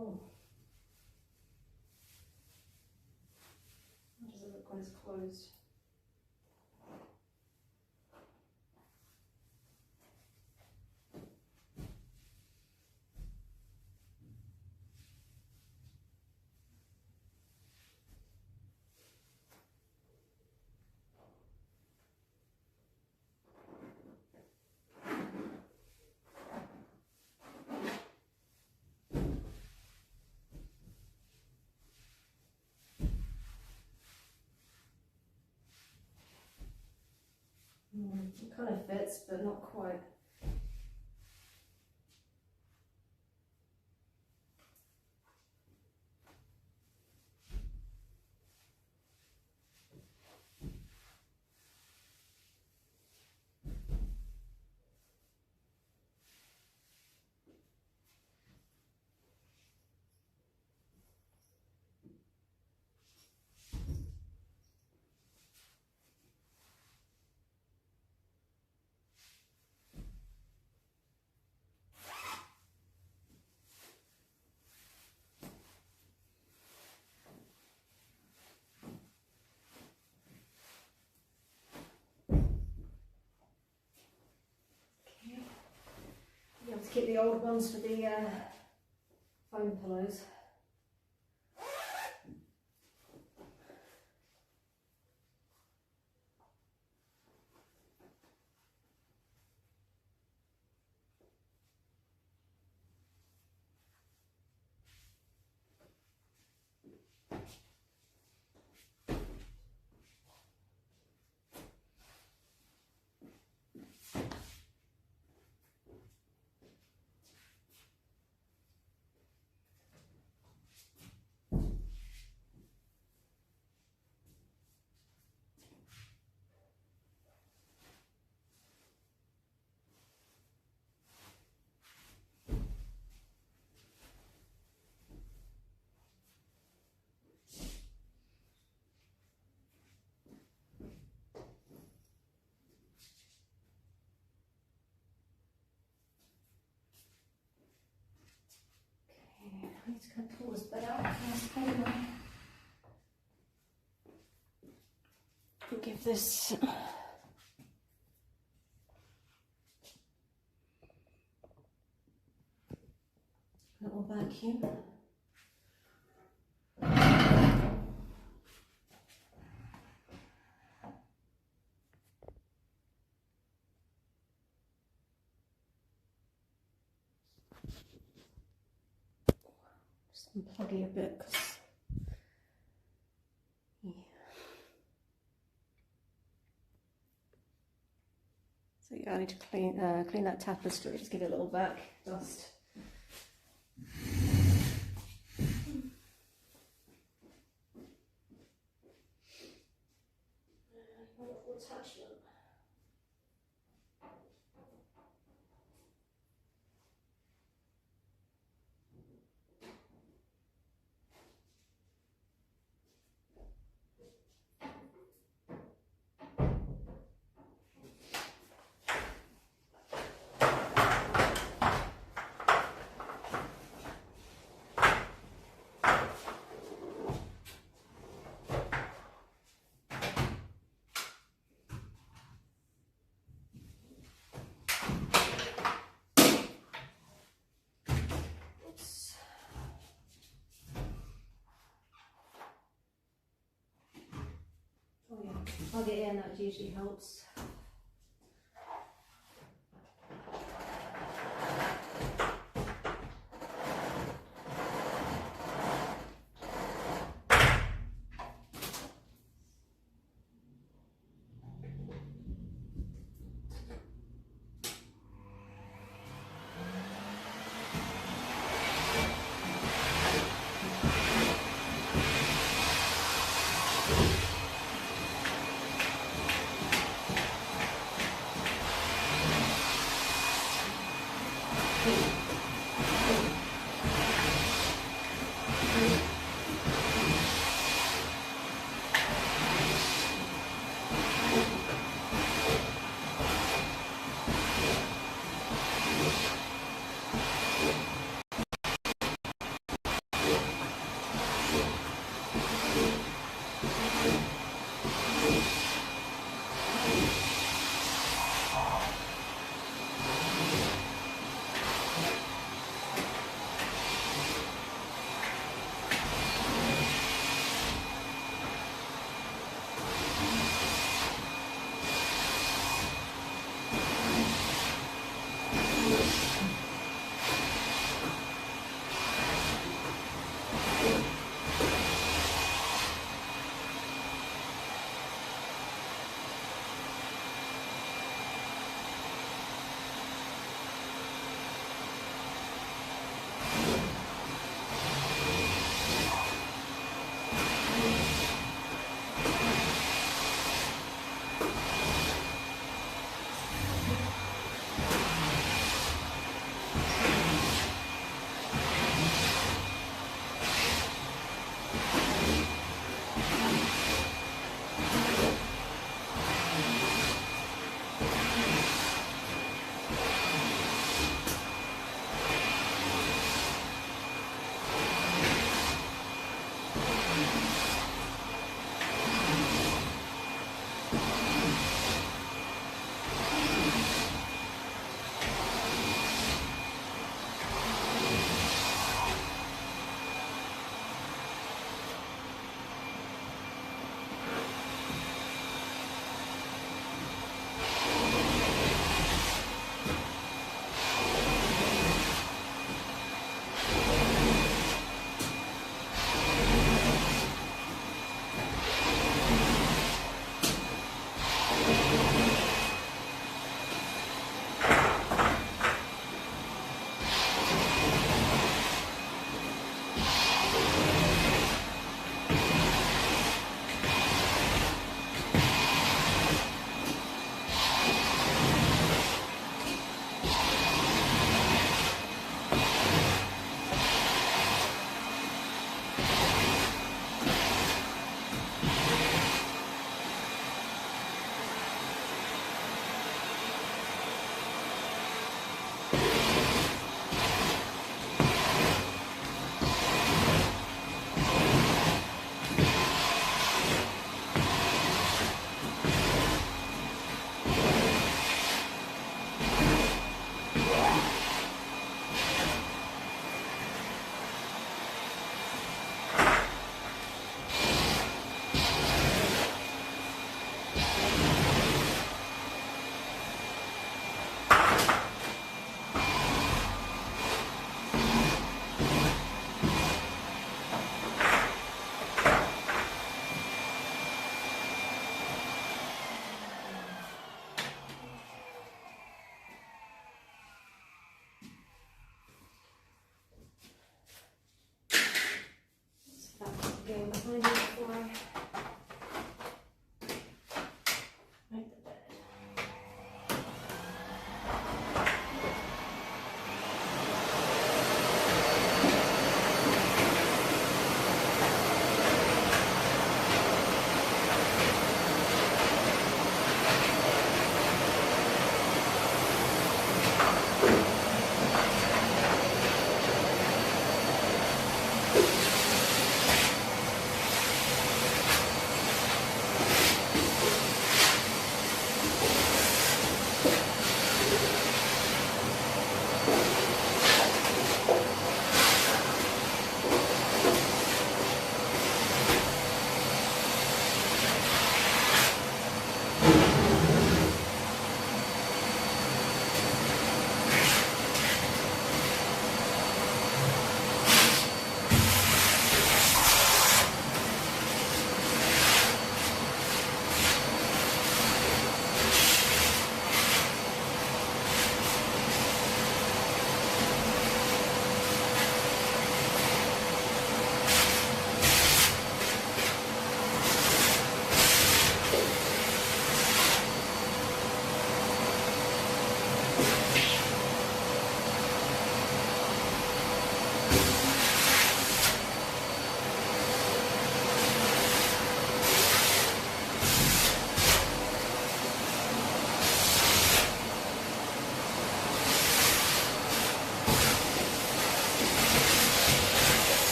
Oh. How does it look when it's closed? It kind of fits, but not quite. You have to keep the old ones for the foam pillows. I need to kind of pull this bed out. I'll give this a little vacuum. Just unplug it a bit, because yeah. So yeah, I need to clean that tapestry. Just give it a little back dust. Attachment. Oh yeah, plug it in, that usually helps.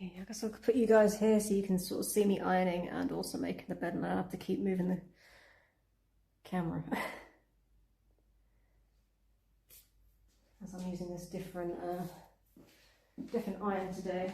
Okay, I guess I'll put you guys here so you can sort of see me ironing and also making the bed, and I have to keep moving the camera. As I'm using this different iron today.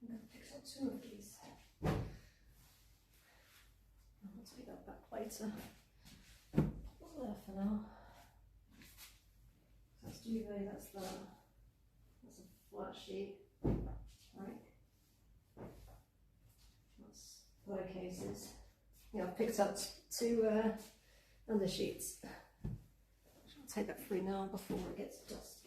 I'm going to pick up 2 of these. I'll take that back later. Put there for now. That's duvet, that's a flat sheet, right? That's pillowcases. Yeah, I've picked up 2 under sheets. I'll take that free now before it gets dusty.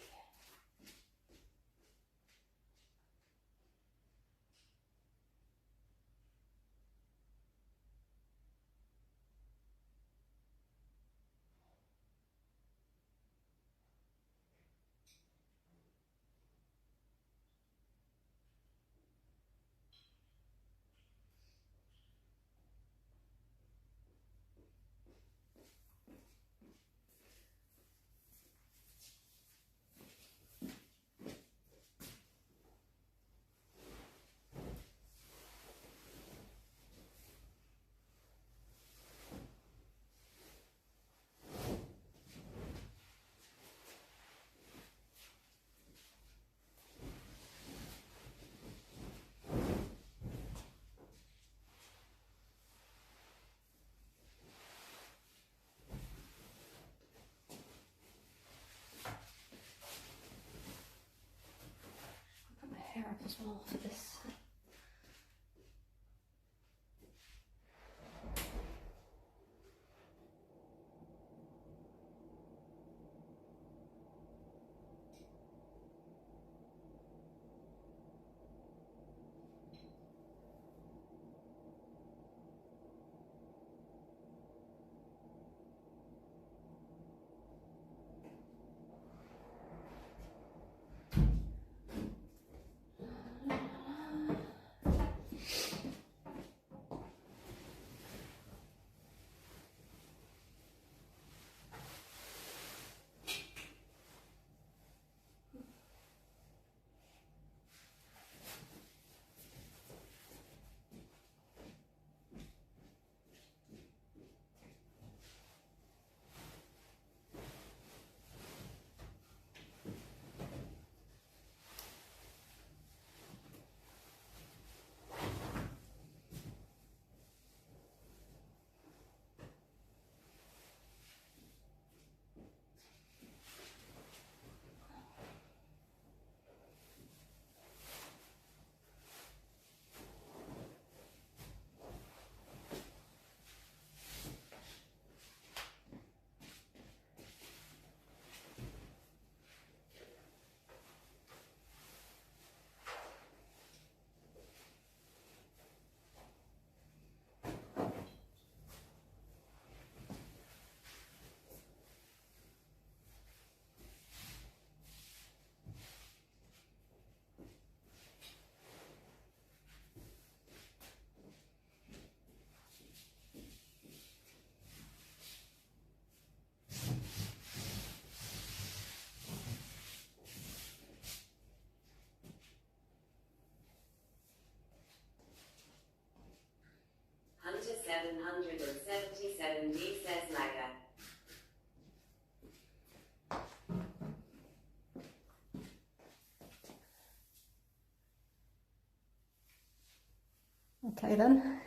Okay then.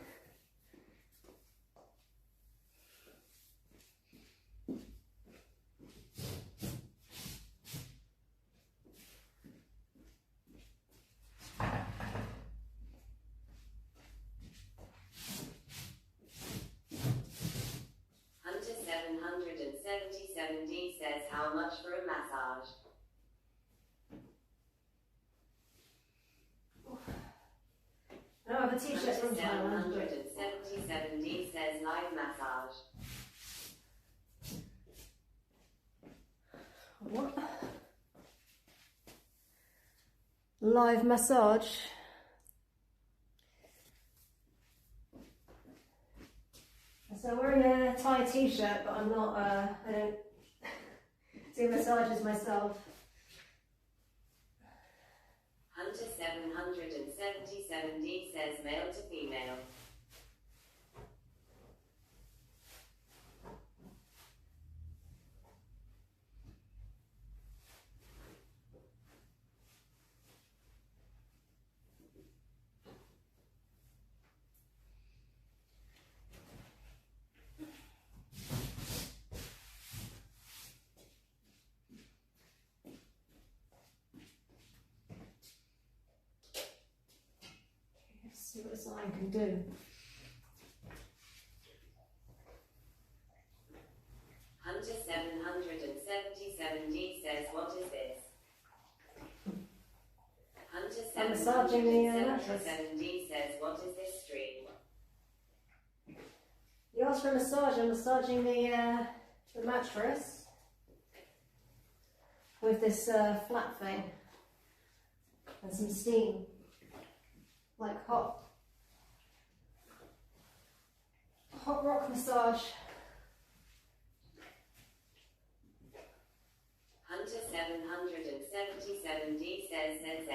Hunter 777D says how much for a massage? I don't have a t-shirt Hunter from Thailand. 777D says live massage. What? Live massage. So I'm wearing a Thai t-shirt, but I'm not, I don't do massages myself. Hunter 777D says male to female. Let's see what this line can do. Hunter 777D says what is this? Hunter I'm massaging the mattress. 777D says what is this stream? You asked for a massage. I'm massaging the mattress with this flat thing and some steam, like hot rock massage. Hunter 777D says ZZ.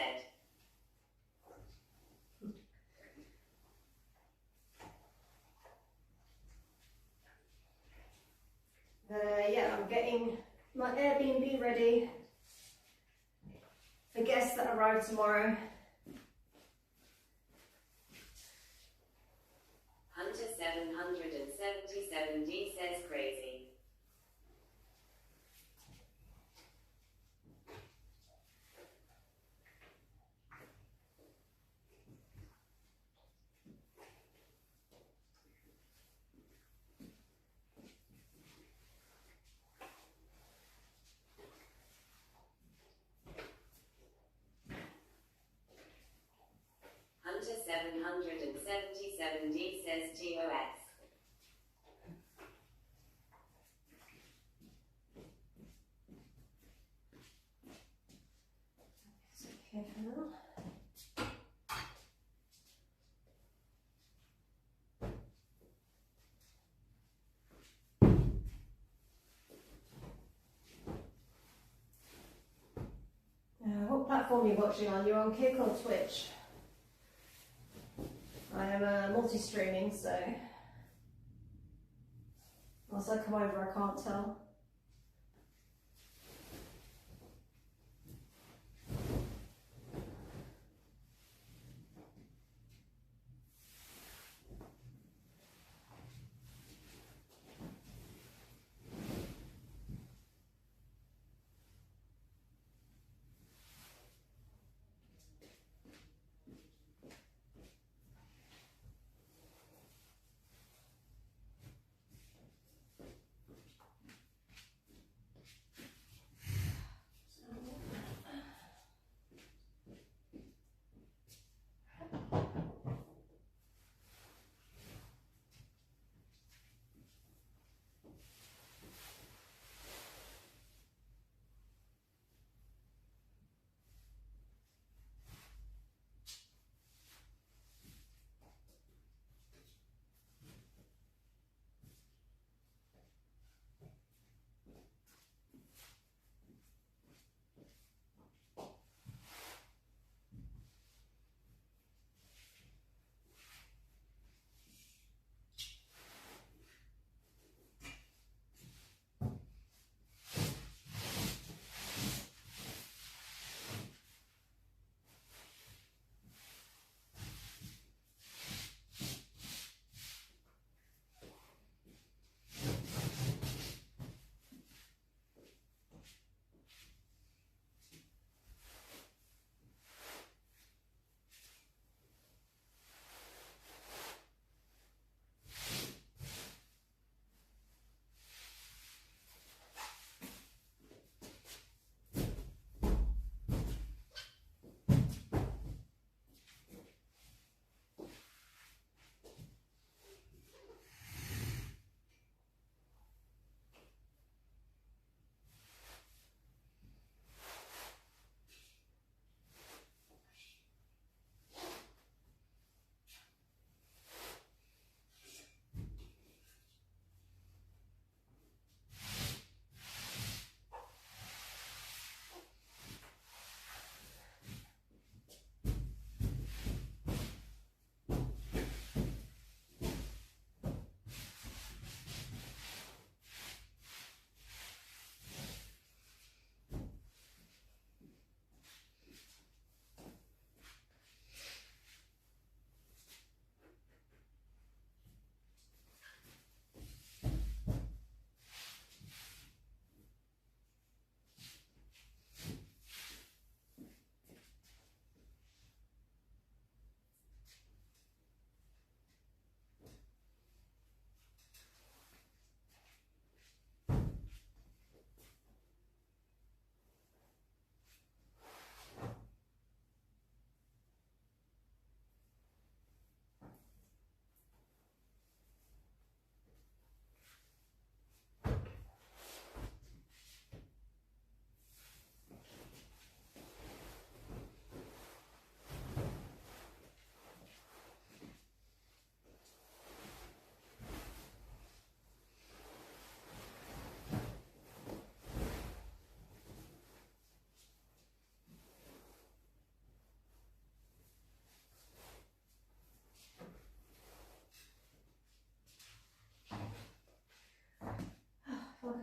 Yeah, I'm getting my Airbnb ready for guests that arrive tomorrow. Hunter 777D says crazy. Hunter 777D says TOS. It's okay for now. What platform are you watching on? You're on Kick or Twitch? I am multi-streaming, so once I come over I can't tell.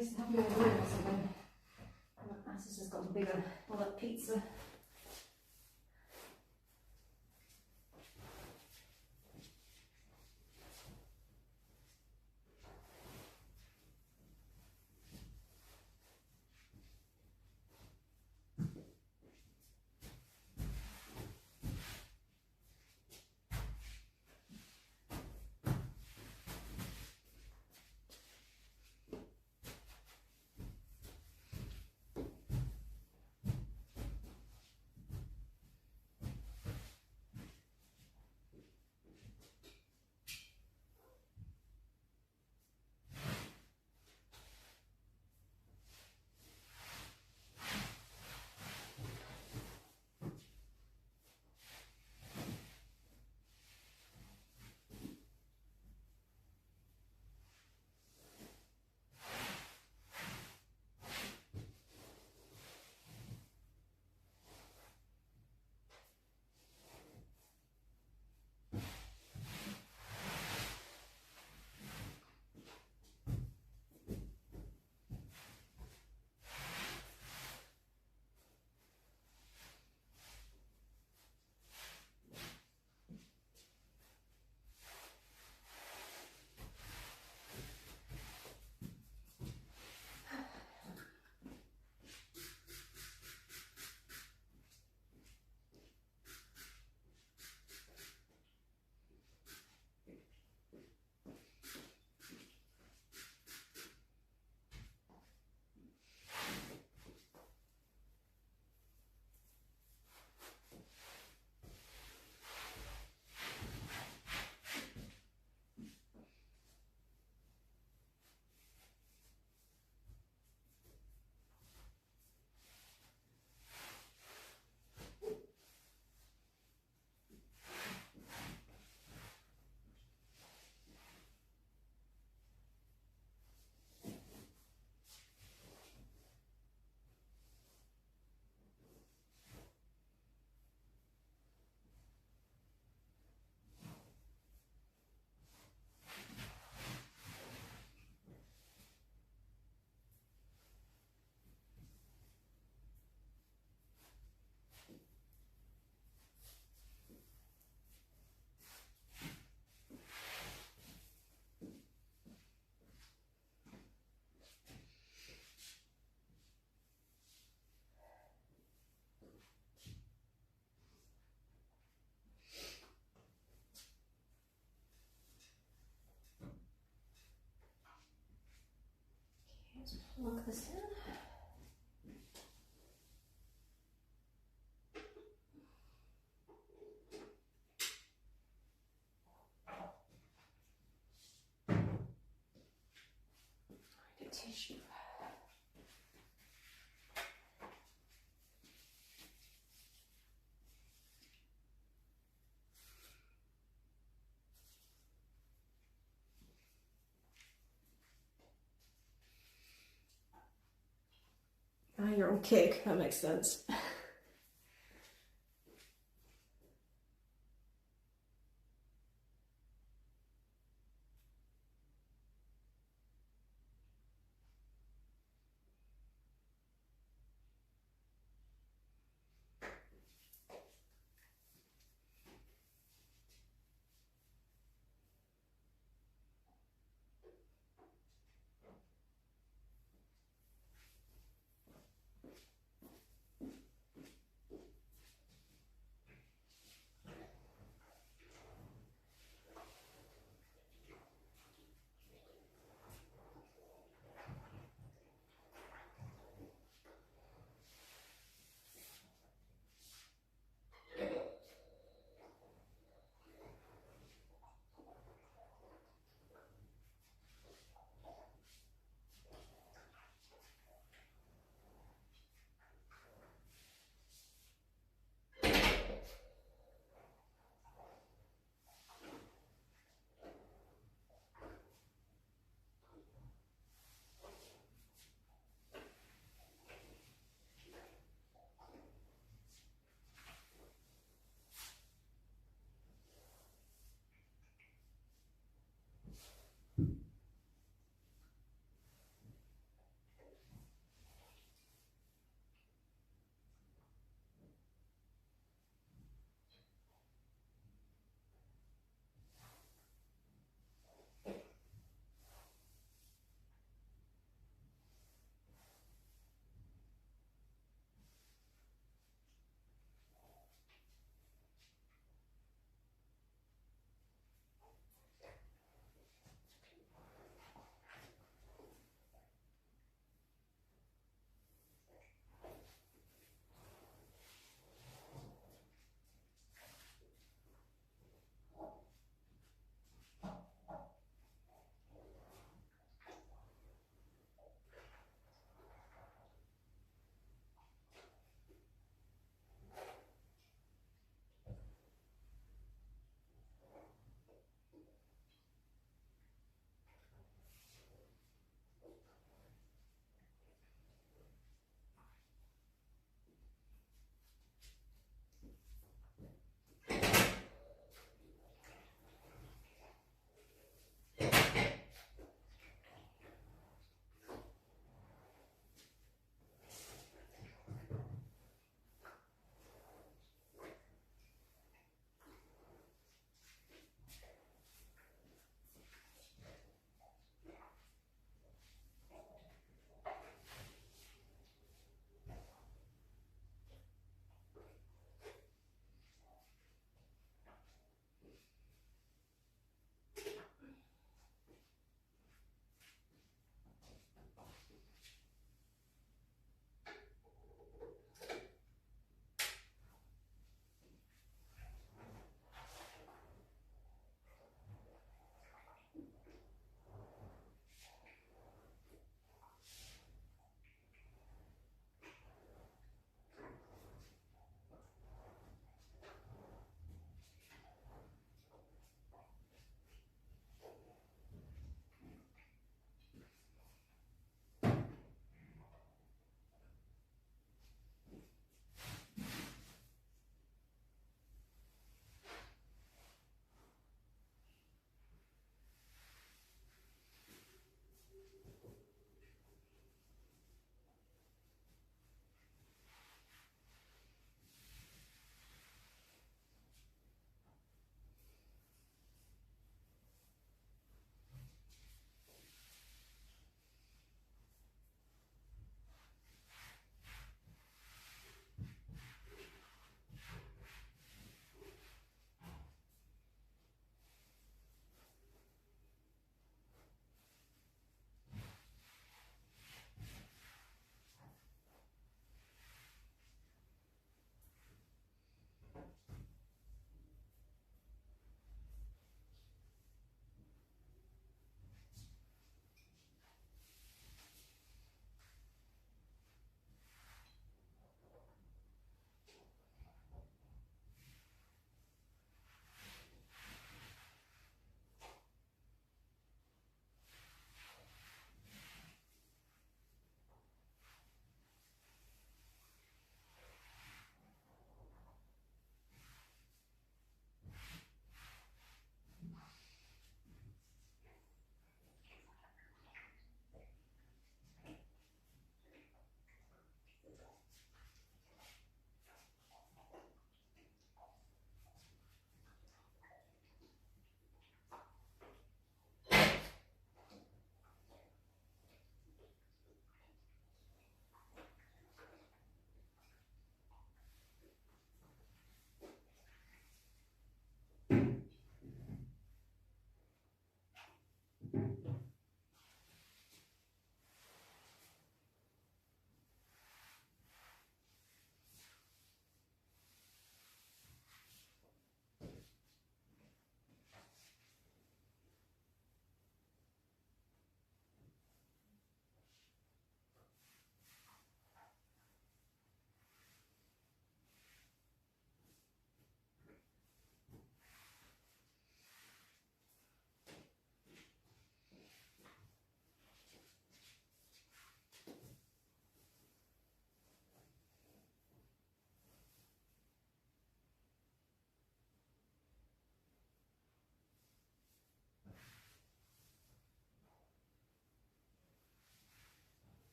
least have more room or something. Asus has got bigger, all that pizza. Let's plug this in. I need a tissue. Ah, you're on kick, that makes sense.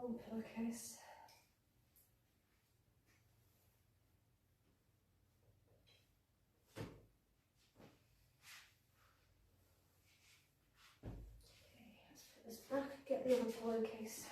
Wrong pillowcase. Okay, let's put this back, get the other pillowcase.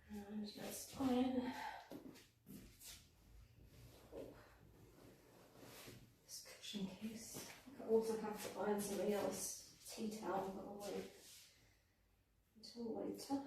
And let's iron this cushion case. I also have to iron something else, tea towel, but I'll wait until later.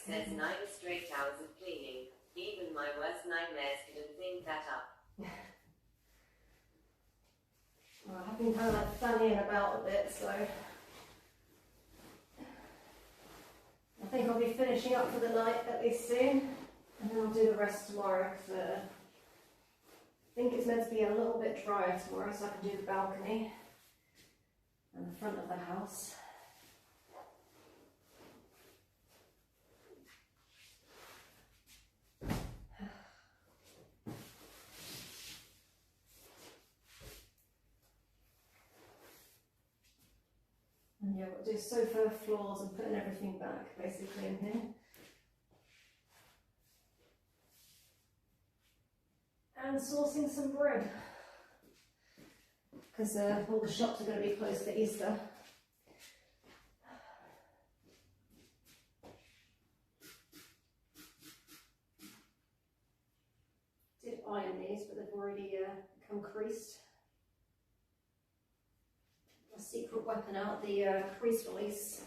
says 9 straight hours of cleaning. Even my worst nightmares couldn't think that up. Well, I've been kind of like fannying about a bit, so I think I'll be finishing up for the night at least soon, and then I'll do the rest tomorrow, because I think it's meant to be a little bit drier tomorrow, so I can do the balcony and the front of the house. And yeah, we'll do sofa floors and putting everything back basically in here. And sourcing some bread, because all the shops are going to be closed for Easter. Did iron these, but they've already become creased. A secret weapon out, the crease release.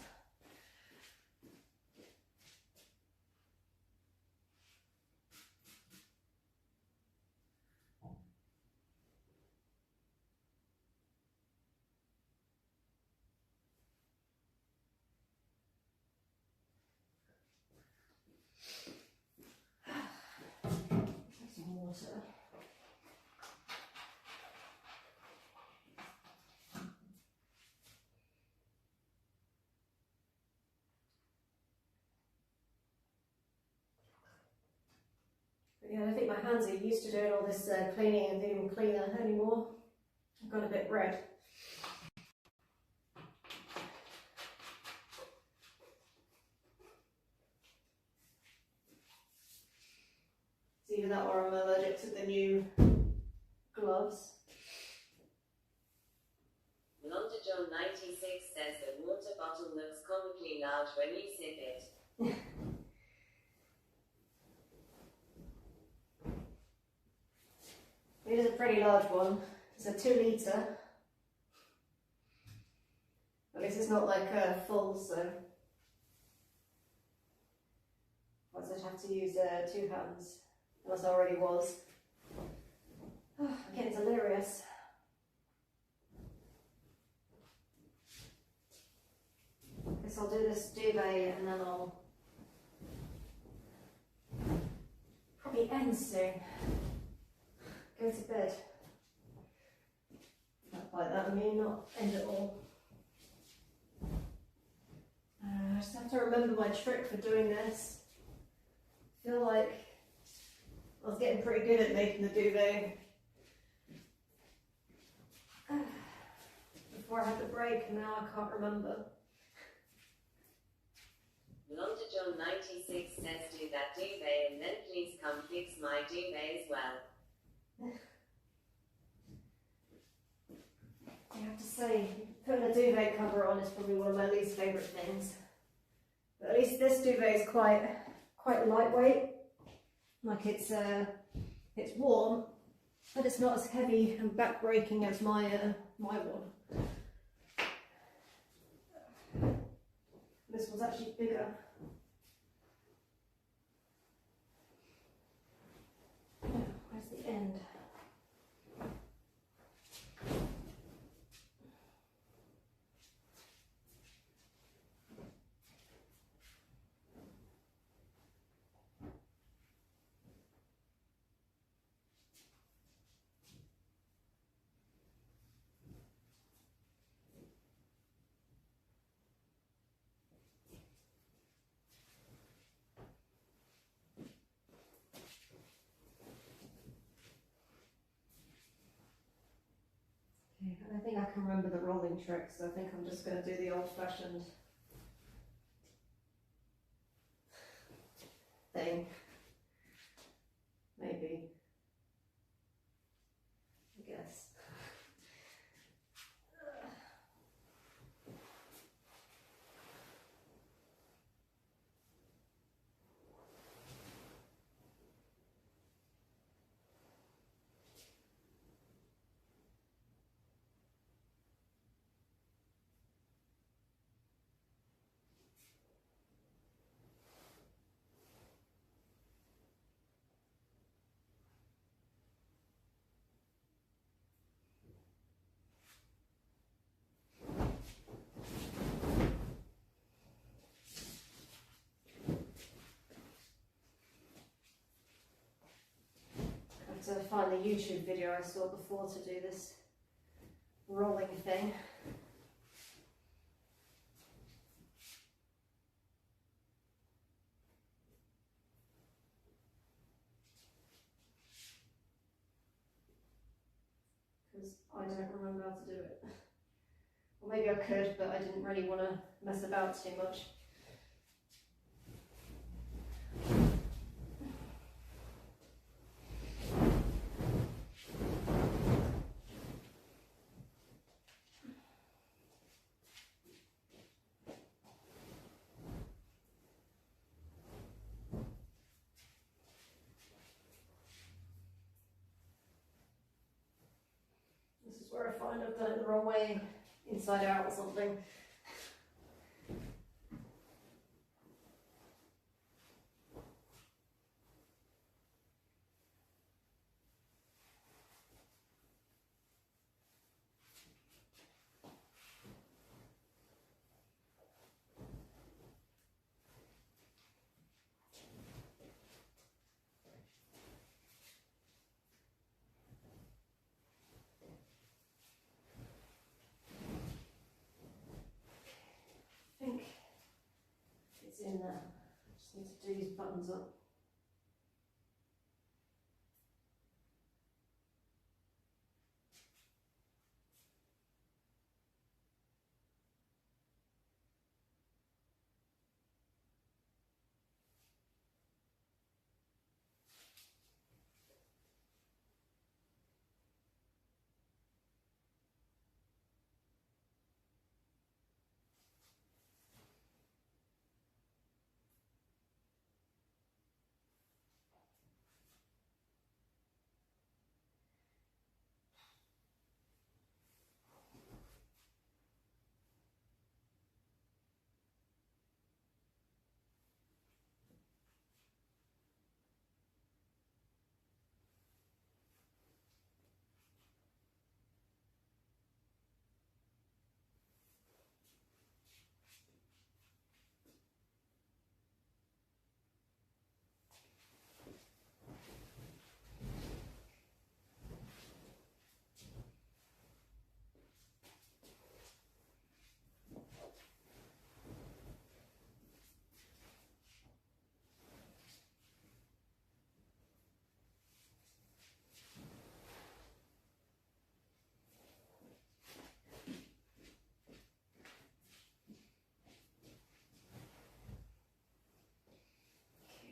Some water. But yeah, I don't think my hands are used to doing all this cleaning and doing cleaner anymore. I've got a bit red. It's either that or I'm allergic to the new gloves. Londa John 96 says the water bottle looks comically large when you sip it. It is a pretty large one. It's a 2 litre. At least it's not like full, so otherwise I'd have to use 2 hands, unless I already was. I'm getting delirious. Guess I'll do this duvet and then I'll probably end soon. Go to bed. Not by that I mean not end at all. I just have to remember my trick for doing this. I feel like I was getting pretty good at making the duvet before I had the break, and now I can't remember. Londa John 96 says do that duvet and then please come fix my duvet as well. I have to say, putting a duvet cover on is probably one of my least favourite things. But at least this duvet is quite lightweight. Like it's warm, but it's not as heavy and back-breaking as my one. This one's actually bigger. Where's the end? I think I can remember the rolling trick, so I think I'm just going to do the old-fashioned thing. Maybe. I guess. to find the YouTube video I saw before to do this rolling thing. Because I don't remember how to do it. Or maybe I could, but I didn't really want to mess about too much. This is where I find I've done it the wrong way, inside out or something. I think it's in there. I just need to do these buttons up.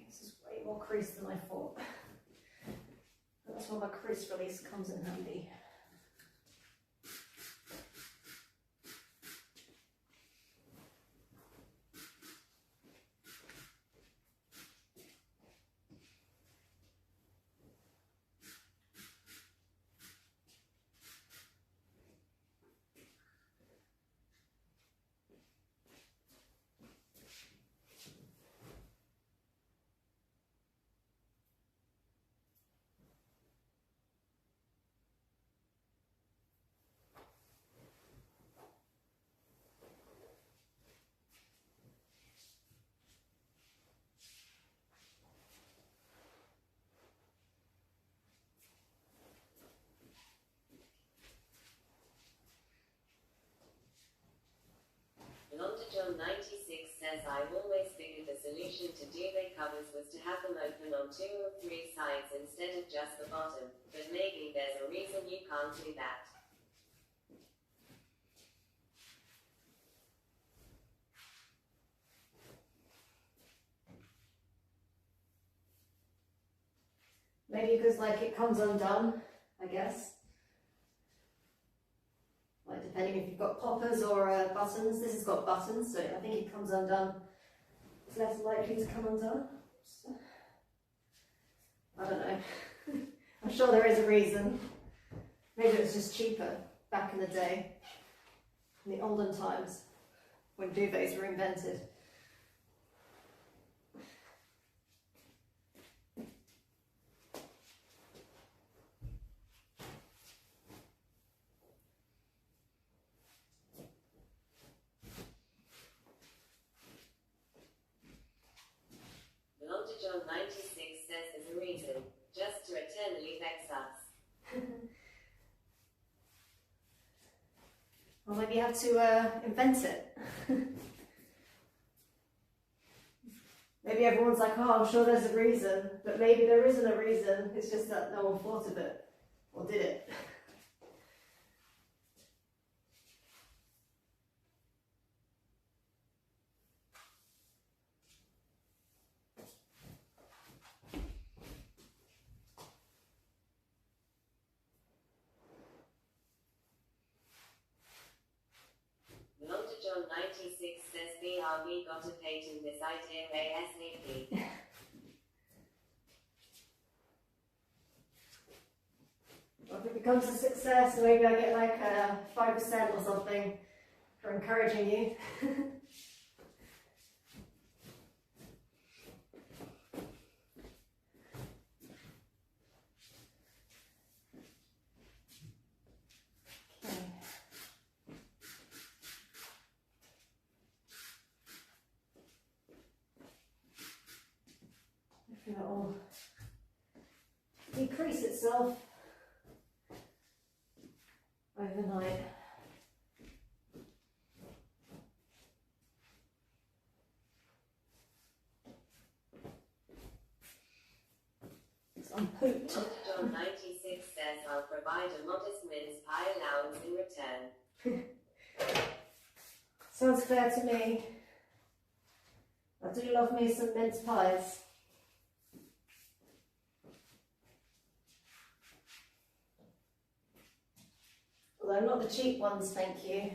This is way more crease than I thought. And that's why my crease release comes in handy. John 96 says, I've always figured the solution to duvet covers was to have them open on 2 or 3 sides instead of just the bottom, but maybe there's a reason you can't do that. Maybe because like it comes undone, I guess. Like depending if you've got poppers or buttons. This has got buttons, so I think it comes undone. It's less likely to come undone. So, I don't know. I'm sure there is a reason. Maybe it was just cheaper back in the day, in the olden times, when duvets were invented. John 96 says there's a reason, just to eternally vex us. have to invent it. Maybe everyone's like, oh, I'm sure there's a reason, but maybe there isn't a reason, it's just that no one thought of it, or did it. John 96 says BRB got a patent this idea ASAP. Well, if it becomes a success, maybe I get like 5% or something for encouraging you. It'll decrease itself overnight. It's unpooped. John 96 says I'll provide a modest mince pie allowance in return. Sounds fair to me. I do love me some mince pies. Although not the cheap ones, thank you.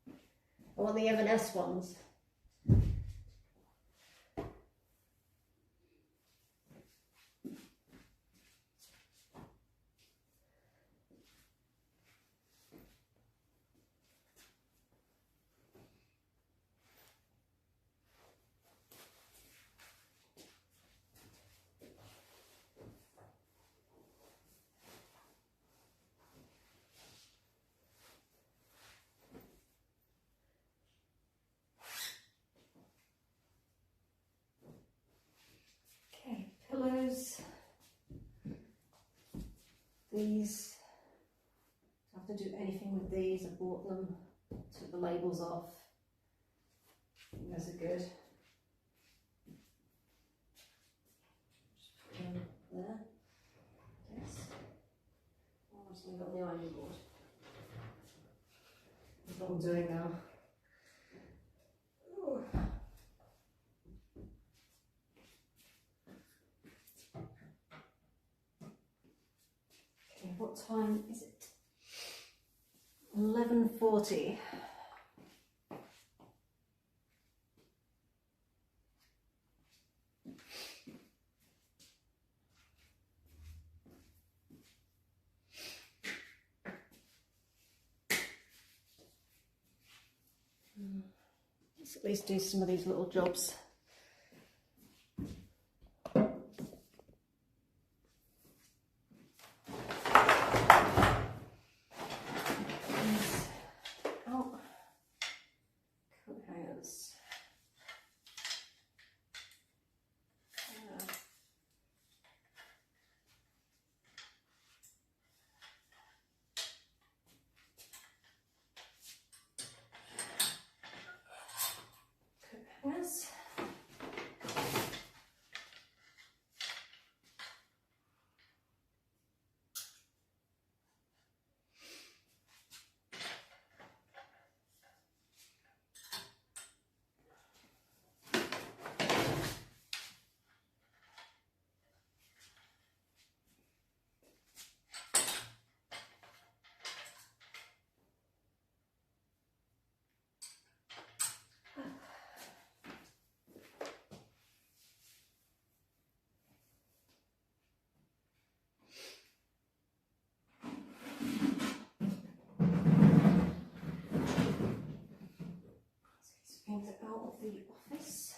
I want the M&S ones. Pillows. These, I don't have to do anything with these. I bought them, took the labels off. I think those are good. Just put them there. Yes. Oh, I've just got the ironing board. That's what I'm doing now. Ooh. What time is it? 11:40. Let's at least do some of these little jobs. Yes. Things out of the office.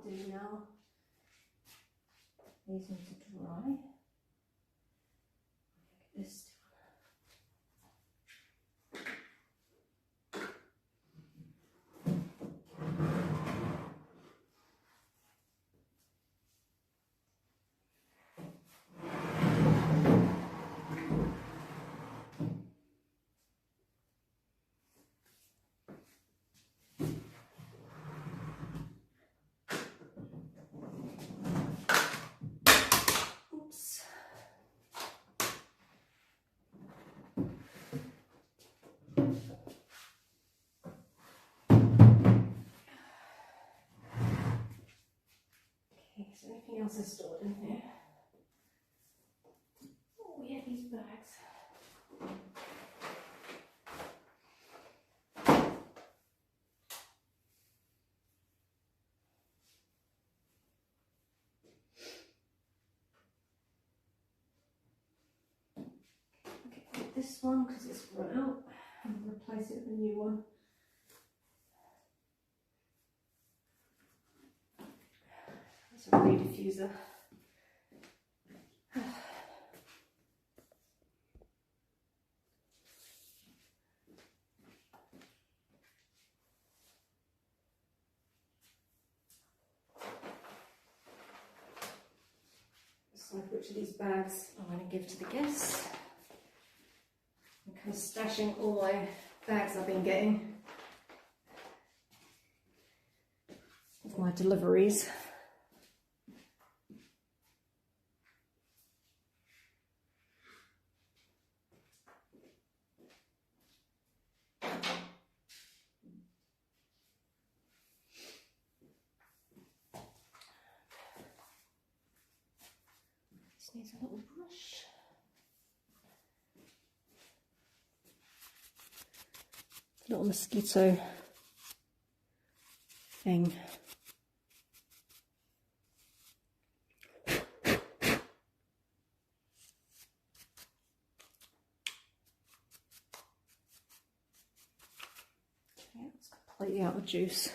do now, these need to dry. Get this oops. Okay, so anything else is stored in here? Oh, yeah, these bags. Okay, put this one because it's run out and replace it with a new one. It's a rediffuser. Decide which of these bags I'm going to give to the guests. I'm kind of stashing all my bags I've been getting of my deliveries. This needs a little brush. Little mosquito thing. Okay, it's completely out of juice.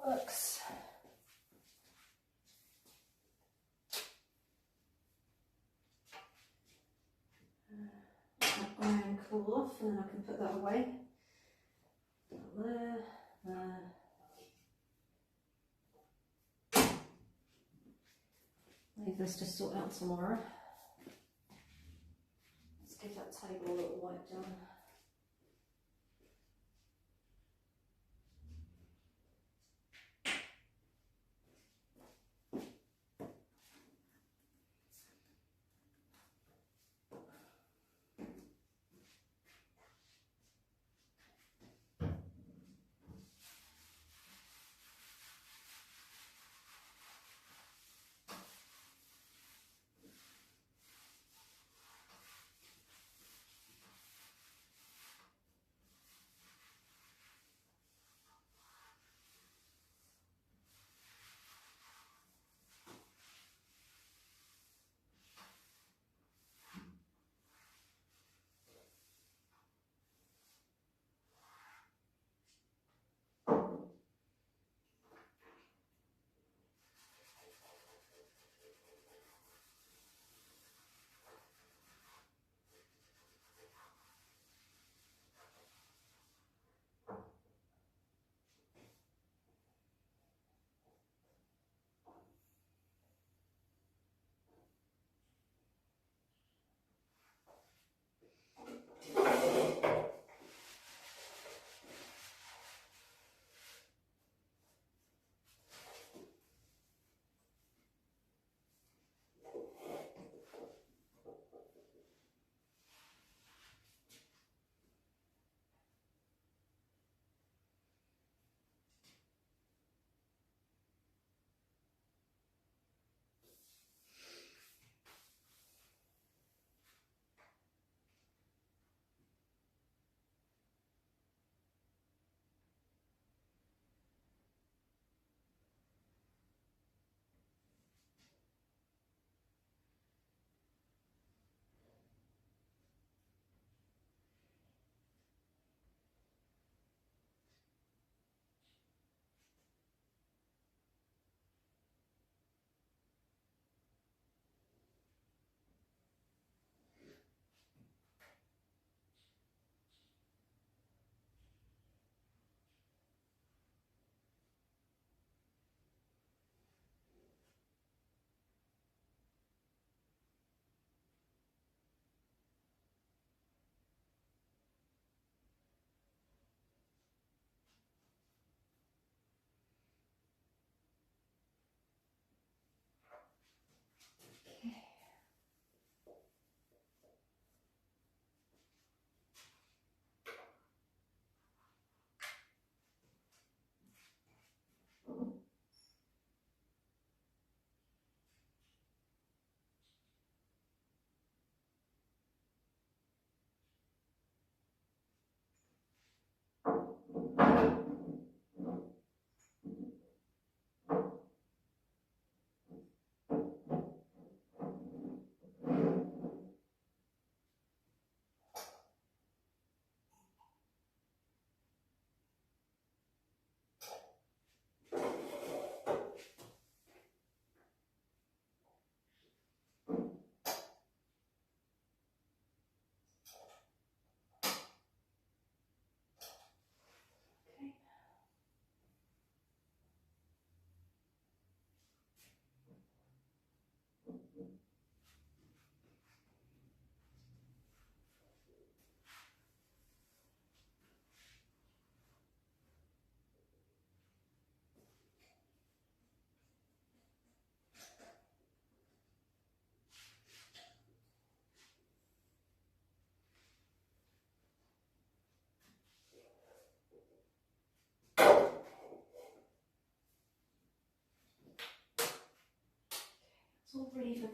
Works. Let that iron cool off and then I can put that away. There, there. Leave this to sort out tomorrow. Let's give that table a little wipe down.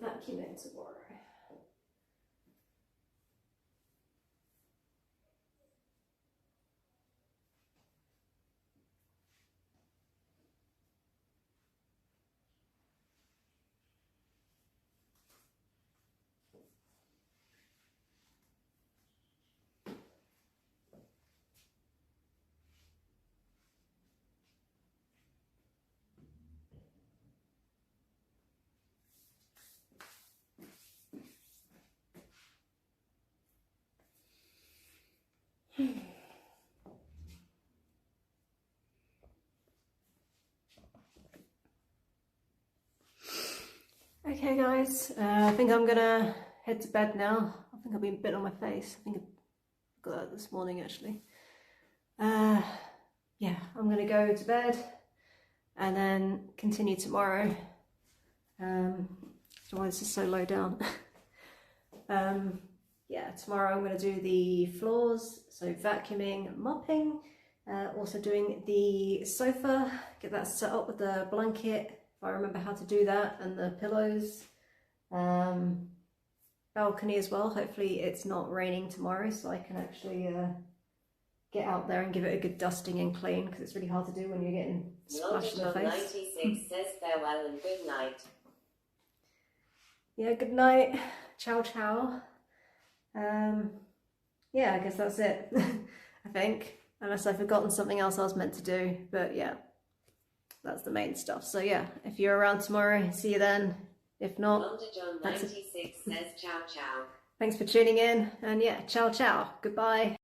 vacuuming tomorrow. Okay guys, I think I'm gonna head to bed now. I think I've been bit on my face. I think I got that this morning actually. Yeah, I'm gonna go to bed and then continue tomorrow. Why this is so low down. Yeah, tomorrow I'm gonna do the floors, so vacuuming, mopping, also doing the sofa, get that set up with the blanket, if I remember how to do that, and the pillows. Balcony as well, hopefully it's not raining tomorrow so I can actually get out there and give it a good dusting and clean, because it's really hard to do when you're getting splashed in the face. 96 says farewell and good night. Yeah, good night. Ciao, ciao. Yeah, I guess that's it. I think, unless I've forgotten something else I was meant to do, but yeah, that's the main stuff. So yeah, if you're around tomorrow, see you then. If not, John 96 says ciao ciao. Thanks for tuning in, and yeah, ciao ciao, goodbye.